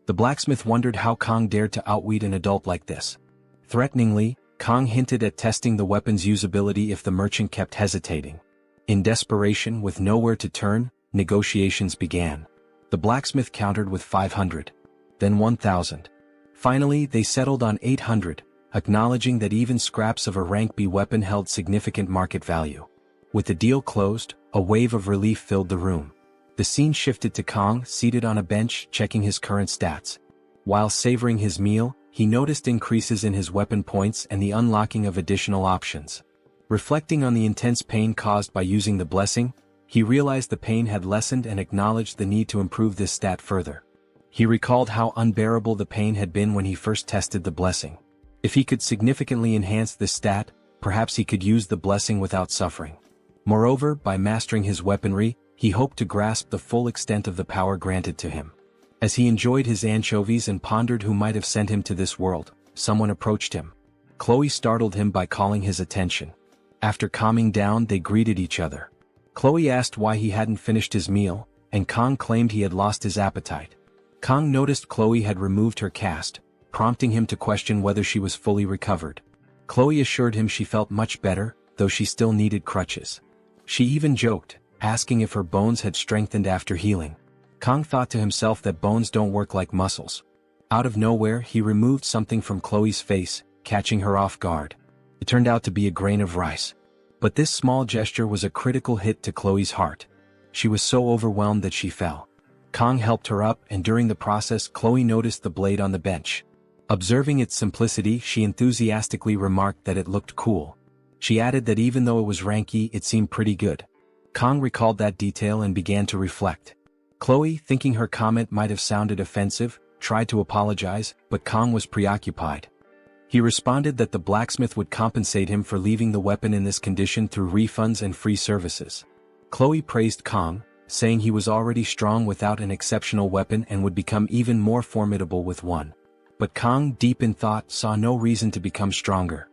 The blacksmith wondered how Kang dared to outwit an adult like this. Threateningly, Kang hinted at testing the weapon's usability if the merchant kept hesitating. In desperation, with nowhere to turn, negotiations began. The blacksmith countered with 500. Then 1,000. Finally, they settled on 800, acknowledging that even scraps of a rank B weapon held significant market value. With the deal closed, a wave of relief filled the room. The scene shifted to Kang, seated on a bench, checking his current stats. While savoring his meal, he noticed increases in his weapon points and the unlocking of additional options. Reflecting on the intense pain caused by using the blessing, he realized the pain had lessened and acknowledged the need to improve this stat further. He recalled how unbearable the pain had been when he first tested the blessing. If he could significantly enhance this stat, perhaps he could use the blessing without suffering. Moreover, by mastering his weaponry, he hoped to grasp the full extent of the power granted to him. As he enjoyed his anchovies and pondered who might have sent him to this world, someone approached him. Chloe startled him by calling his attention. After calming down, they greeted each other. Chloe asked why he hadn't finished his meal, and Kang claimed he had lost his appetite. Kang noticed Chloe had removed her cast, prompting him to question whether she was fully recovered. Chloe assured him she felt much better, though she still needed crutches. She even joked, asking if her bones had strengthened after healing. Kang thought to himself that bones don't work like muscles. Out of nowhere, he removed something from Chloe's face, catching her off guard. It turned out to be a grain of rice. But this small gesture was a critical hit to Chloe's heart. She was so overwhelmed that she fell. Kang helped her up, and during the process, Chloe noticed the blade on the bench. Observing its simplicity, she enthusiastically remarked that it looked cool. She added that even though it was rank E, it seemed pretty good. Kang recalled that detail and began to reflect. Chloe, thinking her comment might have sounded offensive, tried to apologize, but Kang was preoccupied. He responded that the blacksmith would compensate him for leaving the weapon in this condition through refunds and free services. Chloe praised Kang, saying he was already strong without an exceptional weapon and would become even more formidable with one. But Kang, deep in thought, saw no reason to become stronger.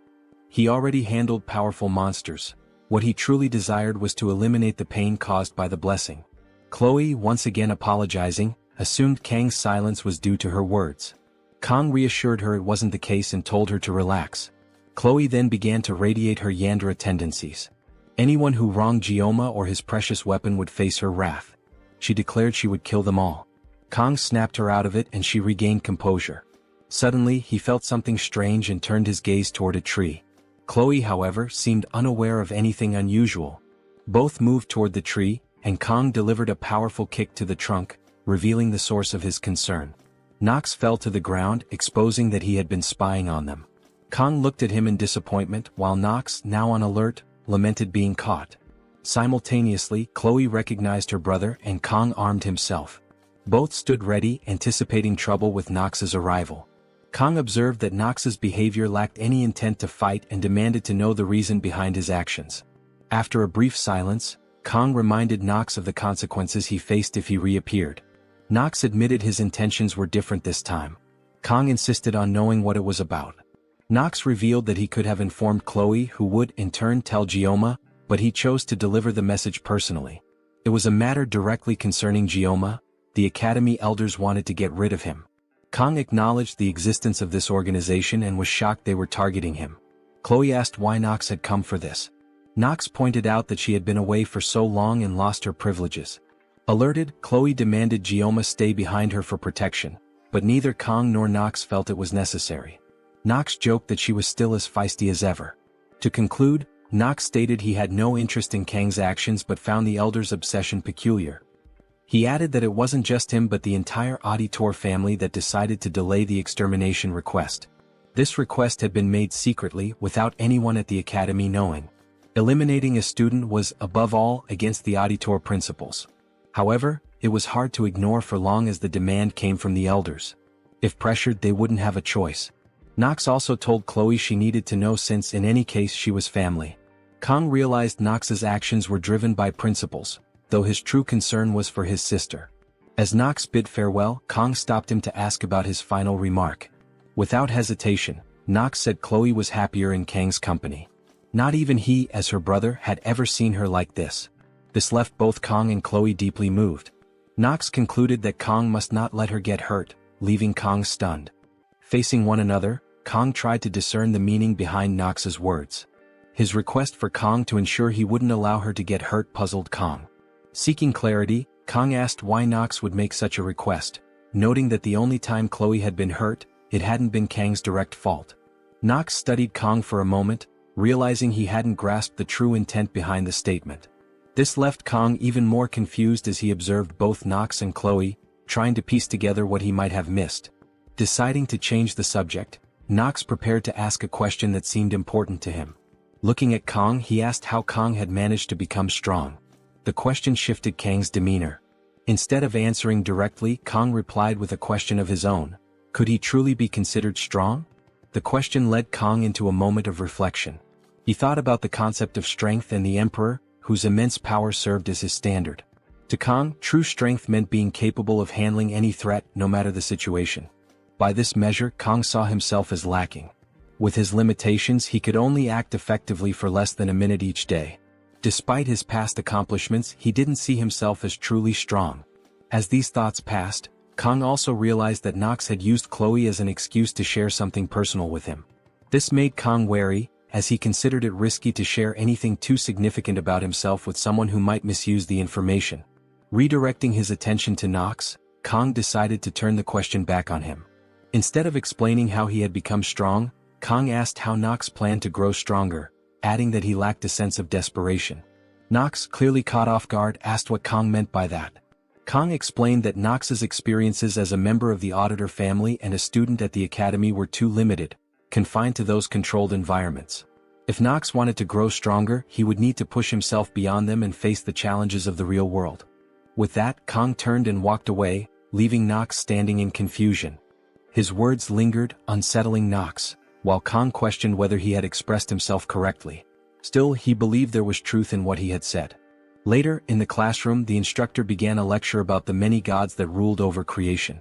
He already handled powerful monsters. What he truly desired was to eliminate the pain caused by the blessing. Chloe, once again apologizing, assumed Kang's silence was due to her words. Kang reassured her it wasn't the case and told her to relax. Chloe then began to radiate her Yandere tendencies. Anyone who wronged Gioma or his precious weapon would face her wrath. She declared she would kill them all. Kang snapped her out of it and she regained composure. Suddenly, he felt something strange and turned his gaze toward a tree. Chloe, however, seemed unaware of anything unusual. Both moved toward the tree, and Kang delivered a powerful kick to the trunk, revealing the source of his concern. Nox fell to the ground, exposing that he had been spying on them. Kang looked at him in disappointment, while Nox, now on alert, lamented being caught. Simultaneously, Chloe recognized her brother and Kang armed himself. Both stood ready, anticipating trouble with Nox's arrival. Kang observed that Nox's behavior lacked any intent to fight and demanded to know the reason behind his actions. After a brief silence, Kang reminded Nox of the consequences he faced if he reappeared. Knox admitted his intentions were different this time. Kang insisted on knowing what it was about. Knox revealed that he could have informed Chloe, who would in turn tell Gioma, but he chose to deliver the message personally. It was a matter directly concerning Gioma. The Academy elders wanted to get rid of him. Kang acknowledged the existence of this organization and was shocked they were targeting him. Chloe asked why Knox had come for this. Knox pointed out that she had been away for so long and lost her privileges. Alerted, Chloe demanded Gioma stay behind her for protection, but neither Kang nor Knox felt it was necessary. Knox joked that she was still as feisty as ever. To conclude, Knox stated he had no interest in Kang's actions but found the elders' obsession peculiar. He added that it wasn't just him but the entire auditor family that decided to delay the extermination request. This request had been made secretly without anyone at the Academy knowing. Eliminating a student was, above all, against the auditor principles. However, it was hard to ignore for long as the demand came from the elders. If pressured, they wouldn't have a choice. Knox also told Chloe she needed to know since in any case she was family. Kang realized Knox's actions were driven by principles, though his true concern was for his sister. As Knox bid farewell, Kang stopped him to ask about his final remark. Without hesitation, Knox said Chloe was happier in Kang's company. Not even he, as her brother, had ever seen her like this. This left both Kang and Chloe deeply moved. Knox concluded that Kang must not let her get hurt, leaving Kang stunned. Facing one another, Kang tried to discern the meaning behind Knox's words. His request for Kang to ensure he wouldn't allow her to get hurt puzzled Kang. Seeking clarity, Kang asked why Knox would make such a request, noting that the only time Chloe had been hurt, it hadn't been Kang's direct fault. Knox studied Kang for a moment, realizing he hadn't grasped the true intent behind the statement. This left Kang even more confused as he observed both Knox and Chloe, trying to piece together what he might have missed. Deciding to change the subject, Knox prepared to ask a question that seemed important to him. Looking at Kang, he asked how Kang had managed to become strong. The question shifted Kang's demeanor. Instead of answering directly, Kang replied with a question of his own. Could he truly be considered strong? The question led Kang into a moment of reflection. He thought about the concept of strength and the Emperor, whose immense power served as his standard. To Kang, true strength meant being capable of handling any threat, no matter the situation. By this measure, Kang saw himself as lacking. With his limitations, he could only act effectively for less than a minute each day. Despite his past accomplishments, he didn't see himself as truly strong. As these thoughts passed, Kang also realized that Knox had used Chloe as an excuse to share something personal with him. This made Kang wary, as he considered it risky to share anything too significant about himself with someone who might misuse the information. Redirecting his attention to Knox, Kang decided to turn the question back on him. Instead of explaining how he had become strong, Kang asked how Knox planned to grow stronger, adding that he lacked a sense of desperation. Knox, clearly caught off guard, asked what Kang meant by that. Kang explained that Knox's experiences as a member of the auditor family and a student at the academy were too limited, confined to those controlled environments. If Knox wanted to grow stronger, he would need to push himself beyond them and face the challenges of the real world. With that, Kang turned and walked away, leaving Knox standing in confusion. His words lingered, unsettling Knox, while Kang questioned whether he had expressed himself correctly. Still, he believed there was truth in what he had said. Later, in the classroom, the instructor began a lecture about the many gods that ruled over creation.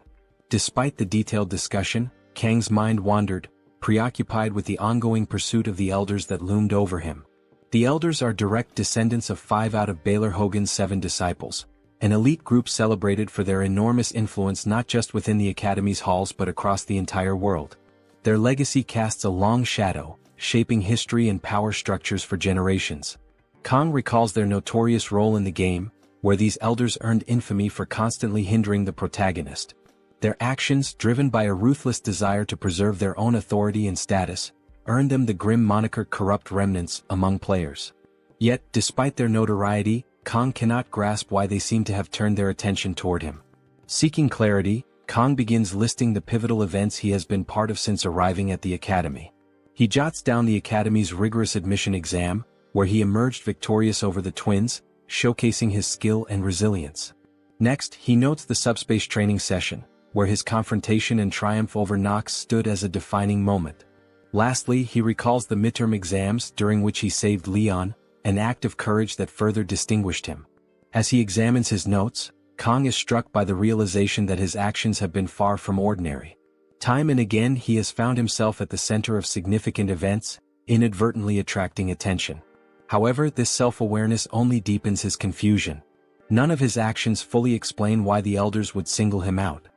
Despite the detailed discussion, Kang's mind wandered, preoccupied with the ongoing pursuit of the elders that loomed over him. The elders are direct descendants of 5 out of Baylor Hogan's 7 disciples, an elite group celebrated for their enormous influence not just within the Academy's halls but across the entire world. Their legacy casts a long shadow, shaping history and power structures for generations. Kang recalls their notorious role in the game, where these elders earned infamy for constantly hindering the protagonist. Their actions, driven by a ruthless desire to preserve their own authority and status, earned them the grim moniker Corrupt Remnants among players. Yet, despite their notoriety, Kang cannot grasp why they seem to have turned their attention toward him. Seeking clarity, Kang begins listing the pivotal events he has been part of since arriving at the Academy. He jots down the Academy's rigorous admission exam, where he emerged victorious over the twins, showcasing his skill and resilience. Next, he notes the subspace training session, where his confrontation and triumph over Knox stood as a defining moment. Lastly, he recalls the midterm exams during which he saved Leon, an act of courage that further distinguished him. As he examines his notes, Kang is struck by the realization that his actions have been far from ordinary. Time and again he has found himself at the center of significant events, inadvertently attracting attention. However, this self-awareness only deepens his confusion. None of his actions fully explain why the elders would single him out.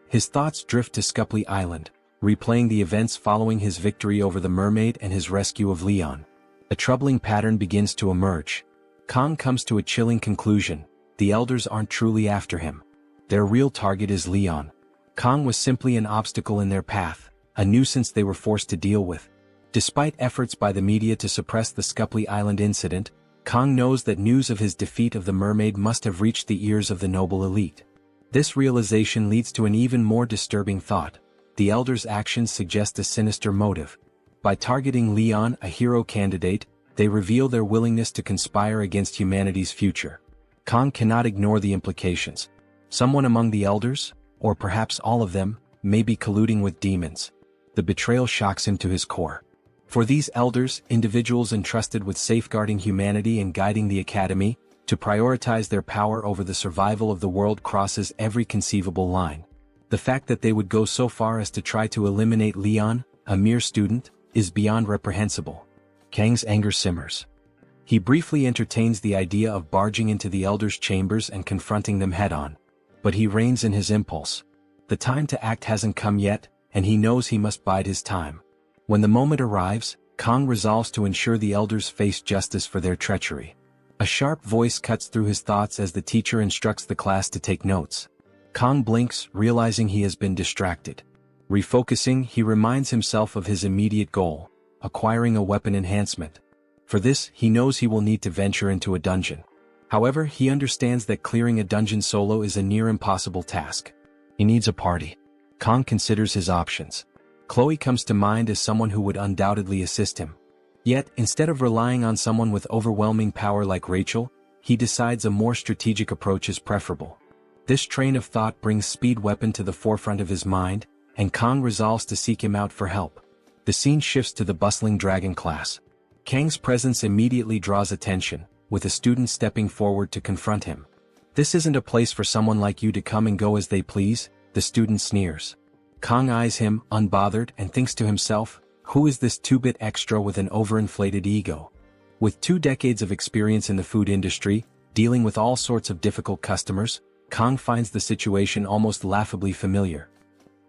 His thoughts drift to Scupley Island, replaying the events following his victory over the mermaid and his rescue of Leon. A troubling pattern begins to emerge. Kang comes to a chilling conclusion: the elders aren't truly after him. Their real target is Leon. Kang was simply an obstacle in their path, a nuisance they were forced to deal with. Despite efforts by the media to suppress the Scupley Island incident, Kang knows that news of his defeat of the mermaid must have reached the ears of the noble elite. This realization leads to an even more disturbing thought. The elders' actions suggest a sinister motive. By targeting Leon, a hero candidate, they reveal their willingness to conspire against humanity's future. Kang cannot ignore the implications. Someone among the elders, or perhaps all of them, may be colluding with demons. The betrayal shocks him to his core. For these elders, individuals entrusted with safeguarding humanity and guiding the academy, to prioritize their power over the survival of the world crosses every conceivable line. The fact that they would go so far as to try to eliminate Leon, a mere student, is beyond reprehensible. Kang's anger simmers. He briefly entertains the idea of barging into the elders' chambers and confronting them head-on. But he reins in his impulse. The time to act hasn't come yet, and he knows he must bide his time. When the moment arrives, Kang resolves to ensure the elders face justice for their treachery. A sharp voice cuts through his thoughts as the teacher instructs the class to take notes. Kang blinks, realizing he has been distracted. Refocusing, he reminds himself of his immediate goal: acquiring a weapon enhancement. For this, he knows he will need to venture into a dungeon. However, he understands that clearing a dungeon solo is a near impossible task. He needs a party. Kang considers his options. Chloe comes to mind as someone who would undoubtedly assist him. Yet, instead of relying on someone with overwhelming power like Rachel, he decides a more strategic approach is preferable. This train of thought brings Speed Weapon to the forefront of his mind, and Kang resolves to seek him out for help. The scene shifts to the bustling dragon class. Kang's presence immediately draws attention, with a student stepping forward to confront him. "This isn't a place for someone like you to come and go as they please," the student sneers. Kang eyes him, unbothered, and thinks to himself, who is this two-bit extra with an overinflated ego? With 2 decades of experience in the food industry, dealing with all sorts of difficult customers, Kang finds the situation almost laughably familiar.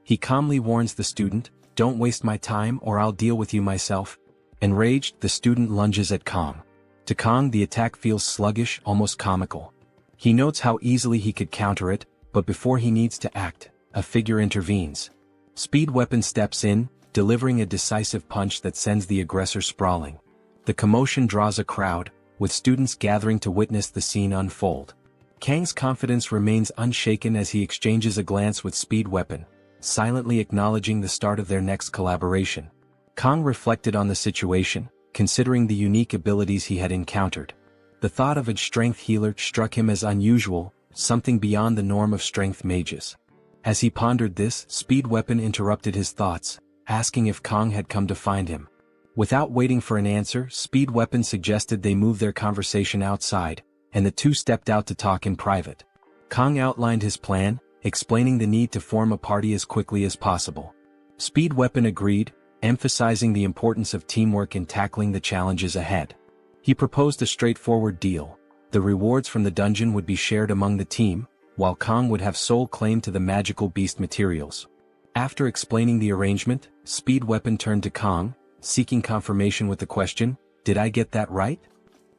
He calmly warns the student, "Don't waste my time or I'll deal with you myself." Enraged, the student lunges at Kang. To Kang, the attack feels sluggish, almost comical. He notes how easily he could counter it, but before he needs to act, a figure intervenes. Speed Weapon steps in, delivering a decisive punch that sends the aggressor sprawling. The commotion draws a crowd, with students gathering to witness the scene unfold. Kang's confidence remains unshaken as he exchanges a glance with Speed Weapon, silently acknowledging the start of their next collaboration. Kang reflected on the situation, considering the unique abilities he had encountered. The thought of a strength healer struck him as unusual, something beyond the norm of strength mages. As he pondered this, Speed Weapon interrupted his thoughts, asking if Kang had come to find him. Without waiting for an answer, Speed Weapon suggested they move their conversation outside, and the two stepped out to talk in private. Kang outlined his plan, explaining the need to form a party as quickly as possible. Speed Weapon agreed, emphasizing the importance of teamwork in tackling the challenges ahead. He proposed a straightforward deal: the rewards from the dungeon would be shared among the team, while Kang would have sole claim to the magical beast materials. After explaining the arrangement, Speed Weapon turned to Kang, seeking confirmation with the question, "Did I get that right?"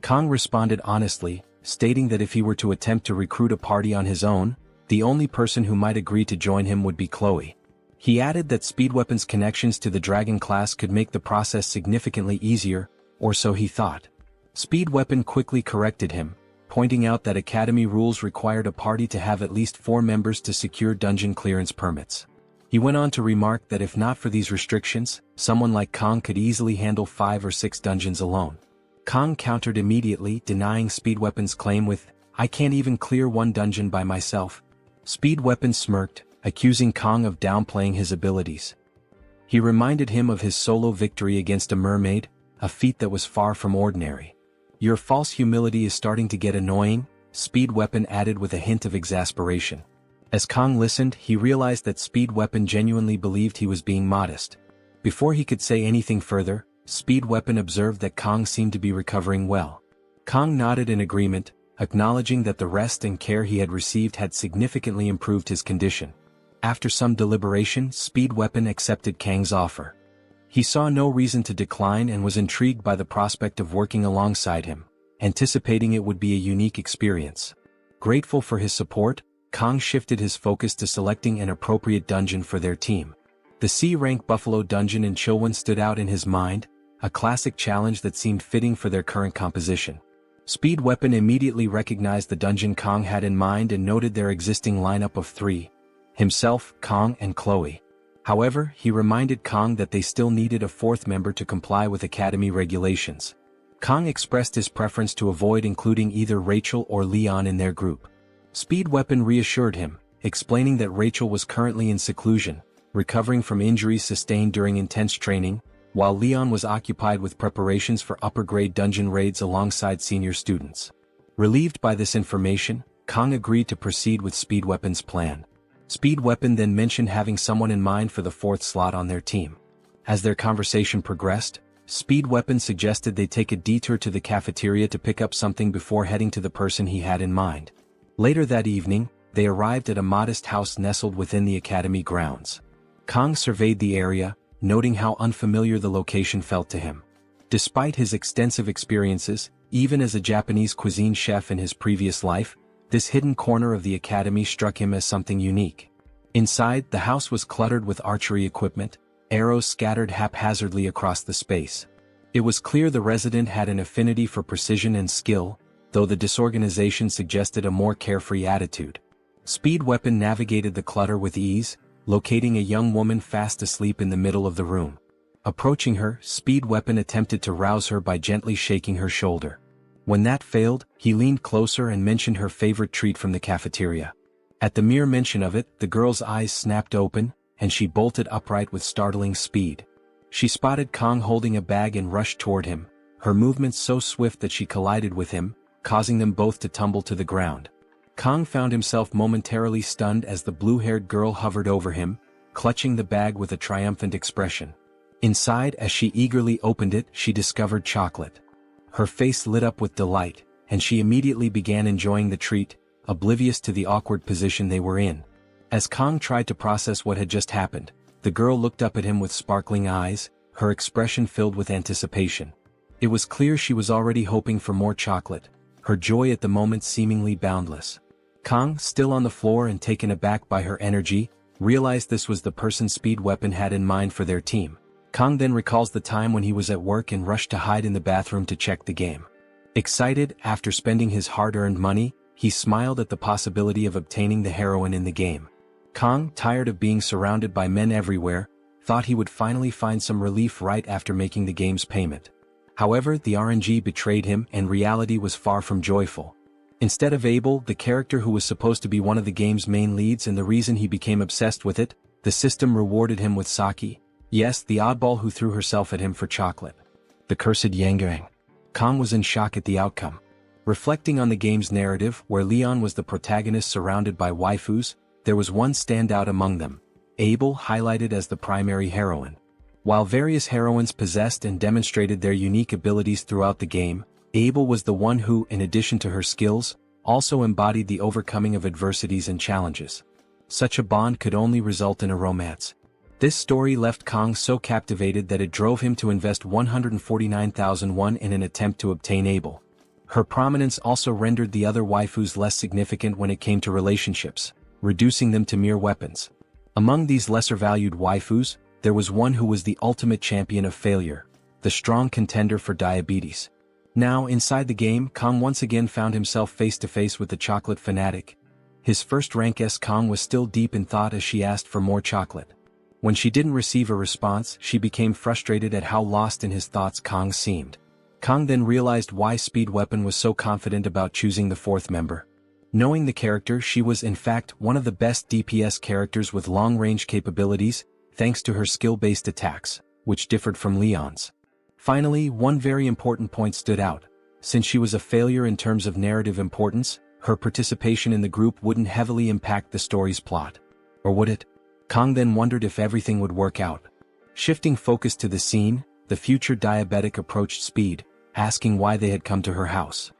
Kang responded honestly, stating that if he were to attempt to recruit a party on his own, the only person who might agree to join him would be Chloe. He added that Speed Weapon's connections to the Dragon class could make the process significantly easier, or so he thought. Speed Weapon quickly corrected him, pointing out that Academy rules required a party to have at least 4 members to secure dungeon clearance permits. He went on to remark that if not for these restrictions, someone like Kang could easily handle 5 or 6 dungeons alone. Kang countered immediately, denying Speed Weapon's claim with, "I can't even clear 1 dungeon by myself." Speed Weapon smirked, accusing Kang of downplaying his abilities. He reminded him of his solo victory against a mermaid, a feat that was far from ordinary. "Your false humility is starting to get annoying," Speed Weapon added with a hint of exasperation. As Kong listened, he realized that Speed Weapon genuinely believed he was being modest. Before he could say anything further, Speed Weapon observed that Kong seemed to be recovering well. Kong nodded in agreement, acknowledging that the rest and care he had received had significantly improved his condition. After some deliberation, Speed Weapon accepted Kang's offer. He saw no reason to decline and was intrigued by the prospect of working alongside him, anticipating it would be a unique experience. Grateful for his support, Kong shifted his focus to selecting an appropriate dungeon for their team. The C-rank Buffalo dungeon in Chilwon stood out in his mind, a classic challenge that seemed fitting for their current composition. Speed Weapon immediately recognized the dungeon Kong had in mind and noted their existing lineup of three: himself, Kong, and Chloe. However, he reminded Kong that they still needed a fourth member to comply with Academy regulations. Kong expressed his preference to avoid including either Rachel or Leon in their group. Speed Weapon reassured him, explaining that Rachel was currently in seclusion, recovering from injuries sustained during intense training, while Leon was occupied with preparations for upper-grade dungeon raids alongside senior students. Relieved by this information, Kong agreed to proceed with Speed Weapon's plan. Speed Weapon then mentioned having someone in mind for the fourth slot on their team. As their conversation progressed, Speed Weapon suggested they take a detour to the cafeteria to pick up something before heading to the person he had in mind. Later that evening, they arrived at a modest house nestled within the academy grounds. Kong surveyed the area, noting how unfamiliar the location felt to him. Despite his extensive experiences, even as a Japanese cuisine chef in his previous life, this hidden corner of the academy struck him as something unique. Inside, the house was cluttered with archery equipment, arrows scattered haphazardly across the space. It was clear the resident had an affinity for precision and skill, though the disorganization suggested a more carefree attitude. Speed Weapon navigated the clutter with ease, locating a young woman fast asleep in the middle of the room. Approaching her, Speed Weapon attempted to rouse her by gently shaking her shoulder. When that failed, he leaned closer and mentioned her favorite treat from the cafeteria. At the mere mention of it, the girl's eyes snapped open, and she bolted upright with startling speed. She spotted Kong holding a bag and rushed toward him, her movements so swift that she collided with him, causing them both to tumble to the ground. Kong found himself momentarily stunned as the blue-haired girl hovered over him, clutching the bag with a triumphant expression. Inside, as she eagerly opened it, she discovered chocolate. Her face lit up with delight, and she immediately began enjoying the treat, oblivious to the awkward position they were in. As Kong tried to process what had just happened, the girl looked up at him with sparkling eyes, her expression filled with anticipation. It was clear she was already hoping for more chocolate, her joy at the moment seemingly boundless. Kong, still on the floor and taken aback by her energy, realized this was the person Speed Weapon had in mind for their team. Kong then recalls the time when he was at work and rushed to hide in the bathroom to check the game. Excited, after spending his hard-earned money, he smiled at the possibility of obtaining the heroine in the game. Kong, tired of being surrounded by men everywhere, thought he would finally find some relief right after making the game's payment. However, the RNG betrayed him and reality was far from joyful. Instead of Abel, the character who was supposed to be one of the game's main leads and the reason he became obsessed with it, the system rewarded him with Saki. Yes, the oddball who threw herself at him for chocolate. The cursed Yangang. Kong was in shock at the outcome. Reflecting on the game's narrative, where Leon was the protagonist surrounded by waifus, there was one standout among them, Abel, highlighted as the primary heroine. While various heroines possessed and demonstrated their unique abilities throughout the game, Abel was the one who, in addition to her skills, also embodied the overcoming of adversities and challenges. Such a bond could only result in a romance. This story left Kong so captivated that it drove him to invest 149,000 won in an attempt to obtain Abel. Her prominence also rendered the other waifus less significant when it came to relationships, reducing them to mere weapons. Among these lesser-valued waifus, there was one who was the ultimate champion of failure, the strong contender for diabetes. Now, inside the game, Kong once again found himself face-to-face with the chocolate fanatic. His first-rank Kong was still deep in thought as she asked for more chocolate. When she didn't receive a response, she became frustrated at how lost in his thoughts Kong seemed. Kong then realized why Speed Weapon was so confident about choosing the fourth member. Knowing the character, she was in fact one of the best DPS characters with long-range capabilities, thanks to her skill-based attacks, which differed from Leon's. Finally, one very important point stood out. Since she was a failure in terms of narrative importance, her participation in the group wouldn't heavily impact the story's plot. Or would it? Kang then wondered if everything would work out. Shifting focus to the scene, the future diabetic approached Speed, asking why they had come to her house.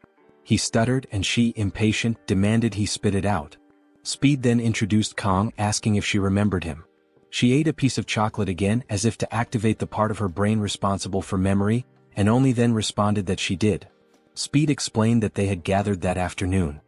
He stuttered and she, impatient, demanded he spit it out. Speed then introduced Kang, asking if she remembered him. She ate a piece of chocolate again as if to activate the part of her brain responsible for memory, and only then responded that she did. Speed explained that they had gathered that afternoon.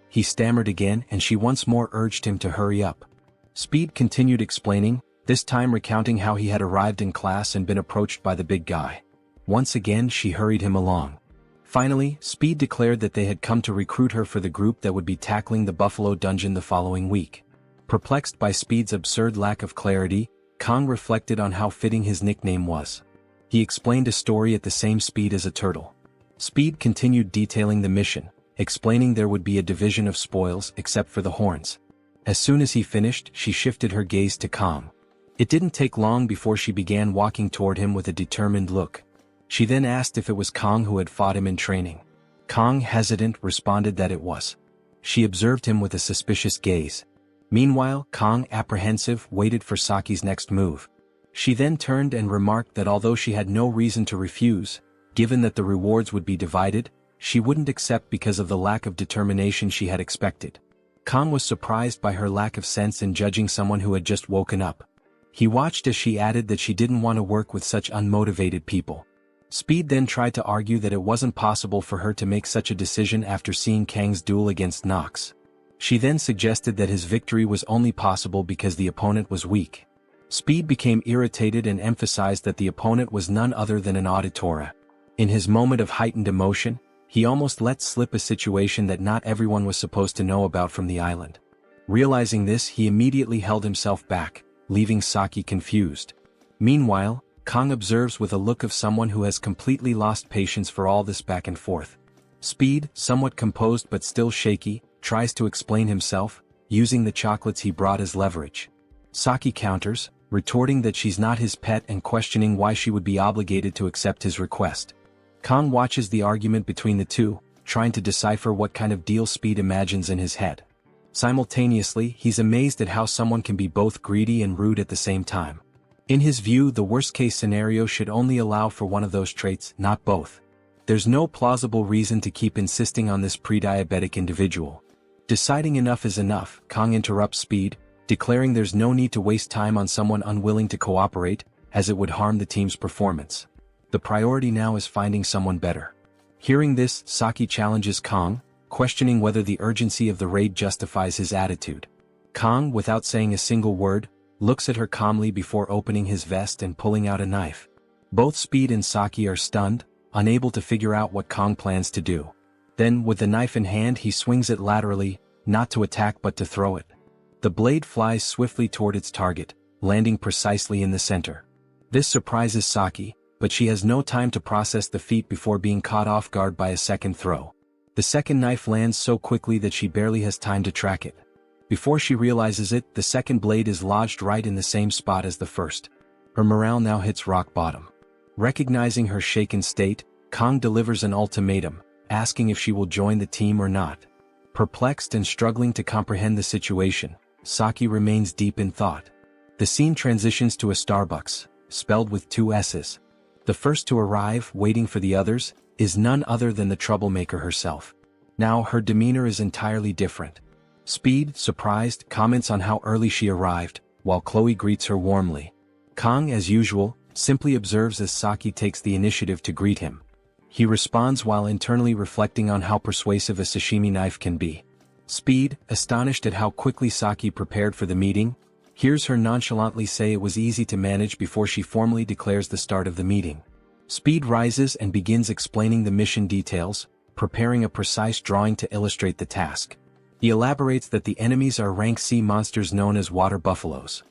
He stammered again and she once more urged him to hurry up. Speed continued explaining, this time recounting how he had arrived in class and been approached by the big guy. Once again she hurried him along. Finally, Speed declared that they had come to recruit her for the group that would be tackling the Buffalo Dungeon the following week. Perplexed by Speed's absurd lack of clarity, Kang reflected on how fitting his nickname was. He explained a story at the same speed as a turtle. Speed continued detailing the mission, explaining there would be a division of spoils except for the horns. As soon as he finished, she shifted her gaze to Kang. It didn't take long before she began walking toward him with a determined look. She then asked if it was Kang who had fought him in training. Kang, hesitant, responded that it was. She observed him with a suspicious gaze. Meanwhile, Kang, apprehensive, waited for Saki's next move. She then turned and remarked that although she had no reason to refuse, given that the rewards would be divided, she wouldn't accept because of the lack of determination she had expected. Kang was surprised by her lack of sense in judging someone who had just woken up. He watched as she added that she didn't want to work with such unmotivated people. Speed then tried to argue that it wasn't possible for her to make such a decision after seeing Kang's duel against Nox. She then suggested that his victory was only possible because the opponent was weak. Speed became irritated and emphasized that the opponent was none other than an auditora. In his moment of heightened emotion, he almost let slip a situation that not everyone was supposed to know about from the island. Realizing this, he immediately held himself back, leaving Saki confused. Meanwhile, Kang observes with a look of someone who has completely lost patience for all this back and forth. Speed, somewhat composed but still shaky, tries to explain himself, using the chocolates he brought as leverage. Saki counters, retorting that she's not his pet and questioning why she would be obligated to accept his request. Kang watches the argument between the two, trying to decipher what kind of deal Speed imagines in his head. Simultaneously, he's amazed at how someone can be both greedy and rude at the same time. In his view, the worst-case scenario should only allow for one of those traits, not both. There's no plausible reason to keep insisting on this pre-diabetic individual. Deciding enough is enough, Kang interrupts Speed, declaring there's no need to waste time on someone unwilling to cooperate, as it would harm the team's performance. The priority now is finding someone better. Hearing this, Saki challenges Kang, questioning whether the urgency of the raid justifies his attitude. Kang, without saying a single word, looks at her calmly before opening his vest and pulling out a knife. Both Speed and Saki are stunned, unable to figure out what Kang plans to do. Then, with the knife in hand, he swings it laterally, not to attack but to throw it. The blade flies swiftly toward its target, landing precisely in the center. This surprises Saki, but she has no time to process the feat before being caught off guard by a second throw. The second knife lands so quickly that she barely has time to track it. Before she realizes it, the second blade is lodged right in the same spot as the first. Her morale now hits rock bottom. Recognizing her shaken state, Kang delivers an ultimatum, asking if she will join the team or not. Perplexed and struggling to comprehend the situation, Saki remains deep in thought. The scene transitions to a Starbucks, spelled with 2 S's. The first to arrive, waiting for the others, is none other than the troublemaker herself. Now her demeanor is entirely different. Speed, surprised, comments on how early she arrived, while Chloe greets her warmly. Kang, as usual, simply observes as Saki takes the initiative to greet him. He responds while internally reflecting on how persuasive a sashimi knife can be. Speed, astonished at how quickly Saki prepared for the meeting, hears her nonchalantly say it was easy to manage before she formally declares the start of the meeting. Speed rises and begins explaining the mission details, preparing a precise drawing to illustrate the task. He elaborates that the enemies are rank C monsters known as water buffaloes.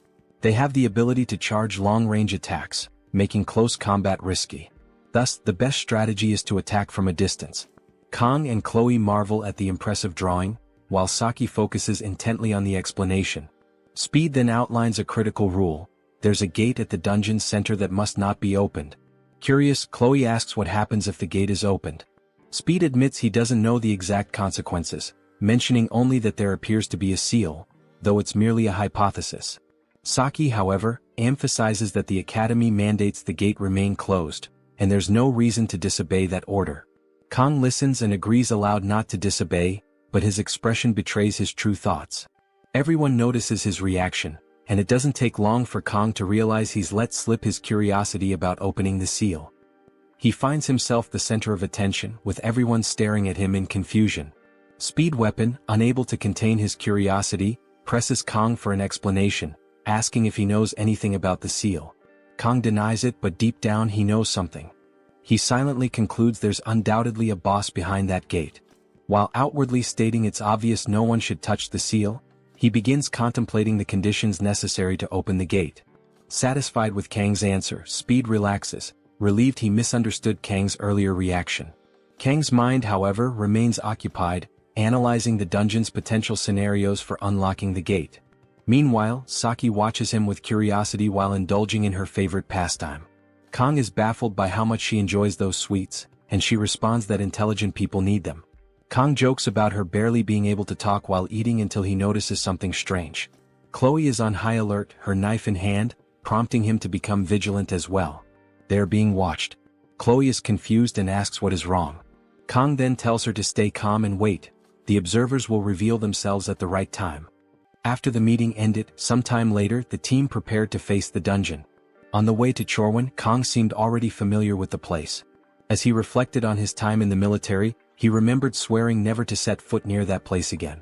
They have the ability to charge long-range attacks, making close combat risky. Thus, the best strategy is to attack from a distance. Kang and Chloe marvel at the impressive drawing, while Saki focuses intently on the explanation. Speed then outlines a critical rule: there's a gate at the dungeon's center that must not be opened. Curious, Chloe asks what happens if the gate is opened. Speed admits he doesn't know the exact consequences, mentioning only that there appears to be a seal, though it's merely a hypothesis. Saki, however, emphasizes that the academy mandates the gate remain closed, and there's no reason to disobey that order. Kang listens and agrees aloud not to disobey, but his expression betrays his true thoughts. Everyone notices his reaction, and it doesn't take long for Kang to realize he's let slip his curiosity about opening the seal. He finds himself the center of attention, with everyone staring at him in confusion. Speed Weapon, unable to contain his curiosity, presses Kang for an explanation, asking if he knows anything about the seal. Kang denies it, but deep down he knows something. He silently concludes there's undoubtedly a boss behind that gate. While outwardly stating it's obvious no one should touch the seal, he begins contemplating the conditions necessary to open the gate. Satisfied with Kang's answer, Speed relaxes, relieved he misunderstood Kang's earlier reaction. Kang's mind, however, remains occupied, analyzing the dungeon's potential scenarios for unlocking the gate. Meanwhile, Saki watches him with curiosity while indulging in her favorite pastime. Kang is baffled by how much she enjoys those sweets, and she responds that intelligent people need them. Kang jokes about her barely being able to talk while eating until he notices something strange. Chloe is on high alert, her knife in hand, prompting him to become vigilant as well. They are being watched. Chloe is confused and asks what is wrong. Kang then tells her to stay calm and wait. The observers will reveal themselves at the right time. After the meeting ended, sometime later, the team prepared to face the dungeon. On the way to Chorwan, Kang seemed already familiar with the place. As he reflected on his time in the military, he remembered swearing never to set foot near that place again.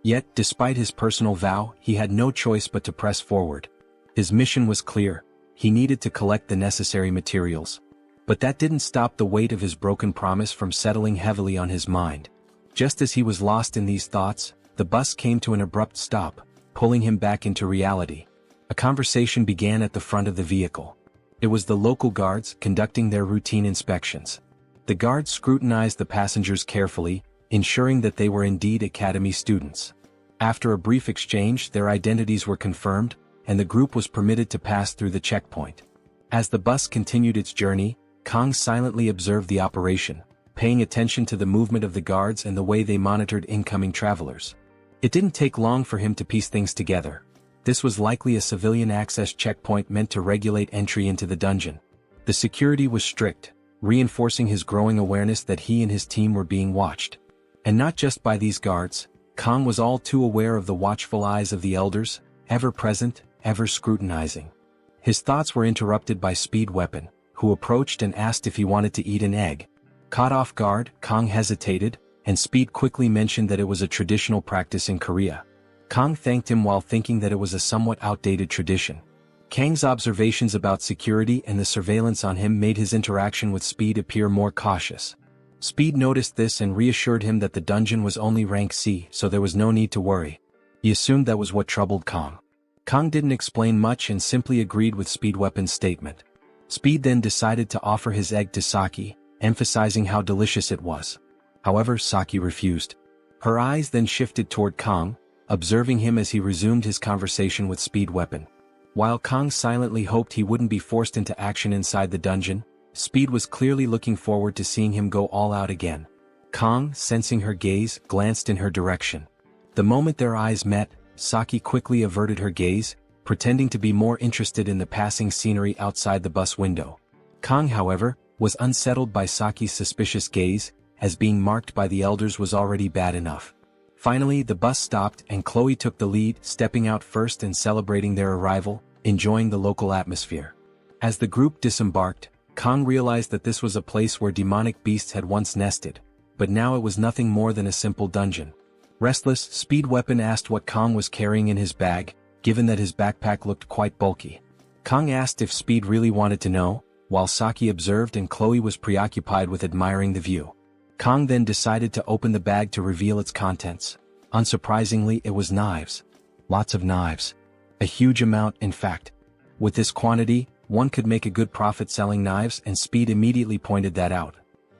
Yet, despite his personal vow, he had no choice but to press forward. His mission was clear. He needed to collect the necessary materials. But that didn't stop the weight of his broken promise from settling heavily on his mind. Just as he was lost in these thoughts, the bus came to an abrupt stop, pulling him back into reality. A conversation began at the front of the vehicle. It was the local guards conducting their routine inspections. The guards scrutinized the passengers carefully, ensuring that they were indeed academy students. After a brief exchange, their identities were confirmed, and the group was permitted to pass through the checkpoint. As the bus continued its journey, Kang silently observed the operation, paying attention to the movement of the guards and the way they monitored incoming travelers. It didn't take long for him to piece things together. This was likely a civilian access checkpoint meant to regulate entry into the dungeon. The security was strict, reinforcing his growing awareness that he and his team were being watched. And not just by these guards, Kang was all too aware of the watchful eyes of the elders, ever present, ever scrutinizing. His thoughts were interrupted by Speed Weapon, who approached and asked if he wanted to eat an egg. Caught off guard, Kang hesitated, and Speed quickly mentioned that it was a traditional practice in Korea. Kang thanked him while thinking that it was a somewhat outdated tradition. Kang's observations about security and the surveillance on him made his interaction with Speed appear more cautious. Speed noticed this and reassured him that the dungeon was only rank C, so there was no need to worry. He assumed that was what troubled Kang. Kang didn't explain much and simply agreed with Speed Weapon's statement. Speed then decided to offer his egg to Saki, emphasizing how delicious it was. However, Saki refused. Her eyes then shifted toward Kang, observing him as he resumed his conversation with Speed Weapon. While Kang silently hoped he wouldn't be forced into action inside the dungeon, Speed was clearly looking forward to seeing him go all out again. Kang, sensing her gaze, glanced in her direction. The moment their eyes met, Saki quickly averted her gaze, pretending to be more interested in the passing scenery outside the bus window. Kang, however, was unsettled by Saki's suspicious gaze, as being marked by the elders was already bad enough. Finally, the bus stopped and Chloe took the lead, stepping out first and celebrating their arrival, enjoying the local atmosphere. As the group disembarked, Kang realized that this was a place where demonic beasts had once nested, but now it was nothing more than a simple dungeon. Restless, Speed Weapon asked what Kang was carrying in his bag, given that his backpack looked quite bulky. Kang asked if Speed really wanted to know, while Saki observed and Chloe was preoccupied with admiring the view. Kang then decided to open the bag to reveal its contents. Unsurprisingly, it was knives. Lots of knives. A huge amount, in fact. With this quantity, one could make a good profit selling knives, and Speed immediately pointed that out.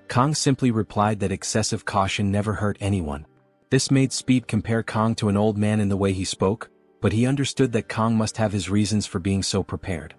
Kang simply replied that excessive caution never hurt anyone. This made Speed compare Kang to an old man in the way he spoke, but he understood that Kang must have his reasons for being so prepared.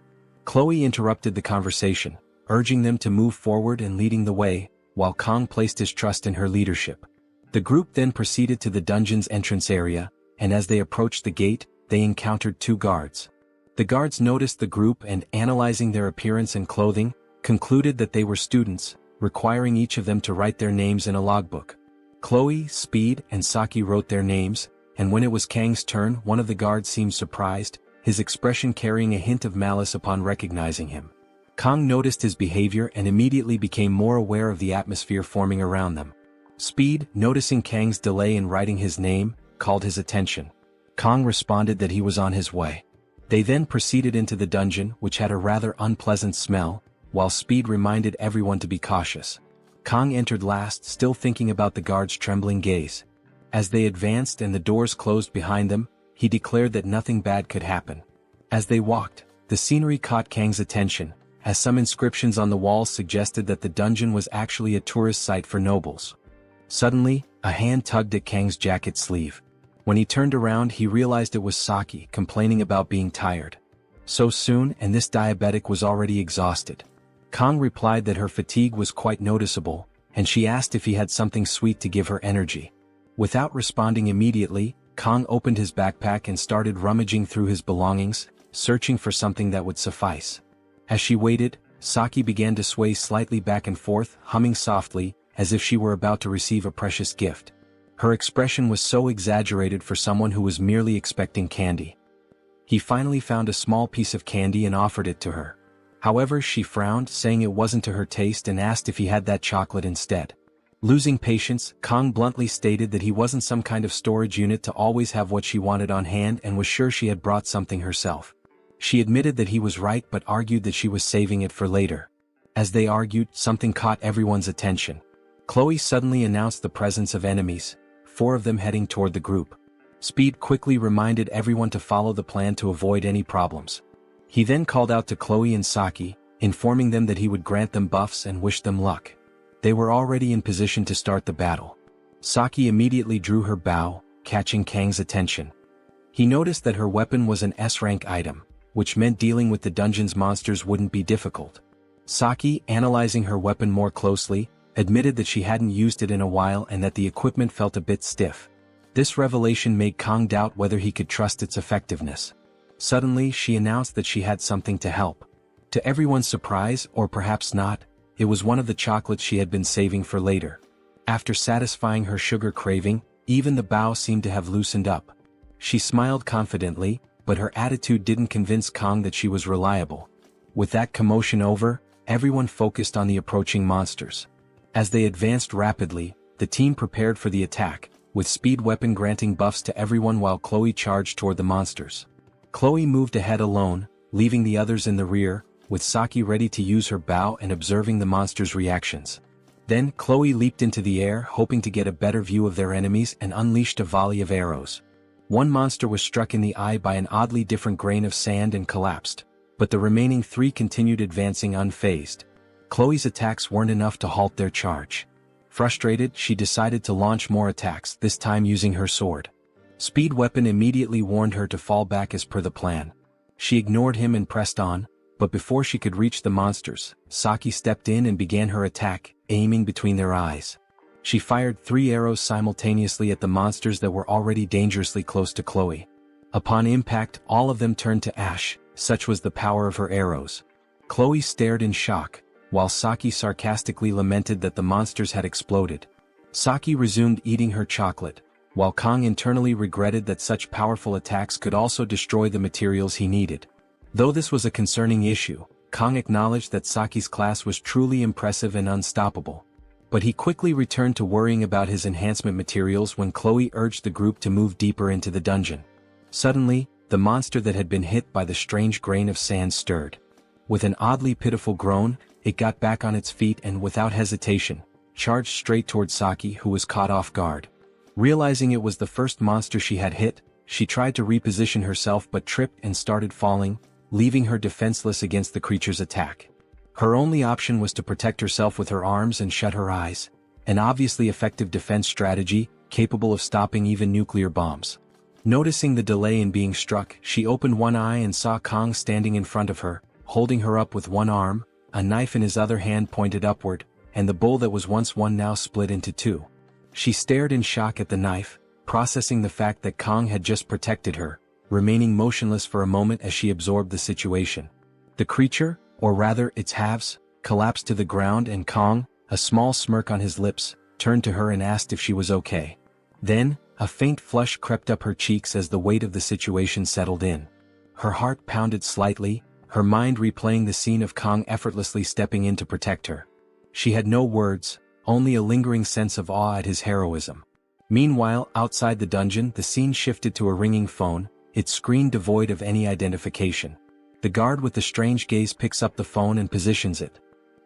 Chloe interrupted the conversation, urging them to move forward and leading the way, while Kang placed his trust in her leadership. The group then proceeded to the dungeon's entrance area, and as they approached the gate, they encountered 2 guards. The guards noticed the group and, analyzing their appearance and clothing, concluded that they were students, requiring each of them to write their names in a logbook. Chloe, Speed, and Saki wrote their names, and when it was Kang's turn, one of the guards seemed surprised, his expression carrying a hint of malice upon recognizing him. Kang noticed his behavior and immediately became more aware of the atmosphere forming around them. Speed, noticing Kang's delay in writing his name, called his attention. Kang responded that he was on his way. They then proceeded into the dungeon, which had a rather unpleasant smell, while Speed reminded everyone to be cautious. Kang entered last, still thinking about the guard's trembling gaze. As they advanced and the doors closed behind them, he declared that nothing bad could happen. As they walked, the scenery caught Kang's attention, as some inscriptions on the walls suggested that the dungeon was actually a tourist site for nobles. Suddenly, a hand tugged at Kang's jacket sleeve. When he turned around, he realized it was Saki, complaining about being tired. So soon, and this diabetic was already exhausted. Kang replied that her fatigue was quite noticeable, and she asked if he had something sweet to give her energy. Without responding immediately, Kang opened his backpack and started rummaging through his belongings, searching for something that would suffice. As she waited, Saki began to sway slightly back and forth, humming softly, as if she were about to receive a precious gift. Her expression was so exaggerated for someone who was merely expecting candy. He finally found a small piece of candy and offered it to her. However, she frowned, saying it wasn't to her taste, and asked if he had that chocolate instead. Losing patience, Kang bluntly stated that he wasn't some kind of storage unit to always have what she wanted on hand and was sure she had brought something herself. She admitted that he was right but argued that she was saving it for later. As they argued, something caught everyone's attention. Chloe suddenly announced the presence of enemies, 4 of them heading toward the group. Speed quickly reminded everyone to follow the plan to avoid any problems. He then called out to Chloe and Saki, informing them that he would grant them buffs and wish them luck. They were already in position to start the battle. Saki immediately drew her bow, catching Kang's attention. He noticed that her weapon was an S-rank item, which meant dealing with the dungeon's monsters wouldn't be difficult. Saki, analyzing her weapon more closely, admitted that she hadn't used it in a while and that the equipment felt a bit stiff. This revelation made Kang doubt whether he could trust its effectiveness. Suddenly, she announced that she had something to help. To everyone's surprise, or perhaps not, it was one of the chocolates she had been saving for later. After satisfying her sugar craving, even the bow seemed to have loosened up. She smiled confidently, but her attitude didn't convince Kang that she was reliable. With that commotion over, everyone focused on the approaching monsters. As they advanced rapidly, the team prepared for the attack, with Speed weapon granting buffs to everyone while Chloe charged toward the monsters. Chloe moved ahead alone, leaving the others in the rear, with Saki ready to use her bow and observing the monsters' reactions. Then, Chloe leaped into the air, hoping to get a better view of their enemies, and unleashed a volley of arrows. One monster was struck in the eye by an oddly different grain of sand and collapsed, but the remaining 3 continued advancing unfazed. Chloe's attacks weren't enough to halt their charge. Frustrated, she decided to launch more attacks, this time using her sword. Speed weapon immediately warned her to fall back as per the plan. She ignored him and pressed on, but before she could reach the monsters, Saki stepped in and began her attack, aiming between their eyes. She fired 3 arrows simultaneously at the monsters that were already dangerously close to Chloe. Upon impact, all of them turned to ash, such was the power of her arrows. Chloe stared in shock, while Saki sarcastically lamented that the monsters had exploded. Saki resumed eating her chocolate, while Kang internally regretted that such powerful attacks could also destroy the materials he needed. Though this was a concerning issue, Kang acknowledged that Saki's class was truly impressive and unstoppable. But he quickly returned to worrying about his enhancement materials when Chloe urged the group to move deeper into the dungeon. Suddenly, the monster that had been hit by the strange grain of sand stirred. With an oddly pitiful groan, it got back on its feet and without hesitation, charged straight toward Saki, who was caught off guard. Realizing it was the first monster she had hit, she tried to reposition herself but tripped and started falling, leaving her defenseless against the creature's attack. Her only option was to protect herself with her arms and shut her eyes, an obviously effective defense strategy, capable of stopping even nuclear bombs. Noticing the delay in being struck, she opened one eye and saw Kang standing in front of her, holding her up with one arm, a knife in his other hand pointed upward, and the bowl that was once one now split into 2. She stared in shock at the knife, processing the fact that Kong had just protected her, remaining motionless for a moment as she absorbed the situation. The creature, or rather its halves, collapsed to the ground and Kong, a small smirk on his lips, turned to her and asked if she was okay. Then, a faint flush crept up her cheeks as the weight of the situation settled in. Her heart pounded slightly, her mind replaying the scene of Kong effortlessly stepping in to protect her. She had no words, only a lingering sense of awe at his heroism. Meanwhile, outside the dungeon, the scene shifted to a ringing phone, its screen devoid of any identification. The guard with the strange gaze picks up the phone and positions it.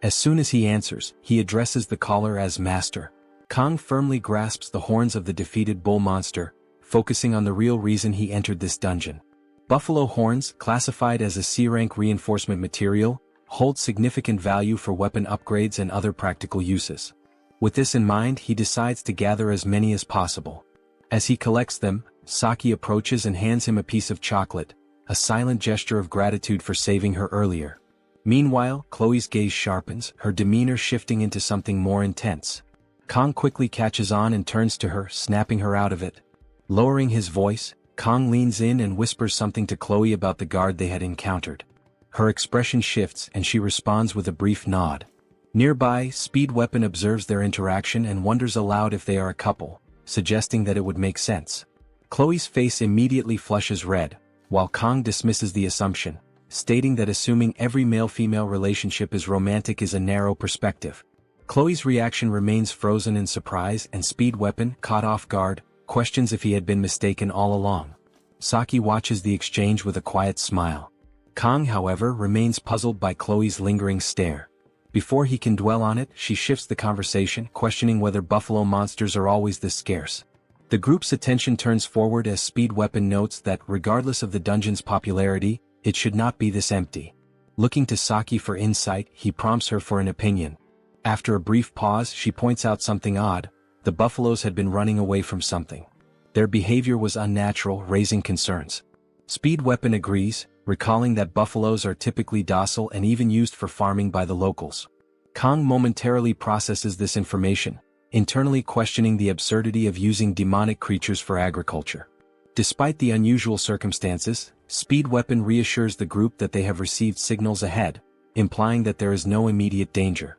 As soon as he answers, he addresses the caller as Master. Kong firmly grasps the horns of the defeated bull monster, focusing on the real reason he entered this dungeon. Buffalo horns, classified as a C-rank reinforcement material, hold significant value for weapon upgrades and other practical uses. With this in mind, he decides to gather as many as possible. As he collects them, Saki approaches and hands him a piece of chocolate, a silent gesture of gratitude for saving her earlier. Meanwhile, Chloe's gaze sharpens, her demeanor shifting into something more intense. Kong quickly catches on and turns to her, snapping her out of it. Lowering his voice, Kong leans in and whispers something to Chloe about the guard they had encountered. Her expression shifts and she responds with a brief nod. Nearby, Speed Weapon observes their interaction and wonders aloud if they are a couple, suggesting that it would make sense. Chloe's face immediately flushes red, while Kong dismisses the assumption, stating that assuming every male-female relationship is romantic is a narrow perspective. Chloe's reaction remains frozen in surprise and Speed Weapon, caught off guard, questions if he had been mistaken all along. Saki watches the exchange with a quiet smile. Kong, however, remains puzzled by Chloe's lingering stare. Before he can dwell on it, she shifts the conversation, questioning whether buffalo monsters are always this scarce. The group's attention turns forward as Speed Weapon notes that, regardless of the dungeon's popularity, it should not be this empty. Looking to Saki for insight, he prompts her for an opinion. After a brief pause, she points out something odd. The buffaloes had been running away from something. Their behavior was unnatural, raising concerns. Speed Weapon agrees, recalling that buffaloes are typically docile and even used for farming by the locals. Kong momentarily processes this information, internally questioning the absurdity of using demonic creatures for agriculture. Despite the unusual circumstances, Speed Weapon reassures the group that they have received signals ahead, implying that there is no immediate danger.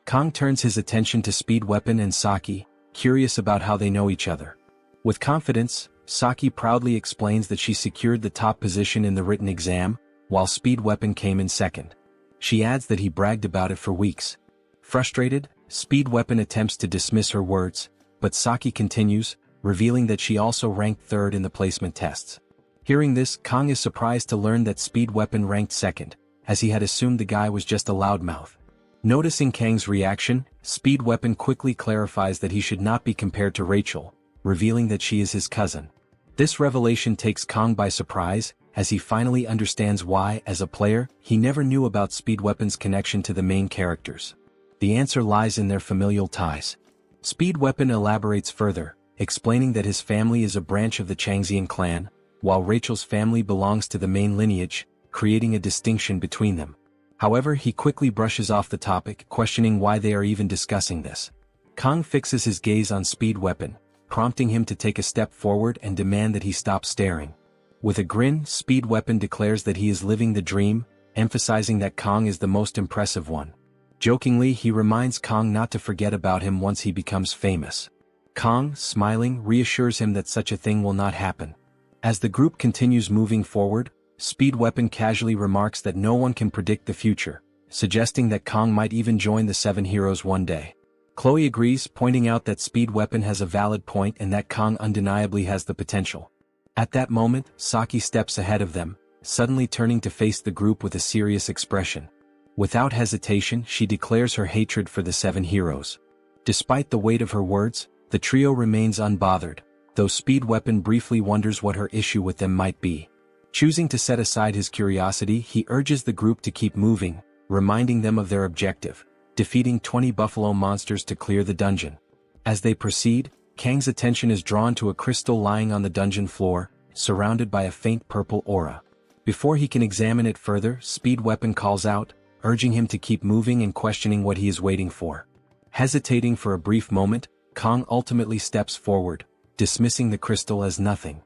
Kong turns his attention to Speed Weapon and Saki, curious about how they know each other. With confidence, Saki proudly explains that she secured the top position in the written exam, while Speed Weapon came in second. She adds that he bragged about it for weeks. Frustrated, Speed Weapon attempts to dismiss her words, but Saki continues, revealing that she also ranked third in the placement tests. Hearing this, Kong is surprised to learn that Speed Weapon ranked second, as he had assumed the guy was just a loudmouth. Noticing Kang's reaction, Speed Weapon quickly clarifies that he should not be compared to Rachel, revealing that she is his cousin. This revelation takes Kong by surprise, as he finally understands why, as a player, he never knew about Speed Weapon's connection to the main characters. The answer lies in their familial ties. Speed Weapon elaborates further, explaining that his family is a branch of the Changxian clan, while Rachel's family belongs to the main lineage, creating a distinction between them. However, he quickly brushes off the topic, questioning why they are even discussing this. Kong fixes his gaze on Speed Weapon, prompting him to take a step forward and demand that he stop staring. With a grin, Speed Weapon declares that he is living the dream, emphasizing that Kong is the most impressive one. Jokingly, he reminds Kong not to forget about him once he becomes famous. Kong, smiling, reassures him that such a thing will not happen. As the group continues moving forward, Speed Weapon casually remarks that no one can predict the future, suggesting that Kong might even join the Seven Heroes one day. Chloe agrees, pointing out that Speed Weapon has a valid point and that Kong undeniably has the potential. At that moment, Saki steps ahead of them, suddenly turning to face the group with a serious expression. Without hesitation, she declares her hatred for the Seven Heroes. Despite the weight of her words, the trio remains unbothered, though Speed Weapon briefly wonders what her issue with them might be. Choosing to set aside his curiosity, he urges the group to keep moving, reminding them of their objective, defeating 20 buffalo monsters to clear the dungeon. As they proceed, Kang's attention is drawn to a crystal lying on the dungeon floor, surrounded by a faint purple aura. Before he can examine it further, Speed Weapon calls out, urging him to keep moving and questioning what he is waiting for. Hesitating for a brief moment, Kong ultimately steps forward, dismissing the crystal as nothing.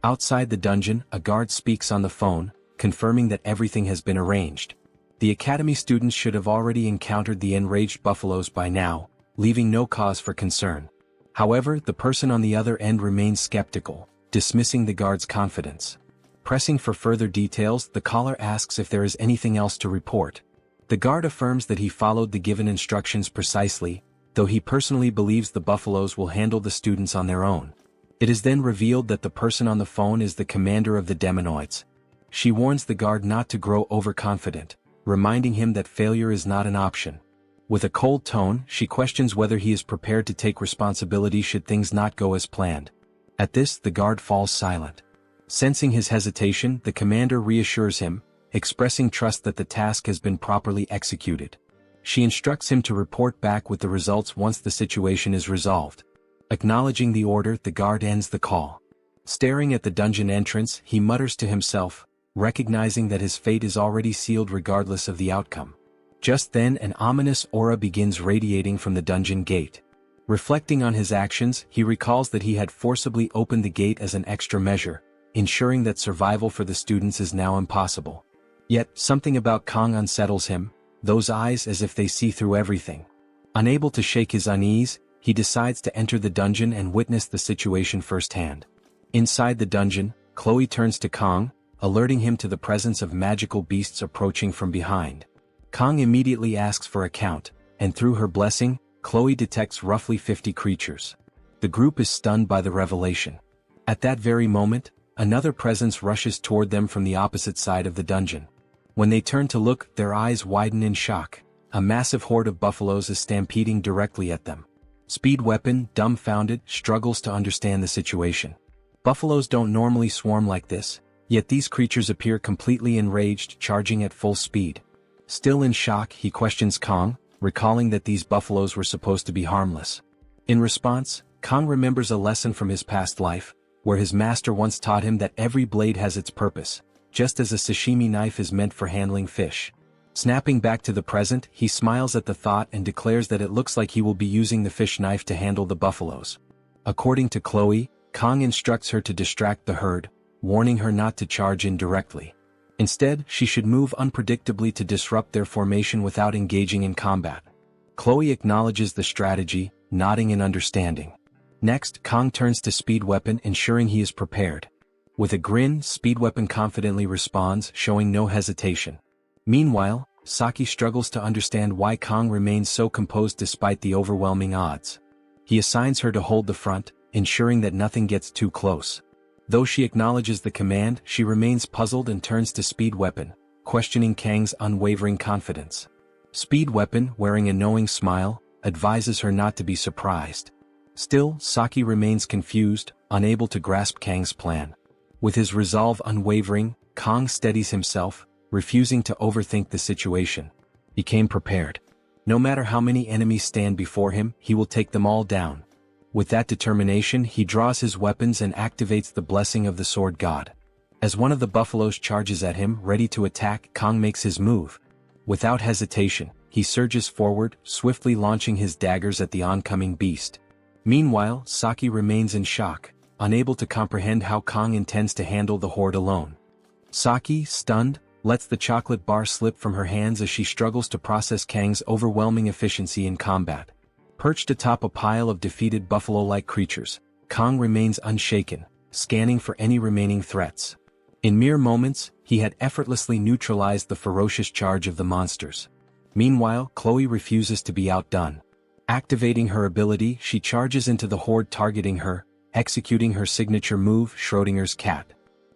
Outside the dungeon, a guard speaks on the phone, confirming that everything has been arranged. The academy students should have already encountered the enraged buffaloes by now, leaving no cause for concern. However, the person on the other end remains skeptical, dismissing the guard's confidence. Pressing for further details, the caller asks if there is anything else to report. The guard affirms that he followed the given instructions precisely, though he personally believes the buffaloes will handle the students on their own. It is then revealed that the person on the phone is the commander of the Demonoids. She warns the guard not to grow overconfident, reminding him that failure is not an option. With a cold tone, she questions whether he is prepared to take responsibility should things not go as planned. At this, the guard falls silent. Sensing his hesitation, the commander reassures him, expressing trust that the task has been properly executed. She instructs him to report back with the results once the situation is resolved. Acknowledging the order, the guard ends the call. Staring at the dungeon entrance, he mutters to himself, recognizing that his fate is already sealed regardless of the outcome. Just then, an ominous aura begins radiating from the dungeon gate. Reflecting on his actions, he recalls that he had forcibly opened the gate as an extra measure, ensuring that survival for the students is now impossible. Yet, something about Kong unsettles him, those eyes as if they see through everything. Unable to shake his unease, he decides to enter the dungeon and witness the situation firsthand. Inside the dungeon, Chloe turns to Kong, alerting him to the presence of magical beasts approaching from behind. Kong immediately asks for a count, and through her blessing, Chloe detects roughly 50 creatures. The group is stunned by the revelation. At that very moment, another presence rushes toward them from the opposite side of the dungeon. When they turn to look, their eyes widen in shock. A massive horde of buffaloes is stampeding directly at them. Speed Weapon, dumbfounded, struggles to understand the situation. Buffaloes don't normally swarm like this, yet these creatures appear completely enraged, charging at full speed. Still in shock, he questions Kong, recalling that these buffaloes were supposed to be harmless. In response, Kong remembers a lesson from his past life, where his master once taught him that every blade has its purpose, just as a sashimi knife is meant for handling fish. Snapping back to the present, he smiles at the thought and declares that it looks like he will be using the fish knife to handle the buffaloes. According to Chloe, Kong instructs her to distract the herd, warning her not to charge in directly. Instead, she should move unpredictably to disrupt their formation without engaging in combat. Chloe acknowledges the strategy, nodding in understanding. Next, Kong turns to Speed Weapon, ensuring he is prepared. With a grin, Speed Weapon confidently responds, showing no hesitation. Meanwhile, Saki struggles to understand why Kong remains so composed despite the overwhelming odds. He assigns her to hold the front, ensuring that nothing gets too close. Though she acknowledges the command, she remains puzzled and turns to Speed Weapon, questioning Kang's unwavering confidence. Speed Weapon, wearing a knowing smile, advises her not to be surprised. Still, Saki remains confused, unable to grasp Kang's plan. With his resolve unwavering, Kong steadies himself, refusing to overthink the situation. He came prepared. No matter how many enemies stand before him, he will take them all down. With that determination, he draws his weapons and activates the blessing of the sword god. As one of the buffaloes charges at him, ready to attack, Kong makes his move. Without hesitation, he surges forward, swiftly launching his daggers at the oncoming beast. Meanwhile, Saki remains in shock, unable to comprehend how Kong intends to handle the horde alone. Saki, stunned, lets the chocolate bar slip from her hands as she struggles to process Kang's overwhelming efficiency in combat. Perched atop a pile of defeated buffalo-like creatures, Kong remains unshaken, scanning for any remaining threats. In mere moments, he had effortlessly neutralized the ferocious charge of the monsters. Meanwhile, Chloe refuses to be outdone. Activating her ability, she charges into the horde targeting her, executing her signature move, Schrodinger's cat.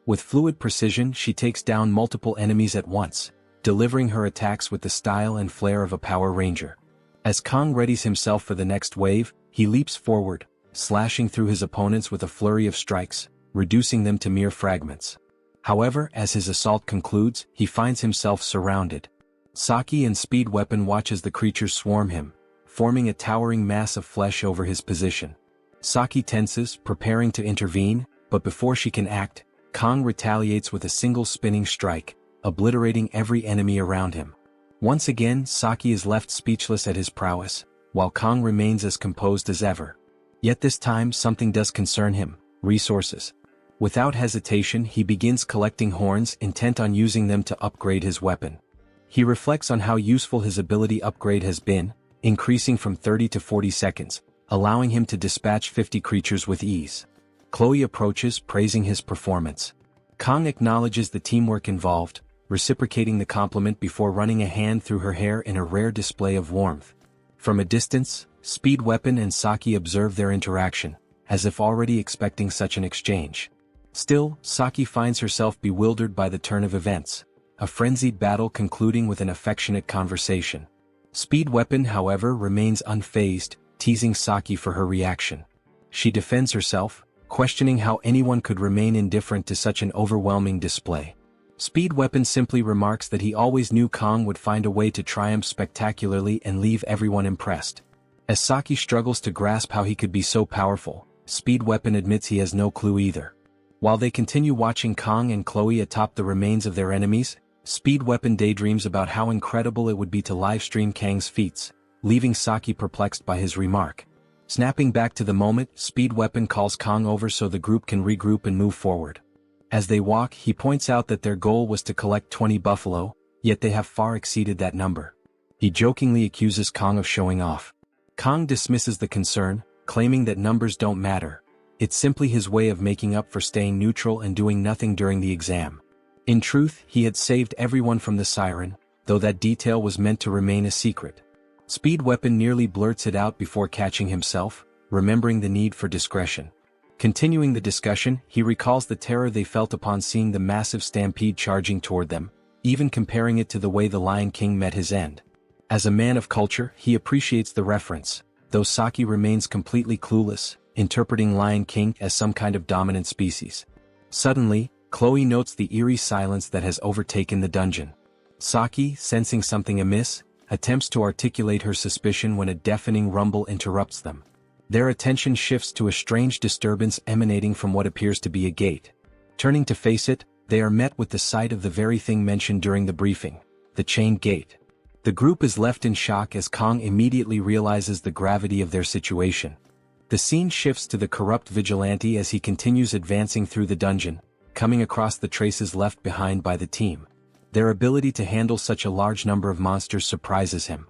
With fluid precision, she takes down multiple enemies at once, delivering her attacks with the style and flair of a Power Ranger. As Kong readies himself for the next wave, he leaps forward, slashing through his opponents with a flurry of strikes, reducing them to mere fragments. However, as his assault concludes, he finds himself surrounded. Saki and Speed Weapon watch as the creatures swarm him, forming a towering mass of flesh over his position. Saki tenses, preparing to intervene, but before she can act, Kong retaliates with a single spinning strike, obliterating every enemy around him. Once again, Saki is left speechless at his prowess, while Kong remains as composed as ever. Yet this time something does concern him: resources. Without hesitation he begins collecting horns, intent on using them to upgrade his weapon. He reflects on how useful his ability upgrade has been, increasing from 30 to 40 seconds, allowing him to dispatch 50 creatures with ease. Chloe approaches, praising his performance. Kang acknowledges the teamwork involved, reciprocating the compliment before running a hand through her hair in a rare display of warmth. From a distance, Speed Weapon and Saki observe their interaction, as if already expecting such an exchange. Still, Saki finds herself bewildered by the turn of events, a frenzied battle concluding with an affectionate conversation. Speed Weapon, however, remains unfazed, teasing Saki for her reaction. She defends herself, questioning how anyone could remain indifferent to such an overwhelming display. Speed Weapon simply remarks that he always knew Kang would find a way to triumph spectacularly and leave everyone impressed. As Saki struggles to grasp how he could be so powerful, Speed Weapon admits he has no clue either. While they continue watching Kang and Chloe atop the remains of their enemies, Speed Weapon daydreams about how incredible it would be to livestream Kang's feats, leaving Saki perplexed by his remark. Snapping back to the moment, Speed Weapon calls Kang over so the group can regroup and move forward. As they walk, he points out that their goal was to collect 20 buffalo, yet they have far exceeded that number. He jokingly accuses Kang of showing off. Kang dismisses the concern, claiming that numbers don't matter. It's simply his way of making up for staying neutral and doing nothing during the exam. In truth, he had saved everyone from the siren, though that detail was meant to remain a secret. Speed Weapon nearly blurts it out before catching himself, remembering the need for discretion. Continuing the discussion, he recalls the terror they felt upon seeing the massive stampede charging toward them, even comparing it to the way the Lion King met his end. As a man of culture, he appreciates the reference, though Saki remains completely clueless, interpreting Lion King as some kind of dominant species. Suddenly, Chloe notes the eerie silence that has overtaken the dungeon. Saki, sensing something amiss, attempts to articulate her suspicion when a deafening rumble interrupts them. Their attention shifts to a strange disturbance emanating from what appears to be a gate. Turning to face it, they are met with the sight of the very thing mentioned during the briefing: the chained gate. The group is left in shock as Kang immediately realizes the gravity of their situation. The scene shifts to the corrupt vigilante as he continues advancing through the dungeon, coming across the traces left behind by the team. Their ability to handle such a large number of monsters surprises him.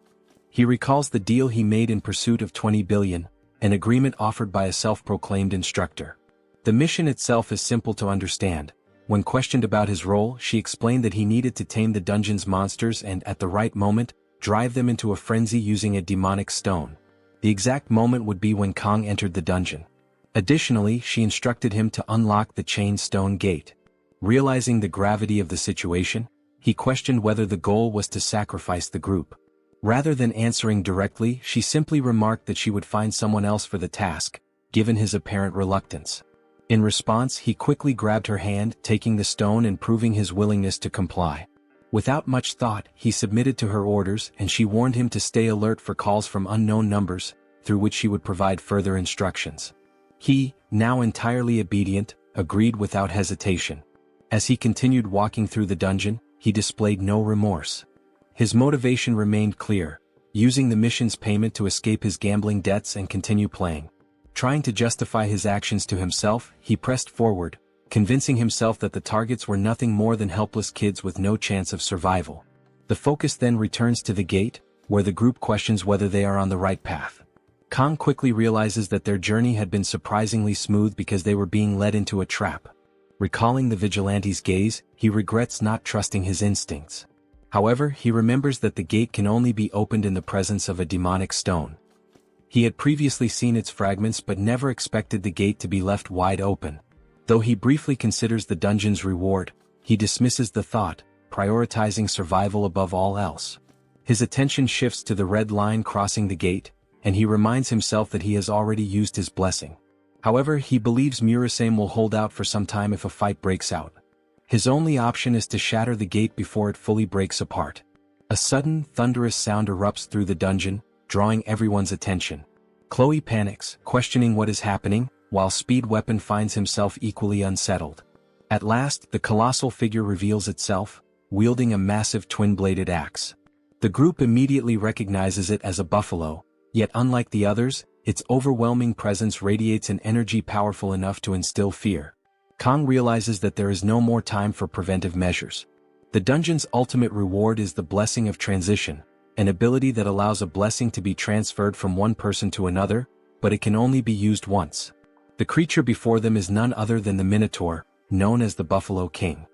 He recalls the deal he made in pursuit of 20 billion, an agreement offered by a self-proclaimed instructor. The mission itself is simple to understand. When questioned about his role, she explained that he needed to tame the dungeon's monsters and, at the right moment, drive them into a frenzy using a demonic stone. The exact moment would be when Kang entered the dungeon. Additionally, she instructed him to unlock the chained stone gate. Realizing the gravity of the situation, he questioned whether the goal was to sacrifice the group. Rather than answering directly, she simply remarked that she would find someone else for the task, given his apparent reluctance. In response, he quickly grabbed her hand, taking the stone and proving his willingness to comply. Without much thought, he submitted to her orders, and she warned him to stay alert for calls from unknown numbers, through which she would provide further instructions. He, now entirely obedient, agreed without hesitation. As he continued walking through the dungeon, he displayed no remorse. His motivation remained clear: using the mission's payment to escape his gambling debts and continue playing. Trying to justify his actions to himself, he pressed forward, convincing himself that the targets were nothing more than helpless kids with no chance of survival. The focus then returns to the gate, where the group questions whether they are on the right path. Kang quickly realizes that their journey had been surprisingly smooth because they were being led into a trap. Recalling the vigilante's gaze, he regrets not trusting his instincts. However, he remembers that the gate can only be opened in the presence of a demonic stone. He had previously seen its fragments but never expected the gate to be left wide open. Though he briefly considers the dungeon's reward, he dismisses the thought, prioritizing survival above all else. His attention shifts to the red line crossing the gate, and he reminds himself that he has already used his blessing. However, he believes Murasame will hold out for some time if a fight breaks out. His only option is to shatter the gate before it fully breaks apart. A sudden, thunderous sound erupts through the dungeon, drawing everyone's attention. Chloe panics, questioning what is happening, while Speed Weapon finds himself equally unsettled. At last, the colossal figure reveals itself, wielding a massive twin-bladed axe. The group immediately recognizes it as a buffalo, yet unlike the others, its overwhelming presence radiates an energy powerful enough to instill fear. Kang realizes that there is no more time for preventive measures. The dungeon's ultimate reward is the Blessing of Transition, an ability that allows a blessing to be transferred from one person to another, but it can only be used once. The creature before them is none other than the Minotaur, known as the Buffalo King.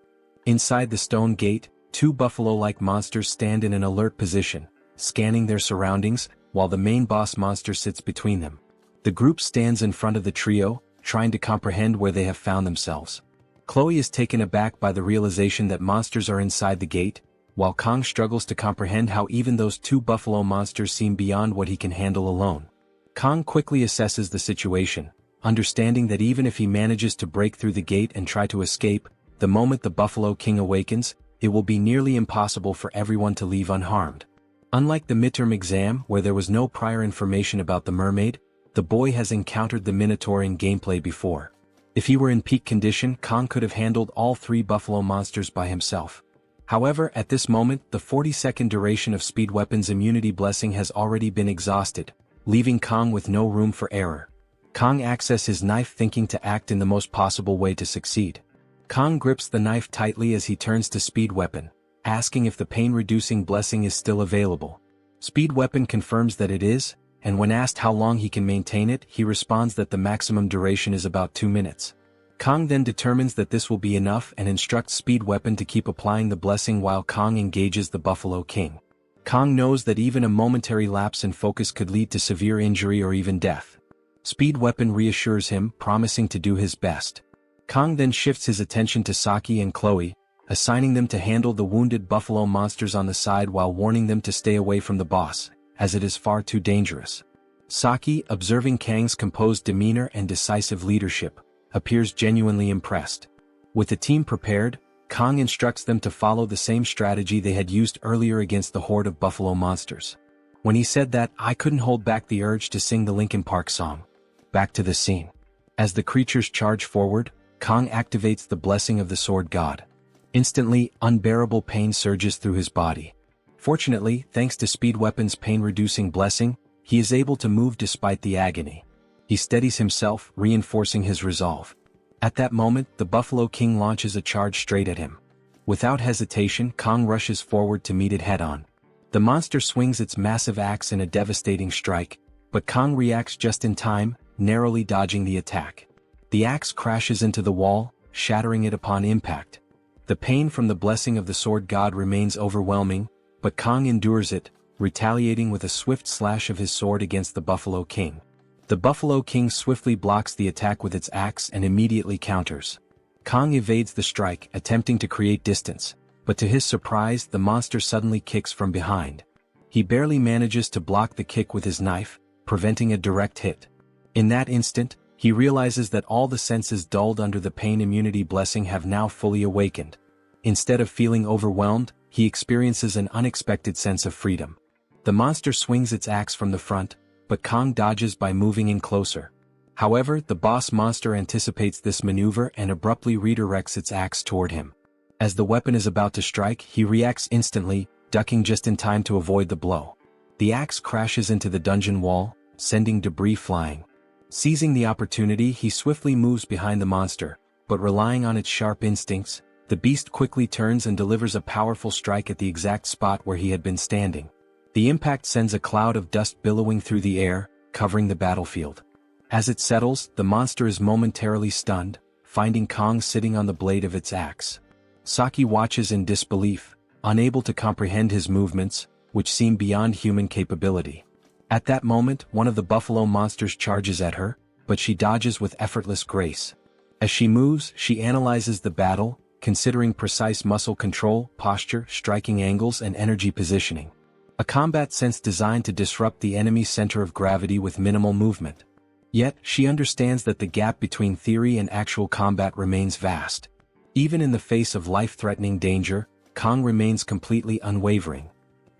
Inside the stone gate, two buffalo-like monsters stand in an alert position, scanning their surroundings, while the main boss monster sits between them. The group stands in front of the trio, trying to comprehend where they have found themselves. Chloe is taken aback by the realization that monsters are inside the gate, while Kang struggles to comprehend how even those two buffalo monsters seem beyond what he can handle alone. Kang quickly assesses the situation, understanding that even if he manages to break through the gate and try to escape, the moment the Buffalo King awakens, it will be nearly impossible for everyone to leave unharmed. Unlike the midterm exam where there was no prior information about the mermaid, the boy has encountered the Minotaur in gameplay before. If he were in peak condition, Kang could have handled all three buffalo monsters by himself. However, at this moment, the 40-second duration of Speed Weapon's immunity blessing has already been exhausted, leaving Kang with no room for error. Kang accesses his knife thinking to act in the most possible way to succeed. Kang grips the knife tightly as he turns to Speed Weapon, asking if the pain-reducing blessing is still available. Speed Weapon confirms that it is, and when asked how long he can maintain it, he responds that the maximum duration is about 2 minutes. Kang then determines that this will be enough and instructs Speed Weapon to keep applying the blessing while Kang engages the Buffalo King. Kang knows that even a momentary lapse in focus could lead to severe injury or even death. Speed Weapon reassures him, promising to do his best. Kang then shifts his attention to Saki and Chloe, assigning them to handle the wounded buffalo monsters on the side while warning them to stay away from the boss, as it is far too dangerous. Saki, observing Kang's composed demeanor and decisive leadership, appears genuinely impressed. With the team prepared, Kang instructs them to follow the same strategy they had used earlier against the horde of buffalo monsters. When he said that, I couldn't hold back the urge to sing the Linkin Park song. Back to the scene. As the creatures charge forward, Kang activates the blessing of the sword god. Instantly, unbearable pain surges through his body. Fortunately, thanks to Speed Weapon's pain-reducing blessing, he is able to move despite the agony. He steadies himself, reinforcing his resolve. At that moment, the Buffalo King launches a charge straight at him. Without hesitation, Kang rushes forward to meet it head-on. The monster swings its massive axe in a devastating strike, but Kang reacts just in time, narrowly dodging the attack. The axe crashes into the wall, shattering it upon impact. The pain from the blessing of the sword god remains overwhelming, but Kang endures it, retaliating with a swift slash of his sword against the Buffalo King. The Buffalo King swiftly blocks the attack with its axe and immediately counters. Kang evades the strike, attempting to create distance, but to his surprise the monster suddenly kicks from behind. He barely manages to block the kick with his knife, preventing a direct hit. In that instant, he realizes that all the senses dulled under the pain immunity blessing have now fully awakened. Instead of feeling overwhelmed, he experiences an unexpected sense of freedom. The monster swings its axe from the front, but Kang dodges by moving in closer. However, the boss monster anticipates this maneuver and abruptly redirects its axe toward him. As the weapon is about to strike, he reacts instantly, ducking just in time to avoid the blow. The axe crashes into the dungeon wall, sending debris flying. Seizing the opportunity, he swiftly moves behind the monster, but relying on its sharp instincts, the beast quickly turns and delivers a powerful strike at the exact spot where he had been standing. The impact sends a cloud of dust billowing through the air, covering the battlefield. As it settles, the monster is momentarily stunned, finding Kang sitting on the blade of its axe. Saki watches in disbelief, unable to comprehend his movements, which seem beyond human capability. At that moment, one of the buffalo monsters charges at her, but she dodges with effortless grace. As she moves, she analyzes the battle, considering precise muscle control, posture, striking angles, and energy positioning. A combat sense designed to disrupt the enemy's center of gravity with minimal movement. Yet, she understands that the gap between theory and actual combat remains vast. Even in the face of life-threatening danger, Kang remains completely unwavering.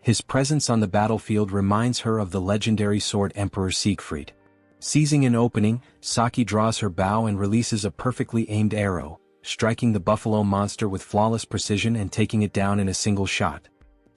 His presence on the battlefield reminds her of the legendary sword Emperor Siegfried. Seizing an opening, Saki draws her bow and releases a perfectly aimed arrow, striking the buffalo monster with flawless precision and taking it down in a single shot.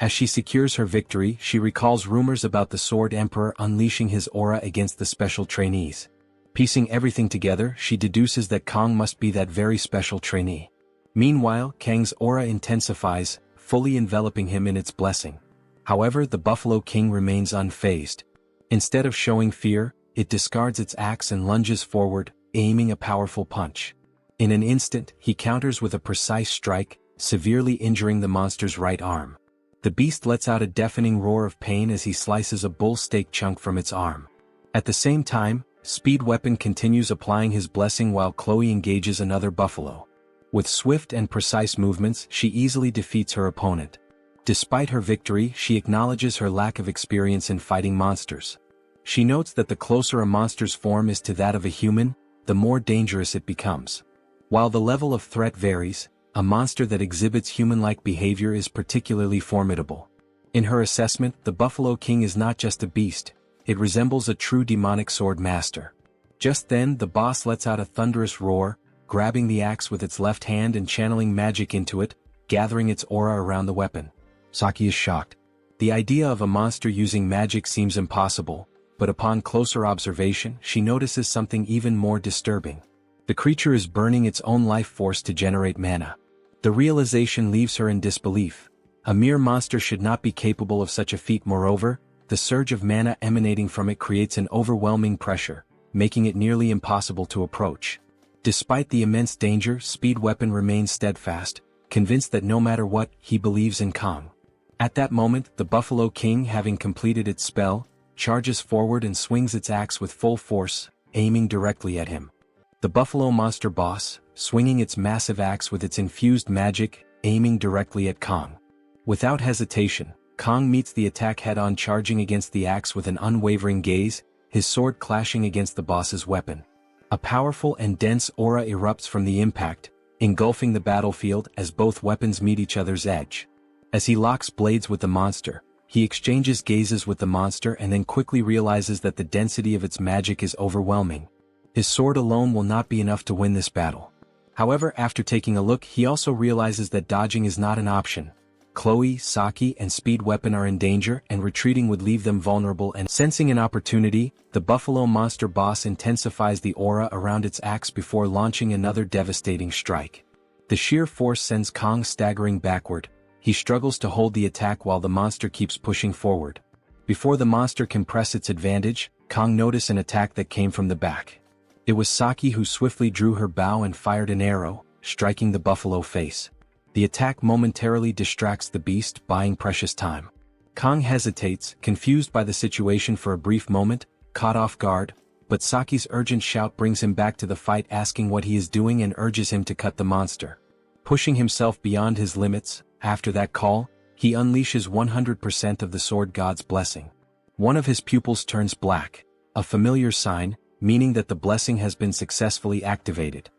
As she secures her victory, she recalls rumors about the Sword Emperor unleashing his aura against the special trainees. Piecing everything together, she deduces that Kang must be that very special trainee. Meanwhile, Kang's aura intensifies, fully enveloping him in its blessing. However, the Buffalo King remains unfazed. Instead of showing fear, it discards its axe and lunges forward, aiming a powerful punch. In an instant, he counters with a precise strike, severely injuring the monster's right arm. The beast lets out a deafening roar of pain as he slices a bull steak chunk from its arm. At the same time, Speed Weapon continues applying his blessing while Chloe engages another buffalo. With swift and precise movements, she easily defeats her opponent. Despite her victory, she acknowledges her lack of experience in fighting monsters. She notes that the closer a monster's form is to that of a human, the more dangerous it becomes. While the level of threat varies, a monster that exhibits human-like behavior is particularly formidable. In her assessment, the Buffalo King is not just a beast, it resembles a true demonic sword master. Just then, the boss lets out a thunderous roar, grabbing the axe with its left hand and channeling magic into it, gathering its aura around the weapon. Saki is shocked. The idea of a monster using magic seems impossible, but upon closer observation, she notices something even more disturbing. The creature is burning its own life force to generate mana. The realization leaves her in disbelief. A mere monster should not be capable of such a feat. Moreover, the surge of mana emanating from it creates an overwhelming pressure, making it nearly impossible to approach. Despite the immense danger, Speed Weapon remains steadfast, convinced that no matter what, he believes in Kang. At that moment, the Buffalo King, having completed its spell, charges forward and swings its axe with full force, aiming directly at him. The Buffalo Monster boss, swinging its massive axe with its infused magic, aiming directly at Kang. Without hesitation, Kang meets the attack head-on, charging against the axe with an unwavering gaze, his sword clashing against the boss's weapon. A powerful and dense aura erupts from the impact, engulfing the battlefield as both weapons meet each other's edge. As he locks blades with the monster, he exchanges gazes with the monster and then quickly realizes that the density of its magic is overwhelming. His sword alone will not be enough to win this battle. However, after taking a look, he also realizes that dodging is not an option. Chloe, Saki, and Speed Weapon are in danger, and retreating would leave them vulnerable. And sensing an opportunity, the Buffalo Monster boss intensifies the aura around its axe before launching another devastating strike. The sheer force sends Kang staggering backward. He struggles to hold the attack while the monster keeps pushing forward. Before the monster can press its advantage, Kang noticed an attack that came from the back. It was Saki who swiftly drew her bow and fired an arrow, striking the buffalo face. The attack momentarily distracts the beast, buying precious time. Kang hesitates, confused by the situation for a brief moment, caught off guard, but Saki's urgent shout brings him back to the fight, asking what he is doing and urges him to cut the monster. Pushing himself beyond his limits, after that call, he unleashes 100% of the Sword God's blessing. One of his pupils turns black, a familiar sign, meaning that the blessing has been successfully activated.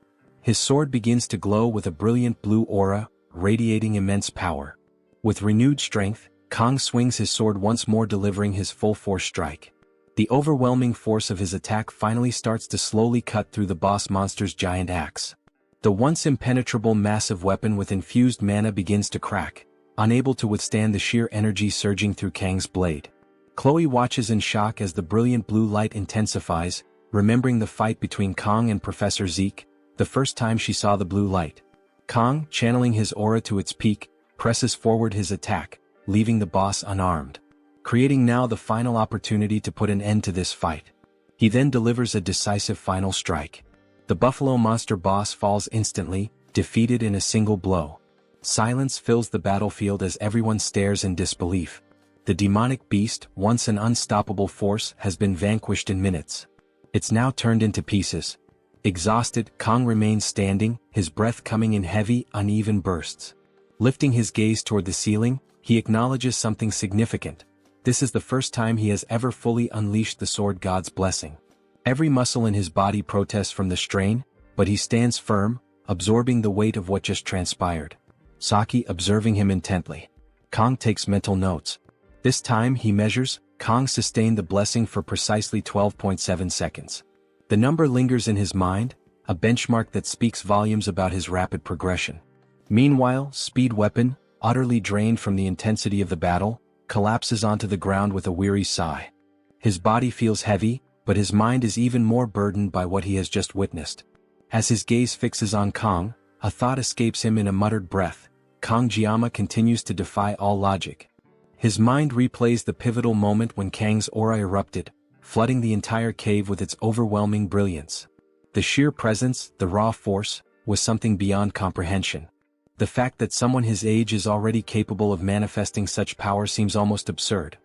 His sword begins to glow with a brilliant blue aura, radiating immense power. With renewed strength, Kang swings his sword once more, delivering his full force strike. The overwhelming force of his attack finally starts to slowly cut through the boss monster's giant axe. The once impenetrable massive weapon with infused mana begins to crack, unable to withstand the sheer energy surging through Kang's blade. Chloe watches in shock as the brilliant blue light intensifies, remembering the fight between Kang and Professor Zeke, the first time she saw the blue light. Kang, channeling his aura to its peak, presses forward his attack, leaving the boss unarmed, creating now the final opportunity to put an end to this fight. He then delivers a decisive final strike. The Buffalo Monster boss falls instantly, defeated in a single blow. Silence fills the battlefield as everyone stares in disbelief. The demonic beast, once an unstoppable force, has been vanquished in minutes. It's now turned into pieces. Exhausted, Kang remains standing, his breath coming in heavy, uneven bursts. Lifting his gaze toward the ceiling, he acknowledges something significant. This is the first time he has ever fully unleashed the Sword God's blessing. Every muscle in his body protests from the strain, but he stands firm, absorbing the weight of what just transpired. Saki observing him intently. Kang takes mental notes. This time he measures, Kang sustained the blessing for precisely 12.7 seconds. The number lingers in his mind, a benchmark that speaks volumes about his rapid progression. Meanwhile, Speed Weapon, utterly drained from the intensity of the battle, collapses onto the ground with a weary sigh. His body feels heavy, but his mind is even more burdened by what he has just witnessed. As his gaze fixes on Kang, a thought escapes him in a muttered breath. Kang Jiama continues to defy all logic. His mind replays the pivotal moment when Kang's aura erupted, flooding the entire cave with its overwhelming brilliance. The sheer presence, the raw force, was something beyond comprehension. The fact that someone his age is already capable of manifesting such power seems almost absurd.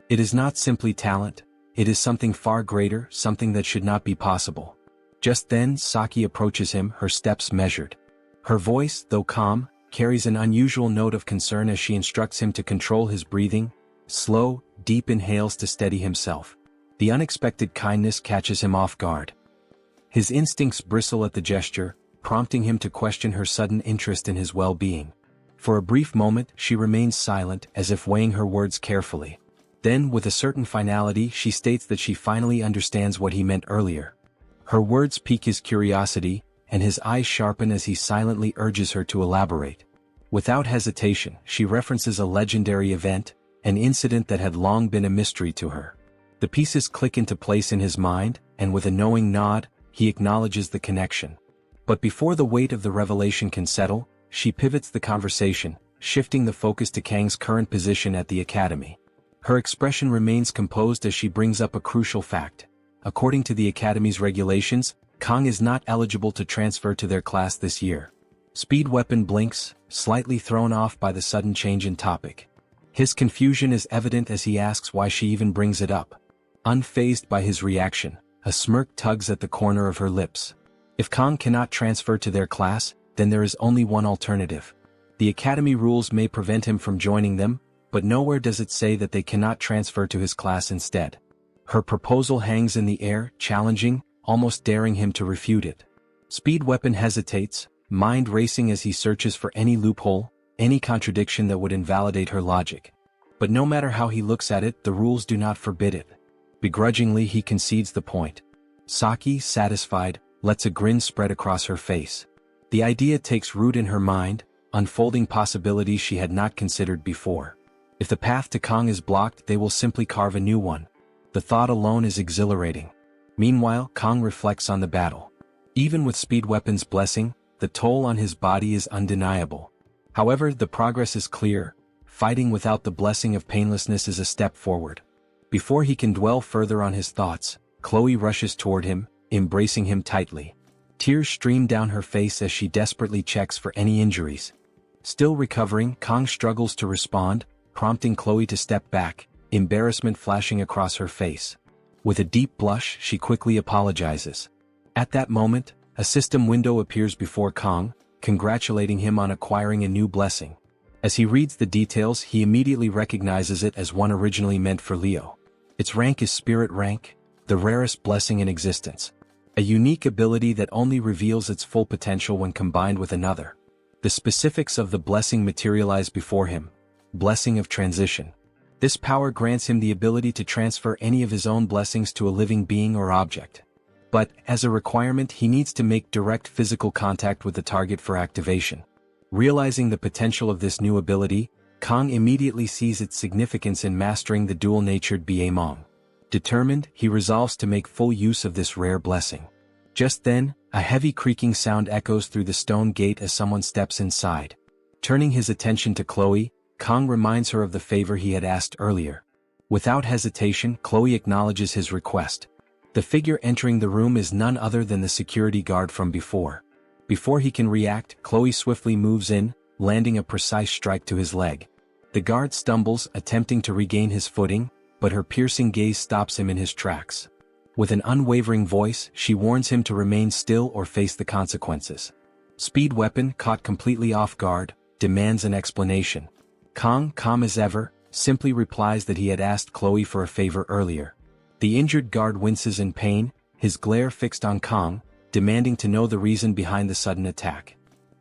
It is not simply talent, it is something far greater, something that should not be possible. Just then Saki approaches him, her steps measured. Her voice, though calm, carries an unusual note of concern as she instructs him to control his breathing, slow, deep inhales to steady himself. The unexpected kindness catches him off guard. His instincts bristle at the gesture, prompting him to question her sudden interest in his well-being. For a brief moment she remains silent, as if weighing her words carefully. Then, with a certain finality, she states that she finally understands what he meant earlier. Her words pique his curiosity, and his eyes sharpen as he silently urges her to elaborate. Without hesitation, she references a legendary event, an incident that had long been a mystery to her. The pieces click into place in his mind, and with a knowing nod, he acknowledges the connection. But before the weight of the revelation can settle, she pivots the conversation, shifting the focus to Kang's current position at the academy. Her expression remains composed as she brings up a crucial fact. According to the academy's regulations, Kang is not eligible to transfer to their class this year. Speed Weapon blinks, slightly thrown off by the sudden change in topic. His confusion is evident as he asks why she even brings it up. Unfazed by his reaction, a smirk tugs at the corner of her lips. If Kang cannot transfer to their class, then there is only one alternative. The academy rules may prevent him from joining them, but nowhere does it say that they cannot transfer to his class instead. Her proposal hangs in the air, challenging, almost daring him to refute it. Speed Weapon hesitates, mind racing as he searches for any loophole, any contradiction that would invalidate her logic. But no matter how he looks at it, the rules do not forbid it. Begrudgingly he concedes the point. Saki, satisfied, lets a grin spread across her face. The idea takes root in her mind, unfolding possibilities she had not considered before. If the path to Kang is blocked, they will simply carve a new one. The thought alone is exhilarating. Meanwhile, Kang reflects on the battle. Even with Speed Weapon's blessing, the toll on his body is undeniable. However, the progress is clear. Fighting without the blessing of painlessness is a step forward. Before he can dwell further on his thoughts, Chloe rushes toward him, embracing him tightly. Tears stream down her face as she desperately checks for any injuries. Still recovering, Kang struggles to respond, prompting Chloe to step back, embarrassment flashing across her face. With a deep blush, she quickly apologizes. At that moment, a system window appears before Kang, congratulating him on acquiring a new blessing. As he reads the details, he immediately recognizes it as one originally meant for Leo. Its rank is Spirit Rank, the rarest blessing in existence. A unique ability that only reveals its full potential when combined with another. The specifics of the blessing materialize before him. Blessing of Transition. This power grants him the ability to transfer any of his own blessings to a living being or object. But, as a requirement, he needs to make direct physical contact with the target for activation. Realizing the potential of this new ability, Kang immediately sees its significance in mastering the dual-natured Baemon. Determined, he resolves to make full use of this rare blessing. Just then, a heavy creaking sound echoes through the stone gate as someone steps inside. Turning his attention to Chloe, Kang reminds her of the favor he had asked earlier. Without hesitation, Chloe acknowledges his request. The figure entering the room is none other than the security guard from before. Before he can react, Chloe swiftly moves in, landing a precise strike to his leg. The guard stumbles, attempting to regain his footing, but her piercing gaze stops him in his tracks. With an unwavering voice, she warns him to remain still or face the consequences. Speed Weapon, caught completely off guard, demands an explanation. Kang, calm as ever, simply replies that he had asked Chloe for a favor earlier. The injured guard winces in pain, his glare fixed on Kang, demanding to know the reason behind the sudden attack.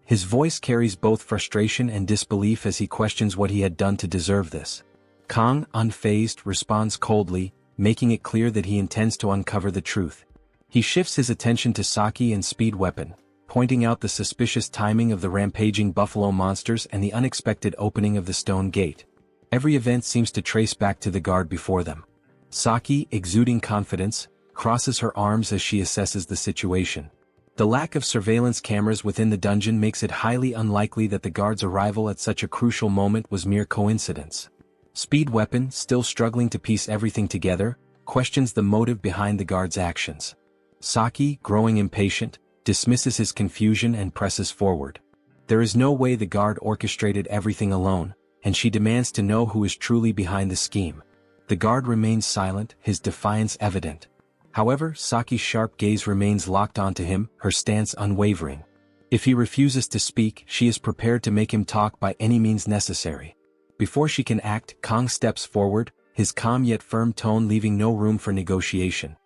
His voice carries both frustration and disbelief as he questions what he had done to deserve this. Kang, unfazed, responds coldly, making it clear that he intends to uncover the truth. He shifts his attention to Saki and Speed Weapon, pointing out the suspicious timing of the rampaging buffalo monsters and the unexpected opening of the stone gate. Every event seems to trace back to the guard before them. Saki, exuding confidence, crosses her arms as she assesses the situation. The lack of surveillance cameras within the dungeon makes it highly unlikely that the guard's arrival at such a crucial moment was mere coincidence. Speed Weapon, still struggling to piece everything together, questions the motive behind the guard's actions. Saki, growing impatient, dismisses his confusion and presses forward. There is no way the guard orchestrated everything alone, and she demands to know who is truly behind the scheme. The guard remains silent, his defiance evident. However, Saki's sharp gaze remains locked onto him, her stance unwavering. If he refuses to speak, she is prepared to make him talk by any means necessary. Before she can act, Kong steps forward, his calm yet firm tone leaving no room for negotiation.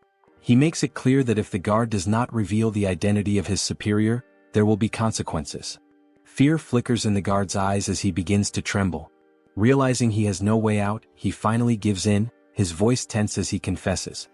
He makes it clear that if the guard does not reveal the identity of his superior, there will be consequences. Fear flickers in the guard's eyes as he begins to tremble. Realizing he has no way out, he finally gives in, his voice tense as he confesses.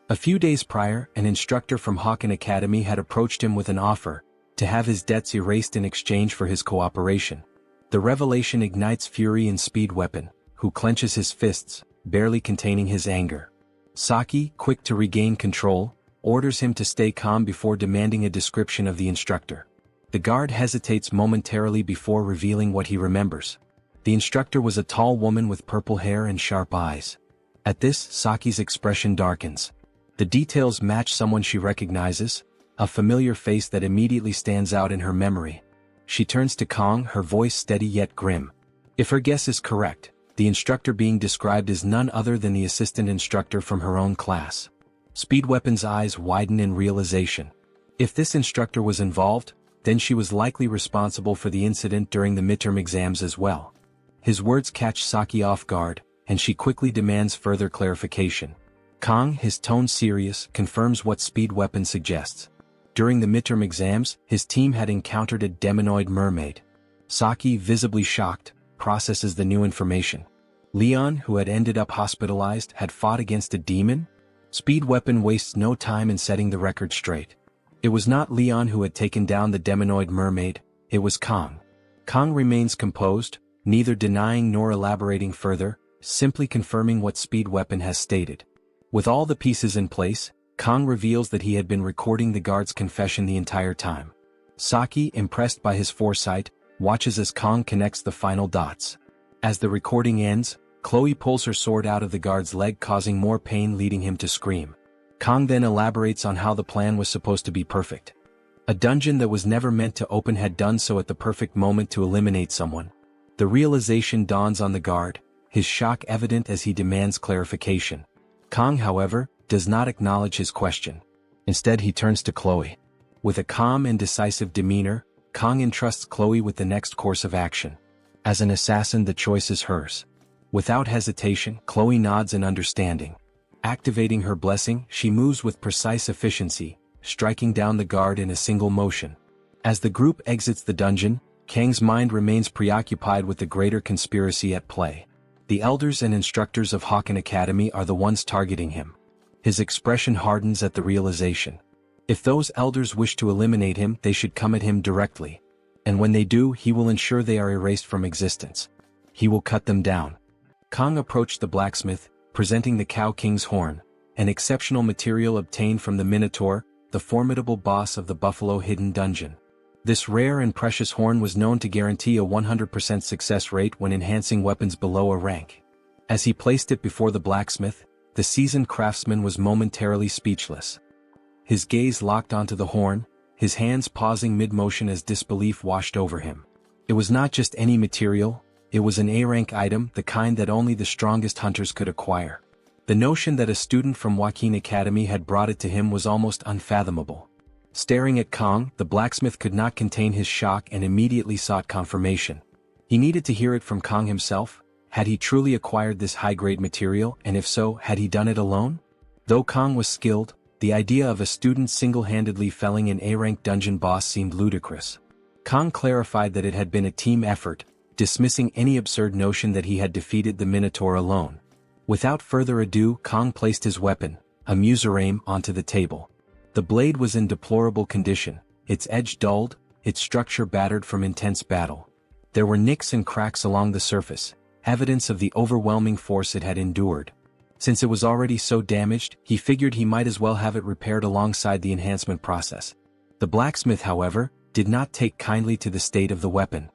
A few days prior, an instructor from Hawken Academy had approached him with an offer to have his debts erased in exchange for his cooperation. The revelation ignites fury in Speed Weapon, who clenches his fists, barely containing his anger. Saki, quick to regain control, orders him to stay calm before demanding a description of the instructor. The guard hesitates momentarily before revealing what he remembers. The instructor was a tall woman with purple hair and sharp eyes. At this, Saki's expression darkens. The details match someone she recognizes, a familiar face that immediately stands out in her memory. She turns to Kong, her voice steady yet grim. If her guess is correct, the instructor being described is none other than the assistant instructor from her own class. Speed Weapon's eyes widen in realization. If this instructor was involved, then she was likely responsible for the incident during the midterm exams as well. His words catch Saki off guard, and she quickly demands further clarification. Kong, his tone serious, confirms what Speed Weapon suggests. During the midterm exams, his team had encountered a demonoid mermaid. Saki, visibly shocked, processes the new information. Leon, who had ended up hospitalized, had fought against a demon? Speed Weapon wastes no time in setting the record straight. It was not Leon who had taken down the demonoid mermaid, it was Kong. Kong remains composed, neither denying nor elaborating further, simply confirming what Speed Weapon has stated. With all the pieces in place, Kong reveals that he had been recording the guard's confession the entire time. Saki, impressed by his foresight, watches as Kong connects the final dots. As the recording ends, Chloe pulls her sword out of the guard's leg, causing more pain, leading him to scream. Kong then elaborates on how the plan was supposed to be perfect. A dungeon that was never meant to open had done so at the perfect moment to eliminate someone. The realization dawns on the guard, his shock evident as he demands clarification. Kong, however, does not acknowledge his question. Instead, he turns to Chloe. With a calm and decisive demeanor, Kong entrusts Chloe with the next course of action. As an assassin, the choice is hers. Without hesitation, Chloe nods in understanding. Activating her blessing, she moves with precise efficiency, striking down the guard in a single motion. As the group exits the dungeon, Kang's mind remains preoccupied with the greater conspiracy at play. The elders and instructors of Hawken Academy are the ones targeting him. His expression hardens at the realization. If those elders wish to eliminate him, they should come at him directly. And when they do, he will ensure they are erased from existence. He will cut them down. Kong approached the blacksmith, presenting the Cow King's horn, an exceptional material obtained from the Minotaur, the formidable boss of the Buffalo Hidden Dungeon. This rare and precious horn was known to guarantee a 100% success rate when enhancing weapons below a rank. As he placed it before the blacksmith, the seasoned craftsman was momentarily speechless. His gaze locked onto the horn, his hands pausing mid-motion as disbelief washed over him. It was not just any material, it was an A-rank item, the kind that only the strongest hunters could acquire. The notion that a student from Hawken Academy had brought it to him was almost unfathomable. Staring at Kong, the blacksmith could not contain his shock and immediately sought confirmation. He needed to hear it from Kong himself. Had he truly acquired this high-grade material, and if so, had he done it alone? Though Kong was skilled, the idea of a student single-handedly felling an A-rank dungeon boss seemed ludicrous. Kong clarified that it had been a team effort, dismissing any absurd notion that he had defeated the Minotaur alone. Without further ado, Kong placed his weapon, a Muserame, onto the table. The blade was in deplorable condition, its edge dulled, its structure battered from intense battle. There were nicks and cracks along the surface, evidence of the overwhelming force it had endured. Since it was already so damaged, he figured he might as well have it repaired alongside the enhancement process. The blacksmith, however, did not take kindly to the state of the weapon.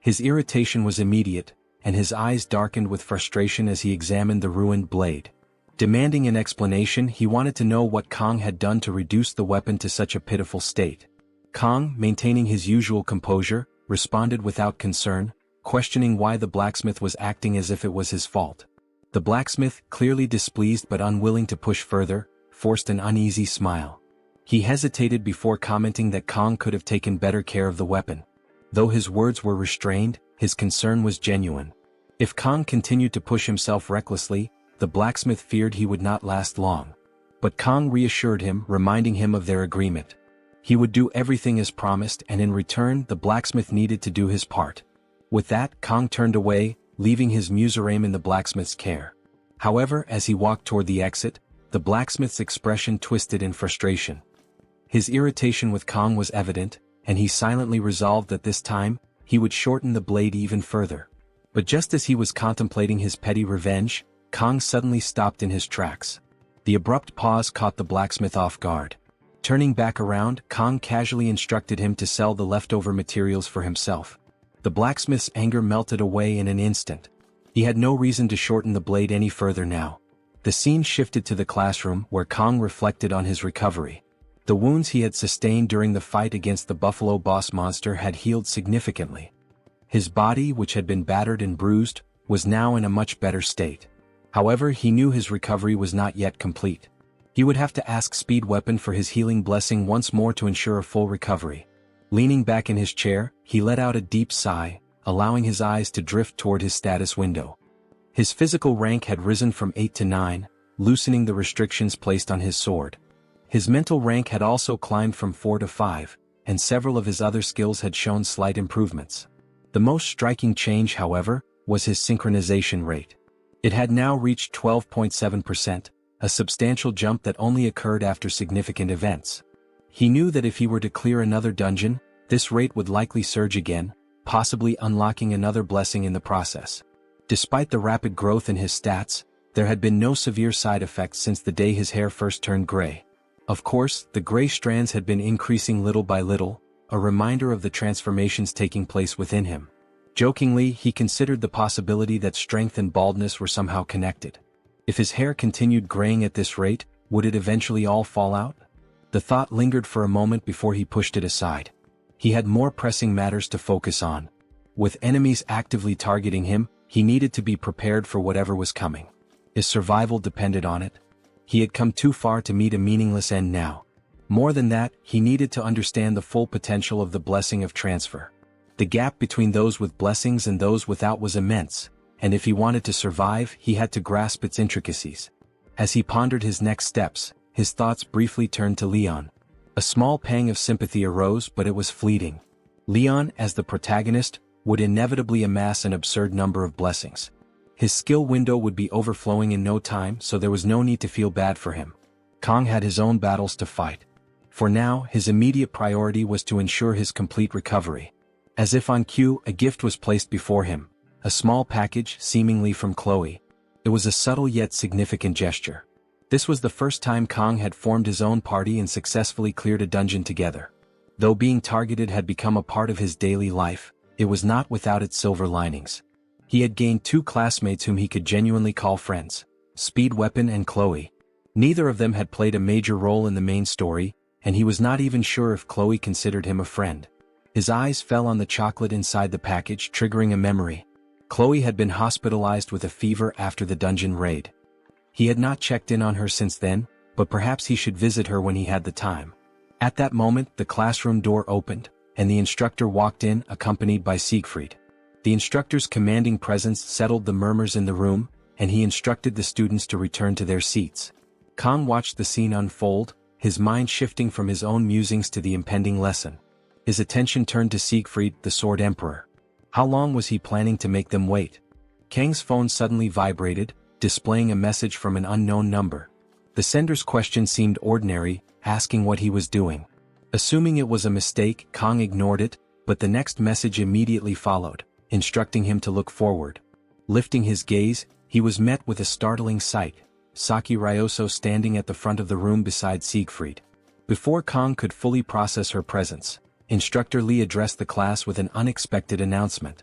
His irritation was immediate, and his eyes darkened with frustration as he examined the ruined blade. Demanding an explanation, he wanted to know what Kong had done to reduce the weapon to such a pitiful state. Kong, maintaining his usual composure, responded without concern, questioning why the blacksmith was acting as if it was his fault. The blacksmith, clearly displeased but unwilling to push further, forced an uneasy smile. He hesitated before commenting that Kong could have taken better care of the weapon. Though his words were restrained, his concern was genuine. If Kong continued to push himself recklessly, the blacksmith feared he would not last long. But Kong reassured him, reminding him of their agreement. He would do everything as promised, and in return the blacksmith needed to do his part. With that, Kong turned away, leaving his Muzurame in the blacksmith's care. However, as he walked toward the exit, the blacksmith's expression twisted in frustration. His irritation with Kong was evident, and he silently resolved that this time, he would shorten the blade even further. But just as he was contemplating his petty revenge, Kong suddenly stopped in his tracks. The abrupt pause caught the blacksmith off guard. Turning back around, Kong casually instructed him to sell the leftover materials for himself. The blacksmith's anger melted away in an instant. He had no reason to shorten the blade any further now. The scene shifted to the classroom, where Kong reflected on his recovery. The wounds he had sustained during the fight against the buffalo boss monster had healed significantly. His body, which had been battered and bruised, was now in a much better state. However, he knew his recovery was not yet complete. He would have to ask Speed Weapon for his healing blessing once more to ensure a full recovery. Leaning back in his chair, he let out a deep sigh, allowing his eyes to drift toward his status window. His physical rank had risen from 8 to 9, loosening the restrictions placed on his sword. His mental rank had also climbed from 4 to 5, and several of his other skills had shown slight improvements. The most striking change, however, was his synchronization rate. It had now reached 12.7%, a substantial jump that only occurred after significant events. He knew that if he were to clear another dungeon, this rate would likely surge again, possibly unlocking another blessing in the process. Despite the rapid growth in his stats, there had been no severe side effects since the day his hair first turned gray. Of course, the gray strands had been increasing little by little, a reminder of the transformations taking place within him. Jokingly, he considered the possibility that strength and baldness were somehow connected. If his hair continued graying at this rate, would it eventually all fall out? The thought lingered for a moment before he pushed it aside. He had more pressing matters to focus on. With enemies actively targeting him, he needed to be prepared for whatever was coming. His survival depended on it. He had come too far to meet a meaningless end now. More than that, he needed to understand the full potential of the blessing of transfer. The gap between those with blessings and those without was immense, and if he wanted to survive, he had to grasp its intricacies. As he pondered his next steps, his thoughts briefly turned to Leon. A small pang of sympathy arose, but it was fleeting. Leon, as the protagonist, would inevitably amass an absurd number of blessings. His skill window would be overflowing in no time, so there was no need to feel bad for him. Kong had his own battles to fight. For now, his immediate priority was to ensure his complete recovery. As if on cue, a gift was placed before him, a small package seemingly from Chloe. It was a subtle yet significant gesture. This was the first time Kong had formed his own party and successfully cleared a dungeon together. Though being targeted had become a part of his daily life, it was not without its silver linings. He had gained 2 classmates whom he could genuinely call friends, Speed Weapon and Chloe. Neither of them had played a major role in the main story, and he was not even sure if Chloe considered him a friend. His eyes fell on the chocolate inside the package, triggering a memory. Chloe had been hospitalized with a fever after the dungeon raid. He had not checked in on her since then, but perhaps he should visit her when he had the time. At that moment, the classroom door opened, and the instructor walked in, accompanied by Siegfried. The instructor's commanding presence settled the murmurs in the room, and he instructed the students to return to their seats. Kong watched the scene unfold, his mind shifting from his own musings to the impending lesson. His attention turned to Siegfried, the Sword Emperor. How long was he planning to make them wait? Kang's phone suddenly vibrated, displaying a message from an unknown number. The sender's question seemed ordinary, asking what he was doing. Assuming it was a mistake, Kong ignored it, but the next message immediately followed, instructing him to look forward. Lifting his gaze, he was met with a startling sight: Saki Ryoso standing at the front of the room beside Siegfried. Before Kong could fully process her presence, Instructor Lee addressed the class with an unexpected announcement.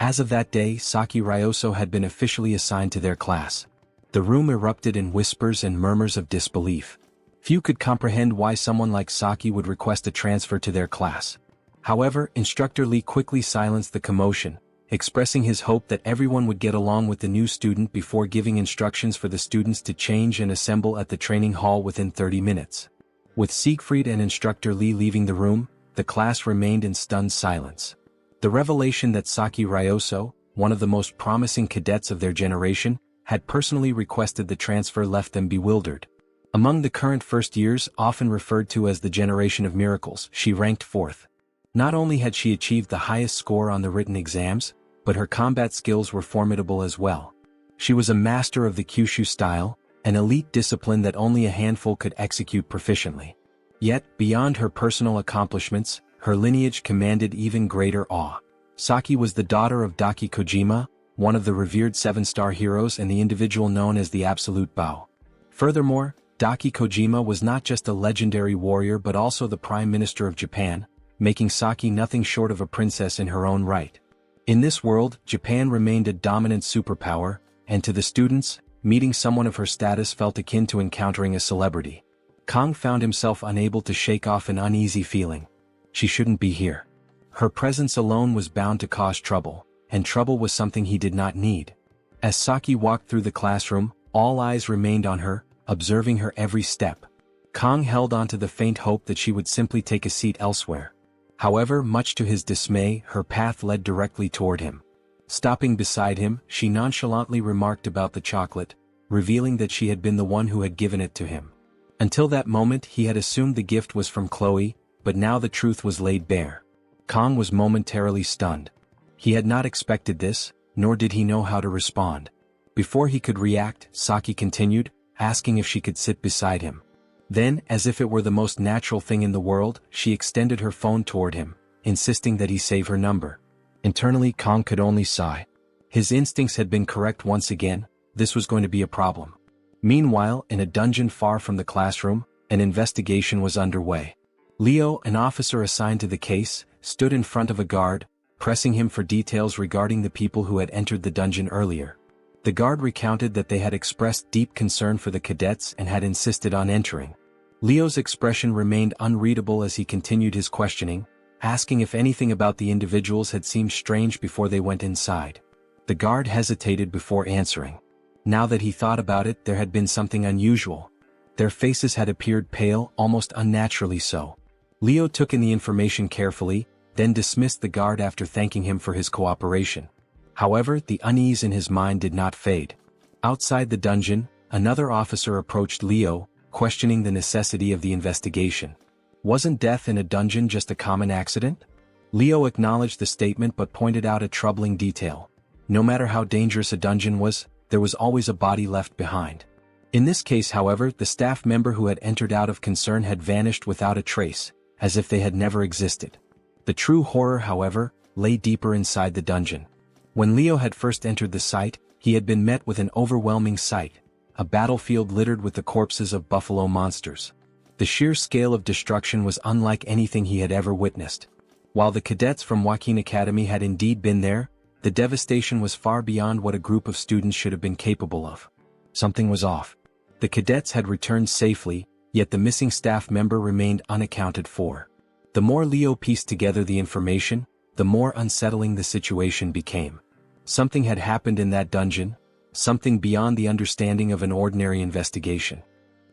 As of that day, Saki Ryoso had been officially assigned to their class. The room erupted in whispers and murmurs of disbelief. Few could comprehend why someone like Saki would request a transfer to their class. However, Instructor Lee quickly silenced the commotion, expressing his hope that everyone would get along with the new student before giving instructions for the students to change and assemble at the training hall within 30 minutes. With Siegfried and Instructor Lee leaving the room, the class remained in stunned silence. The revelation that Saki Ryoso, one of the most promising cadets of their generation, had personally requested the transfer left them bewildered. Among the current first years, often referred to as the generation of miracles, she ranked fourth. Not only had she achieved the highest score on the written exams, but her combat skills were formidable as well. She was a master of the Kyushu style, an elite discipline that only a handful could execute proficiently. Yet, beyond her personal accomplishments, her lineage commanded even greater awe. Saki was the daughter of Daki Kojima, one of the revered seven-star heroes and the individual known as the Absolute Bao. Furthermore, Daki Kojima was not just a legendary warrior but also the Prime Minister of Japan, making Saki nothing short of a princess in her own right. In this world, Japan remained a dominant superpower, and to the students, meeting someone of her status felt akin to encountering a celebrity. Kong found himself unable to shake off an uneasy feeling. She shouldn't be here. Her presence alone was bound to cause trouble, and trouble was something he did not need. As Saki walked through the classroom, all eyes remained on her, observing her every step. Kong held on to the faint hope that she would simply take a seat elsewhere. However, much to his dismay, her path led directly toward him. Stopping beside him, she nonchalantly remarked about the chocolate, revealing that she had been the one who had given it to him. Until that moment, he had assumed the gift was from Chloe, but now the truth was laid bare. Kong was momentarily stunned. He had not expected this, nor did he know how to respond. Before he could react, Saki continued, asking if she could sit beside him. Then, as if it were the most natural thing in the world, she extended her phone toward him, insisting that he save her number. Internally, Kong could only sigh. His instincts had been correct once again. This was going to be a problem. Meanwhile, in a dungeon far from the classroom, an investigation was underway. Leo, an officer assigned to the case, stood in front of a guard, pressing him for details regarding the people who had entered the dungeon earlier. The guard recounted that they had expressed deep concern for the cadets and had insisted on entering. Leo's expression remained unreadable as he continued his questioning, asking if anything about the individuals had seemed strange before they went inside. The guard hesitated before answering. Now that he thought about it, there had been something unusual. Their faces had appeared pale, almost unnaturally so. Leo took in the information carefully, then dismissed the guard after thanking him for his cooperation. However, the unease in his mind did not fade. Outside the dungeon, another officer approached Leo, questioning the necessity of the investigation. Wasn't death in a dungeon just a common accident? Leo acknowledged the statement but pointed out a troubling detail. No matter how dangerous a dungeon was, there was always a body left behind. In this case, however, the staff member who had entered out of concern had vanished without a trace, as if they had never existed. The true horror, however, lay deeper inside the dungeon. When Leo had first entered the site, he had been met with an overwhelming sight: a battlefield littered with the corpses of buffalo monsters. The sheer scale of destruction was unlike anything he had ever witnessed. While the cadets from Joaquin Academy had indeed been there, the devastation was far beyond what a group of students should have been capable of. Something was off. The cadets had returned safely, yet the missing staff member remained unaccounted for. The more Leo pieced together the information, the more unsettling the situation became. Something had happened in that dungeon, something beyond the understanding of an ordinary investigation.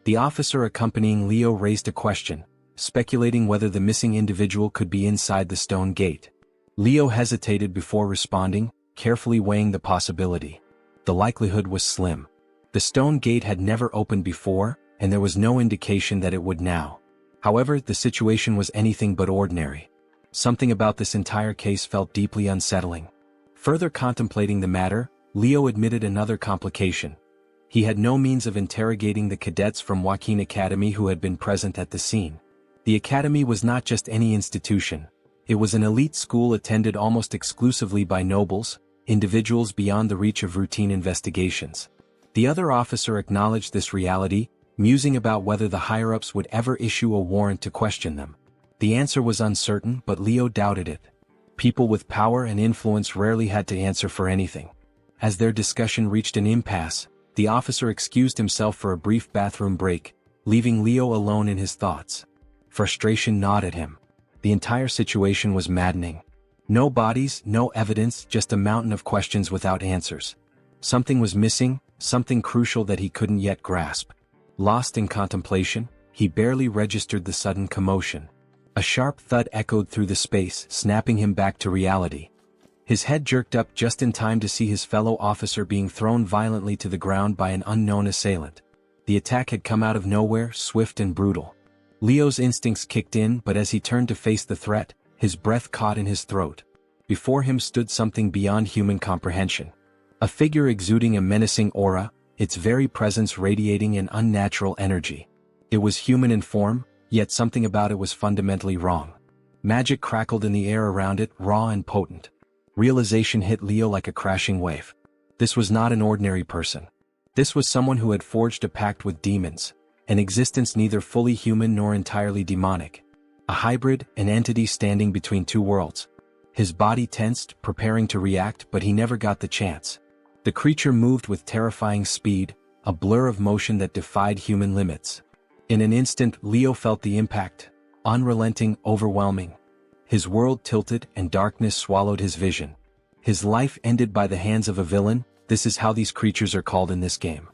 The officer accompanying Leo raised a question, speculating whether the missing individual could be inside the stone gate. Leo hesitated before responding, carefully weighing the possibility. The likelihood was slim. The stone gate had never opened before, and there was no indication that it would now. However, the situation was anything but ordinary. Something about this entire case felt deeply unsettling. Further contemplating the matter, Leo admitted another complication. He had no means of interrogating the cadets from Joaquin Academy who had been present at the scene. The academy was not just any institution. It was an elite school attended almost exclusively by nobles, individuals beyond the reach of routine investigations. The other officer acknowledged this reality, musing about whether the higher-ups would ever issue a warrant to question them. The answer was uncertain, but Leo doubted it. People with power and influence rarely had to answer for anything. As their discussion reached an impasse, the officer excused himself for a brief bathroom break, leaving Leo alone in his thoughts. Frustration gnawed at him. The entire situation was maddening. No bodies, no evidence, just a mountain of questions without answers. Something was missing, something crucial that he couldn't yet grasp. Lost in contemplation, he barely registered the sudden commotion. A sharp thud echoed through the space, snapping him back to reality. His head jerked up just in time to see his fellow officer being thrown violently to the ground by an unknown assailant. The attack had come out of nowhere, swift and brutal. Leo's instincts kicked in, but as he turned to face the threat, his breath caught in his throat. Before him stood something beyond human comprehension. A figure exuding a menacing aura, its very presence radiating an unnatural energy. It was human in form, yet something about it was fundamentally wrong. Magic crackled in the air around it, raw and potent. Realization hit Leo like a crashing wave. This was not an ordinary person. This was someone who had forged a pact with demons, an existence neither fully human nor entirely demonic. A hybrid, an entity standing between two worlds. His body tensed, preparing to react, but he never got the chance. The creature moved with terrifying speed, a blur of motion that defied human limits. In an instant, Leo felt the impact, unrelenting, overwhelming. His world tilted and darkness swallowed his vision. His life ended by the hands of a villain. This is how these creatures are called in this game.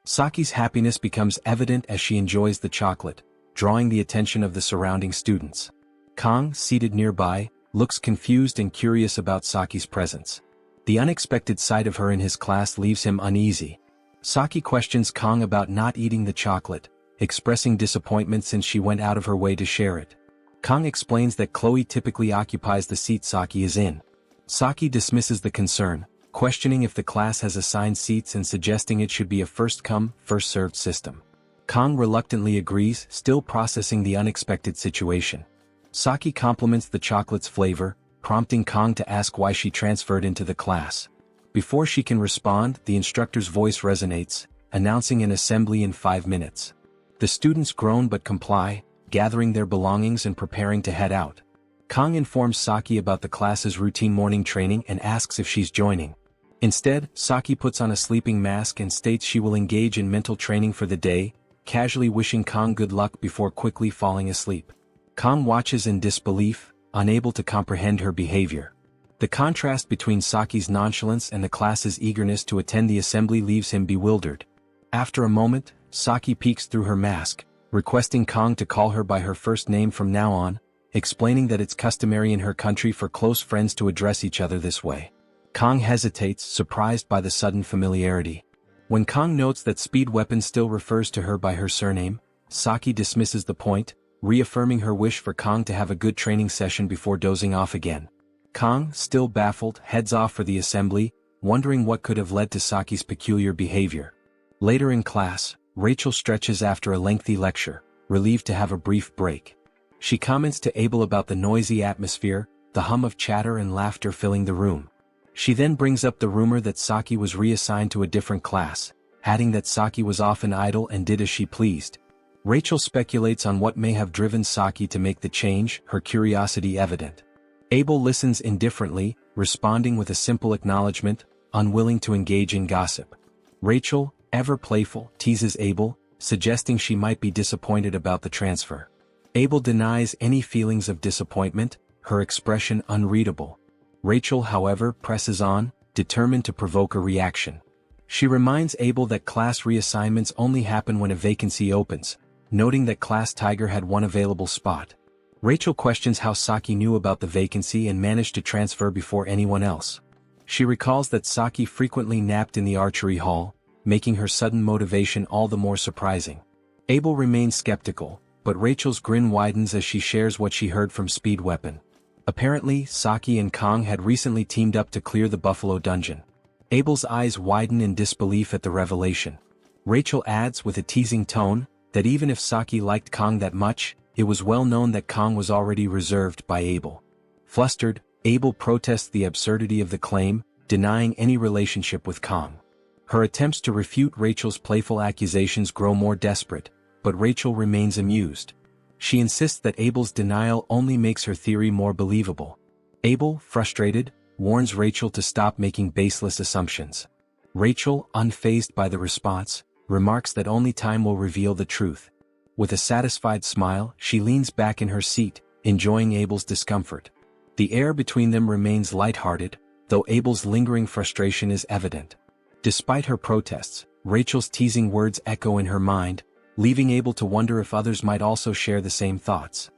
Saki's happiness becomes evident as she enjoys the chocolate, drawing the attention of the surrounding students. Kang, seated nearby, looks confused and curious about Saki's presence. The unexpected sight of her in his class leaves him uneasy. Saki questions Kang about not eating the chocolate, expressing disappointment since she went out of her way to share it. Kang explains that Chloe typically occupies the seat Saki is in. Saki dismisses the concern, questioning if the class has assigned seats and suggesting it should be a first-come, first-served system. Kang reluctantly agrees, still processing the unexpected situation. Saki compliments the chocolate's flavor, prompting Kang to ask why she transferred into the class. Before she can respond, the instructor's voice resonates, announcing an assembly in 5 minutes. The students groan but comply, gathering their belongings and preparing to head out. Kang informs Saki about the class's routine morning training and asks if she's joining. Instead, Saki puts on a sleeping mask and states she will engage in mental training for the day, casually wishing Kang good luck before quickly falling asleep. Kang watches in disbelief, unable to comprehend her behavior. The contrast between Saki's nonchalance and the class's eagerness to attend the assembly leaves him bewildered. After a moment, Saki peeks through her mask, requesting Kang to call her by her first name from now on, explaining that it's customary in her country for close friends to address each other this way. Kang hesitates, surprised by the sudden familiarity. When Kang notes that Speed Weapon still refers to her by her surname, Saki dismisses the point, reaffirming her wish for Kang to have a good training session before dozing off again. Kang, still baffled, heads off for the assembly, wondering what could have led to Saki's peculiar behavior. Later in class, Rachel stretches after a lengthy lecture, relieved to have a brief break. She comments to Abel about the noisy atmosphere, the hum of chatter and laughter filling the room. She then brings up the rumor that Saki was reassigned to a different class, adding that Saki was often idle and did as she pleased. Rachel speculates on what may have driven Saki to make the change, her curiosity evident. Abel listens indifferently, responding with a simple acknowledgement, unwilling to engage in gossip. Rachel, ever playful, teases Abel, suggesting she might be disappointed about the transfer. Abel denies any feelings of disappointment, her expression unreadable. Rachel, however, presses on, determined to provoke a reaction. She reminds Abel that class reassignments only happen when a vacancy opens, noting that Class Tiger had one available spot. Rachel questions how Saki knew about the vacancy and managed to transfer before anyone else. She recalls that Saki frequently napped in the archery hall, making her sudden motivation all the more surprising. Abel remains skeptical, but Rachel's grin widens as she shares what she heard from Speed Weapon. Apparently, Saki and Kang had recently teamed up to clear the Buffalo Dungeon. Abel's eyes widen in disbelief at the revelation. Rachel adds with a teasing tone, that even if Saki liked Kang that much, it was well known that Kang was already reserved by Abel. Flustered, Abel protests the absurdity of the claim, denying any relationship with Kang. Her attempts to refute Rachel's playful accusations grow more desperate, but Rachel remains amused. She insists that Abel's denial only makes her theory more believable. Abel, frustrated, warns Rachel to stop making baseless assumptions. Rachel, unfazed by the response, remarks that only time will reveal the truth. With a satisfied smile, she leans back in her seat, enjoying Abel's discomfort. The air between them remains lighthearted, though Abel's lingering frustration is evident. Despite her protests, Rachel's teasing words echo in her mind, leaving Abel to wonder if others might also share the same thoughts.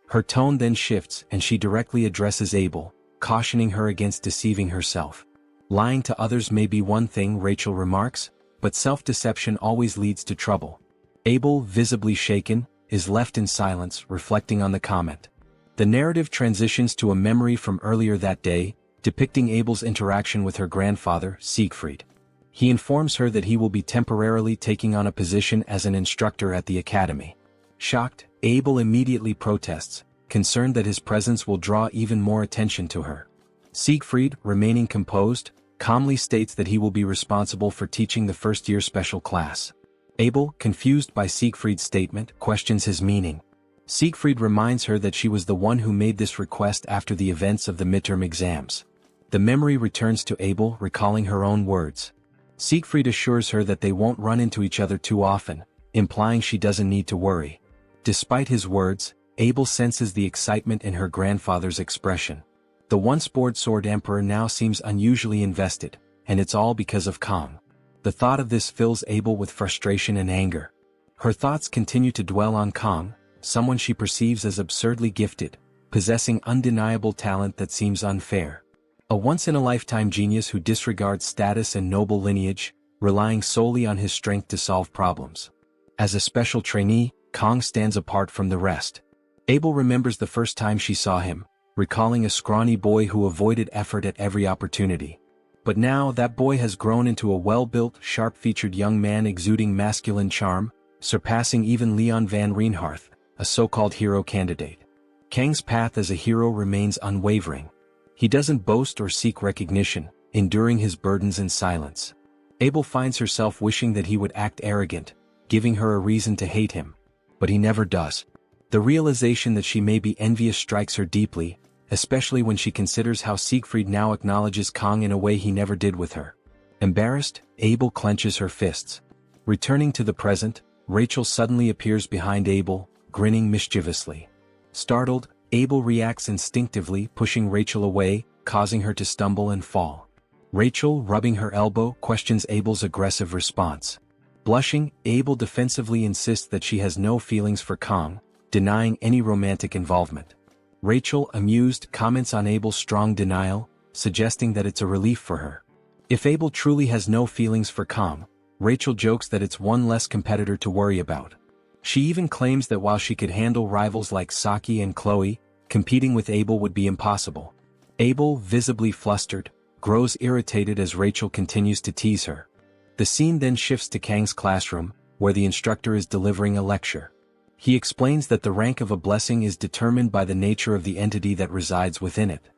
Her tone then shifts and she directly addresses Abel, cautioning her against deceiving herself. Lying to others may be one thing, Rachel remarks, but self-deception always leads to trouble. Abel, visibly shaken, is left in silence, reflecting on the comment. The narrative transitions to a memory from earlier that day, depicting Abel's interaction with her grandfather, Siegfried. He informs her that he will be temporarily taking on a position as an instructor at the academy. Shocked, Abel immediately protests, concerned that his presence will draw even more attention to her. Siegfried, remaining composed, calmly states that he will be responsible for teaching the first-year special class. Abel, confused by Siegfried's statement, questions his meaning. Siegfried reminds her that she was the one who made this request after the events of the midterm exams. The memory returns to Abel, recalling her own words. Siegfried assures her that they won't run into each other too often, implying she doesn't need to worry. Despite his words, Abel senses the excitement in her grandfather's expression. The once bored sword emperor now seems unusually invested, and it's all because of Kang. The thought of this fills Abel with frustration and anger. Her thoughts continue to dwell on Kang, someone she perceives as absurdly gifted, possessing undeniable talent that seems unfair. A once-in-a-lifetime genius who disregards status and noble lineage, relying solely on his strength to solve problems. As a special trainee, Kang stands apart from the rest. Abel remembers the first time she saw him, recalling a scrawny boy who avoided effort at every opportunity. But now that boy has grown into a well-built, sharp-featured young man exuding masculine charm, surpassing even Leon van Reinhardt, a so-called hero candidate. Kang's path as a hero remains unwavering. He doesn't boast or seek recognition, enduring his burdens in silence. Abel finds herself wishing that he would act arrogant, giving her a reason to hate him. But he never does. The realization that she may be envious strikes her deeply, especially when she considers how Siegfried now acknowledges Kang in a way he never did with her. Embarrassed, Abel clenches her fists. Returning to the present, Rachel suddenly appears behind Abel, grinning mischievously. Startled, Abel reacts instinctively, pushing Rachel away, causing her to stumble and fall. Rachel, rubbing her elbow, questions Abel's aggressive response. Blushing, Abel defensively insists that she has no feelings for Kang, denying any romantic involvement. Rachel, amused, comments on Abel's strong denial, suggesting that it's a relief for her. If Abel truly has no feelings for Kang, Rachel jokes that it's one less competitor to worry about. She even claims that while she could handle rivals like Saki and Chloe, competing with Abel would be impossible. Abel, visibly flustered, grows irritated as Rachel continues to tease her. The scene then shifts to Kang's classroom, where the instructor is delivering a lecture. He explains that the rank of a blessing is determined by the nature of the entity that resides within it.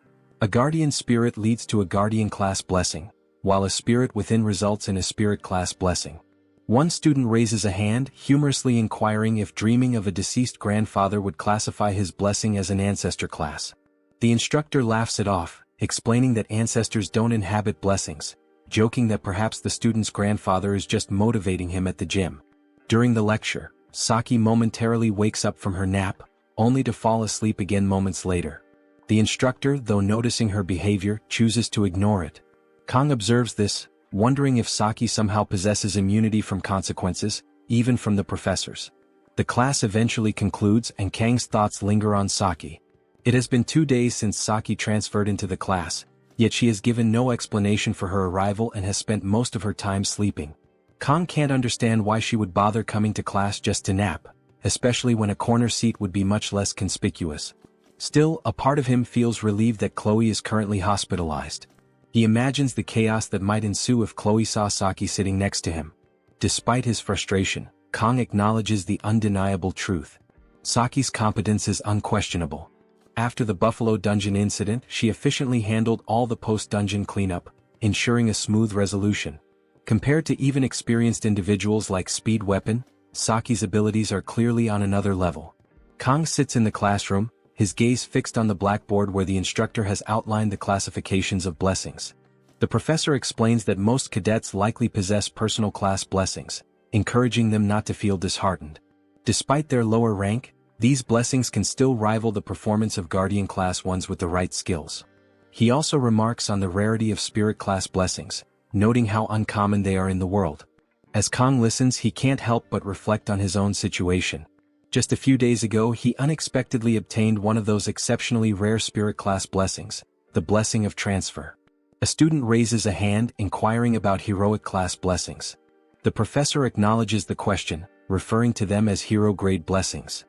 A guardian spirit leads to a guardian class blessing, while a spirit within results in a spirit class blessing. One student raises a hand, humorously inquiring if dreaming of a deceased grandfather would classify his blessing as an ancestor class. The instructor laughs it off, explaining that ancestors don't inhabit blessings, joking that perhaps the student's grandfather is just motivating him at the gym. During the lecture, Saki momentarily wakes up from her nap, only to fall asleep again moments later. The instructor, though noticing her behavior, chooses to ignore it. Kang observes this, wondering if Saki somehow possesses immunity from consequences, even from the professors. The class eventually concludes and Kang's thoughts linger on Saki. It has been 2 days since Saki transferred into the class, yet she has given no explanation for her arrival and has spent most of her time sleeping. Kang can't understand why she would bother coming to class just to nap, especially when a corner seat would be much less conspicuous. Still, a part of him feels relieved that Chloe is currently hospitalized. He imagines the chaos that might ensue if Chloe saw Saki sitting next to him. Despite his frustration, Kang acknowledges the undeniable truth. Saki's competence is unquestionable. After the Buffalo Dungeon incident, she efficiently handled all the post-dungeon cleanup, ensuring a smooth resolution. Compared to even experienced individuals like Speed Weapon, Saki's abilities are clearly on another level. Kang sits in the classroom, his gaze fixed on the blackboard where the instructor has outlined the classifications of blessings. The professor explains that most cadets likely possess personal class blessings, encouraging them not to feel disheartened. Despite their lower rank, these blessings can still rival the performance of Guardian class ones with the right skills. He also remarks on the rarity of Spirit class blessings, noting how uncommon they are in the world. As Kang listens, he can't help but reflect on his own situation. Just a few days ago, he unexpectedly obtained one of those exceptionally rare Spirit class blessings, the Blessing of Transfer. A student raises a hand, inquiring about Heroic class blessings. The professor acknowledges the question, referring to them as hero-grade blessings.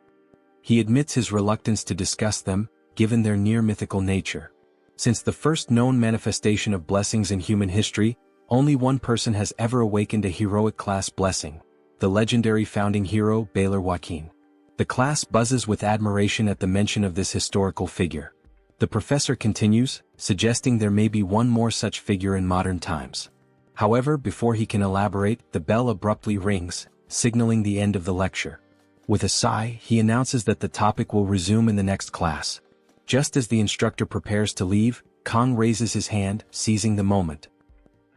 He admits his reluctance to discuss them, given their near-mythical nature. Since the first known manifestation of blessings in human history, only one person has ever awakened a heroic class blessing, the legendary founding hero Baylor Joaquin. The class buzzes with admiration at the mention of this historical figure. The professor continues, suggesting there may be one more such figure in modern times. However, before he can elaborate, the bell abruptly rings, signaling the end of the lecture. With a sigh, he announces that the topic will resume in the next class. Just as the instructor prepares to leave, Kang raises his hand, seizing the moment.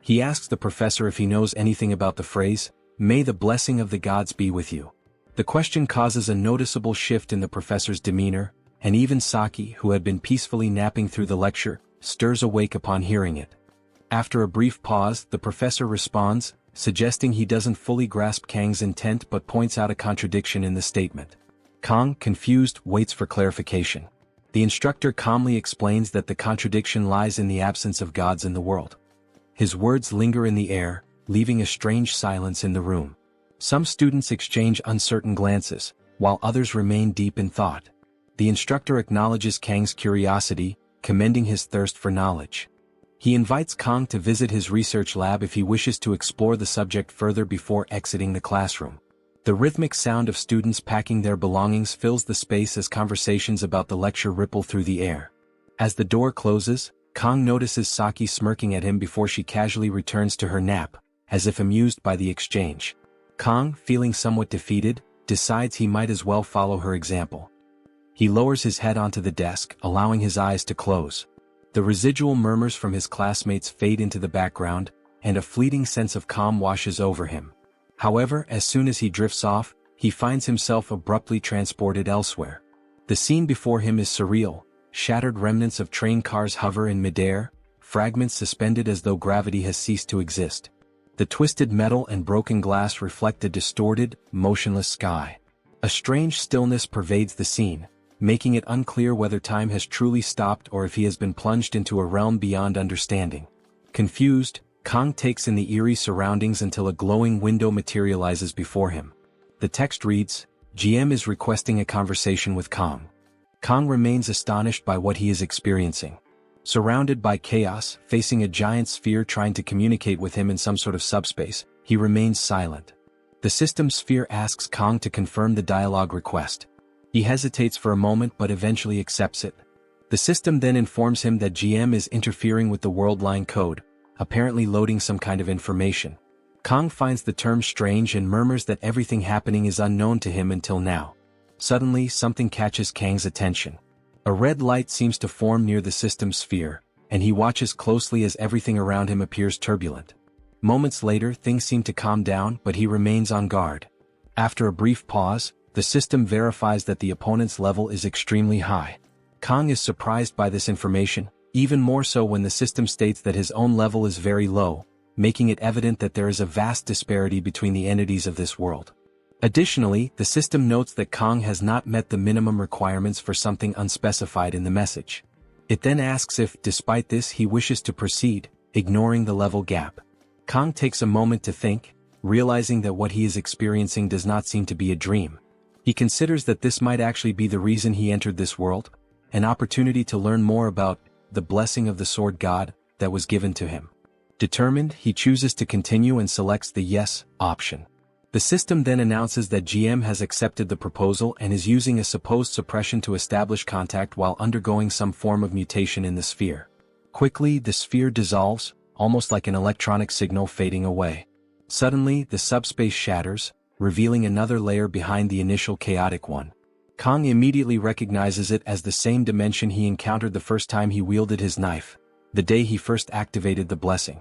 He asks the professor if he knows anything about the phrase, "May the blessing of the gods be with you." The question causes a noticeable shift in the professor's demeanor, and even Saki, who had been peacefully napping through the lecture, stirs awake upon hearing it. After a brief pause, the professor responds, suggesting he doesn't fully grasp Kang's intent but points out a contradiction in the statement. Kang, confused, waits for clarification. The instructor calmly explains that the contradiction lies in the absence of gods in the world. His words linger in the air, leaving a strange silence in the room. Some students exchange uncertain glances, while others remain deep in thought. The instructor acknowledges Kang's curiosity, commending his thirst for knowledge. He invites Kang to visit his research lab if he wishes to explore the subject further before exiting the classroom. The rhythmic sound of students packing their belongings fills the space as conversations about the lecture ripple through the air. As the door closes, Kang notices Saki smirking at him before she casually returns to her nap, as if amused by the exchange. Kang, feeling somewhat defeated, decides he might as well follow her example. He lowers his head onto the desk, allowing his eyes to close. The residual murmurs from his classmates fade into the background, and a fleeting sense of calm washes over him. However, as soon as he drifts off, he finds himself abruptly transported elsewhere. The scene before him is surreal. Shattered remnants of train cars hover in midair, fragments suspended as though gravity has ceased to exist. The twisted metal and broken glass reflect a distorted, motionless sky. A strange stillness pervades the scene, making it unclear whether time has truly stopped or if he has been plunged into a realm beyond understanding. Confused, Kang takes in the eerie surroundings until a glowing window materializes before him. The text reads, "GM is requesting a conversation with Kang." Kang remains astonished by what he is experiencing. Surrounded by chaos, facing a giant sphere trying to communicate with him in some sort of subspace, he remains silent. The system sphere asks Kang to confirm the dialogue request. He hesitates for a moment but eventually accepts it. The system then informs him that GM is interfering with the world line code, apparently loading some kind of information. Kang finds the term strange and murmurs that everything happening is unknown to him until now. Suddenly, something catches Kang's attention. A red light seems to form near the system sphere, and he watches closely as everything around him appears turbulent. Moments later, things seem to calm down, but he remains on guard. After a brief pause, the system verifies that the opponent's level is extremely high. Kang is surprised by this information, even more so when the system states that his own level is very low, making it evident that there is a vast disparity between the entities of this world. Additionally, the system notes that Kang has not met the minimum requirements for something unspecified in the message. It then asks if, despite this, he wishes to proceed, ignoring the level gap. Kang takes a moment to think, realizing that what he is experiencing does not seem to be a dream. He considers that this might actually be the reason he entered this world, an opportunity to learn more about the blessing of the sword god that was given to him. Determined, he chooses to continue and selects the yes option. The system then announces that GM has accepted the proposal and is using a supposed suppression to establish contact while undergoing some form of mutation in the sphere. Quickly, the sphere dissolves, almost like an electronic signal fading away. Suddenly, the subspace shatters, revealing another layer behind the initial chaotic one. Kang immediately recognizes it as the same dimension he encountered the first time he wielded his knife, the day he first activated the blessing.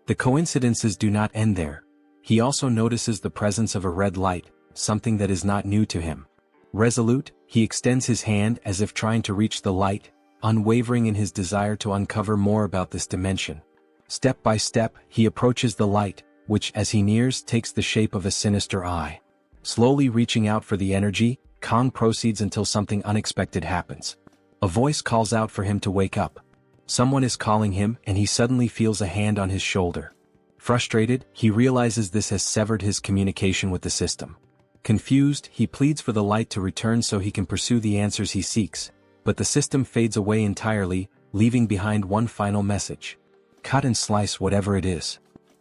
The coincidences do not end there. He also notices the presence of a red light, something that is not new to him. Resolute, he extends his hand as if trying to reach the light, unwavering in his desire to uncover more about this dimension. Step by step, he approaches the light, which as he nears takes the shape of a sinister eye. Slowly reaching out for the energy, Kang proceeds until something unexpected happens. A voice calls out for him to wake up. Someone is calling him and he suddenly feels a hand on his shoulder. Frustrated, he realizes this has severed his communication with the system. Confused, he pleads for the light to return so he can pursue the answers he seeks, but the system fades away entirely, leaving behind one final message. Cut and slice whatever it is.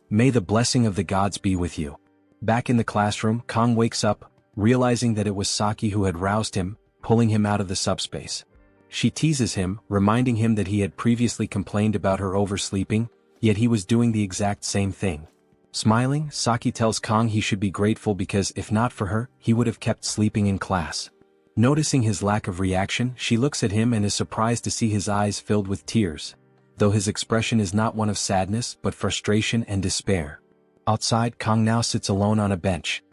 May the blessing of the gods be with you. Back in the classroom, Kang wakes up, realizing that it was Saki who had roused him, pulling him out of the subspace. She teases him, reminding him that he had previously complained about her oversleeping, yet he was doing the exact same thing. Smiling, Saki tells Kang he should be grateful because if not for her, he would have kept sleeping in class. Noticing his lack of reaction, she looks at him and is surprised to see his eyes filled with tears, though his expression is not one of sadness but frustration and despair. Outside, Kang now sits alone on a bench.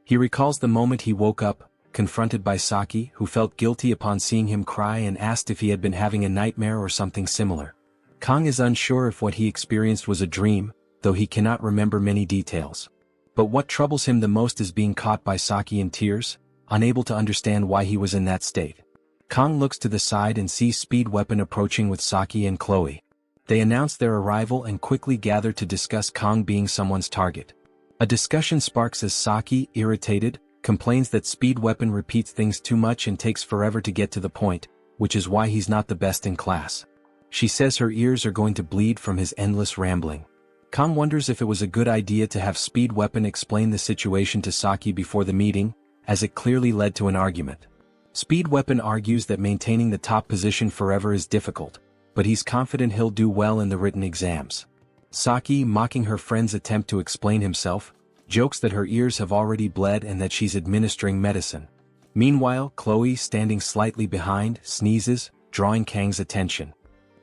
He recalls the moment he woke up, confronted by Saki, who felt guilty upon seeing him cry and asked if he had been having a nightmare or something similar. Kang is unsure if what he experienced was a dream, though he cannot remember many details. But what troubles him the most is being caught by Saki in tears, unable to understand why he was in that state. Kang looks to the side and sees Speed Weapon approaching with Saki and Chloe. They announce their arrival and quickly gather to discuss Kang being someone's target. A discussion sparks as Saki, irritated, complains that Speed Weapon repeats things too much and takes forever to get to the point, which is why he's not the best in class. She says her ears are going to bleed from his endless rambling. Kang wonders if it was a good idea to have Speed Weapon explain the situation to Saki before the meeting, as it clearly led to an argument. Speed Weapon argues that maintaining the top position forever is difficult, but he's confident he'll do well in the written exams. Saki, mocking her friend's attempt to explain himself, jokes that her ears have already bled and that she's administering medicine. Meanwhile, Chloe, standing slightly behind, sneezes, drawing Kang's attention.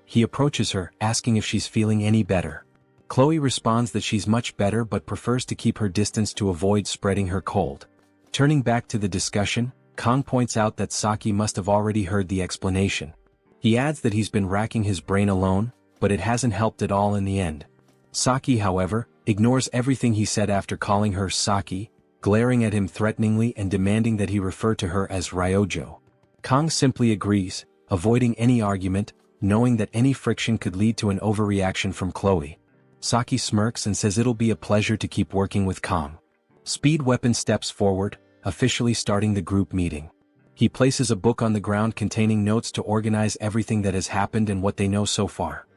He approaches her, asking if she's feeling any better. Chloe responds that she's much better but prefers to keep her distance to avoid spreading her cold. Turning back to the discussion, Kang points out that Saki must have already heard the explanation. He adds that he's been racking his brain alone, but it hasn't helped at all in the end. Saki, however, ignores everything he said after calling her Saki, glaring at him threateningly and demanding that he refer to her as Ryojo. Kang simply agrees, avoiding any argument, knowing that any friction could lead to an overreaction from Chloe. Saki smirks and says it'll be a pleasure to keep working with Kang. Speed Weapon steps forward, officially starting the group meeting. He places a book on the ground containing notes to organize everything that has happened and what they know so far.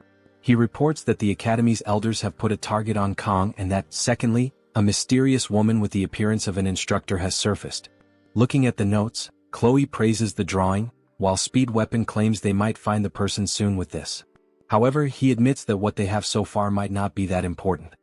He reports that the Academy's elders have put a target on Kang and that, secondly, a mysterious woman with the appearance of an instructor has surfaced. Looking at the notes, Chloe praises the drawing, while Speed Weapon claims they might find the person soon with this. However, he admits that what they have so far might not be that important.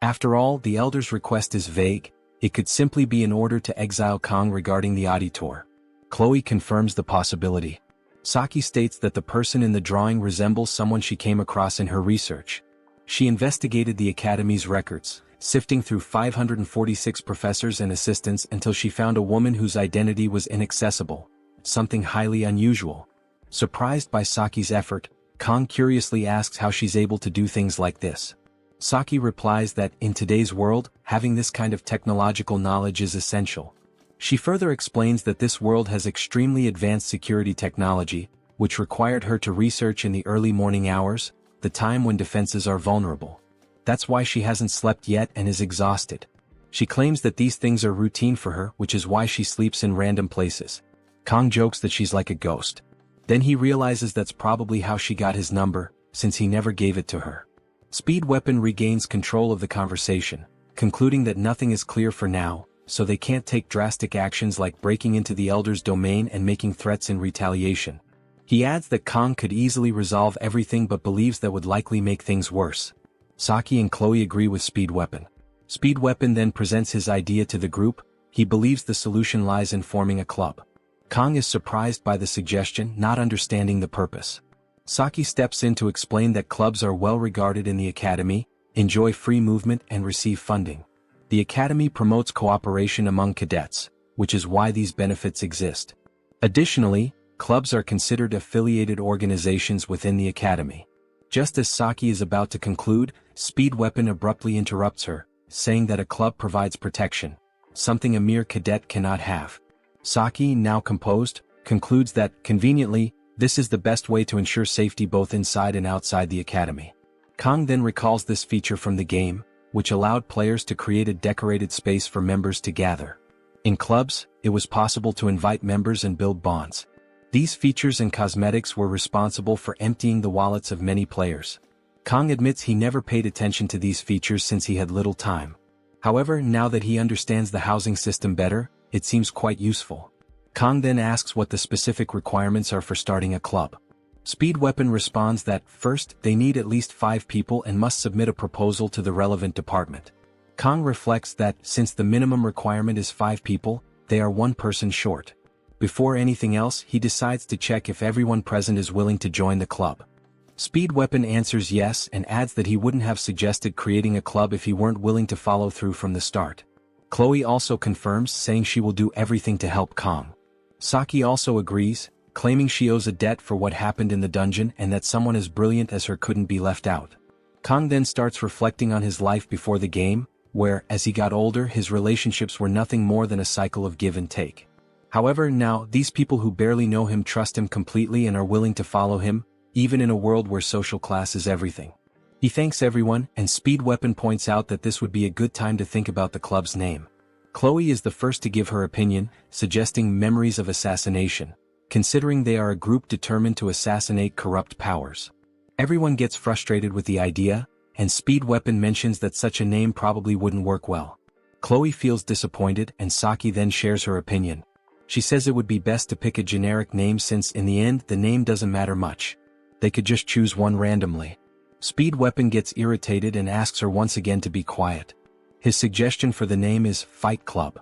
After all, the elders' request is vague. It could simply be an order to exile Kang regarding the auditor. Chloe confirms the possibility. Saki states that the person in the drawing resembles someone she came across in her research. She investigated the Academy's records, sifting through 546 professors and assistants until she found a woman whose identity was inaccessible, something highly unusual. Surprised by Saki's effort, Kang curiously asks how she's able to do things like this. Saki replies that, in today's world, having this kind of technological knowledge is essential. She further explains that this world has extremely advanced security technology, which required her to research in the early morning hours, the time when defenses are vulnerable. That's why she hasn't slept yet and is exhausted. She claims that these things are routine for her, which is why she sleeps in random places. Kang jokes that she's like a ghost. Then he realizes that's probably how she got his number, since he never gave it to her. Speed Weapon regains control of the conversation, concluding that nothing is clear for now, so they can't take drastic actions like breaking into the Elder's domain and making threats in retaliation. He adds that Kang could easily resolve everything but believes that would likely make things worse. Saki and Chloe agree with Speed Weapon. Speed Weapon then presents his idea to the group. He believes the solution lies in forming a club. Kang is surprised by the suggestion, not understanding the purpose. Saki steps in to explain that clubs are well regarded in the academy, enjoy free movement and receive funding. The academy promotes cooperation among cadets, which is why these benefits exist. Additionally, clubs are considered affiliated organizations within the academy. Just as Saki is about to conclude, Speed Weapon abruptly interrupts her, saying that a club provides protection, something a mere cadet cannot have. Saki, now composed, concludes that, conveniently, this is the best way to ensure safety both inside and outside the academy. Kang then recalls this feature from the game, which allowed players to create a decorated space for members to gather. In clubs, it was possible to invite members and build bonds. These features and cosmetics were responsible for emptying the wallets of many players. Kang admits he never paid attention to these features since he had little time. However, now that he understands the housing system better, it seems quite useful. Kang then asks what the specific requirements are for starting a club. Speed Weapon responds that, first, they need at least 5 people and must submit a proposal to the relevant department. Kang reflects that, since the minimum requirement is 5 people, they are 1 person short. Before anything else, he decides to check if everyone present is willing to join the club. Speed Weapon answers yes and adds that he wouldn't have suggested creating a club if he weren't willing to follow through from the start. Chloe also confirms, saying she will do everything to help Kang. Saki also agrees, claiming she owes a debt for what happened in the dungeon and that someone as brilliant as her couldn't be left out. Kang then starts reflecting on his life before the game, where, as he got older, his relationships were nothing more than a cycle of give and take. However, now, these people who barely know him trust him completely and are willing to follow him, even in a world where social class is everything. He thanks everyone, and Speed Weapon points out that this would be a good time to think about the club's name. Chloe is the first to give her opinion, suggesting Memories of Assassination, considering they are a group determined to assassinate corrupt powers. Everyone gets frustrated with the idea, and Speed Weapon mentions that such a name probably wouldn't work well. Chloe feels disappointed and Saki then shares her opinion. She says it would be best to pick a generic name since in the end the name doesn't matter much. They could just choose one randomly. Speed Weapon gets irritated and asks her once again to be quiet. His suggestion for the name is Fight Club.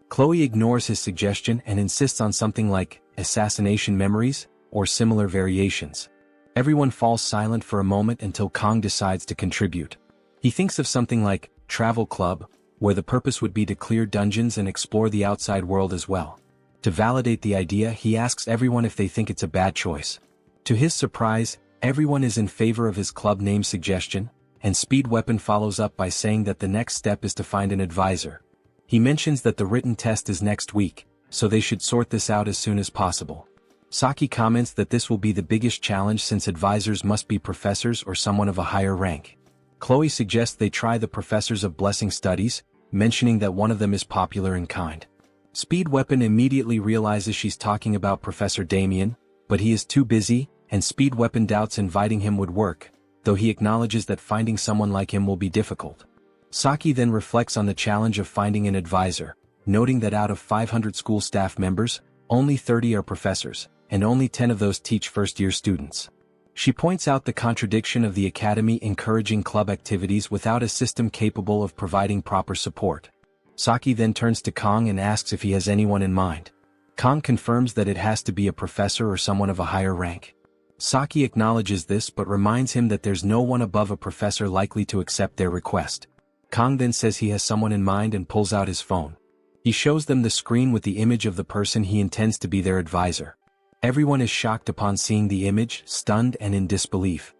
Chloe ignores his suggestion and insists on something like Assassination Memories or similar variations. Everyone falls silent for a moment until Kang decides to contribute. He thinks of something like Travel Club, where the purpose would be to clear dungeons and explore the outside world as well. To validate the idea, he asks everyone if they think it's a bad choice. To his surprise, everyone is in favor of his club name suggestion, and Speed Weapon follows up by saying that the next step is to find an advisor. He mentions that the written test is next week, so they should sort this out as soon as possible. Saki comments that this will be the biggest challenge since advisors must be professors or someone of a higher rank. Chloe suggests they try the professors of blessing studies, mentioning that one of them is popular in kind. Speed Weapon immediately realizes she's talking about Professor Damien, but he is too busy, and Speed Weapon doubts inviting him would work, though he acknowledges that finding someone like him will be difficult. Saki then reflects on the challenge of finding an advisor, noting that out of 500 school staff members, only 30 are professors, and only 10 of those teach first-year students. She points out the contradiction of the academy encouraging club activities without a system capable of providing proper support. Saki then turns to Kang and asks if he has anyone in mind. Kang confirms that it has to be a professor or someone of a higher rank. Saki acknowledges this but reminds him that there's no one above a professor likely to accept their request. Kang then says he has someone in mind and pulls out his phone. He shows them the screen with the image of the person he intends to be their advisor. Everyone is shocked upon seeing the image, stunned and in disbelief.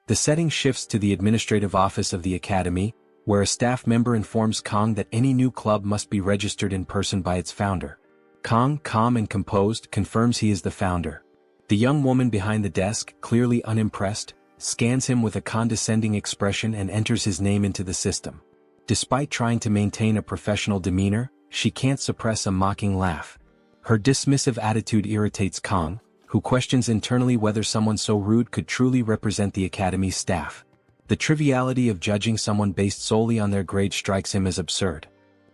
The setting shifts to the administrative office of the academy, where a staff member informs Kang that any new club must be registered in person by its founder. Kang, calm and composed, confirms he is the founder. The young woman behind the desk, clearly unimpressed, scans him with a condescending expression and enters his name into the system. Despite trying to maintain a professional demeanor, she can't suppress a mocking laugh. Her dismissive attitude irritates Kang, who questions internally whether someone so rude could truly represent the academy's staff. The triviality of judging someone based solely on their grade strikes him as absurd.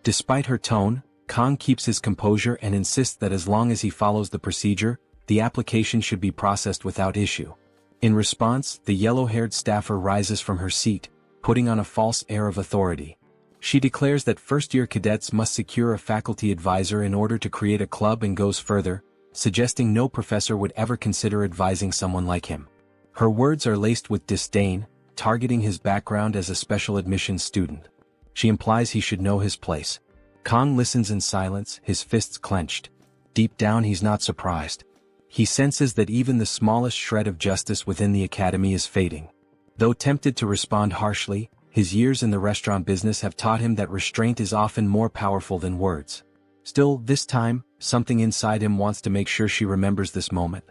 Despite her tone, Kang keeps his composure and insists that as long as he follows the procedure, the application should be processed without issue. In response, the yellow-haired staffer rises from her seat, putting on a false air of authority. She declares that first-year cadets must secure a faculty advisor in order to create a club and goes further, suggesting no professor would ever consider advising someone like him. Her words are laced with disdain, targeting his background as a special admissions student. She implies he should know his place. Kang listens in silence, his fists clenched. Deep down he's not surprised. He senses that even the smallest shred of justice within the academy is fading. Though tempted to respond harshly, his years in the restaurant business have taught him that restraint is often more powerful than words. Still, this time, something inside him wants to make sure she remembers this moment.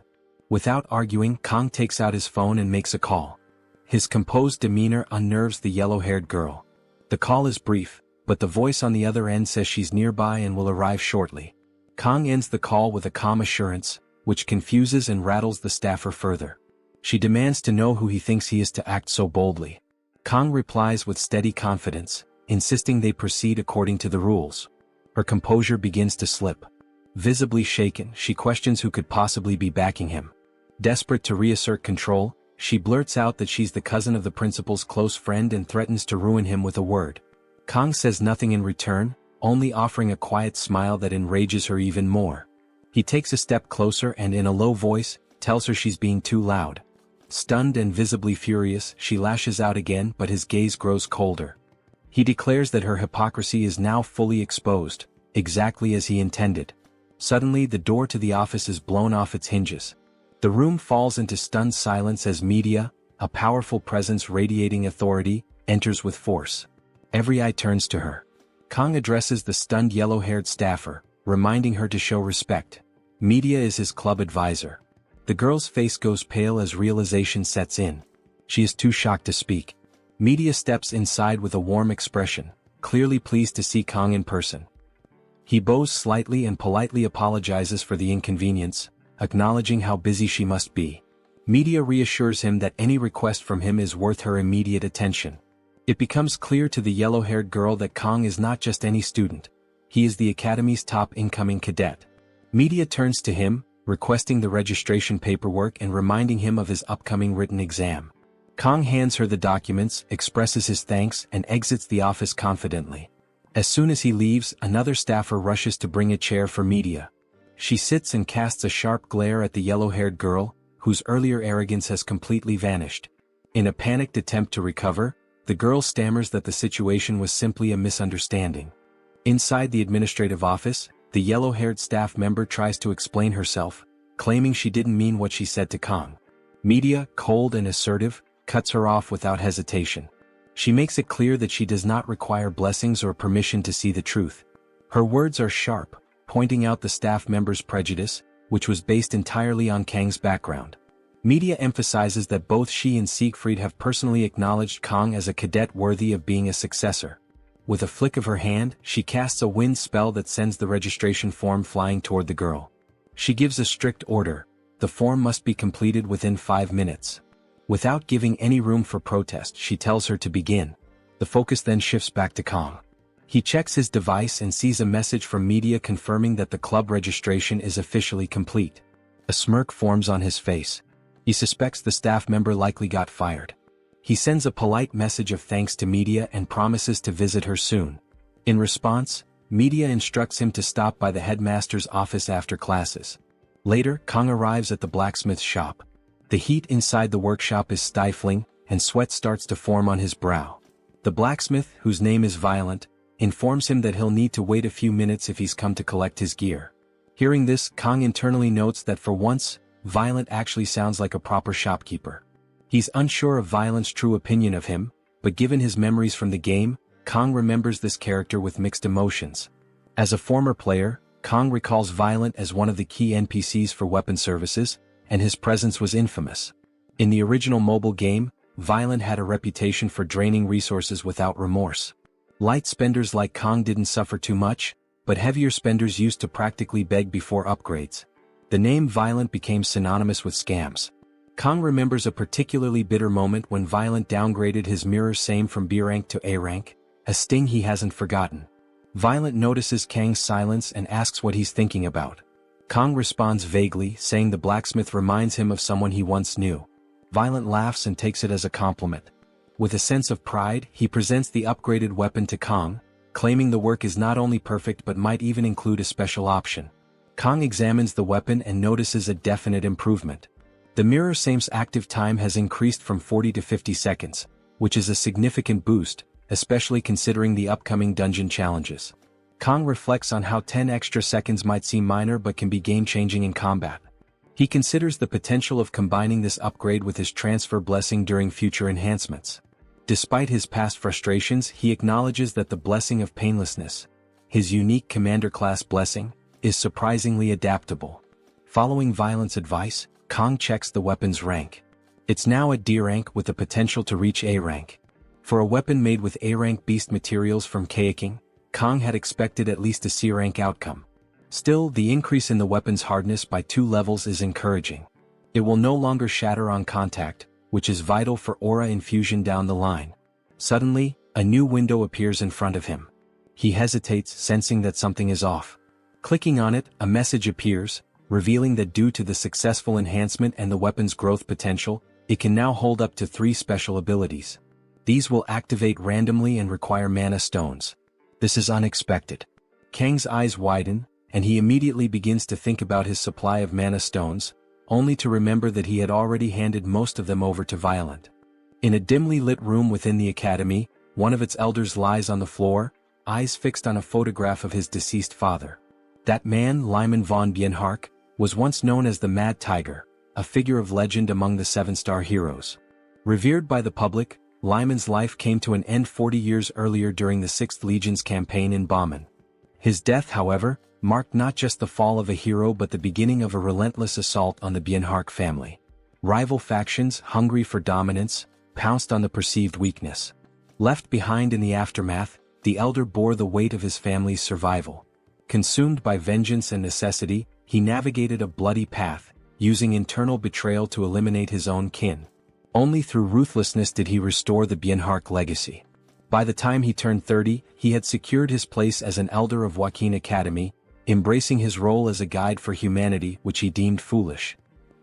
Without arguing, Kang takes out his phone and makes a call. His composed demeanor unnerves the yellow-haired girl. The call is brief, but the voice on the other end says she's nearby and will arrive shortly. Kang ends the call with a calm assurance, which confuses and rattles the staffer further. She demands to know who he thinks he is to act so boldly. Kang replies with steady confidence, insisting they proceed according to the rules. Her composure begins to slip. Visibly shaken, she questions who could possibly be backing him. Desperate to reassert control, she blurts out that she's the cousin of the principal's close friend and threatens to ruin him with a word. Kang says nothing in return, only offering a quiet smile that enrages her even more. He takes a step closer and in a low voice, tells her she's being too loud. Stunned and visibly furious, she lashes out again, but his gaze grows colder. He declares that her hypocrisy is now fully exposed, exactly as he intended. Suddenly the door to the office is blown off its hinges. The room falls into stunned silence as Media, a powerful presence radiating authority, enters with force. Every eye turns to her. Kang addresses the stunned yellow-haired staffer, reminding her to show respect. Media is his club advisor. The girl's face goes pale as realization sets in. She is too shocked to speak. Media steps inside with a warm expression, clearly pleased to see Kang in person. He bows slightly and politely apologizes for the inconvenience, acknowledging how busy she must be. Media reassures him that any request from him is worth her immediate attention. It becomes clear to the yellow-haired girl that Kang is not just any student. He is the academy's top incoming cadet. Media turns to him, requesting the registration paperwork and reminding him of his upcoming written exam. Kang hands her the documents, expresses his thanks, and exits the office confidently. As soon as he leaves, another staffer rushes to bring a chair for Media. She sits and casts a sharp glare at the yellow-haired girl, whose earlier arrogance has completely vanished. In a panicked attempt to recover, the girl stammers that the situation was simply a misunderstanding. Inside the administrative office, the yellow-haired staff member tries to explain herself, claiming she didn't mean what she said to Kang. Media, cold and assertive, cuts her off without hesitation. She makes it clear that she does not require blessings or permission to see the truth. Her words are sharp, pointing out the staff member's prejudice, which was based entirely on Kang's background. Media emphasizes that both she and Siegfried have personally acknowledged Kang as a cadet worthy of being a successor. With a flick of her hand, she casts a wind spell that sends the registration form flying toward the girl. She gives a strict order: the form must be completed within 5 minutes. Without giving any room for protest, she tells her to begin. The focus then shifts back to Kang. He checks his device and sees a message from Media confirming that the club registration is officially complete. A smirk forms on his face. He suspects the staff member likely got fired. He sends a polite message of thanks to Media and promises to visit her soon. In response, Media instructs him to stop by the headmaster's office after classes. Later, Kang arrives at the blacksmith's shop. The heat inside the workshop is stifling, and sweat starts to form on his brow. The blacksmith, whose name is Violent, informs him that he'll need to wait a few minutes if he's come to collect his gear. Hearing this, Kang internally notes that for once, Violent actually sounds like a proper shopkeeper. He's unsure of Violent's true opinion of him, but given his memories from the game, Kang remembers this character with mixed emotions. As a former player, Kang recalls Violent as one of the key NPCs for weapon services, and his presence was infamous. In the original mobile game, Violent had a reputation for draining resources without remorse. Light spenders like Kang didn't suffer too much, but heavier spenders used to practically beg before upgrades. The name Violent became synonymous with scams. Kang remembers a particularly bitter moment when Violent downgraded his mirror same from B rank to A rank, a sting he hasn't forgotten. Violet notices Kang's silence and asks what he's thinking about. Kang responds vaguely, saying the blacksmith reminds him of someone he once knew. Violet laughs and takes it as a compliment. With a sense of pride, he presents the upgraded weapon to Kang, claiming the work is not only perfect but might even include a special option. Kang examines the weapon and notices a definite improvement. The mirror same's active time has increased from 40 to 50 seconds, which is a significant boost, especially considering the upcoming dungeon challenges. Kang reflects on how 10 extra seconds might seem minor but can be game-changing in combat. He considers the potential of combining this upgrade with his transfer blessing during future enhancements. Despite his past frustrations, he acknowledges that the blessing of painlessness, his unique commander-class blessing, is surprisingly adaptable. Following Violet's advice, Kang checks the weapon's rank. It's now at D rank with the potential to reach A rank. For a weapon made with A rank beast materials from Kayaking, Kang had expected at least a C rank outcome. Still, the increase in the weapon's hardness by 2 levels is encouraging. It will no longer shatter on contact, which is vital for aura infusion down the line. Suddenly, a new window appears in front of him. He hesitates, sensing that something is off. Clicking on it, a message appears, revealing that due to the successful enhancement and the weapon's growth potential, it can now hold up to 3 special abilities. These will activate randomly and require mana stones. This is unexpected. Kang's eyes widen, and he immediately begins to think about his supply of mana stones, only to remember that he had already handed most of them over to Violet. In a dimly lit room within the academy, one of its elders lies on the floor, eyes fixed on a photograph of his deceased father. That man, Lyman von Bienhark, was once known as the Mad Tiger, a figure of legend among the 7-star heroes. Revered by the public, Lyman's life came to an end 40 years earlier during the 6th Legion's campaign in Bauman. His death, however, marked not just the fall of a hero but the beginning of a relentless assault on the Bienhark family. Rival factions, hungry for dominance, pounced on the perceived weakness. Left behind in the aftermath, the elder bore the weight of his family's survival. Consumed by vengeance and necessity, he navigated a bloody path, using internal betrayal to eliminate his own kin. Only through ruthlessness did he restore the Bienhark legacy. By the time he turned 30, he had secured his place as an elder of Joaquin Academy, embracing his role as a guide for humanity which he deemed foolish.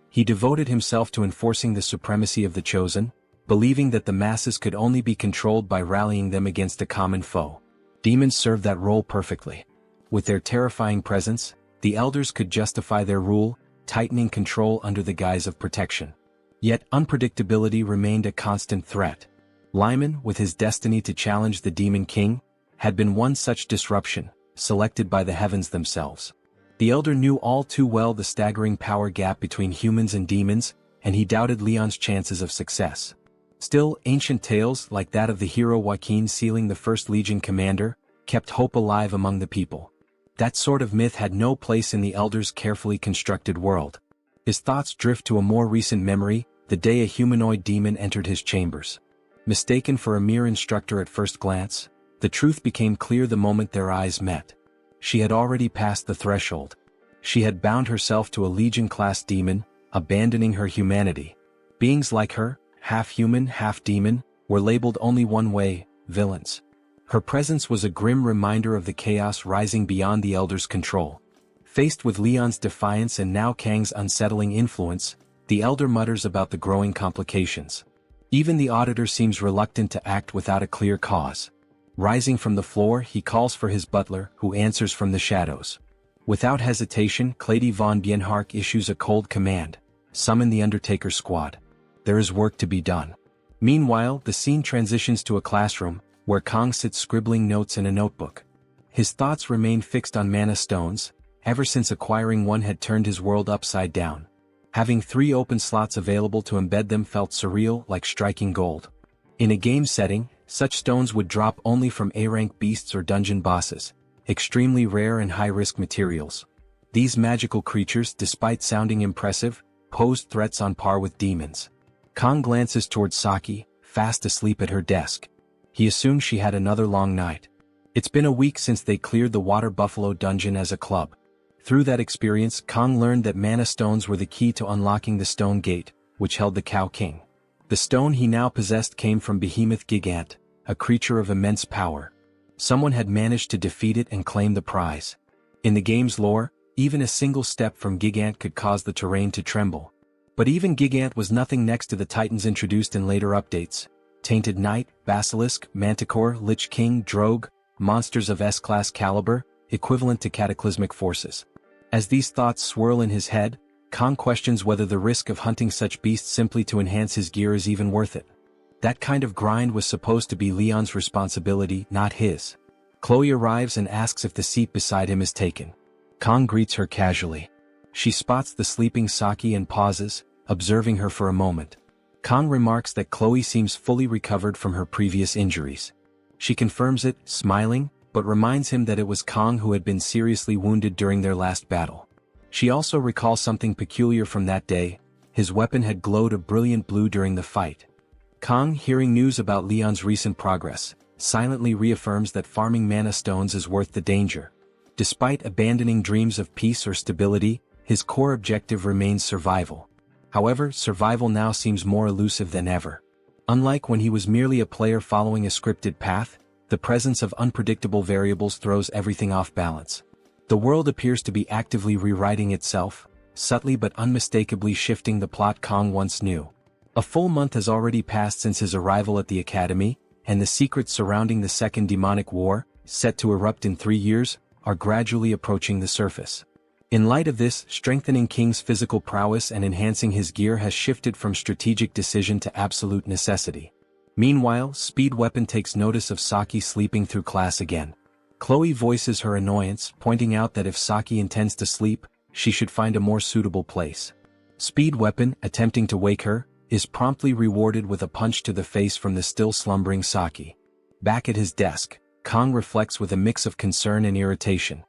He devoted himself to enforcing the supremacy of the chosen, believing that the masses could only be controlled by rallying them against a common foe. Demons served that role perfectly. With their terrifying presence, the elders could justify their rule, tightening control under the guise of protection. Yet unpredictability remained a constant threat. Lyman, with his destiny to challenge the Demon King, had been one such disruption, selected by the heavens themselves. The elder knew all too well the staggering power gap between humans and demons, and he doubted Leon's chances of success. Still, ancient tales, like that of the hero Joaquin sealing the 1st Legion commander, kept hope alive among the people. That sort of myth had no place in the elder's carefully constructed world. His thoughts drift to a more recent memory, the day a humanoid demon entered his chambers. Mistaken for a mere instructor at first glance, the truth became clear the moment their eyes met. She had already passed the threshold. She had bound herself to a Legion-class demon, abandoning her humanity. Beings like her, half human, half demon, were labeled only one way: villains. Her presence was a grim reminder of the chaos rising beyond the Elder's control. Faced with Leon's defiance and now Kang's unsettling influence, the Elder mutters about the growing complications. Even the Auditor seems reluctant to act without a clear cause. Rising from the floor, he calls for his butler, who answers from the shadows. Without hesitation, Clady von Bienhark issues a cold command: summon the Undertaker squad. There is work to be done. Meanwhile, the scene transitions to a classroom, where Kang sits scribbling notes in a notebook. His thoughts remain fixed on mana stones. Ever since acquiring one had turned his world upside down. Having 3 open slots available to embed them felt surreal, like striking gold. In a game setting, such stones would drop only from A-rank beasts or dungeon bosses, extremely rare and high-risk materials. These magical creatures, despite sounding impressive, posed threats on par with demons. Kang glances towards Saki, fast asleep at her desk. He assumed she had another long night. It's been a week since they cleared the Water Buffalo dungeon as a club. Through that experience, Kang learned that mana stones were the key to unlocking the Stone Gate, which held the Cow King. The stone he now possessed came from Behemoth Gigant, a creature of immense power. Someone had managed to defeat it and claim the prize. In the game's lore, even a single step from Gigant could cause the terrain to tremble. But even Gigant was nothing next to the titans introduced in later updates. Tainted Knight, Basilisk, Manticore, Lich King, Drogue, monsters of S-class caliber, equivalent to cataclysmic forces. As these thoughts swirl in his head, Kang questions whether the risk of hunting such beasts simply to enhance his gear is even worth it. That kind of grind was supposed to be Leon's responsibility, not his. Chloe arrives and asks if the seat beside him is taken. Kang greets her casually. She spots the sleeping Saki and pauses, observing her for a moment. Kang remarks that Chloe seems fully recovered from her previous injuries. She confirms it, smiling, but reminds him that it was Kang who had been seriously wounded during their last battle. She also recalls something peculiar from that day. His weapon had glowed a brilliant blue during the fight. Kang, hearing news about Leon's recent progress, silently reaffirms that farming mana stones is worth the danger. Despite abandoning dreams of peace or stability, his core objective remains survival. However, survival now seems more elusive than ever. Unlike when he was merely a player following a scripted path, the presence of unpredictable variables throws everything off balance. The world appears to be actively rewriting itself, subtly but unmistakably shifting the plot Kang once knew. A full month has already passed since his arrival at the academy, and the secrets surrounding the Second Demonic War, set to erupt in 3 years, are gradually approaching the surface. In light of this, strengthening King's physical prowess and enhancing his gear has shifted from strategic decision to absolute necessity. Meanwhile, Speed Weapon takes notice of Saki sleeping through class again. Chloe voices her annoyance, pointing out that if Saki intends to sleep, she should find a more suitable place. Speed Weapon, attempting to wake her, is promptly rewarded with a punch to the face from the still slumbering Saki. Back at his desk, Kang reflects with a mix of concern and irritation.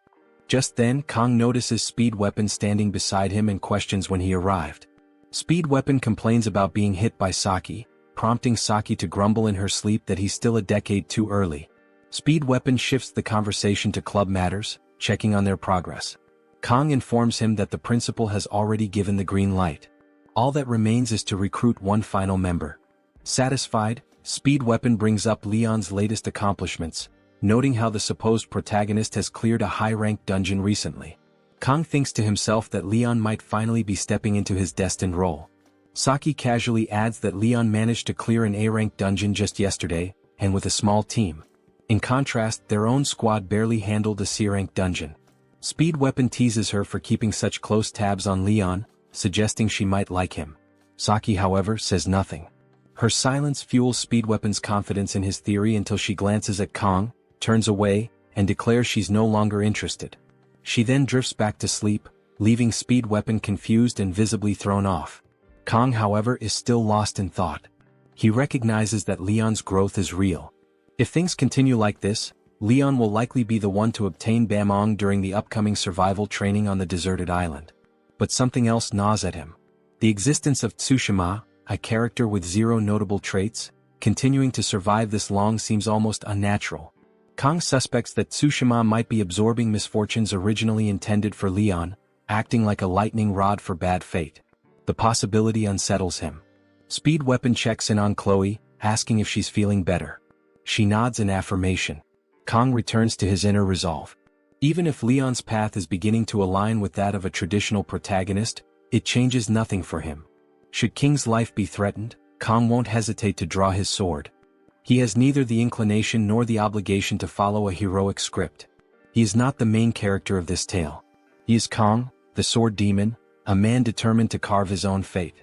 Just then, Kang notices Speed Weapon standing beside him and questions when he arrived. Speed Weapon complains about being hit by Saki, prompting Saki to grumble in her sleep that he's still a decade too early. Speed Weapon shifts the conversation to club matters, checking on their progress. Kang informs him that the principal has already given the green light. All that remains is to recruit one final member. Satisfied, Speed Weapon brings up Leon's latest accomplishments, noting how the supposed protagonist has cleared a high-ranked dungeon recently. Kang thinks to himself that Leon might finally be stepping into his destined role. Saki casually adds that Leon managed to clear an A-ranked dungeon just yesterday, and with a small team. In contrast, their own squad barely handled a C-ranked dungeon. Speed Weapon teases her for keeping such close tabs on Leon, suggesting she might like him. Saki, however, says nothing. Her silence fuels Speed Weapon's confidence in his theory until she glances at Kang, turns away, and declares she's no longer interested. She then drifts back to sleep, leaving Speed Weapon confused and visibly thrown off. Kang, however, is still lost in thought. He recognizes that Leon's growth is real. If things continue like this, Leon will likely be the one to obtain Bamong during the upcoming survival training on the deserted island. But something else gnaws at him. The existence of Tsushima, a character with 0 notable traits, continuing to survive this long seems almost unnatural. Kang suspects that Tsushima might be absorbing misfortunes originally intended for Leon, acting like a lightning rod for bad fate. The possibility unsettles him. Speed Weapon checks in on Chloe, asking if she's feeling better. She nods in affirmation. Kang returns to his inner resolve. Even if Leon's path is beginning to align with that of a traditional protagonist, it changes nothing for him. Should King's life be threatened, Kang won't hesitate to draw his sword. He has neither the inclination nor the obligation to follow a heroic script. He is not the main character of this tale. He is Kang, the sword demon, a man determined to carve his own fate.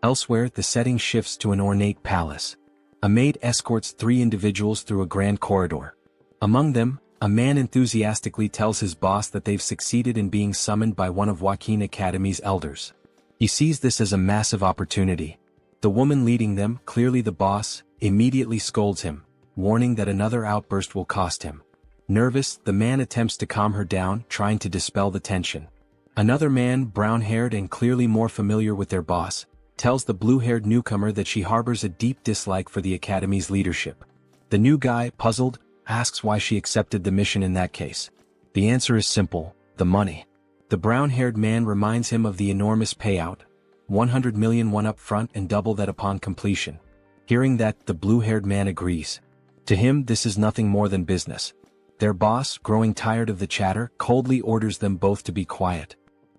Elsewhere, the setting shifts to an ornate palace. A maid escorts 3 individuals through a grand corridor. Among them, a man enthusiastically tells his boss that they've succeeded in being summoned by one of Joaquin Academy's elders. He sees this as a massive opportunity. The woman leading them, clearly the boss, immediately scolds him, warning that another outburst will cost him. Nervous, the man attempts to calm her down, trying to dispel the tension. Another man, brown-haired and clearly more familiar with their boss, tells the blue-haired newcomer that she harbors a deep dislike for the Academy's leadership. The new guy, puzzled, asks why she accepted the mission in that case. The answer is simple: the money. The brown-haired man reminds him of the enormous payout, 100 million won up front and double that upon completion. Hearing that, the blue-haired man agrees. To him, this is nothing more than business. Their boss, growing tired of the chatter, coldly orders them both to be quiet.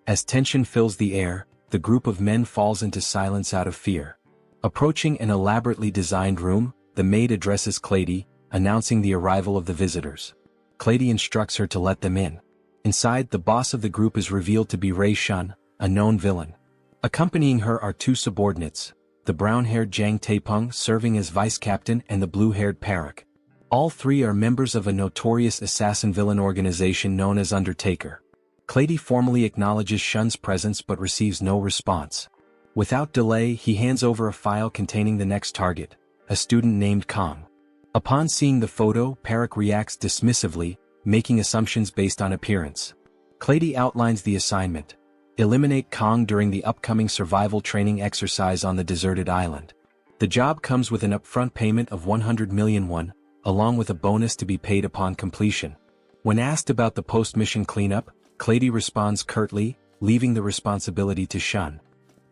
As tension fills the air, the group of men falls into silence out of fear. Approaching an elaborately designed room, the maid addresses Clady, announcing the arrival of the visitors. Clady instructs her to let them in. Inside, the boss of the group is revealed to be Rei Shun, a known villain. Accompanying her are two subordinates, the brown-haired Jang Taepeng serving as vice-captain and the blue-haired Parak. All three are members of a notorious assassin-villain organization known as Undertaker. Clady formally acknowledges Shun's presence but receives no response. Without delay, he hands over a file containing the next target, a student named Kong. Upon seeing the photo, Parak reacts dismissively, making assumptions based on appearance. Clady outlines the assignment: eliminate Kong during the upcoming survival training exercise on the deserted island. The job comes with an upfront payment of 100 million won, along with a bonus to be paid upon completion. When asked about the post-mission cleanup, Clady responds curtly, leaving the responsibility to Shun.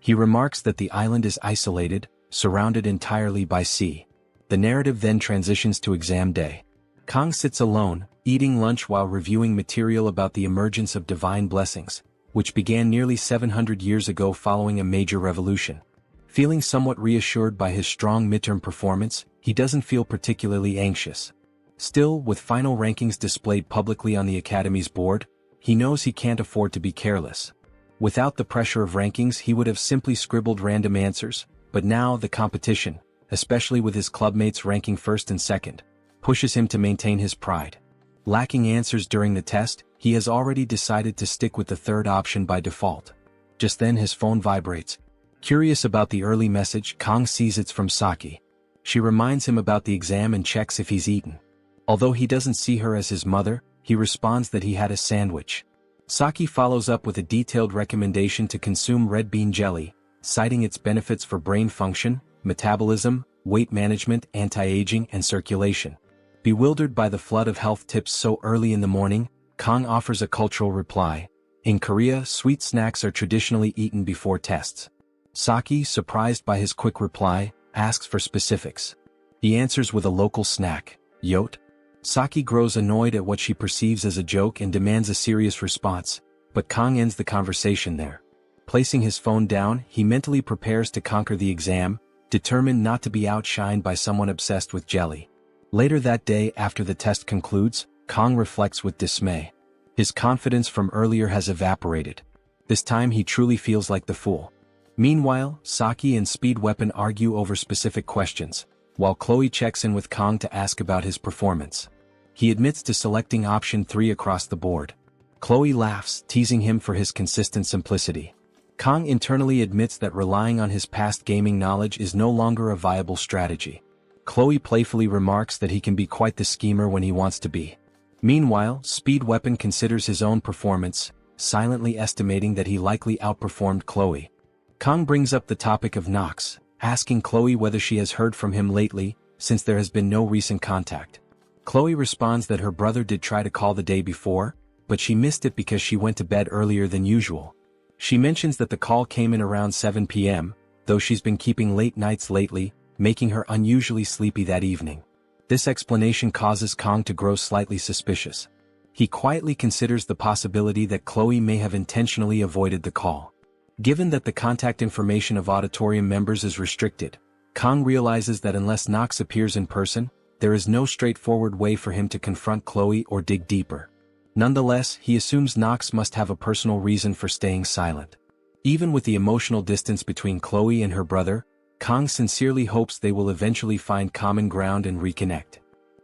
He remarks that the island is isolated, surrounded entirely by sea. The narrative then transitions to exam day. Kong sits alone, eating lunch while reviewing material about the emergence of divine blessings, which began nearly 700 years ago following a major revolution. Feeling somewhat reassured by his strong midterm performance, he doesn't feel particularly anxious. Still, with final rankings displayed publicly on the Academy's board, he knows he can't afford to be careless. Without the pressure of rankings, he would have simply scribbled random answers, but now the competition, especially with his clubmates ranking first and second, pushes him to maintain his pride. Lacking answers during the test, he has already decided to stick with the third option by default. Just then his phone vibrates. Curious about the early message, Kong sees it's from Saki. She reminds him about the exam and checks if he's eaten. Although he doesn't see her as his mother, he responds that he had a sandwich. Saki follows up with a detailed recommendation to consume red bean jelly, citing its benefits for brain function, metabolism, weight management, anti-aging, and circulation. Bewildered by the flood of health tips so early in the morning, Kong offers a cultural reply. In Korea, sweet snacks are traditionally eaten before tests. Saki, surprised by his quick reply, asks for specifics. He answers with a local snack, yote. Saki grows annoyed at what she perceives as a joke and demands a serious response, but Kong ends the conversation there. Placing his phone down, he mentally prepares to conquer the exam, determined not to be outshined by someone obsessed with jelly. Later that day, after the test concludes, Kong reflects with dismay. His confidence from earlier has evaporated. This time he truly feels like the fool. Meanwhile, Saki and Speed Weapon argue over specific questions, while Chloe checks in with Kong to ask about his performance. He admits to selecting option 3 across the board. Chloe laughs, teasing him for his consistent simplicity. Kong internally admits that relying on his past gaming knowledge is no longer a viable strategy. Chloe playfully remarks that he can be quite the schemer when he wants to be. Meanwhile, Speed Weapon considers his own performance, silently estimating that he likely outperformed Chloe. Kong brings up the topic of Nox, asking Chloe whether she has heard from him lately, since there has been no recent contact. Chloe responds that her brother did try to call the day before, but she missed it because she went to bed earlier than usual. She mentions that the call came in around 7 p.m., though she's been keeping late nights lately, making her unusually sleepy that evening. This explanation causes Kong to grow slightly suspicious. He quietly considers the possibility that Chloe may have intentionally avoided the call. Given that the contact information of auditorium members is restricted, Kong realizes that unless Nox appears in person, there is no straightforward way for him to confront Chloe or dig deeper. Nonetheless, he assumes Nox must have a personal reason for staying silent. Even with the emotional distance between Chloe and her brother, Kong sincerely hopes they will eventually find common ground and reconnect.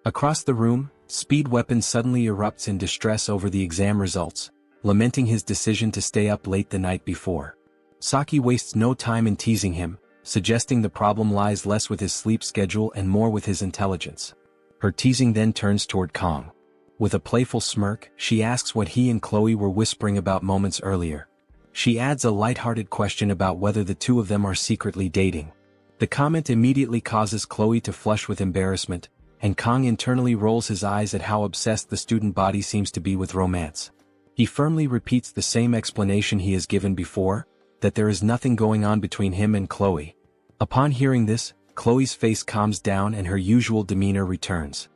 Across the room, Speed Weapon suddenly erupts in distress over the exam results, lamenting his decision to stay up late the night before. Saki wastes no time in teasing him, suggesting the problem lies less with his sleep schedule and more with his intelligence. Her teasing then turns toward Kong. With a playful smirk, she asks what he and Chloe were whispering about moments earlier. She adds a lighthearted question about whether the two of them are secretly dating. The comment immediately causes Chloe to flush with embarrassment, and Kong internally rolls his eyes at how obsessed the student body seems to be with romance. He firmly repeats the same explanation he has given before, that there is nothing going on between him and Chloe. Upon hearing this, Chloe's face calms down and her usual demeanor returns.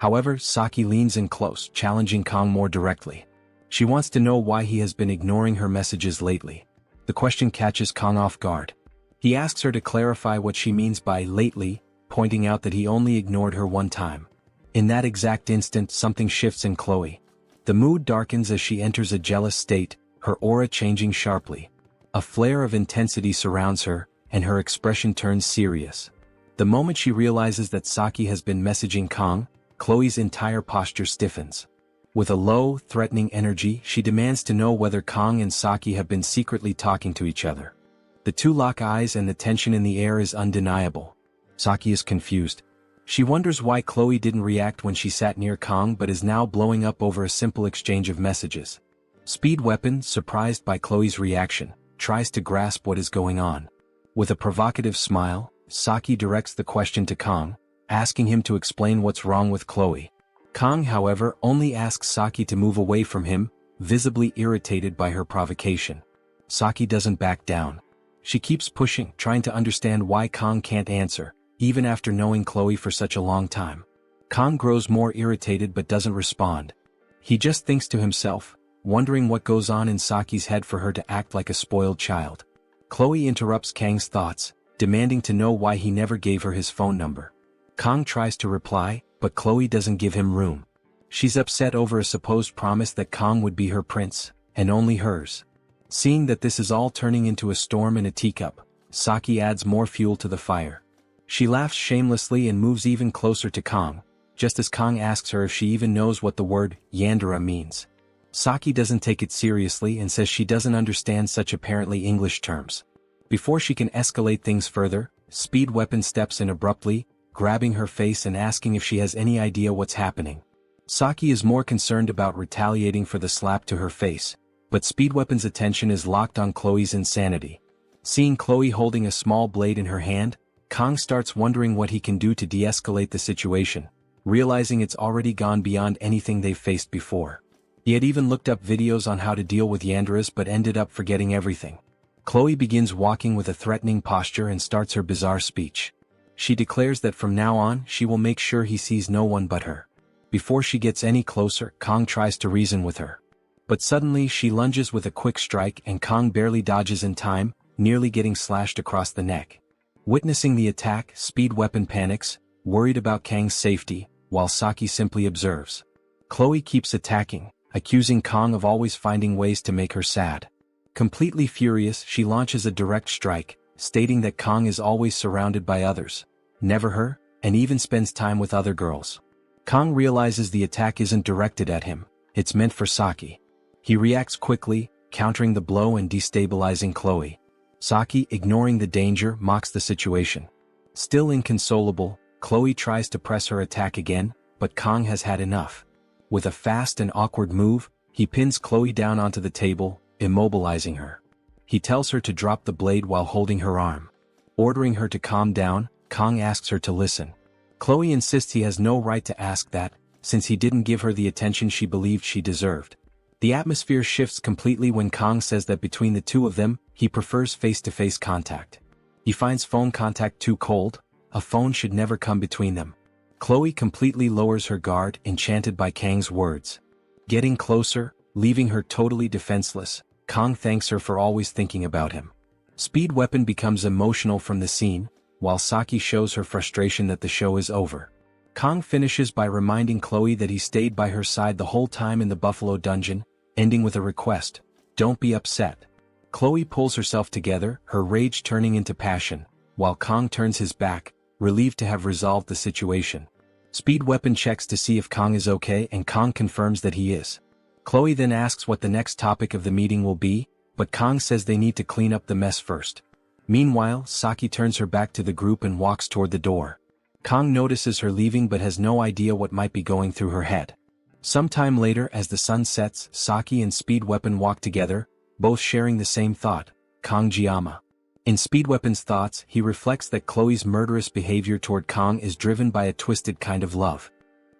However, Saki leans in close, challenging Kang more directly. She wants to know why he has been ignoring her messages lately. The question catches Kang off guard. He asks her to clarify what she means by lately, pointing out that he only ignored her one time. In that exact instant, something shifts in Chloe. The mood darkens as she enters a jealous state, her aura changing sharply. A flare of intensity surrounds her, and her expression turns serious. The moment she realizes that Saki has been messaging Kang, Chloe's entire posture stiffens. With a low, threatening energy, she demands to know whether Kang and Saki have been secretly talking to each other. The two lock eyes and the tension in the air is undeniable. Saki is confused. She wonders why Chloe didn't react when she sat near Kang but is now blowing up over a simple exchange of messages. Speed Weapon, surprised by Chloe's reaction, tries to grasp what is going on. With a provocative smile, Saki directs the question to Kang, asking him to explain what's wrong with Chloe. Kang, however, only asks Saki to move away from him, visibly irritated by her provocation. Saki doesn't back down. She keeps pushing, trying to understand why Kang can't answer, even after knowing Chloe for such a long time. Kang grows more irritated but doesn't respond. He just thinks to himself, wondering what goes on in Saki's head for her to act like a spoiled child. Chloe interrupts Kang's thoughts, demanding to know why he never gave her his phone number. Kang tries to reply, but Chloe doesn't give him room. She's upset over a supposed promise that Kang would be her prince, and only hers. Seeing that this is all turning into a storm in a teacup, Saki adds more fuel to the fire. She laughs shamelessly and moves even closer to Kang, just as Kang asks her if she even knows what the word Yandere means. Saki doesn't take it seriously and says she doesn't understand such apparently English terms. Before she can escalate things further, Speed Weapon steps in abruptly, grabbing her face and asking if she has any idea what's happening. Saki is more concerned about retaliating for the slap to her face, but Speed Weapon's attention is locked on Chloe's insanity. Seeing Chloe holding a small blade in her hand, Kang starts wondering what he can do to de-escalate the situation, realizing it's already gone beyond anything they've faced before. He had even looked up videos on how to deal with yanderes but ended up forgetting everything. Chloe begins walking with a threatening posture and starts her bizarre speech. She declares that from now on she will make sure he sees no one but her. Before she gets any closer, Kang tries to reason with her. But suddenly she lunges with a quick strike and Kang barely dodges in time, nearly getting slashed across the neck. Witnessing the attack, Speed Weapon panics, worried about Kang's safety, while Saki simply observes. Chloe keeps attacking, accusing Kang of always finding ways to make her sad. Completely furious, she launches a direct strike, stating that Kang is always surrounded by others, never her, and even spends time with other girls. Kang realizes the attack isn't directed at him, it's meant for Saki. He reacts quickly, countering the blow and destabilizing Chloe. Saki, ignoring the danger, mocks the situation. Still inconsolable, Chloe tries to press her attack again, but Kang has had enough. With a fast and awkward move, he pins Chloe down onto the table, immobilizing her. He tells her to drop the blade while holding her arm. Ordering her to calm down, Kang asks her to listen. Chloe insists he has no right to ask that, since he didn't give her the attention she believed she deserved. The atmosphere shifts completely when Kang says that between the two of them, he prefers face-to-face contact. He finds phone contact too cold, a phone should never come between them. Chloe completely lowers her guard, enchanted by Kang's words. Getting closer, leaving her totally defenseless, Kang thanks her for always thinking about him. Speed Weapon becomes emotional from the scene, while Saki shows her frustration that the show is over. Kang finishes by reminding Chloe that he stayed by her side the whole time in the Buffalo Dungeon, ending with a request, "Don't be upset." Chloe pulls herself together, her rage turning into passion, while Kang turns his back, relieved to have resolved the situation. Speed Weapon checks to see if Kang is okay and Kang confirms that he is. Chloe then asks what the next topic of the meeting will be, but Kang says they need to clean up the mess first. Meanwhile, Saki turns her back to the group and walks toward the door. Kang notices her leaving but has no idea what might be going through her head. Sometime later, as the sun sets, Saki and Speed Weapon walk together, both sharing the same thought, Kang Jiyama. In Speed Weapon's thoughts, he reflects that Chloe's murderous behavior toward Kang is driven by a twisted kind of love.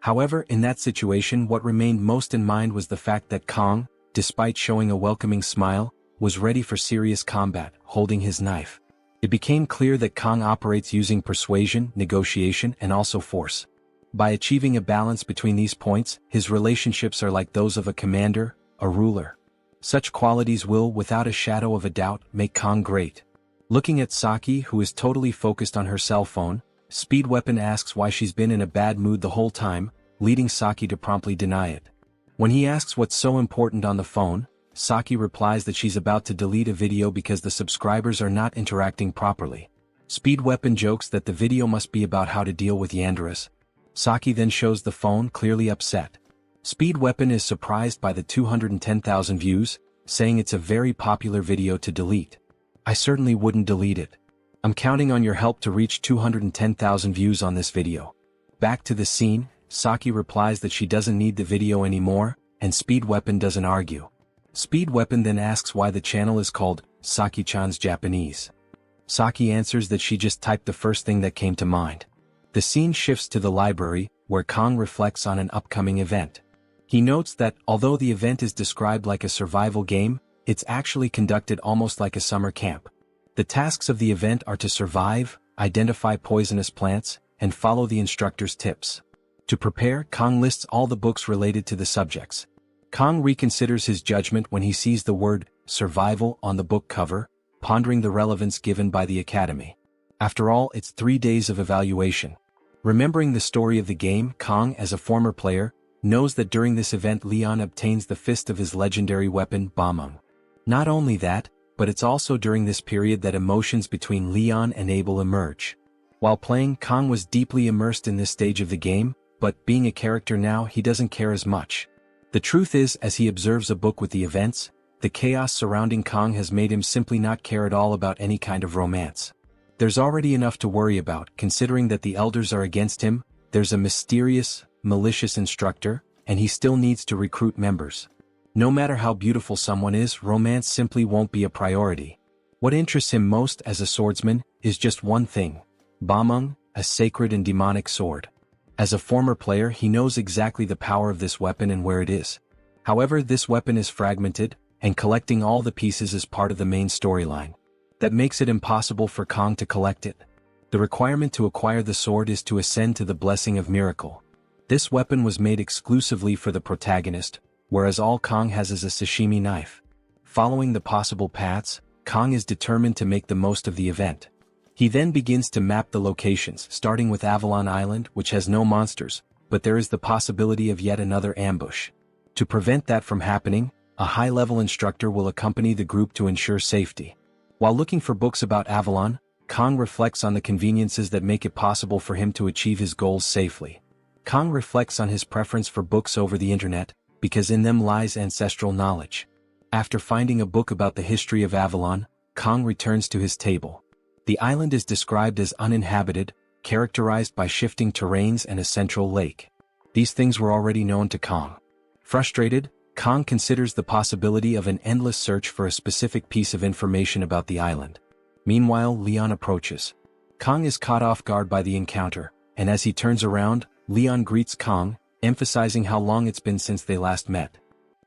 However, in that situation what remained most in mind was the fact that Kang, despite showing a welcoming smile, was ready for serious combat, holding his knife. It became clear that Kang operates using persuasion, negotiation, and also force. By achieving a balance between these points, his relationships are like those of a commander, a ruler. Such qualities will, without a shadow of a doubt, make Kong great. Looking at Saki, who is totally focused on her cell phone, Speed Weapon asks why she's been in a bad mood the whole time, leading Saki to promptly deny it. When he asks what's so important on the phone, Saki replies that she's about to delete a video because the subscribers are not interacting properly. Speed Weapon jokes that the video must be about how to deal with Yanderas. Saki then shows the phone, clearly upset. Speed Weapon is surprised by the 210,000 views, saying it's a very popular video to delete. I certainly wouldn't delete it. I'm counting on your help to reach 210,000 views on this video. Back to the scene, Saki replies that she doesn't need the video anymore, and Speed Weapon doesn't argue. Speed Weapon then asks why the channel is called Saki-chan's Japanese. Saki answers that she just typed the first thing that came to mind. The scene shifts to the library, where Kong reflects on an upcoming event. He notes that, although the event is described like a survival game, it's actually conducted almost like a summer camp. The tasks of the event are to survive, identify poisonous plants, and follow the instructor's tips. To prepare, Kong lists all the books related to the subjects. Kong reconsiders his judgment when he sees the word survival on the book cover, pondering the relevance given by the Academy. After all, it's 3 days of evaluation. Remembering the story of the game, Kong, as a former player, knows that during this event Leon obtains the fist of his legendary weapon, Bamung. Not only that, but it's also during this period that emotions between Leon and Abel emerge. While playing, Kong was deeply immersed in this stage of the game, but being a character now, he doesn't care as much. The truth is, as he observes a book with the events, the chaos surrounding Kong has made him simply not care at all about any kind of romance. There's already enough to worry about, considering that the elders are against him, there's a mysterious, malicious instructor, and he still needs to recruit members. No matter how beautiful someone is, romance simply won't be a priority. What interests him most as a swordsman is just one thing: Bamung, a sacred and demonic sword. As a former player, he knows exactly the power of this weapon and where it is. However, this weapon is fragmented, and collecting all the pieces is part of the main storyline. That makes it impossible for Kong to collect it. The requirement to acquire the sword is to ascend to the Blessing of Miracle. This weapon was made exclusively for the protagonist, whereas all Kong has is a Sashimi knife. Following the possible paths, Kong is determined to make the most of the event. He then begins to map the locations, starting with Avalon Island, which has no monsters, but there is the possibility of yet another ambush. To prevent that from happening, a high-level instructor will accompany the group to ensure safety. While looking for books about Avalon, Kong reflects on the conveniences that make it possible for him to achieve his goals safely. Kong reflects on his preference for books over the internet, because in them lies ancestral knowledge. After finding a book about the history of Avalon, Kong returns to his table. The island is described as uninhabited, characterized by shifting terrains and a central lake. These things were already known to Kong. Frustrated, Kong considers the possibility of an endless search for a specific piece of information about the island. Meanwhile, Leon approaches. Kong is caught off guard by the encounter, and as he turns around, Leon greets Kong, emphasizing how long it's been since they last met.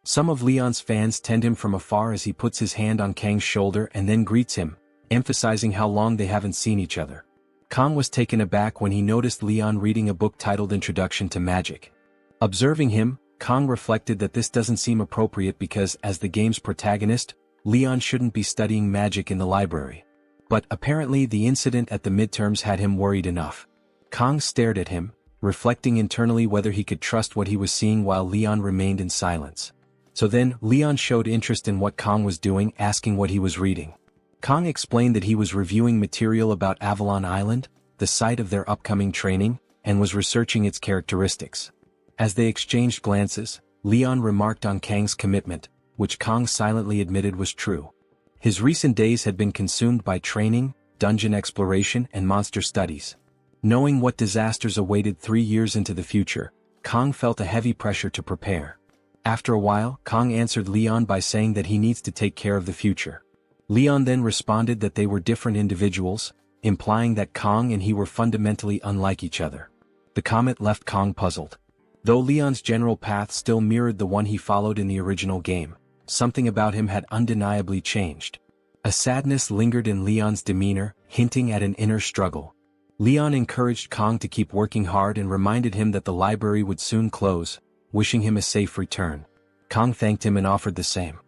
Some of Leon's fans tend him from afar as he puts his hand on Kang's shoulder and then greets him, emphasizing how long they haven't seen each other. Kong was taken aback when he noticed Leon reading a book titled Introduction to Magic. Observing him, Kong reflected that this doesn't seem appropriate because, as the game's protagonist, Leon shouldn't be studying magic in the library. But apparently the incident at the midterms had him worried enough. Kong stared at him, reflecting internally whether he could trust what he was seeing while Leon remained in silence. So then, Leon showed interest in what Kong was doing, asking what he was reading. Kong explained that he was reviewing material about Avalon Island, the site of their upcoming training, and was researching its characteristics. As they exchanged glances, Leon remarked on Kang's commitment, which Kong silently admitted was true. His recent days had been consumed by training, dungeon exploration, and monster studies. Knowing what disasters awaited 3 years into the future, Kong felt a heavy pressure to prepare. After a while, Kong answered Leon by saying that he needs to take care of the future. Leon then responded that they were different individuals, implying that Kong and he were fundamentally unlike each other. The comment left Kong puzzled. Though Leon's general path still mirrored the one he followed in the original game, something about him had undeniably changed. A sadness lingered in Leon's demeanor, hinting at an inner struggle. Leon encouraged Kong to keep working hard and reminded him that the library would soon close, wishing him a safe return. Kong thanked him and offered the same.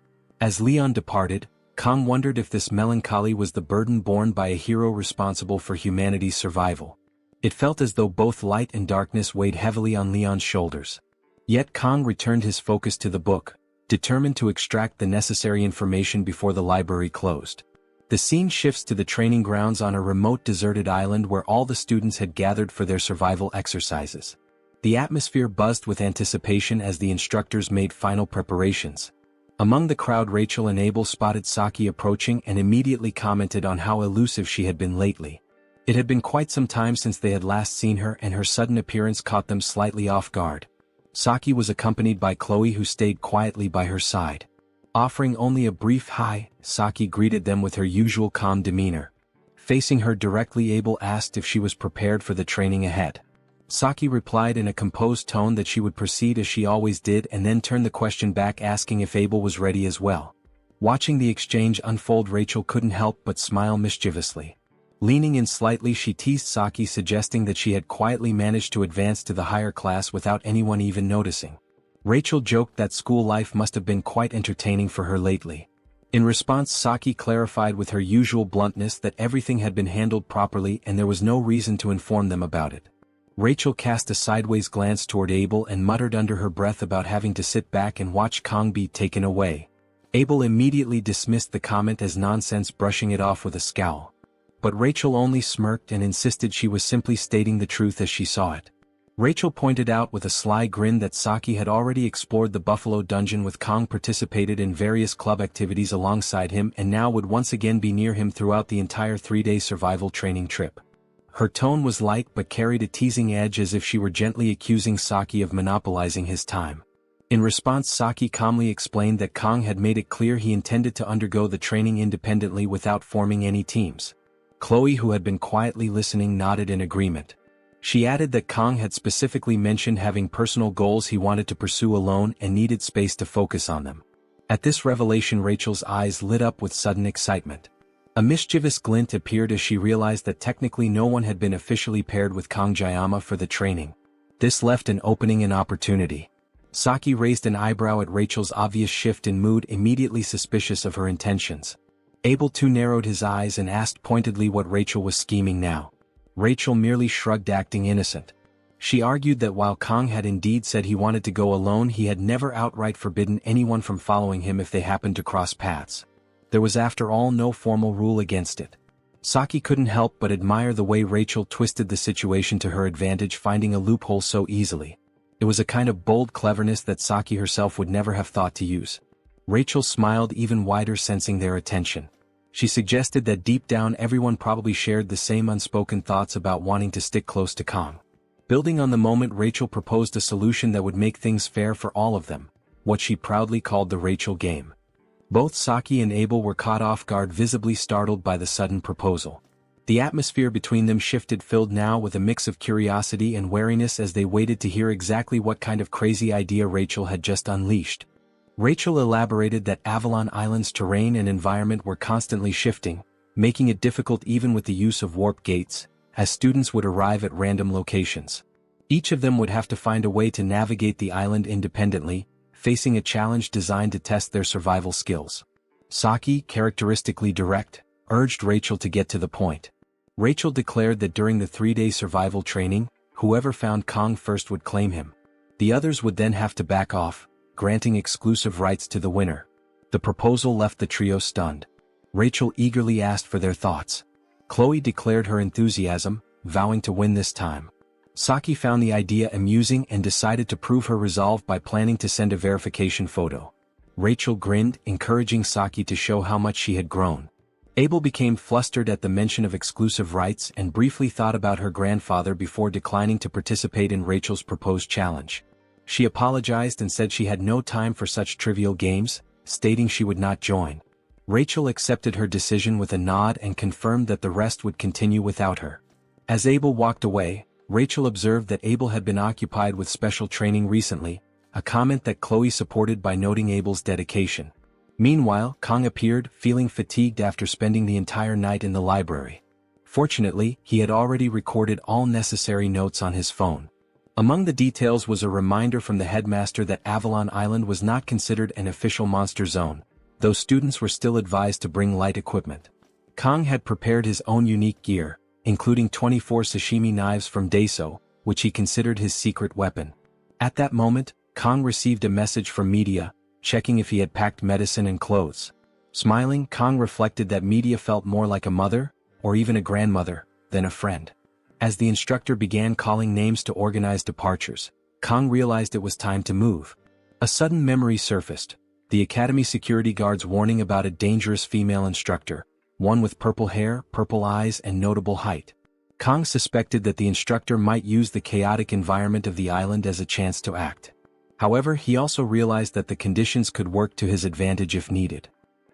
As Leon departed, Kong wondered if this melancholy was the burden borne by a hero responsible for humanity's survival. It felt as though both light and darkness weighed heavily on Leon's shoulders. Yet Kong returned his focus to the book, determined to extract the necessary information before the library closed. The scene shifts to the training grounds on a remote deserted island where all the students had gathered for their survival exercises. The atmosphere buzzed with anticipation as the instructors made final preparations. Among the crowd, Rachel and Abel spotted Saki approaching and immediately commented on how elusive she had been lately. It had been quite some time since they had last seen her, and her sudden appearance caught them slightly off guard. Saki was accompanied by Chloe, who stayed quietly by her side. Offering only a brief hi, Saki greeted them with her usual calm demeanor. Facing her directly, Abel asked if she was prepared for the training ahead. Saki replied in a composed tone that she would proceed as she always did, and then turned the question back, asking if Abel was ready as well. Watching the exchange unfold, Rachel couldn't help but smile mischievously. Leaning in slightly, she teased Saki, suggesting that she had quietly managed to advance to the higher class without anyone even noticing. Rachel joked that school life must have been quite entertaining for her lately. In response, Saki clarified with her usual bluntness that everything had been handled properly and there was no reason to inform them about it. Rachel cast a sideways glance toward Abel and muttered under her breath about having to sit back and watch Kong be taken away. Abel immediately dismissed the comment as nonsense, brushing it off with a scowl. But Rachel only smirked and insisted she was simply stating the truth as she saw it. Rachel pointed out with a sly grin that Saki had already explored the Buffalo Dungeon with Kong, participated in various club activities alongside him, and now would once again be near him throughout the entire 3-day survival training trip. Her tone was light but carried a teasing edge, as if she were gently accusing Saki of monopolizing his time. In response, Saki calmly explained that Kong had made it clear he intended to undergo the training independently without forming any teams. Chloe, who had been quietly listening, nodded in agreement. She added that Kong had specifically mentioned having personal goals he wanted to pursue alone and needed space to focus on them. At this revelation, Rachel's eyes lit up with sudden excitement. A mischievous glint appeared as she realized that technically no one had been officially paired with Kong Jayama for the training. This left an opening and opportunity. Saki raised an eyebrow at Rachel's obvious shift in mood, immediately suspicious of her intentions. Abel too narrowed his eyes and asked pointedly what Rachel was scheming now. Rachel merely shrugged, acting innocent. She argued that while Kong had indeed said he wanted to go alone, he had never outright forbidden anyone from following him if they happened to cross paths. There was, after all, no formal rule against it. Saki couldn't help but admire the way Rachel twisted the situation to her advantage, finding a loophole so easily. It was a kind of bold cleverness that Saki herself would never have thought to use. Rachel smiled even wider, sensing their attention. She suggested that deep down everyone probably shared the same unspoken thoughts about wanting to stick close to Kong. Building on the moment, Rachel proposed a solution that would make things fair for all of them, what she proudly called the Rachel game. Both Saki and Abel were caught off guard, visibly startled by the sudden proposal. The atmosphere between them shifted, filled now with a mix of curiosity and wariness as they waited to hear exactly what kind of crazy idea Rachel had just unleashed. Rachel elaborated that Avalon Island's terrain and environment were constantly shifting, making it difficult even with the use of warp gates, as students would arrive at random locations. Each of them would have to find a way to navigate the island independently, facing a challenge designed to test their survival skills. Saki, characteristically direct, urged Rachel to get to the point. Rachel declared that during the 3-day survival training, whoever found Kong first would claim him. The others would then have to back off, granting exclusive rights to the winner. The proposal left the trio stunned. Rachel eagerly asked for their thoughts. Chloe declared her enthusiasm, vowing to win this time. Saki found the idea amusing and decided to prove her resolve by planning to send a verification photo. Rachel grinned, encouraging Saki to show how much she had grown. Abel became flustered at the mention of exclusive rights and briefly thought about her grandfather before declining to participate in Rachel's proposed challenge. She apologized and said she had no time for such trivial games, stating she would not join. Rachel accepted her decision with a nod and confirmed that the rest would continue without her. As Abel walked away, Rachel observed that Abel had been occupied with special training recently, a comment that Chloe supported by noting Abel's dedication. Meanwhile, Kong appeared, feeling fatigued after spending the entire night in the library. Fortunately, he had already recorded all necessary notes on his phone. Among the details was a reminder from the headmaster that Avalon Island was not considered an official monster zone, though students were still advised to bring light equipment. Kang had prepared his own unique gear, including 24 sashimi knives from Daiso, which he considered his secret weapon. At that moment, Kang received a message from Media, checking if he had packed medicine and clothes. Smiling, Kang reflected that Media felt more like a mother, or even a grandmother, than a friend. As the instructor began calling names to organize departures, Kang realized it was time to move. A sudden memory surfaced, the academy security guard's warning about a dangerous female instructor, one with purple hair, purple eyes, and notable height. Kang suspected that the instructor might use the chaotic environment of the island as a chance to act. However, he also realized that the conditions could work to his advantage if needed.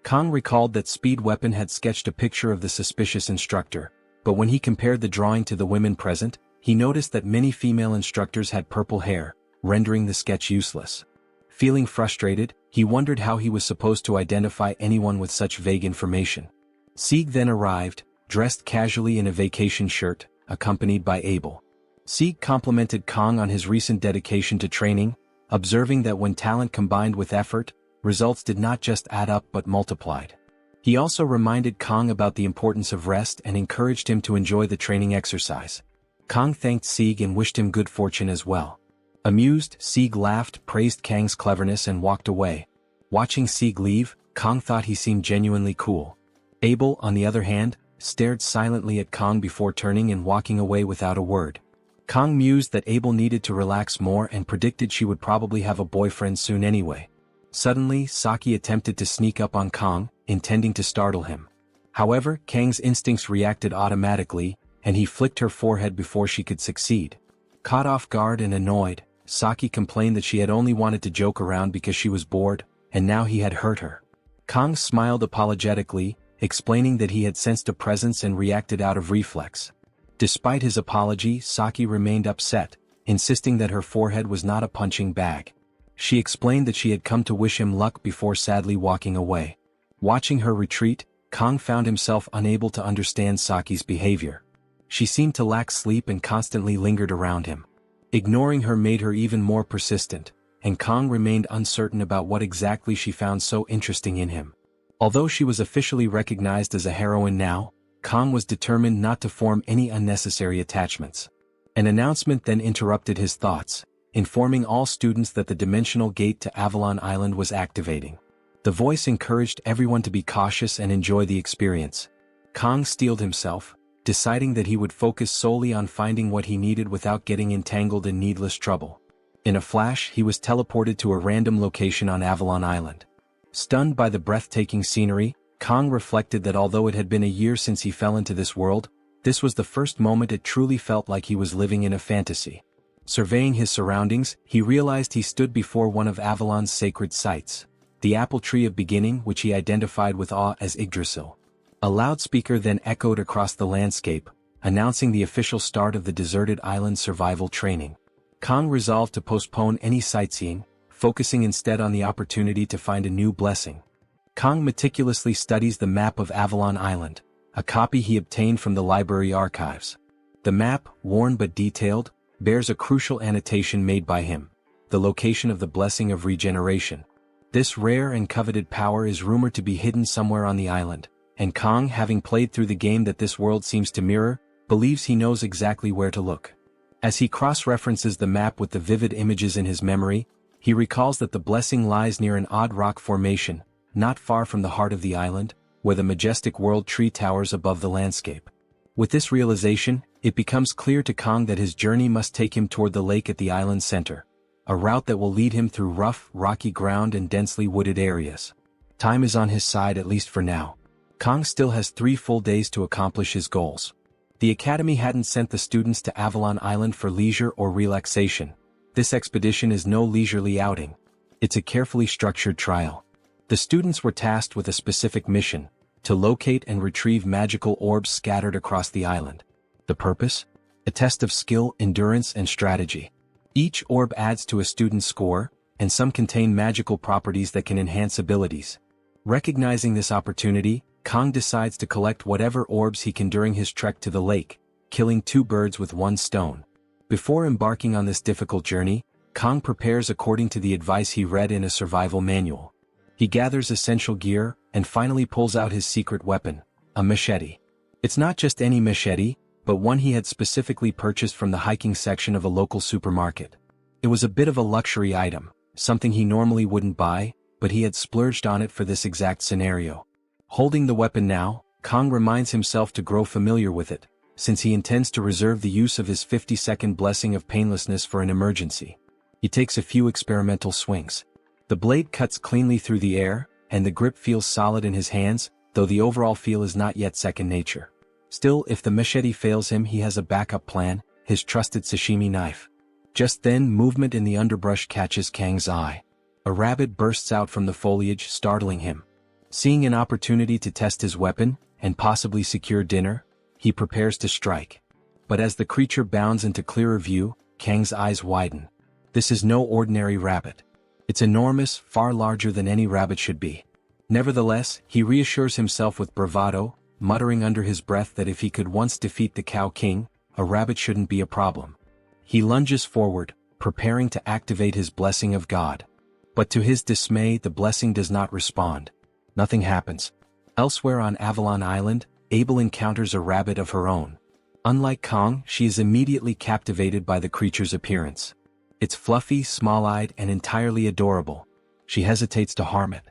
Kang recalled that Speed Weapon had sketched a picture of the suspicious instructor, but when he compared the drawing to the women present, he noticed that many female instructors had purple hair, rendering the sketch useless. Feeling frustrated, he wondered how he was supposed to identify anyone with such vague information. Sieg then arrived, dressed casually in a vacation shirt, accompanied by Abel. Sieg complimented Kang on his recent dedication to training, observing that when talent combined with effort, results did not just add up but multiplied. He also reminded Kang about the importance of rest and encouraged him to enjoy the training exercise. Kang thanked Sieg and wished him good fortune as well. Amused, Sieg laughed, praised Kang's cleverness and walked away. Watching Sieg leave, Kang thought he seemed genuinely cool. Abel, on the other hand, stared silently at Kang before turning and walking away without a word. Kang mused that Abel needed to relax more and predicted she would probably have a boyfriend soon anyway. Suddenly, Saki attempted to sneak up on Kang, intending to startle him. However, Kang's instincts reacted automatically, and he flicked her forehead before she could succeed. Caught off guard and annoyed, Saki complained that she had only wanted to joke around because she was bored, and now he had hurt her. Kang smiled apologetically, explaining that he had sensed a presence and reacted out of reflex. Despite his apology, Saki remained upset, insisting that her forehead was not a punching bag. She explained that she had come to wish him luck before sadly walking away. Watching her retreat, Kang found himself unable to understand Saki's behavior. She seemed to lack sleep and constantly lingered around him. Ignoring her made her even more persistent, and Kang remained uncertain about what exactly she found so interesting in him. Although she was officially recognized as a heroine now, Kang was determined not to form any unnecessary attachments. An announcement then interrupted his thoughts, informing all students that the dimensional gate to Avalon Island was activating. The voice encouraged everyone to be cautious and enjoy the experience. Kang steeled himself, deciding that he would focus solely on finding what he needed without getting entangled in needless trouble. In a flash, he was teleported to a random location on Avalon Island. Stunned by the breathtaking scenery, Kang reflected that although it had been a year since he fell into this world, this was the first moment it truly felt like he was living in a fantasy. Surveying his surroundings, he realized he stood before one of Avalon's sacred sites, the apple tree of beginning, which he identified with awe as Yggdrasil. A loudspeaker then echoed across the landscape, announcing the official start of the deserted island survival training. Kang resolved to postpone any sightseeing, focusing instead on the opportunity to find a new blessing. Kang meticulously studies the map of Avalon Island, a copy he obtained from the library archives. The map, worn but detailed, bears a crucial annotation made by him: the location of the blessing of regeneration. This rare and coveted power is rumored to be hidden somewhere on the island, and Kang, having played through the game that this world seems to mirror, believes he knows exactly where to look. As he cross-references the map with the vivid images in his memory, he recalls that the blessing lies near an odd rock formation, not far from the heart of the island, where the majestic world tree towers above the landscape. With this realization, it becomes clear to Kang that his journey must take him toward the lake at the island's center, a route that will lead him through rough, rocky ground and densely wooded areas. Time is on his side, at least for now. Kang still has 3 full days to accomplish his goals. The academy hadn't sent the students to Avalon Island for leisure or relaxation. This expedition is no leisurely outing. It's a carefully structured trial. The students were tasked with a specific mission: to locate and retrieve magical orbs scattered across the island. The purpose? A test of skill, endurance, and strategy. Each orb adds to a student's score, and some contain magical properties that can enhance abilities. Recognizing this opportunity, Kang decides to collect whatever orbs he can during his trek to the lake, killing 2 birds with 1 stone. Before embarking on this difficult journey, Kang prepares according to the advice he read in a survival manual. He gathers essential gear, and finally pulls out his secret weapon, a machete. It's not just any machete, but one he had specifically purchased from the hiking section of a local supermarket. It was a bit of a luxury item, something he normally wouldn't buy, but he had splurged on it for this exact scenario. Holding the weapon now, Kang reminds himself to grow familiar with it, since he intends to reserve the use of his 50-second blessing of painlessness for an emergency. He takes a few experimental swings. The blade cuts cleanly through the air, and the grip feels solid in his hands, though the overall feel is not yet second nature. Still, if the machete fails him, he has a backup plan, his trusted Sashimi Knife. Just then, movement in the underbrush catches Kang's eye. A rabbit bursts out from the foliage, startling him. Seeing an opportunity to test his weapon, and possibly secure dinner, he prepares to strike. But as the creature bounds into clearer view, Kang's eyes widen. This is no ordinary rabbit. It's enormous, far larger than any rabbit should be. Nevertheless, he reassures himself with bravado, muttering under his breath that if he could once defeat the Cow King, a rabbit shouldn't be a problem. He lunges forward, preparing to activate his blessing of God. But to his dismay, the blessing does not respond. Nothing happens. Elsewhere on Avalon Island, Abel encounters a rabbit of her own. Unlike Kang, she is immediately captivated by the creature's appearance. It's fluffy, small-eyed, and entirely adorable. She hesitates to harm it.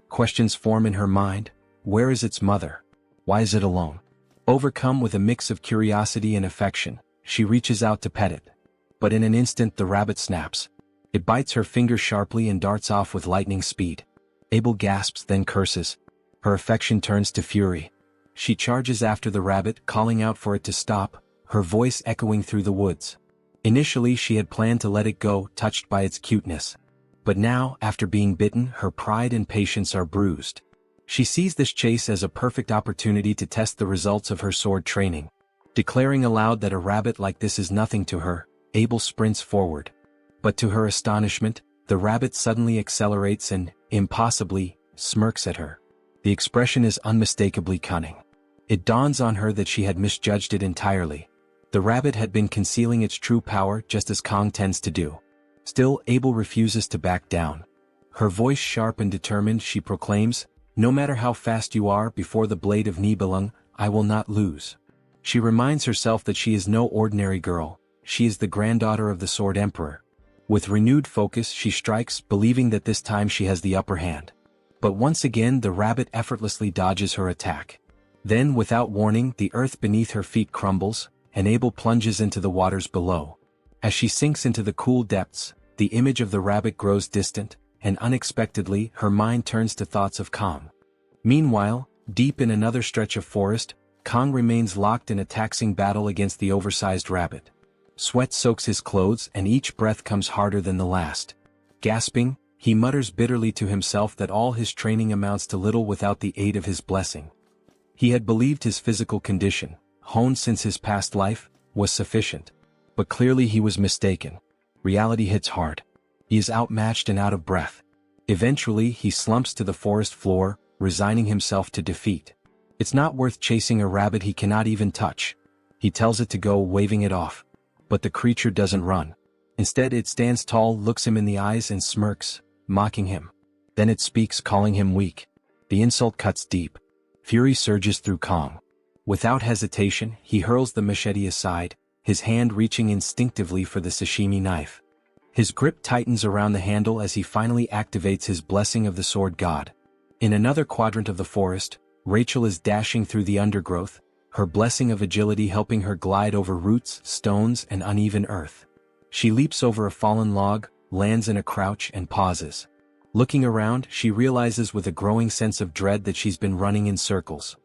Questions form in her mind. Where is its mother? Why is it alone? Overcome with a mix of curiosity and affection, she reaches out to pet it. But in an instant the rabbit snaps. It bites her finger sharply and darts off with lightning speed. Abel gasps, then curses. Her affection turns to fury. She charges after the rabbit, calling out for it to stop, her voice echoing through the woods. Initially she had planned to let it go, touched by its cuteness. But now, after being bitten, her pride and patience are bruised. She sees this chase as a perfect opportunity to test the results of her sword training. Declaring aloud that a rabbit like this is nothing to her, Abel sprints forward. But to her astonishment, the rabbit suddenly accelerates and, impossibly, smirks at her. The expression is unmistakably cunning. It dawns on her that she had misjudged it entirely. The rabbit had been concealing its true power just as Kang tends to do. Still, Abel refuses to back down. Her voice sharp and determined, she proclaims, "No matter how fast you are, before the blade of Nibelung, I will not lose." She reminds herself that she is no ordinary girl, she is the granddaughter of the Sword Emperor. With renewed focus she strikes, believing that this time she has the upper hand. But once again the rabbit effortlessly dodges her attack. Then, without warning, the earth beneath her feet crumbles, and Abel plunges into the waters below. As she sinks into the cool depths, the image of the rabbit grows distant, and unexpectedly her mind turns to thoughts of Kang. Meanwhile, deep in another stretch of forest, Kang remains locked in a taxing battle against the oversized rabbit. Sweat soaks his clothes and each breath comes harder than the last. Gasping, he mutters bitterly to himself that all his training amounts to little without the aid of his blessing. He had believed his physical condition, honed since his past life, was sufficient. But clearly he was mistaken. Reality hits hard. He is outmatched and out of breath. Eventually he slumps to the forest floor, resigning himself to defeat. It's not worth chasing a rabbit he cannot even touch. He tells it to go, waving it off. But the creature doesn't run. Instead it stands tall, looks him in the eyes and smirks, mocking him. Then it speaks, calling him weak. The insult cuts deep. Fury surges through Kang. Without hesitation, he hurls the machete aside, his hand reaching instinctively for the Sashimi knife. His grip tightens around the handle as he finally activates his blessing of the sword god. In another quadrant of the forest, Rachel is dashing through the undergrowth, her blessing of agility helping her glide over roots, stones, and uneven earth. She leaps over a fallen log, lands in a crouch, and pauses. Looking around, she realizes with a growing sense of dread that she's been running in circles.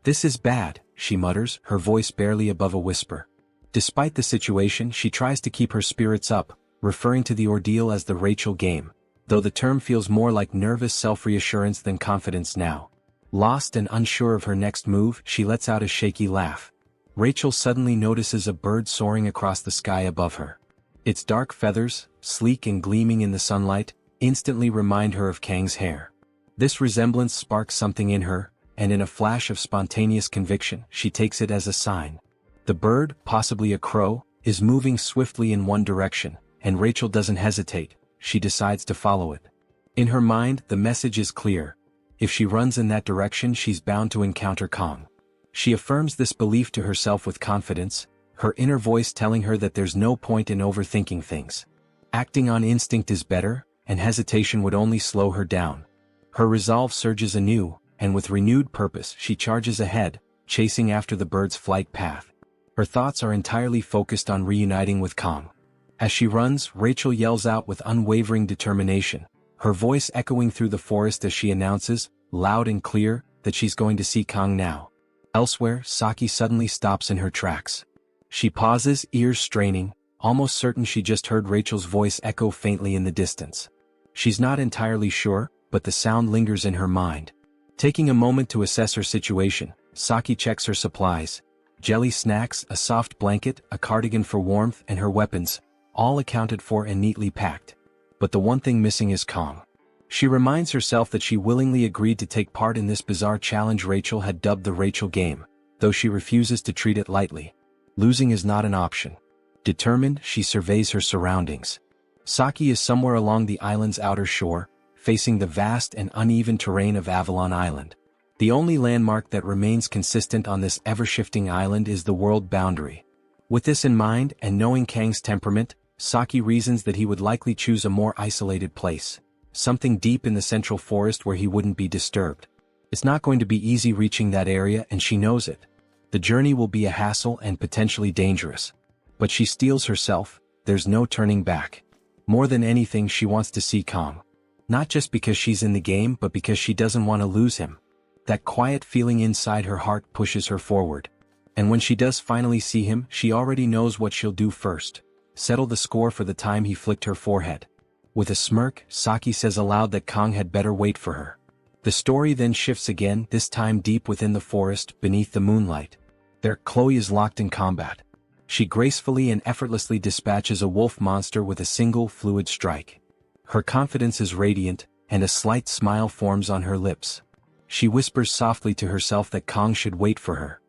"This is bad," she mutters, her voice barely above a whisper. Despite the situation, she tries to keep her spirits up, referring to the ordeal as the Rachel game, though the term feels more like nervous self-reassurance than confidence now. Lost and unsure of her next move, she lets out a shaky laugh. Rachel suddenly notices a bird soaring across the sky above her. Its dark feathers, sleek and gleaming in the sunlight, instantly remind her of Kang's hair. This resemblance sparks something in her, and in a flash of spontaneous conviction, she takes it as a sign. The bird, possibly a crow, is moving swiftly in one direction, and Rachel doesn't hesitate, she decides to follow it. In her mind, the message is clear. If she runs in that direction, she's bound to encounter Kong. She affirms this belief to herself with confidence, her inner voice telling her that there's no point in overthinking things. Acting on instinct is better, and hesitation would only slow her down. Her resolve surges anew, and with renewed purpose she charges ahead, chasing after the bird's flight path. Her thoughts are entirely focused on reuniting with Kong. As she runs, Rachel yells out with unwavering determination, her voice echoing through the forest as she announces, loud and clear, that she's going to see Kong now. Elsewhere, Saki suddenly stops in her tracks. She pauses, ears straining, almost certain she just heard Rachel's voice echo faintly in the distance. She's not entirely sure, but the sound lingers in her mind. Taking a moment to assess her situation, Saki checks her supplies. Jelly snacks, a soft blanket, a cardigan for warmth, and her weapons, all accounted for and neatly packed. But the one thing missing is Kong. She reminds herself that she willingly agreed to take part in this bizarre challenge Rachel had dubbed the Rachel game, though she refuses to treat it lightly. Losing is not an option. Determined, she surveys her surroundings. Saki is somewhere along the island's outer shore, facing the vast and uneven terrain of Avalon Island. The only landmark that remains consistent on this ever-shifting island is the world boundary. With this in mind, and knowing Kang's temperament, Saki reasons that he would likely choose a more isolated place, something deep in the central forest where he wouldn't be disturbed. It's not going to be easy reaching that area, and she knows it. The journey will be a hassle and potentially dangerous. But she steels herself, there's no turning back. More than anything, she wants to see Kong. Not just because she's in the game, but because she doesn't want to lose him. That quiet feeling inside her heart pushes her forward. And when she does finally see him, she already knows what she'll do first. Settle the score for the time he flicked her forehead. With a smirk, Saki says aloud that Kong had better wait for her. The story then shifts again, this time deep within the forest, beneath the moonlight. There, Chloe is locked in combat. She gracefully and effortlessly dispatches a wolf monster with a single fluid strike. Her confidence is radiant, and a slight smile forms on her lips. She whispers softly to herself that Kong should wait for her.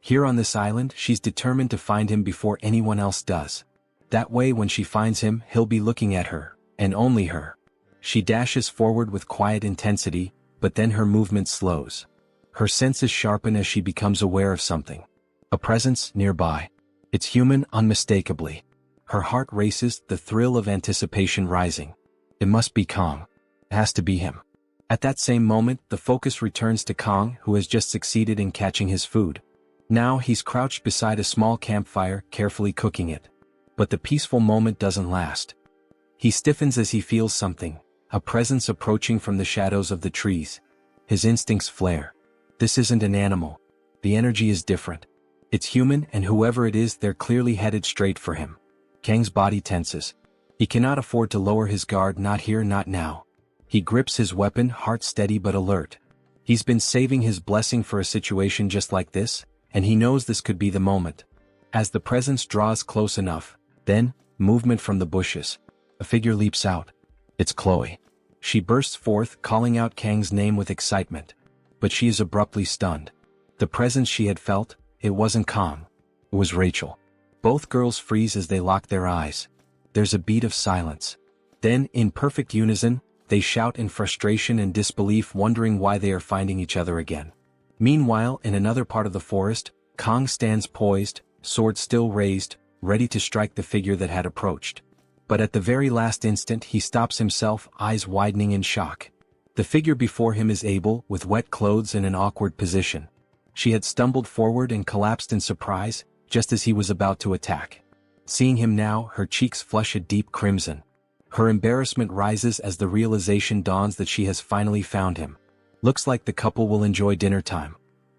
Here on this island, she's determined to find him before anyone else does. That way, when she finds him, he'll be looking at her, and only her. She dashes forward with quiet intensity, but then her movement slows. Her senses sharpen as she becomes aware of something. A presence nearby. It's human, unmistakably. Her heart races, the thrill of anticipation rising. It must be Kong. It has to be him. At that same moment, the focus returns to Kong, who has just succeeded in catching his food. Now he's crouched beside a small campfire, carefully cooking it. But the peaceful moment doesn't last. He stiffens as he feels something, a presence approaching from the shadows of the trees. His instincts flare. This isn't an animal. The energy is different. It's human, and whoever it is, they're clearly headed straight for him. Kang's body tenses. He cannot afford to lower his guard, not here, not now. He grips his weapon, heart steady but alert. He's been saving his blessing for a situation just like this, and he knows this could be the moment. As the presence draws close enough, then, movement from the bushes. A figure leaps out. It's Chloe. She bursts forth, calling out Kang's name with excitement. But she is abruptly stunned. The presence she had felt, it wasn't Kong. It was Rachel. Both girls freeze as they lock their eyes. There's a beat of silence. Then, in perfect unison, they shout in frustration and disbelief, wondering why they are finding each other again. Meanwhile, in another part of the forest, Kong stands poised, sword still raised, ready to strike the figure that had approached. But at the very last instant he stops himself, eyes widening in shock. The figure before him is Abel, with wet clothes in an awkward position. She had stumbled forward and collapsed in surprise, just as he was about to attack. Seeing him now, her cheeks flush a deep crimson. Her embarrassment rises as the realization dawns that she has finally found him. Looks like the couple will enjoy dinner time.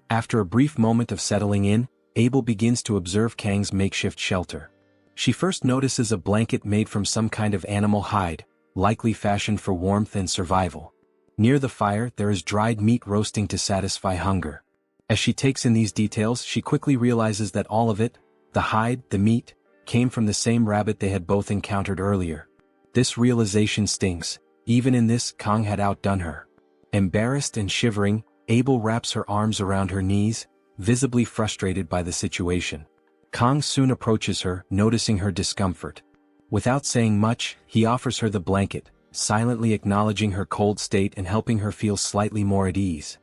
After a brief moment of settling in, Abel begins to observe Kang's makeshift shelter. She first notices a blanket made from some kind of animal hide, likely fashioned for warmth and survival. Near the fire, there is dried meat roasting to satisfy hunger. As she takes in these details, she quickly realizes that all of it, the hide, the meat, came from the same rabbit they had both encountered earlier. This realization stings. Even in this, Kong had outdone her. Embarrassed and shivering, Abel wraps her arms around her knees, visibly frustrated by the situation. Kang soon approaches her, noticing her discomfort. Without saying much, he offers her the blanket, silently acknowledging her cold state and helping her feel slightly more at ease.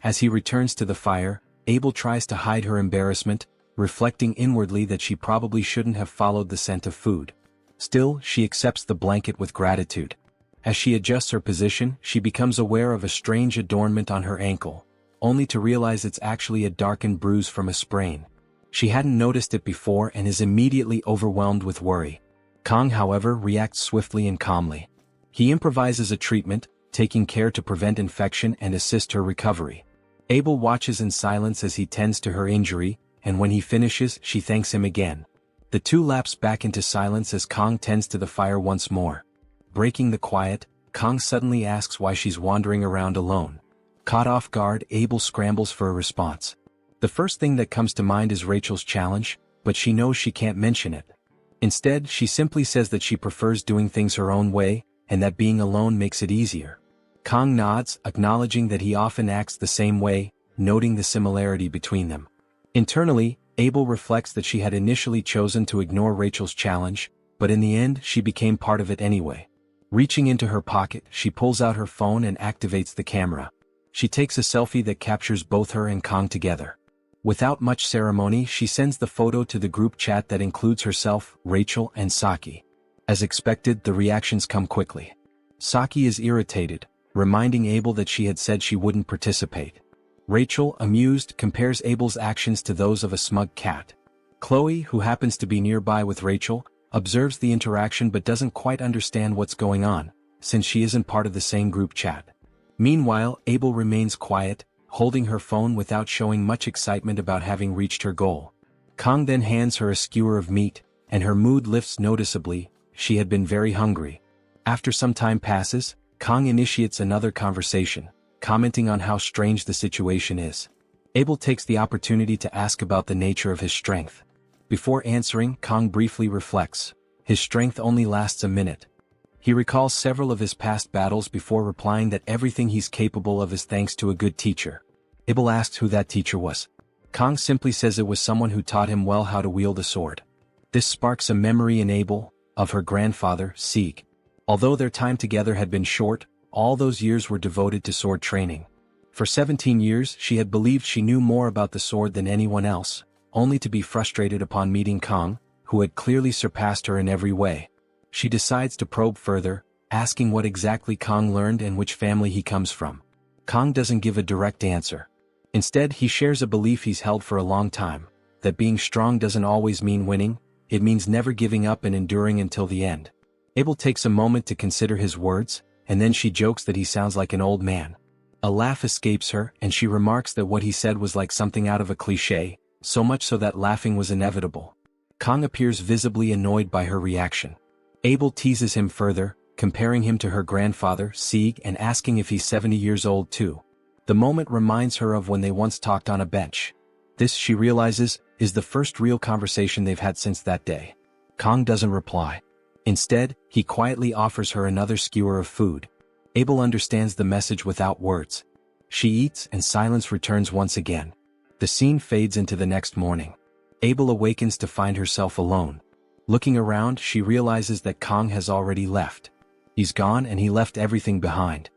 As he returns to the fire, Abel tries to hide her embarrassment, reflecting inwardly that she probably shouldn't have followed the scent of food. Still, she accepts the blanket with gratitude. As she adjusts her position, she becomes aware of a strange adornment on her ankle, only to realize it's actually a darkened bruise from a sprain. She hadn't noticed it before and is immediately overwhelmed with worry. Kang, however, reacts swiftly and calmly. He improvises a treatment, taking care to prevent infection and assist her recovery. Abel watches in silence as he tends to her injury, and when he finishes, she thanks him again. The two lapse back into silence as Kang tends to the fire once more. Breaking the quiet, Kang suddenly asks why she's wandering around alone. Caught off guard, Abel scrambles for a response. The first thing that comes to mind is Rachel's challenge, but she knows she can't mention it. Instead, she simply says that she prefers doing things her own way, and that being alone makes it easier. Kang nods, acknowledging that he often acts the same way, noting the similarity between them. Internally, Abel reflects that she had initially chosen to ignore Rachel's challenge, but in the end she became part of it anyway. Reaching into her pocket, she pulls out her phone and activates the camera. She takes a selfie that captures both her and Kang together. Without much ceremony, she sends the photo to the group chat that includes herself, Rachel, and Saki. As expected, the reactions come quickly. Saki is irritated, reminding Abel that she had said she wouldn't participate. Rachel, amused, compares Abel's actions to those of a smug cat. Chloe, who happens to be nearby with Rachel, observes the interaction but doesn't quite understand what's going on, since she isn't part of the same group chat. Meanwhile, Abel remains quiet, holding her phone without showing much excitement about having reached her goal. Kang then hands her a skewer of meat, and her mood lifts noticeably. She had been very hungry. After some time passes, Kang initiates another conversation, commenting on how strange the situation is. Abel takes the opportunity to ask about the nature of his strength. Before answering, Kang briefly reflects. His strength only lasts a minute. He recalls several of his past battles before replying that everything he's capable of is thanks to a good teacher. Abel asks who that teacher was. Kang simply says it was someone who taught him well how to wield a sword. This sparks a memory in Abel of her grandfather, Sieg. Although their time together had been short, all those years were devoted to sword training. For 17 years, she had believed she knew more about the sword than anyone else, only to be frustrated upon meeting Kang, who had clearly surpassed her in every way. She decides to probe further, asking what exactly Kang learned and which family he comes from. Kang doesn't give a direct answer. Instead, he shares a belief he's held for a long time, that being strong doesn't always mean winning, it means never giving up and enduring until the end. Abel takes a moment to consider his words, and then she jokes that he sounds like an old man. A laugh escapes her, and she remarks that what he said was like something out of a cliché, so much so that laughing was inevitable. Kang appears visibly annoyed by her reaction. Abel teases him further, comparing him to her grandfather, Sieg, and asking if he's 70 years old too. The moment reminds her of when they once talked on a bench. This, she realizes, is the first real conversation they've had since that day. Kang doesn't reply. Instead, he quietly offers her another skewer of food. Abel understands the message without words. She eats and silence returns once again. The scene fades into the next morning. Abel awakens to find herself alone. Looking around, she realizes that Kang has already left. He's gone and he left everything behind.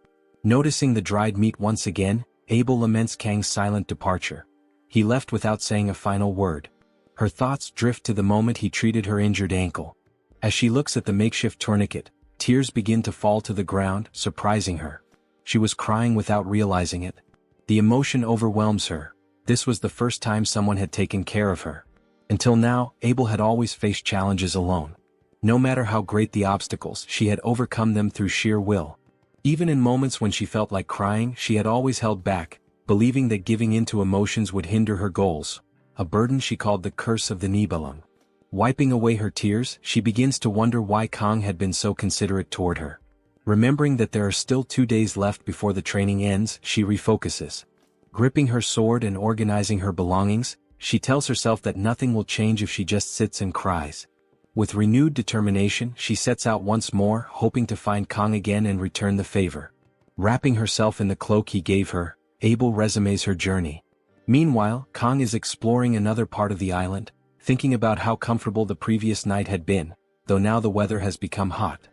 Noticing the dried meat once again, Abel laments Kang's silent departure. He left without saying a final word. Her thoughts drift to the moment he treated her injured ankle. As she looks at the makeshift tourniquet, tears begin to fall to the ground, surprising her. She was crying without realizing it. The emotion overwhelms her. This was the first time someone had taken care of her. Until now, Abel had always faced challenges alone. No matter how great the obstacles, she had overcome them through sheer will. Even in moments when she felt like crying, she had always held back, believing that giving in to emotions would hinder her goals, a burden she called the curse of the Nibelung. Wiping away her tears, she begins to wonder why Kang had been so considerate toward her. Remembering that there are still 2 days left before the training ends, she refocuses. Gripping her sword and organizing her belongings, she tells herself that nothing will change if she just sits and cries. With renewed determination, she sets out once more, hoping to find Kang again and return the favor. Wrapping herself in the cloak he gave her, Abel resumes her journey. Meanwhile, Kang is exploring another part of the island, thinking about how comfortable the previous night had been, though now the weather has become hot.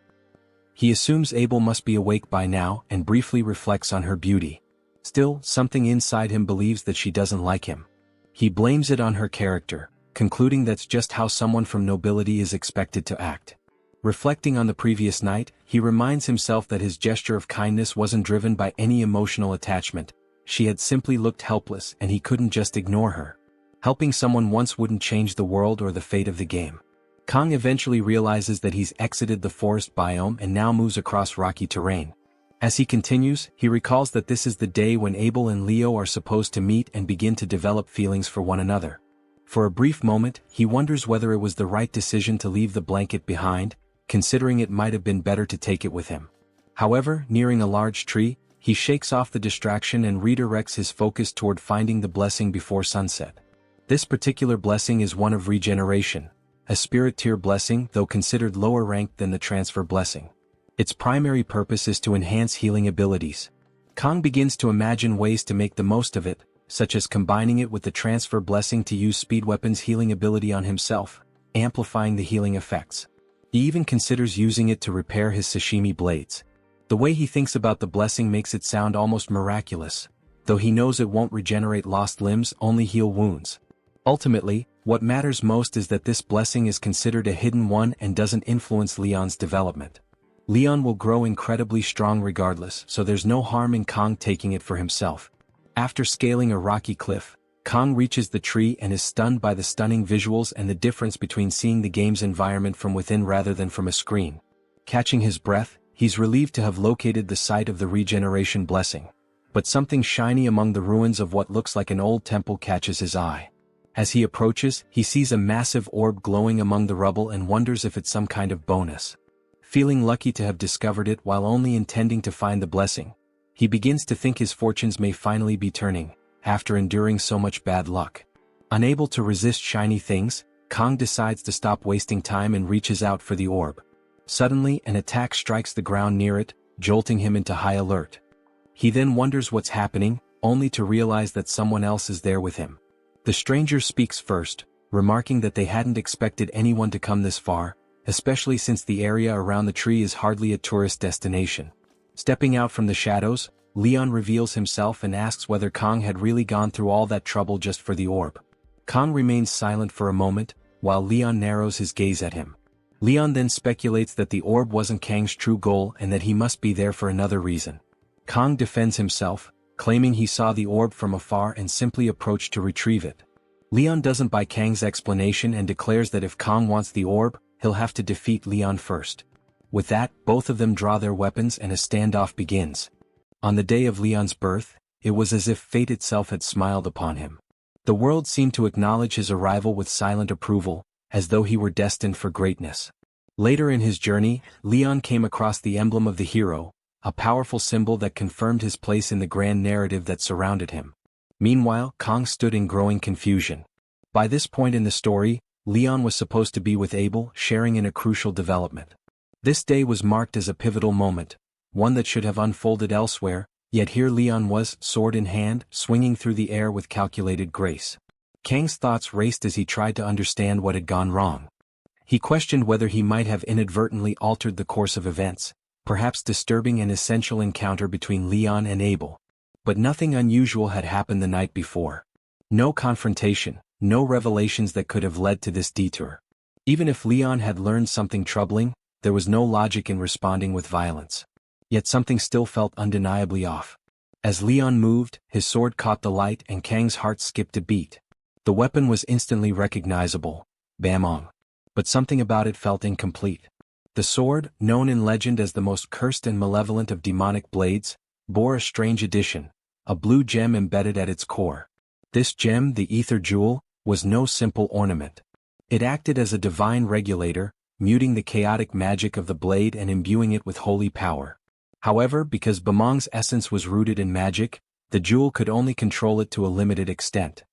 He assumes Abel must be awake by now and briefly reflects on her beauty. Still, something inside him believes that she doesn't like him. He blames it on her character, concluding that's just how someone from nobility is expected to act. Reflecting on the previous night, he reminds himself that his gesture of kindness wasn't driven by any emotional attachment. She had simply looked helpless and he couldn't just ignore her. Helping someone once wouldn't change the world or the fate of the game. Kang eventually realizes that he's exited the forest biome and now moves across rocky terrain. As he continues, he recalls that this is the day when Abel and Leo are supposed to meet and begin to develop feelings for one another. For a brief moment, he wonders whether it was the right decision to leave the blanket behind, considering it might have been better to take it with him. However, nearing a large tree, he shakes off the distraction and redirects his focus toward finding the blessing before sunset. This particular blessing is one of regeneration, a spirit tier blessing though considered lower ranked than the transfer blessing. Its primary purpose is to enhance healing abilities. Kang begins to imagine ways to make the most of it, such as combining it with the transfer blessing to use speed weapons healing ability on himself, amplifying the healing effects. He even considers using it to repair his sashimi blades. The way he thinks about the blessing makes it sound almost miraculous, though he knows it won't regenerate lost limbs, only heal wounds. Ultimately, what matters most is that this blessing is considered a hidden one and doesn't influence Leon's development. Leon will grow incredibly strong regardless, so there's no harm in Kang taking it for himself. After scaling a rocky cliff, Kang reaches the tree and is stunned by the stunning visuals and the difference between seeing the game's environment from within rather than from a screen. Catching his breath, he's relieved to have located the site of the regeneration blessing. But something shiny among the ruins of what looks like an old temple catches his eye. As he approaches, he sees a massive orb glowing among the rubble and wonders if it's some kind of bonus. Feeling lucky to have discovered it while only intending to find the blessing, he begins to think his fortunes may finally be turning, after enduring so much bad luck. Unable to resist shiny things, Kang decides to stop wasting time and reaches out for the orb. Suddenly, an attack strikes the ground near it, jolting him into high alert. He then wonders what's happening, only to realize that someone else is there with him. The stranger speaks first, remarking that they hadn't expected anyone to come this far, especially since the area around the tree is hardly a tourist destination. Stepping out from the shadows, Leon reveals himself and asks whether Kang had really gone through all that trouble just for the orb. Kang remains silent for a moment, while Leon narrows his gaze at him. Leon then speculates that the orb wasn't Kang's true goal and that he must be there for another reason. Kang defends himself, claiming he saw the orb from afar and simply approached to retrieve it. Leon doesn't buy Kang's explanation and declares that if Kang wants the orb, he'll have to defeat Leon first. With that, both of them draw their weapons and a standoff begins. On the day of Leon's birth, it was as if fate itself had smiled upon him. The world seemed to acknowledge his arrival with silent approval, as though he were destined for greatness. Later in his journey, Leon came across the emblem of the hero, a powerful symbol that confirmed his place in the grand narrative that surrounded him. Meanwhile, Kang stood in growing confusion. By this point in the story, Leon was supposed to be with Abel, sharing in a crucial development. This day was marked as a pivotal moment, one that should have unfolded elsewhere, yet here Leon was, sword in hand, swinging through the air with calculated grace. Kang's thoughts raced as he tried to understand what had gone wrong. He questioned whether he might have inadvertently altered the course of events, perhaps disturbing an essential encounter between Leon and Abel. But nothing unusual had happened the night before. No confrontation, no revelations that could have led to this detour. Even if Leon had learned something troubling, there was no logic in responding with violence. Yet something still felt undeniably off. As Leon moved, his sword caught the light and Kang's heart skipped a beat. The weapon was instantly recognizable, Bamong. But something about it felt incomplete. The sword, known in legend as the most cursed and malevolent of demonic blades, bore a strange addition, a blue gem embedded at its core. This gem, the ether jewel, was no simple ornament. It acted as a divine regulator, muting the chaotic magic of the blade and imbuing it with holy power. However, because Bamong's essence was rooted in magic, the jewel could only control it to a limited extent.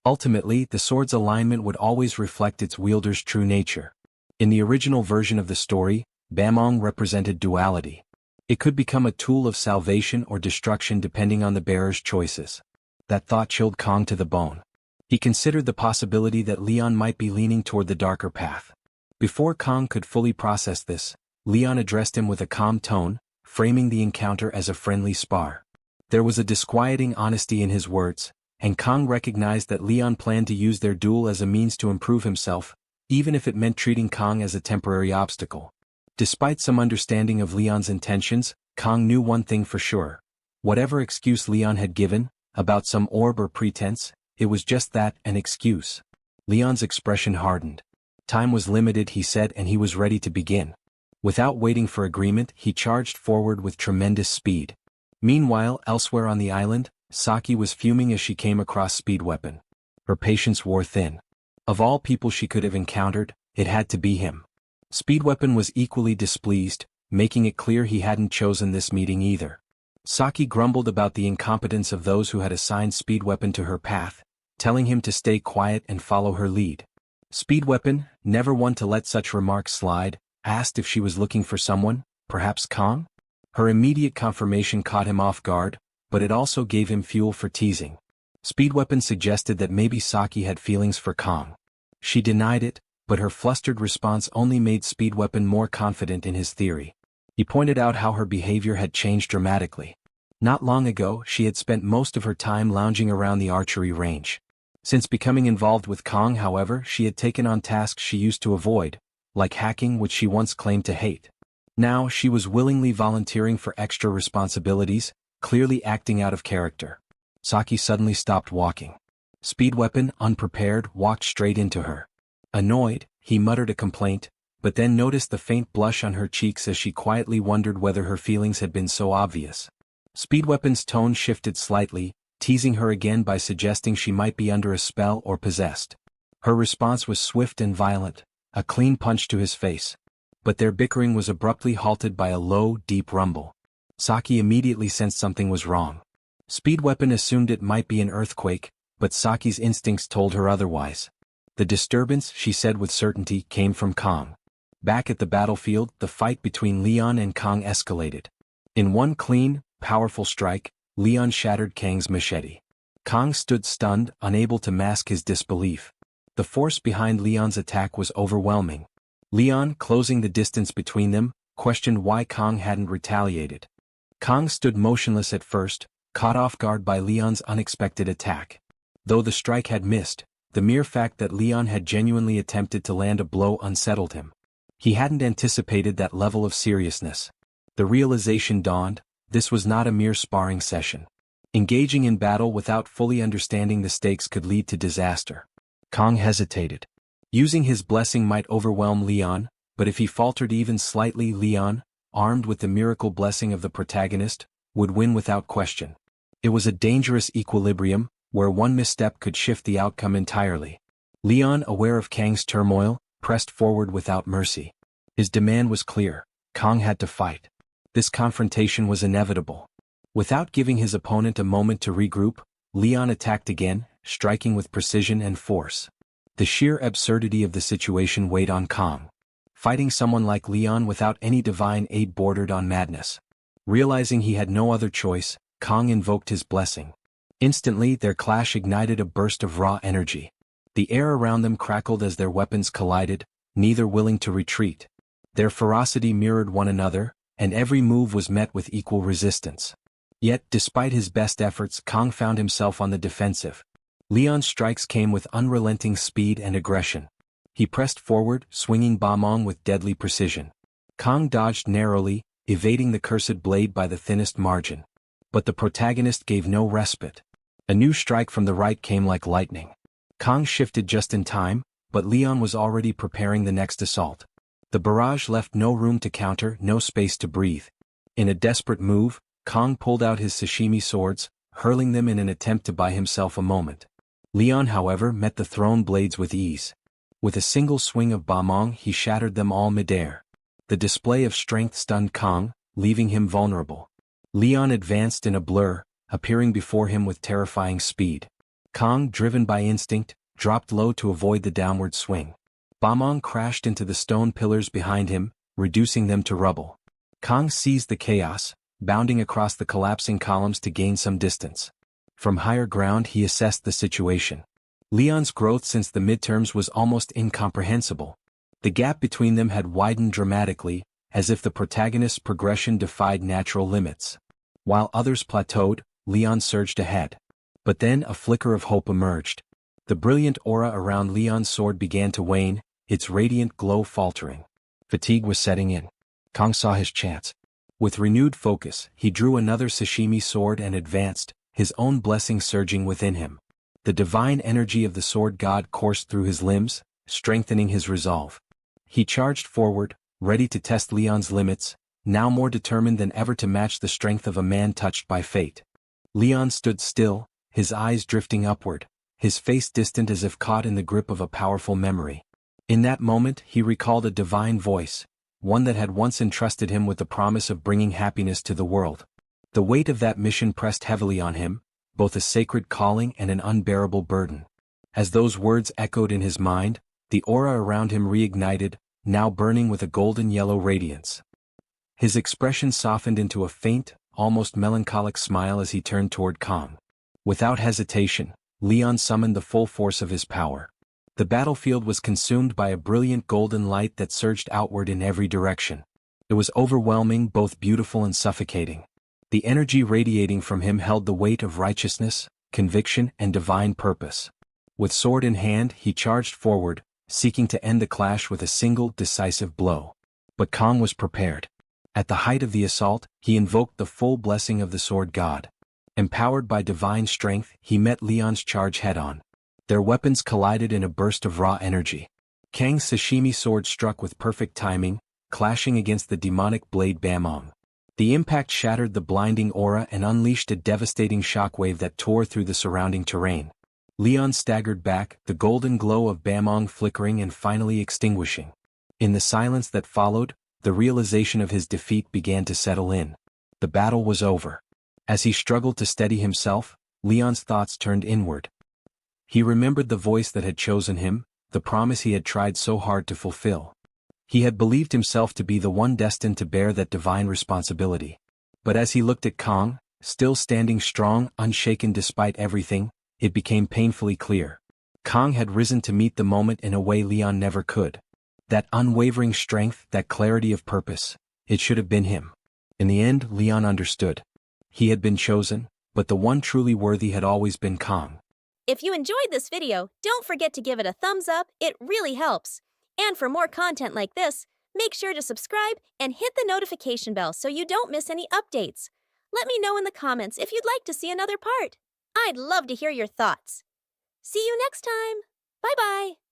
Ultimately, the sword's alignment would always reflect its wielder's true nature. In the original version of the story, Bamong represented duality. It could become a tool of salvation or destruction depending on the bearer's choices. That thought chilled Kong to the bone. He considered the possibility that Leon might be leaning toward the darker path. Before Kong could fully process this, Leon addressed him with a calm tone, framing the encounter as a friendly spar. There was a disquieting honesty in his words, and Kong recognized that Leon planned to use their duel as a means to improve himself, even if it meant treating Kong as a temporary obstacle. Despite some understanding of Leon's intentions, Kong knew one thing for sure. Whatever excuse Leon had given, about some orb or pretense, it was just that, an excuse. Leon's expression hardened. Time was limited, he said, and he was ready to begin. Without waiting for agreement, he charged forward with tremendous speed. Meanwhile, elsewhere on the island, Saki was fuming as she came across Speed Weapon. Her patience wore thin. Of all people she could have encountered, it had to be him. Speed Weapon was equally displeased, making it clear he hadn't chosen this meeting either. Saki grumbled about the incompetence of those who had assigned Speed Weapon to her path, telling him to stay quiet and follow her lead. Speed Weapon, never one to let such remarks slide, asked if she was looking for someone, perhaps Kong? Her immediate confirmation caught him off guard, but it also gave him fuel for teasing. Speed Weapon suggested that maybe Saki had feelings for Kong. She denied it, but her flustered response only made Speed Weapon more confident in his theory. He pointed out how her behavior had changed dramatically. Not long ago, she had spent most of her time lounging around the archery range. Since becoming involved with Kong, however, she had taken on tasks she used to avoid, like hacking, which she once claimed to hate. Now, she was willingly volunteering for extra responsibilities, clearly acting out of character. Saki suddenly stopped walking. Speed Weapon, unprepared, walked straight into her. Annoyed, he muttered a complaint, but then noticed the faint blush on her cheeks as she quietly wondered whether her feelings had been so obvious. Speed Weapon's tone shifted slightly, teasing her again by suggesting she might be under a spell or possessed. Her response was swift and violent, a clean punch to his face. But their bickering was abruptly halted by a low, deep rumble. Saki immediately sensed something was wrong. Speed Weapon assumed it might be an earthquake, but Saki's instincts told her otherwise. The disturbance, she said with certainty, came from Kong. Back at the battlefield, the fight between Leon and Kong escalated. In one clean, powerful strike, Leon shattered Kang's machete. Kong stood stunned, unable to mask his disbelief. The force behind Leon's attack was overwhelming. Leon, closing the distance between them, questioned why Kong hadn't retaliated. Kong stood motionless at first, caught off guard by Leon's unexpected attack. Though the strike had missed, the mere fact that Leon had genuinely attempted to land a blow unsettled him. He hadn't anticipated that level of seriousness. The realization dawned, this was not a mere sparring session. Engaging in battle without fully understanding the stakes could lead to disaster. Kong hesitated. Using his blessing might overwhelm Leon, but if he faltered even slightly, Leon, armed with the miracle blessing of the protagonist, would win without question. It was a dangerous equilibrium, where one misstep could shift the outcome entirely. Leon, aware of Kang's turmoil, pressed forward without mercy. His demand was clear. Kong had to fight. This confrontation was inevitable. Without giving his opponent a moment to regroup, Leon attacked again, striking with precision and force. The sheer absurdity of the situation weighed on Kong. Fighting someone like Leon without any divine aid bordered on madness. Realizing he had no other choice, Kong invoked his blessing. Instantly, their clash ignited a burst of raw energy. The air around them crackled as their weapons collided, neither willing to retreat. Their ferocity mirrored one another, and every move was met with equal resistance. Yet, despite his best efforts, Kong found himself on the defensive. Leon's strikes came with unrelenting speed and aggression. He pressed forward, swinging Bamong with deadly precision. Kong dodged narrowly, evading the cursed blade by the thinnest margin. But the protagonist gave no respite. A new strike from the right came like lightning. Kong shifted just in time, but Leon was already preparing the next assault. The barrage left no room to counter, no space to breathe. In a desperate move, Kong pulled out his sashimi swords, hurling them in an attempt to buy himself a moment. Leon, however, met the thrown blades with ease. With a single swing of Bamong, he shattered them all midair. The display of strength stunned Kong, leaving him vulnerable. Leon advanced in a blur, appearing before him with terrifying speed. Kong, driven by instinct, dropped low to avoid the downward swing. Bamong crashed into the stone pillars behind him, reducing them to rubble. Kang seized the chaos, bounding across the collapsing columns to gain some distance. From higher ground he assessed the situation. Leon's growth since the midterms was almost incomprehensible. The gap between them had widened dramatically, as if the protagonist's progression defied natural limits. While others plateaued, Leon surged ahead. But then a flicker of hope emerged. The brilliant aura around Leon's sword began to wane, its radiant glow faltering. Fatigue was setting in. Kang saw his chance. With renewed focus, he drew another sashimi sword and advanced, his own blessing surging within him. The divine energy of the sword god coursed through his limbs, strengthening his resolve. He charged forward, ready to test Leon's limits, now more determined than ever to match the strength of a man touched by fate. Leon stood still, his eyes drifting upward, his face distant as if caught in the grip of a powerful memory. In that moment he recalled a divine voice, one that had once entrusted him with the promise of bringing happiness to the world. The weight of that mission pressed heavily on him, both a sacred calling and an unbearable burden. As those words echoed in his mind, the aura around him reignited, now burning with a golden yellow radiance. His expression softened into a faint, almost melancholic smile as he turned toward Kang. Without hesitation, Leon summoned the full force of his power. The battlefield was consumed by a brilliant golden light that surged outward in every direction. It was overwhelming, both beautiful and suffocating. The energy radiating from him held the weight of righteousness, conviction, and divine purpose. With sword in hand, he charged forward, seeking to end the clash with a single, decisive blow. But Kang was prepared. At the height of the assault, he invoked the full blessing of the sword god. Empowered by divine strength, he met Leon's charge head-on. Their weapons collided in a burst of raw energy. Kang's sashimi sword struck with perfect timing, clashing against the demonic blade Bamong. The impact shattered the blinding aura and unleashed a devastating shockwave that tore through the surrounding terrain. Leon staggered back, the golden glow of Bamong flickering and finally extinguishing. In the silence that followed, the realization of his defeat began to settle in. The battle was over. As he struggled to steady himself, Leon's thoughts turned inward. He remembered the voice that had chosen him, the promise he had tried so hard to fulfill. He had believed himself to be the one destined to bear that divine responsibility. But as he looked at Kang, still standing strong, unshaken despite everything, it became painfully clear. Kang had risen to meet the moment in a way Leon never could. That unwavering strength, that clarity of purpose, it should have been him. In the end, Leon understood. He had been chosen, but the one truly worthy had always been Kang. If you enjoyed this video, don't forget to give it a thumbs up, it really helps. And for more content like this, make sure to subscribe and hit the notification bell so you don't miss any updates. Let me know in the comments if you'd like to see another part. I'd love to hear your thoughts. See you next time. Bye-bye.